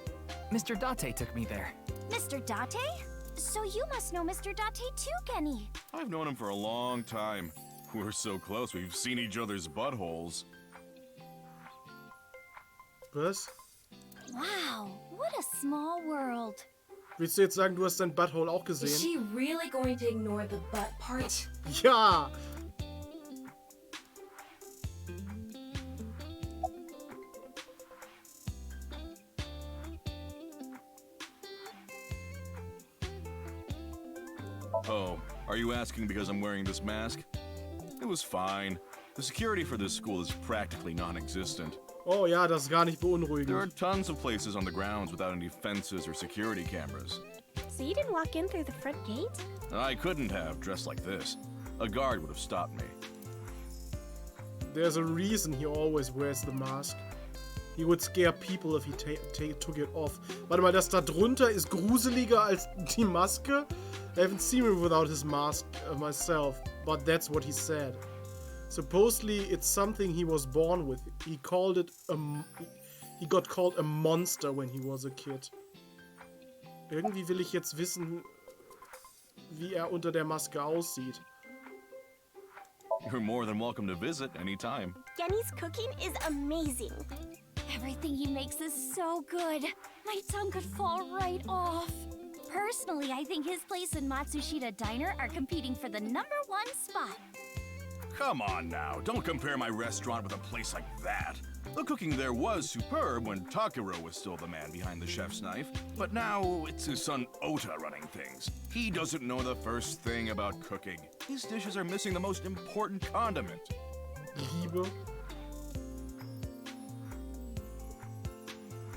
Speaker 4: Mr. Date took me there.
Speaker 18: Mr. Date? So you must know Mr. Date too, Genny.
Speaker 7: I've known him for a long time. We're so close, we've seen each other's buttholes.
Speaker 1: Was?
Speaker 18: Wow, what a small world.
Speaker 1: Willst du jetzt sagen, du hast dein Butthole auch gesehen?
Speaker 6: Is she really going to ignore the butt part?
Speaker 1: Ja!
Speaker 7: Oh, are you asking because I'm wearing this mask? It was fine. The security for this school is practically non-existent.
Speaker 1: Oh ja, das ist gar nicht beunruhigend.
Speaker 7: There are tons of places on the grounds without any fences or security cameras.
Speaker 8: So you didn't walk in through the front gate?
Speaker 7: I couldn't have, dressed like this. A guard would have stopped me.
Speaker 1: There's a reason he always wears the mask. He would scare people if he took it off. Warte mal, das da drunter ist gruseliger als die Maske? I haven't seen him without his mask myself, but that's what he said. Supposedly, it's something he was born with. He called it he got called a monster when he was a kid. Irgendwie will ich jetzt wissen, wie er unter der Maske aussieht.
Speaker 7: You're more than welcome to visit anytime.
Speaker 14: Genny's cooking is amazing.
Speaker 18: Everything he makes is so good. My tongue could fall right off. Personally, I think his place and Matsushita Diner are competing for the #1 spot.
Speaker 7: Come on now, don't compare my restaurant with a place like that. The cooking there was superb when Takiro was still the man behind the chef's knife, but now it's his son Ota running things. He doesn't know the first thing about cooking. His dishes are missing the most important condiment.
Speaker 1: Liebe.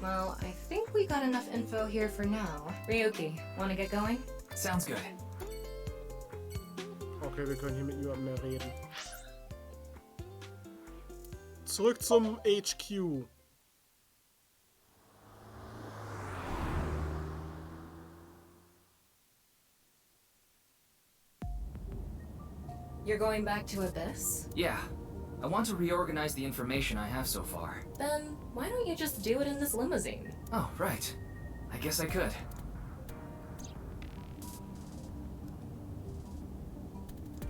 Speaker 6: Well, I think we got enough info here for now. Ryuki, wanna get going?
Speaker 4: Sounds good.
Speaker 1: Okay, wir können hier mit niemandem mehr reden. Zurück zum HQ.
Speaker 6: You're going back to Abyss?
Speaker 4: Yeah. I want to reorganize the information I have so far.
Speaker 6: Then why don't you just do it in this limousine?
Speaker 4: Oh, right. I guess I could.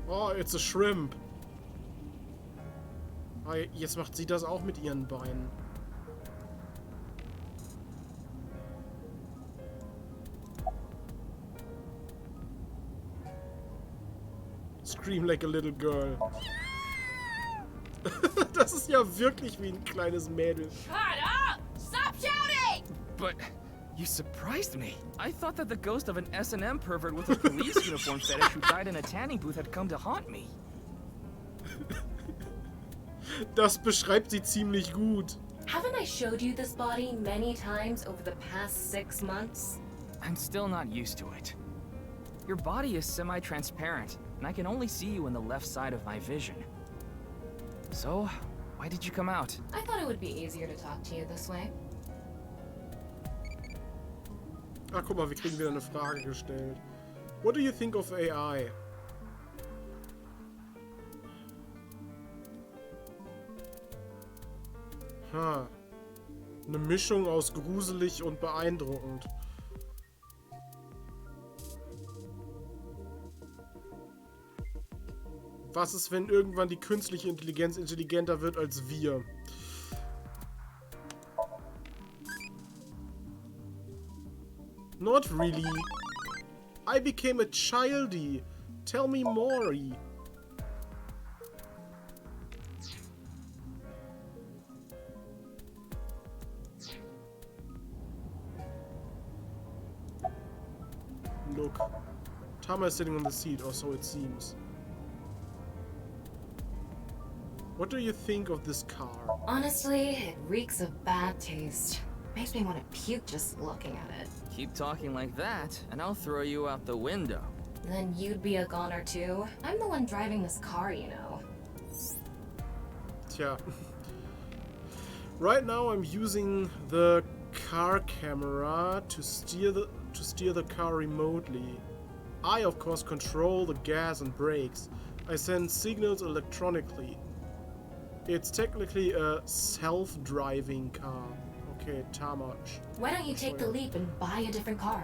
Speaker 1: Oh, it's a shrimp. Ah, jetzt macht sie das auch mit ihren Beinen. Scream like a little girl. Das ist ja wirklich wie ein kleines Mädel.
Speaker 16: Shut up! Stop shouting!
Speaker 17: But you surprised me. I thought that the ghost of an S&M pervert with a police uniform fetish who died in a tanning booth had come to haunt me.
Speaker 1: Das beschreibt sie ziemlich gut.
Speaker 6: Haven't I showed you this body many times over the past 6 months?
Speaker 17: I'm still not used to it. Your body is semi-transparent, and I can only see you in the left side of my vision. So, why did you come out?
Speaker 6: I thought it would be easier to talk to you this way.
Speaker 1: Ah, guck mal, wir kriegen wieder eine Frage gestellt. What do you think of AI? Eine Mischung aus gruselig und beeindruckend. Was ist, wenn irgendwann die künstliche Intelligenz intelligenter wird als wir? Not really. I became a childie. Tell me more. Look. Tama is sitting on the seat, or so it seems. What do you think of this car?
Speaker 6: Honestly, it reeks of bad taste. Makes me want to puke just looking at it.
Speaker 17: Keep talking like that, and I'll throw you out the window.
Speaker 6: Then you'd be a goner too. I'm the one driving this car, you know.
Speaker 1: Tja. Right now I'm using the car camera to steer the car remotely. I of course control the gas and brakes. I send signals electronically. It's technically a self-driving car. Okay, Tamach.
Speaker 6: Why don't you take the leap and buy a different car?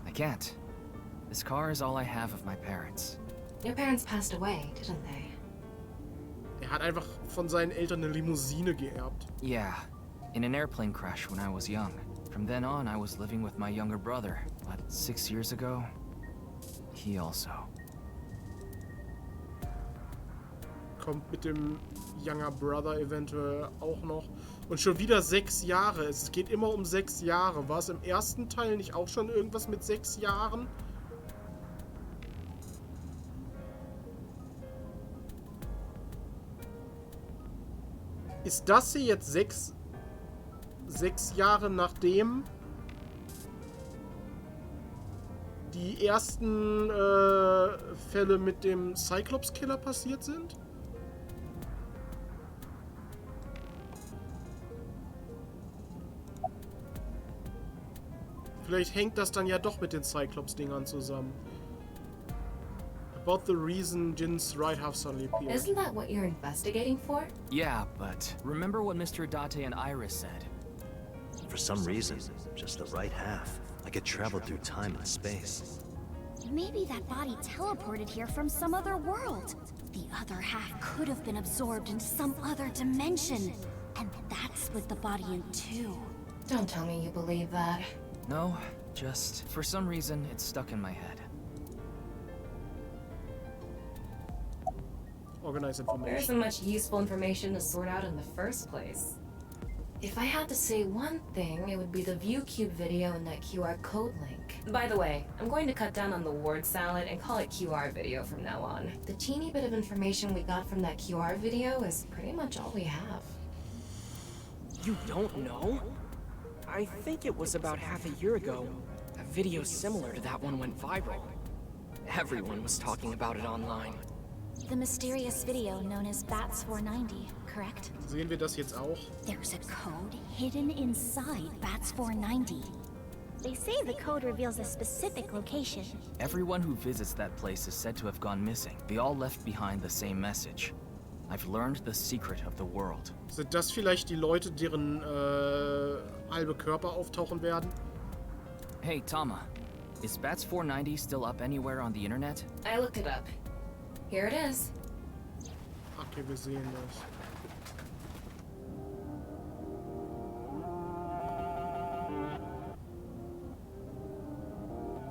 Speaker 4: I can't. This car is all I have of my parents.
Speaker 6: Your parents passed away, didn't they?
Speaker 1: Er hat einfach von seinen Eltern eine Limousine geerbt.
Speaker 4: Yeah, in an airplane crash when I was young. From then on, I was living with my younger brother. But 6 years ago, he also.
Speaker 1: Kommt mit dem Younger Brother eventuell auch noch. Und schon wieder 6 Jahre. Es geht immer um 6 Jahre. War es im ersten Teil nicht auch schon irgendwas mit 6 Jahren? Ist das hier jetzt 6 Jahre nachdem die ersten Fälle mit dem Cyclops-Killer passiert sind? Vielleicht hängt das dann ja doch mit den Cyclops-Dingern zusammen. About the reason Jin's right half suddenly appeared.
Speaker 6: Isn't that what you're investigating for?
Speaker 17: Yeah, but remember what Mr. Date and Iris said?
Speaker 13: For some reason, just the right half. Like it traveled through time and space.
Speaker 18: Maybe that body teleported here from some other world. The other half could have been absorbed into some other dimension. And that split the body in two.
Speaker 6: Don't tell me you believe that.
Speaker 17: No, just for some reason it's stuck in my head.
Speaker 1: Organize
Speaker 6: There
Speaker 1: information.
Speaker 6: isn't much useful information to sort out in the first place. If I had to say one thing, it would be the ViewCube video and that QR code link. By the way, I'm going to cut down on the word salad and call it QR video from now on. The teeny bit of information we got from that QR video is pretty much all we have.
Speaker 21: You don't know? I think it was about half a year ago. A video similar to that one went viral. Everyone was talking about it online.
Speaker 14: The mysterious video known as Bats 490, correct?
Speaker 1: Sehen wir das jetzt auch?
Speaker 18: There's a code hidden inside Bats 490.
Speaker 8: They say the code reveals a specific location.
Speaker 17: Everyone who visits that place is said to have gone missing. They all left behind the same message. I've learned the secret of the world.
Speaker 1: Sind das vielleicht die Leute, deren halbe Körper auftauchen werden?
Speaker 17: Hey, Tama. Is Bats 490 still up anywhere on the internet?
Speaker 6: I looked it up. Here it is.
Speaker 1: Okay, wir sehen das.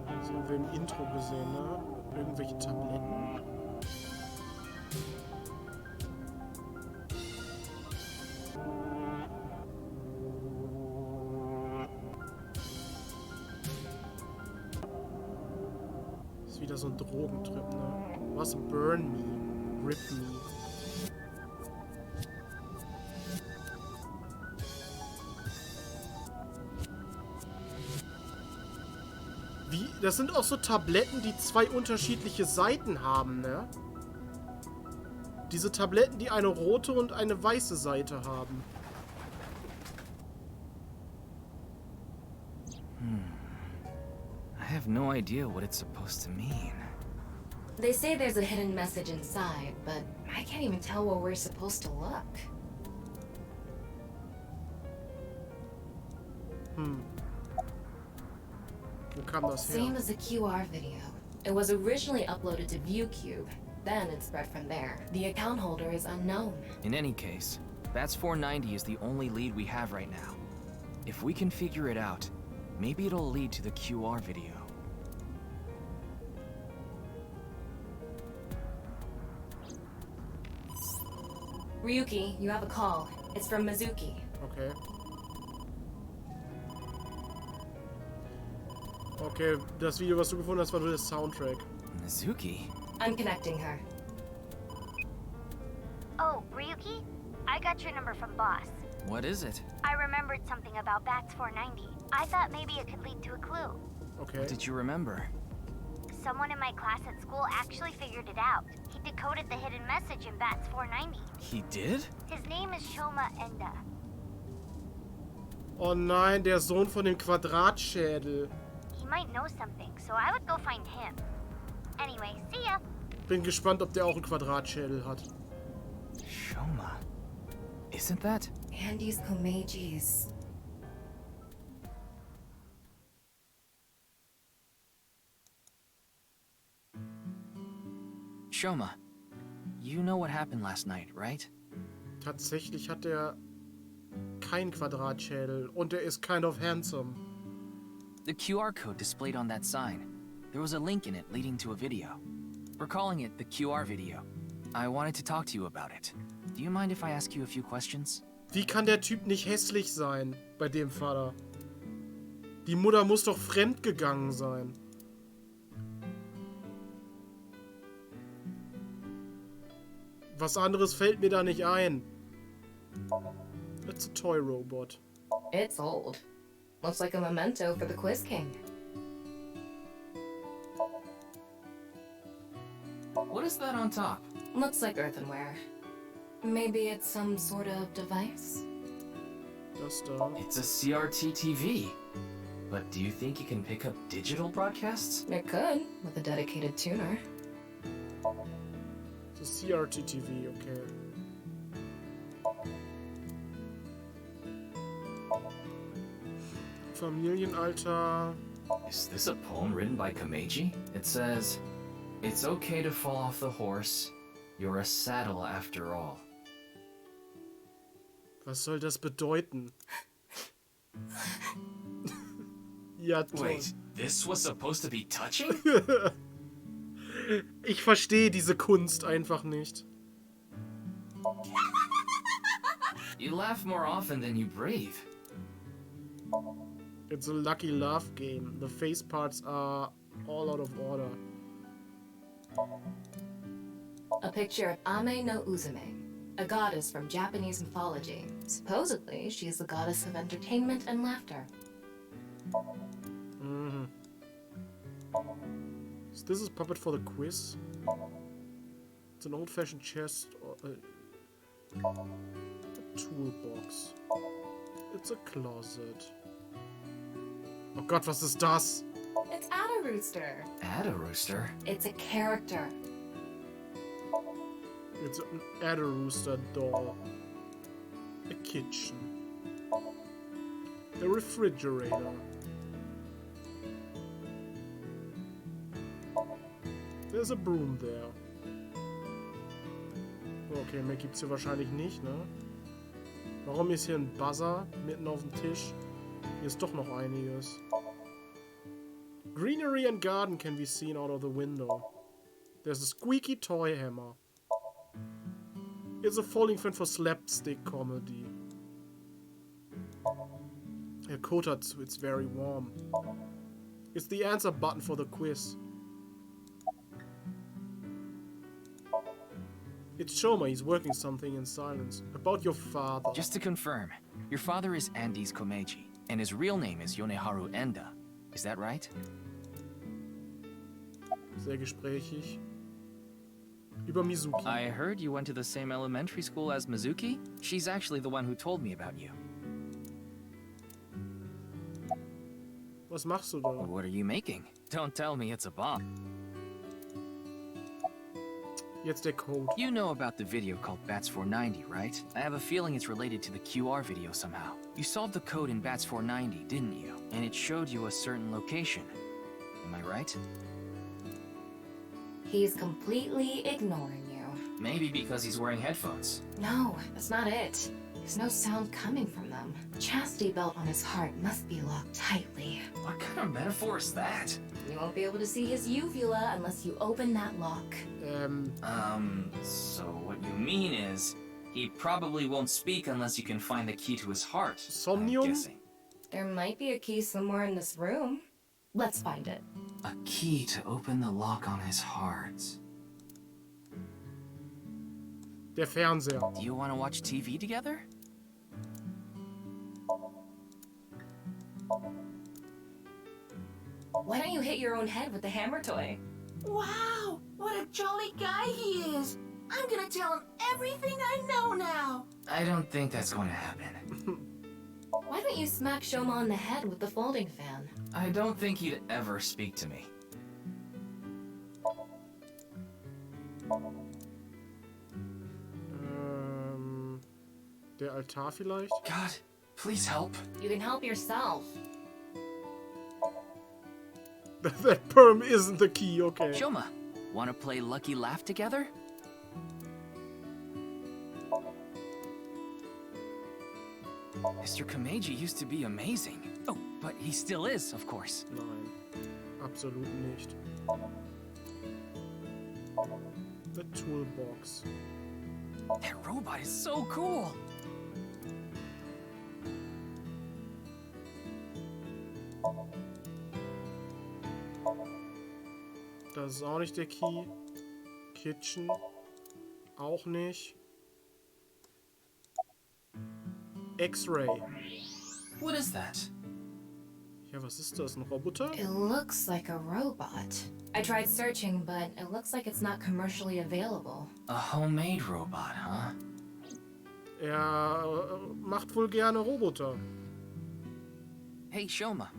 Speaker 1: Das haben wir im Intro gesehen, ne? Irgendwelche Tabletten. Ist wieder so ein Drogentrip, ne? Was? Burn me. Rip me. Wie? Das sind auch so Tabletten, die zwei unterschiedliche Seiten haben, ne? Diese Tabletten, die eine rote und eine weiße Seite haben.
Speaker 17: I have no idea what it's supposed to mean.
Speaker 6: They say there's a hidden message inside, but I can't even tell where we're supposed to look.
Speaker 1: Wo kam das her?
Speaker 6: Same as the QR video. It was originally uploaded to ViewCube. Then it spread from there. The account holder is unknown.
Speaker 17: In any case, Bats 490 is the only lead we have right now. If we can figure it out, maybe it'll lead to the QR video.
Speaker 6: Ryuki, you have a call. It's from Mizuki.
Speaker 1: Okay. Okay, das Video, was du gefunden hast, war nur der Soundtrack.
Speaker 17: Mizuki?
Speaker 6: I'm connecting her.
Speaker 5: Oh, Ryuki? I got your number from Boss.
Speaker 17: What is it?
Speaker 5: I remembered something about Bats 490. I thought maybe it could lead to a clue.
Speaker 1: Okay.
Speaker 17: What did you remember?
Speaker 5: Someone in my class at school actually figured it out. He decoded the hidden message in Bats 490.
Speaker 17: He did?
Speaker 5: His name is Shoma Enda.
Speaker 1: Oh nein, der Sohn von dem Quadratschädel.
Speaker 5: He might know something, so I would go find him. Anyway, see ya.
Speaker 1: Bin gespannt, ob der auch einen Quadratschädel hat.
Speaker 17: Shoma. Isn't that?
Speaker 6: Andy's Komeiji's.
Speaker 17: Shoma, you know what happened last night, right?
Speaker 1: Tatsächlich hat er keinen Quadratschädel und er ist kind of handsome.
Speaker 17: The QR code displayed on that sign. There was a link in it leading to a video. We're calling it the QR video. I wanted to talk to you about it. Do you mind if I ask you a few questions?
Speaker 1: Wie kann der Typ nicht hässlich sein bei dem Vater? Die Mutter muss doch fremdgegangen sein. Was anderes fällt mir da nicht ein. It's a toy robot.
Speaker 6: It's old. Looks like a memento for the Quiz King.
Speaker 17: What is that on top?
Speaker 6: Looks like earthenware. Maybe it's some sort of device?
Speaker 1: Das da.
Speaker 17: It's a CRT TV. But do you think it can pick up digital broadcasts?
Speaker 6: It could, with a dedicated tuner.
Speaker 1: The CRT-TV, okay. Familienalter.
Speaker 17: Is this a poem written by Komeiji? It says, "It's okay to fall off the horse. You're a saddle after all."
Speaker 1: Was soll das bedeuten? Ja, toll.
Speaker 17: Wait, this was supposed to be touching?
Speaker 1: Ich verstehe diese Kunst einfach nicht.
Speaker 17: You laugh more often than you breathe.
Speaker 1: It's a lucky laugh game. The face parts are all out of order.
Speaker 6: A picture of Ame no Uzume, a goddess from Japanese mythology. Supposedly, she is the goddess of entertainment and laughter.
Speaker 1: Mhm. Is this a puppet for the quiz? It's an old-fashioned chest or a toolbox. It's a closet. Oh Gott, was ist das?
Speaker 6: It's Ada Rooster.
Speaker 17: Ada Rooster?
Speaker 6: It's a character.
Speaker 1: It's an Ada Rooster doll. A kitchen. A refrigerator. There's a broom there. Okay, mehr gibt's hier wahrscheinlich nicht, ne? Warum ist hier ein Buzzer mitten auf dem Tisch? Hier ist doch noch einiges. Greenery and garden can be seen out of the window. There's a squeaky toy hammer. It's a folding fan for slapstick comedy. Herr Kotatsu, it's very warm. It's the answer button for the quiz. It's Shoma, he's working something in silence. About your father.
Speaker 17: Just to confirm, your father is Andes Komeiji, and his real name is Yoneharu Enda. Is that right?
Speaker 1: Sehr gesprächig. Über Mizuki.
Speaker 17: I heard you went to the same elementary school as Mizuki? She's actually the one who told me about you.
Speaker 1: Was machst du da?
Speaker 17: What are you making? Don't tell me it's a bomb.
Speaker 1: Jetzt der Code.
Speaker 17: You know about the video called Bats 490, right? I have a feeling it's related to the QR video somehow. You solved the code in Bats 490, didn't you? And it showed you a certain location. Am I right?
Speaker 6: He's completely ignoring you.
Speaker 17: Maybe because he's wearing headphones.
Speaker 6: No, that's not it. There's no sound coming from them. The chastity belt on his heart must be locked tightly.
Speaker 17: What kind of metaphor is that?
Speaker 6: You won't be able to see his uvula unless you open that lock.
Speaker 17: So what you mean is, he probably won't speak unless you can find the key to his heart.
Speaker 1: Somnium?
Speaker 17: I'm guessing.
Speaker 6: There might be a key somewhere in this room. Let's find it.
Speaker 17: A key to open the lock on his heart.
Speaker 1: Der Fernseher.
Speaker 17: Do you want to watch TV together?
Speaker 6: Why don't you hit your own head with the hammer toy?
Speaker 19: Wow, what a jolly guy he is. I'm gonna tell him everything I know now.
Speaker 17: I don't think that's going to happen.
Speaker 6: Why don't you smack Shoma on the head with the folding fan?
Speaker 17: I don't think he'd ever speak to me.
Speaker 1: Der Altar vielleicht?
Speaker 17: God, please help.
Speaker 6: You can help yourself.
Speaker 1: That perm isn't the key, okay.
Speaker 17: Shoma, wanna play Lucky Laugh together? Mr. Komeiji used to be amazing. Oh, but he still is, of course.
Speaker 1: Nein, absolut nicht. The toolbox.
Speaker 17: That robot is so cool.
Speaker 1: Das ist auch nicht der Key. Kitchen. Auch nicht. X-Ray.
Speaker 17: What is that?
Speaker 1: Ja, was ist das? Ein Roboter?
Speaker 6: It looks like a robot. I tried searching, but it looks like it's not commercially available.
Speaker 17: A homemade robot, huh?
Speaker 1: Er macht wohl gerne Roboter.
Speaker 17: Hey, Shoma.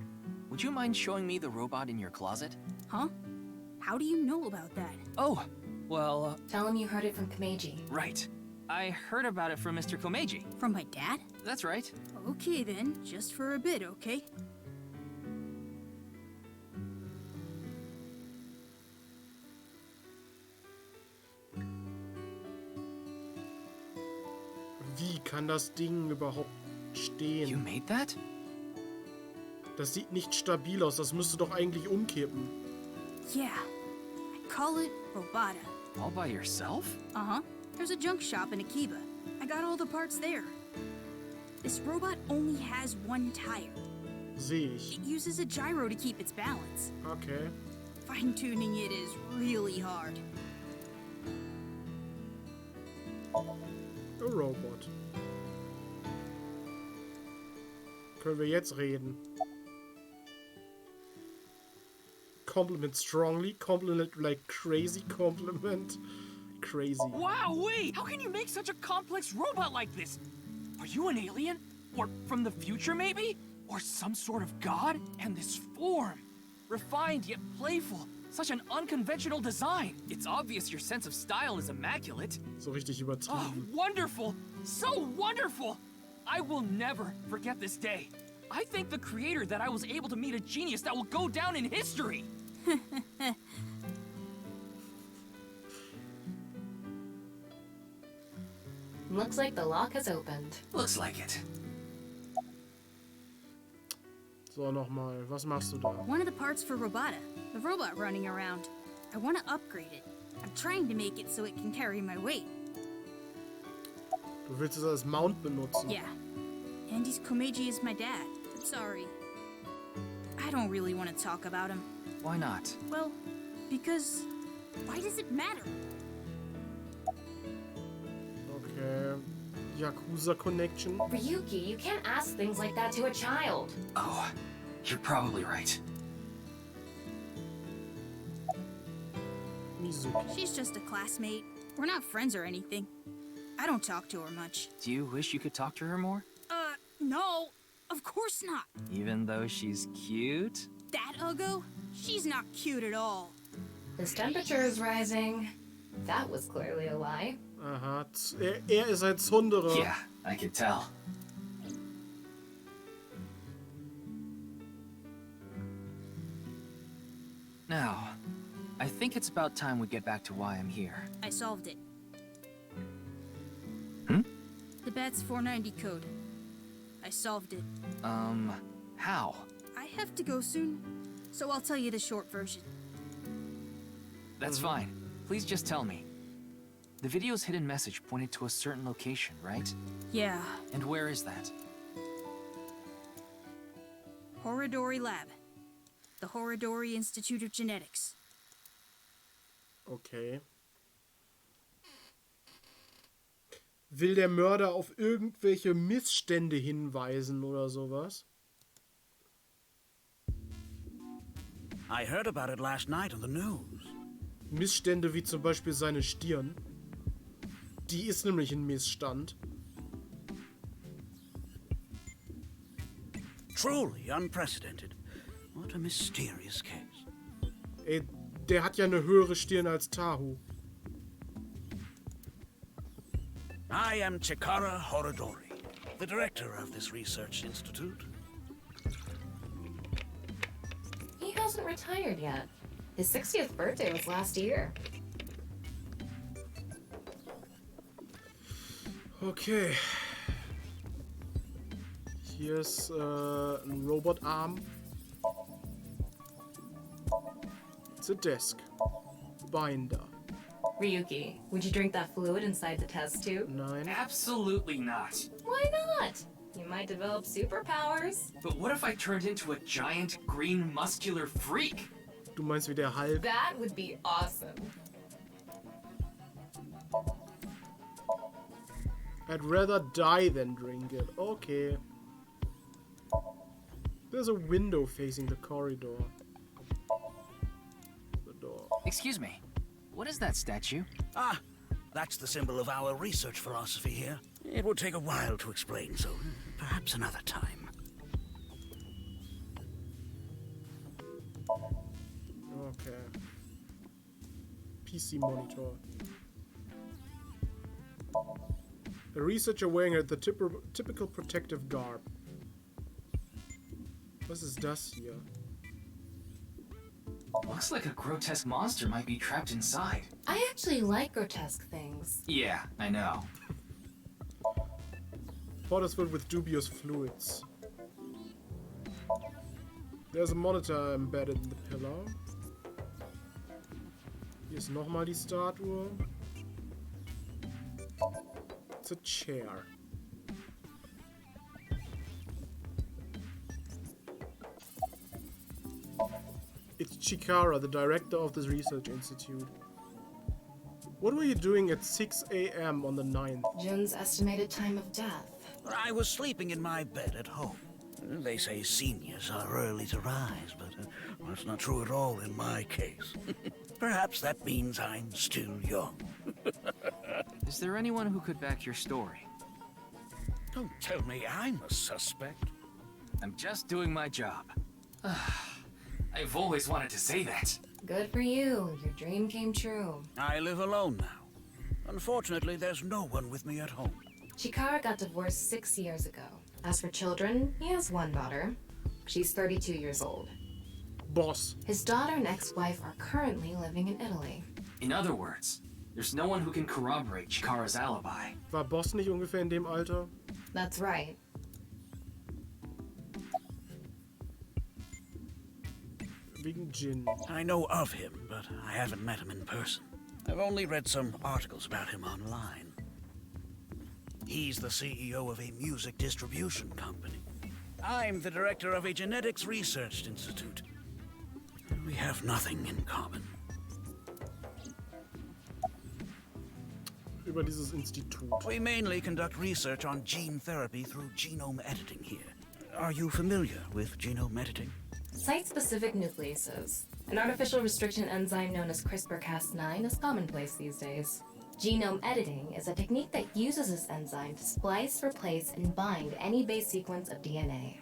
Speaker 17: would you mind showing me the robot in your closet?
Speaker 10: Huh? How do you know about that?
Speaker 17: Oh, well...
Speaker 6: Tell him you heard it from Komeiji.
Speaker 17: Right. I heard about it from Mr. Komeiji.
Speaker 10: From my dad?
Speaker 17: That's right.
Speaker 10: Okay then, just for a bit, okay?
Speaker 1: Wie kann das Ding überhaupt stehen?
Speaker 17: You made that?
Speaker 1: Das sieht nicht stabil aus. Das müsste doch eigentlich umkippen.
Speaker 10: Yeah. I call it Robata.
Speaker 17: All by yourself?
Speaker 10: Uh-huh. There's a junk shop in Akiba. I got all the parts there. This robot only has one tire.
Speaker 1: Sehe ich.
Speaker 10: It uses a gyro to keep its balance.
Speaker 1: Okay.
Speaker 10: Fine-tuning it is really hard.
Speaker 1: A robot. Können wir jetzt reden? Compliment strongly, compliment like crazy, compliment crazy.
Speaker 11: Wow, wait! How can you make such a complex robot like this? Are you an alien? Or from the future, maybe? Or some sort of god? And this form, refined yet playful. Such an unconventional design. It's obvious your sense of style is immaculate.
Speaker 1: So richtig übertrieben.
Speaker 11: Oh, wonderful! So wonderful! I will never forget this day. I thank the creator that I was able to meet a genius that will go down in history.
Speaker 6: Looks like the lock has opened.
Speaker 17: Looks like it.
Speaker 1: So, nochmal. Was machst du da?
Speaker 10: One of the parts for Robata. The robot running around. I want to upgrade it. I'm trying to make it so it can carry my weight.
Speaker 1: Du willst es als Mount benutzen?
Speaker 10: Yeah. Andy's Komeiji is my dad. I'm sorry. I don't really want to talk about him.
Speaker 17: Why not?
Speaker 10: Well, because... why does it matter?
Speaker 1: Okay. Yakuza connection.
Speaker 6: Ryuki, you can't ask things like that to a child.
Speaker 17: Oh, you're probably right.
Speaker 1: Mizuki.
Speaker 10: She's just a classmate. We're not friends or anything. I don't talk to her much.
Speaker 17: Do you wish you could talk to her more?
Speaker 10: No. Of course not.
Speaker 17: Even though she's cute?
Speaker 10: That Ugo? She's not cute at all.
Speaker 6: His temperature is rising. That was clearly a lie.
Speaker 1: Aha. Ist ein Zunderer.
Speaker 17: Yeah, I could tell. Now, I think it's about time we get back to why I'm here.
Speaker 10: I solved it.
Speaker 17: Hmm?
Speaker 10: The Bats 490 code. I solved it.
Speaker 17: How?
Speaker 10: I have to go soon, so I'll tell you the short version.
Speaker 17: That's fine. Please just tell me. The video's hidden message pointed to a certain location, right?
Speaker 10: Yeah.
Speaker 17: And where is that?
Speaker 10: Horodori Lab. The Horodori Institute of Genetics.
Speaker 1: Okay. Will der Mörder auf irgendwelche Missstände hinweisen oder sowas?
Speaker 22: I heard about it last night on the news.
Speaker 1: Missstände wie zum Beispiel seine Stirn. Die ist nämlich ein Missstand.
Speaker 22: Truly unprecedented. What a mysterious case.
Speaker 1: Ey, der hat ja eine höhere Stirn als Tahu.
Speaker 22: I am Chikara Horodori, the director of this research institute.
Speaker 6: He hasn't retired yet. His 60th birthday was last year.
Speaker 1: Okay. Hier ist ein Robotarm. It's a desk. Binder.
Speaker 6: Ryuki, would you drink that fluid inside the test tube?
Speaker 1: Nein.
Speaker 11: Absolutely not.
Speaker 6: Why not? You might develop superpowers.
Speaker 11: But what if I turned into a giant, green, muscular freak?
Speaker 1: Du meinst wie der Hulk?
Speaker 6: That would be awesome.
Speaker 1: I'd rather die than drink it. Okay. There's a window facing the corridor. The door.
Speaker 17: Excuse me. What is that statue?
Speaker 22: Ah, that's the symbol of our research philosophy here. It would take a while to explain, so perhaps another time.
Speaker 1: Okay. PC monitor. A researcher wearing the typical protective garb. Was ist das hier?
Speaker 17: Looks like a grotesque monster might be trapped inside.
Speaker 6: I actually like grotesque things.
Speaker 17: Yeah, I know.
Speaker 1: Pot is filled with dubious fluids. There's a monitor embedded in the pillar. Hier ist nochmal die Statue. It's a chair. It's Chikara, the director of this research institute. What were you doing at 6 a.m. on the 9th?
Speaker 6: Jun's estimated time of death.
Speaker 22: I was sleeping in my bed at home. They say seniors are early to rise, but that's not true at all in my case. Perhaps that means I'm still young.
Speaker 17: Is there anyone who could back your story?
Speaker 22: Don't tell me I'm a suspect.
Speaker 17: I'm just doing my job. I've always wanted to say that.
Speaker 6: Good for you. Your dream came true.
Speaker 22: I live alone now. Unfortunately, there's no one with me at home.
Speaker 6: Chikara got divorced 6 years ago. As for children, he has one daughter. She's 32 years old.
Speaker 1: Boss.
Speaker 6: His daughter and ex-wife are currently living in Italy.
Speaker 17: In other words, there's no one who can corroborate Chikara's alibi.
Speaker 1: War Boss nicht ungefähr in dem Alter?
Speaker 6: That's right.
Speaker 1: Wegen Jin.
Speaker 22: I know of him, but I haven't met him in person. I've only read some articles about him online. He's the CEO of a music distribution company. I'm the director of a genetics research institute. We have nothing in common.
Speaker 1: Über dieses Institut.
Speaker 22: We mainly conduct research on gene therapy through genome editing here. Are you familiar with genome editing?
Speaker 6: Site-specific nucleases. An artificial restriction enzyme known as CRISPR-Cas9 is commonplace these days. Genome editing is a technique that uses this enzyme to splice, replace, and bind any base sequence of DNA.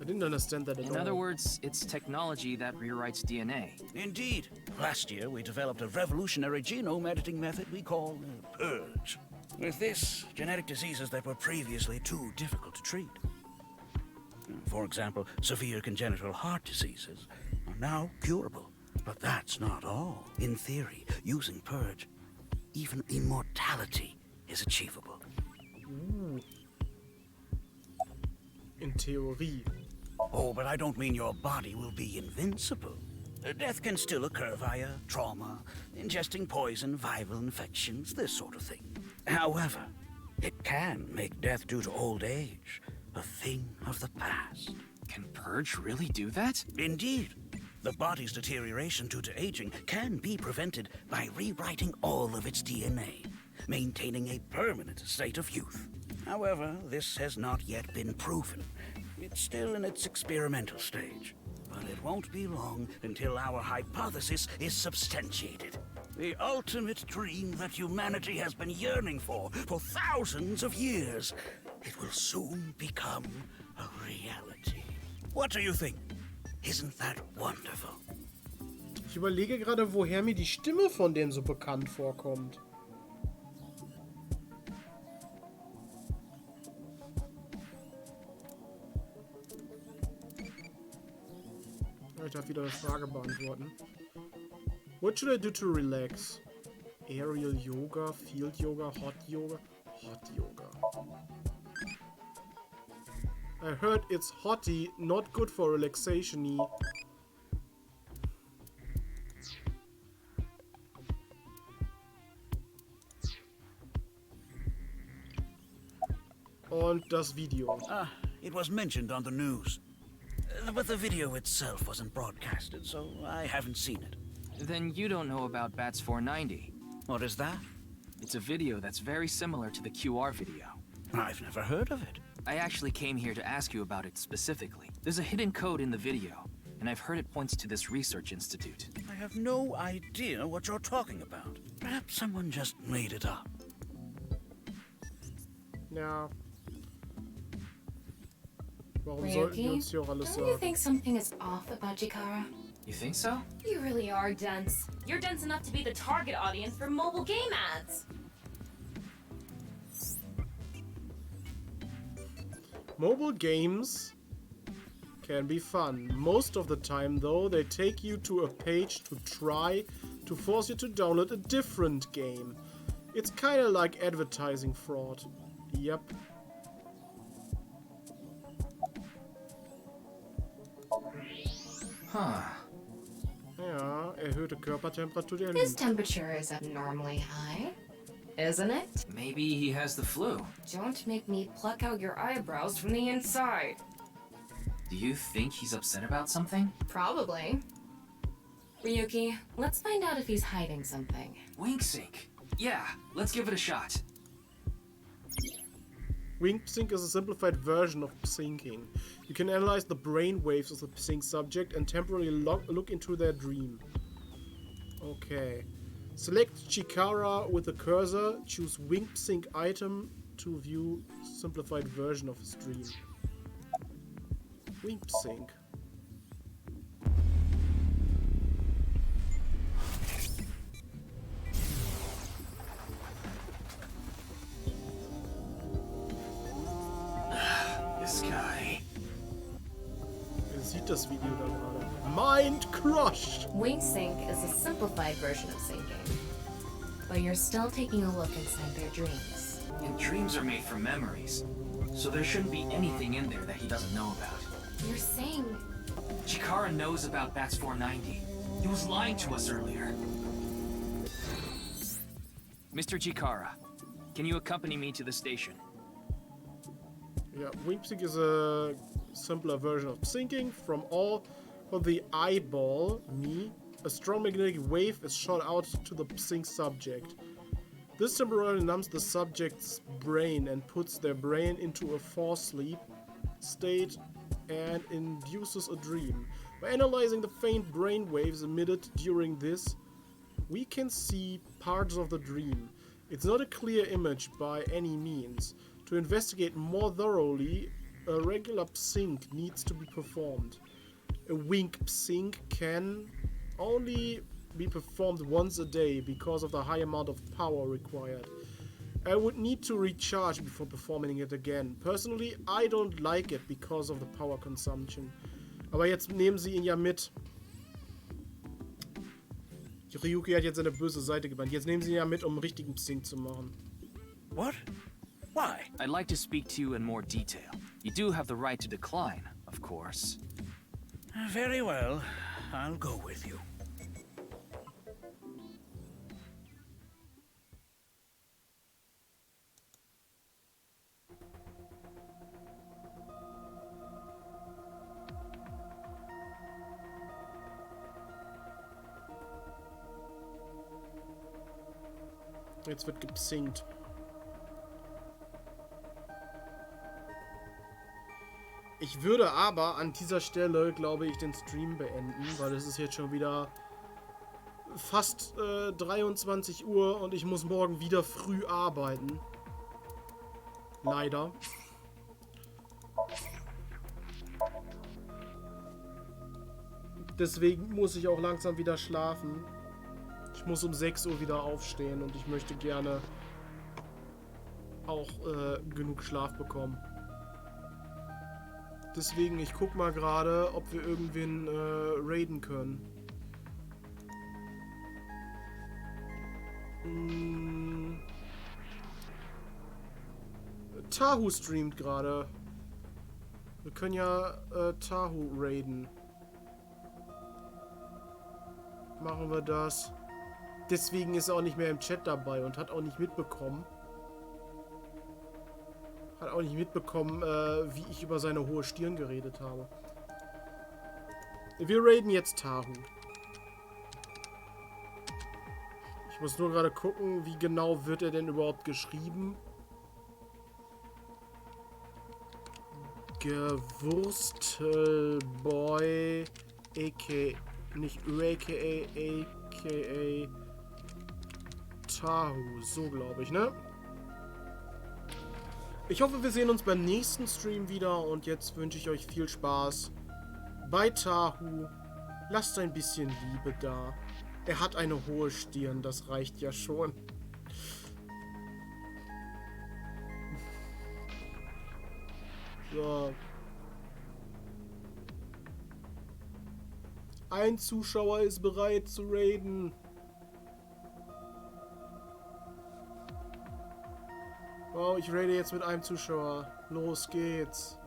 Speaker 1: I didn't understand that at all.
Speaker 17: In other words, it's technology that rewrites DNA.
Speaker 22: Indeed. Last year, we developed a revolutionary genome editing method we call purge. With this, genetic diseases that were previously too difficult to treat. For example, severe congenital heart diseases are now curable. But that's not all. In theory, using purge, even immortality is achievable.
Speaker 1: Ooh. In Theorie.
Speaker 22: Oh, but I don't mean your body will be invincible. Death can still occur via trauma, ingesting poison, viral infections, this sort of thing. However, it can make death due to old age a thing of the past.
Speaker 17: Can purge really do that?
Speaker 22: Indeed. The body's deterioration due to aging can be prevented by rewriting all of its DNA, maintaining a permanent state of youth. However, this has not yet been proven. It's still in its experimental stage. But it won't be long until our hypothesis is substantiated. The ultimate dream that humanity has been yearning for thousands of years. It will soon become a reality. What do you think? Isn't that wonderful?
Speaker 1: Ich überlege gerade, woher mir die Stimme von dem so bekannt vorkommt. Ich darf wieder eine Frage beantworten. What should I do to relax? Aerial Yoga, Field Yoga, Hot Yoga? Hot Yoga. I heard it's hotty, not good for relaxation-y. Und das Video.
Speaker 22: Ah, it was mentioned on the news. But the video itself wasn't broadcasted, so I haven't seen it.
Speaker 17: Then you don't know about Bats 490.
Speaker 22: What is that?
Speaker 17: It's a video that's very similar to the QR video.
Speaker 22: I've never heard of it.
Speaker 17: I actually came here to ask you about it specifically. There's a hidden code in the video, and I've heard it points to this research institute.
Speaker 22: I have no idea what you're talking about. Perhaps someone just made it up.
Speaker 1: Ja. Warum sollten wir uns hier auch alles
Speaker 6: Don't you
Speaker 1: sagen?
Speaker 6: think something is off about Chikara?
Speaker 4: You think so?
Speaker 6: You really are dense. You're dense enough to be the target audience for mobile game ads.
Speaker 1: Mobile games can be fun. Most of the time, though, they take you to a page to try to force you to download a different game. It's kind of like advertising fraud. Yep.
Speaker 4: Huh.
Speaker 1: Ja, erhöhte Körpertemperatur der
Speaker 6: His
Speaker 1: Lüge.
Speaker 6: temperature is abnormally high, isn't it?
Speaker 4: Maybe he has the flu.
Speaker 6: Don't make me pluck out your eyebrows from the inside.
Speaker 4: Do you think he's upset about something?
Speaker 6: Probably. Ryuki, let's find out if he's hiding something.
Speaker 4: Wink sync. Yeah, let's give it a shot.
Speaker 1: Wink sync is a simplified version of syncing. You can analyze the brain waves of the sync subject and temporarily look into their dream. Okay. Select Chikara with the cursor, choose Wink sync item to view simplified version of his dream. Wink sync.
Speaker 4: This guy.
Speaker 1: Wer sieht das Video da gerade? Mind crushed!
Speaker 6: Wink sync is a simplified version of syncing. But you're still taking a look inside their dreams.
Speaker 4: And dreams are made from memories. So there shouldn't be anything in there that he doesn't know about.
Speaker 6: You're saying...
Speaker 4: Chikara knows about Bats 490. He was lying to us earlier. Mr. Chikara, can you accompany me to the station?
Speaker 1: Yeah, Wink sync is a simpler version of syncing. From all of the eyeball, me, a strong magnetic wave is shot out to the sync subject. This temporarily numbs the subject's brain and puts their brain into a forced sleep state and induces a dream. By analyzing the faint brain waves emitted during this, we can see parts of the dream. It's not a clear image by any means. To investigate more thoroughly, a regular sync needs to be performed. A wink sync can only be performed once a day because of the high amount of power required. I would need to recharge before performing it again. Personally, I don't like it because of the power consumption. Aber jetzt nehmen sie ihn ja mit. Ryuki hat jetzt seine böse Seite gewandt. Jetzt nehmen sie ihn ja mit, um einen richtigen Sync zu machen.
Speaker 22: What? Why?
Speaker 4: I'd like to speak to you in more detail. You do have the right to decline, of course.
Speaker 22: Very well. I'll go with you.
Speaker 1: Jetzt wird gepsinkt. Ich würde aber an dieser Stelle, glaube ich, den Stream beenden, weil es ist jetzt schon wieder fast 23 Uhr und ich muss morgen wieder früh arbeiten. Leider. Deswegen muss ich auch langsam wieder schlafen. Ich muss um 6 Uhr wieder aufstehen und ich möchte gerne auch genug Schlaf bekommen. Deswegen, ich guck mal gerade, ob wir irgendwen raiden können. Tahu streamt gerade. Wir können ja Tahu raiden. Machen wir das. Deswegen ist er auch nicht mehr im Chat dabei und hat auch nicht mitbekommen. Wie ich über seine hohe Stirn geredet habe. Wir raiden jetzt Tahu. Ich muss nur gerade gucken, wie genau wird er denn überhaupt geschrieben. Gewurstelboy a.k. nicht a.k.a. Tahu, so glaube ich, ne? Ich hoffe, wir sehen uns beim nächsten Stream wieder und jetzt wünsche ich euch viel Spaß bei Tahu Lasst ein bisschen Liebe da. Er hat eine hohe Stirn, das reicht ja schon. So. Ein Zuschauer ist bereit zu raiden. Wow, ich raide jetzt mit einem Zuschauer. Los geht's.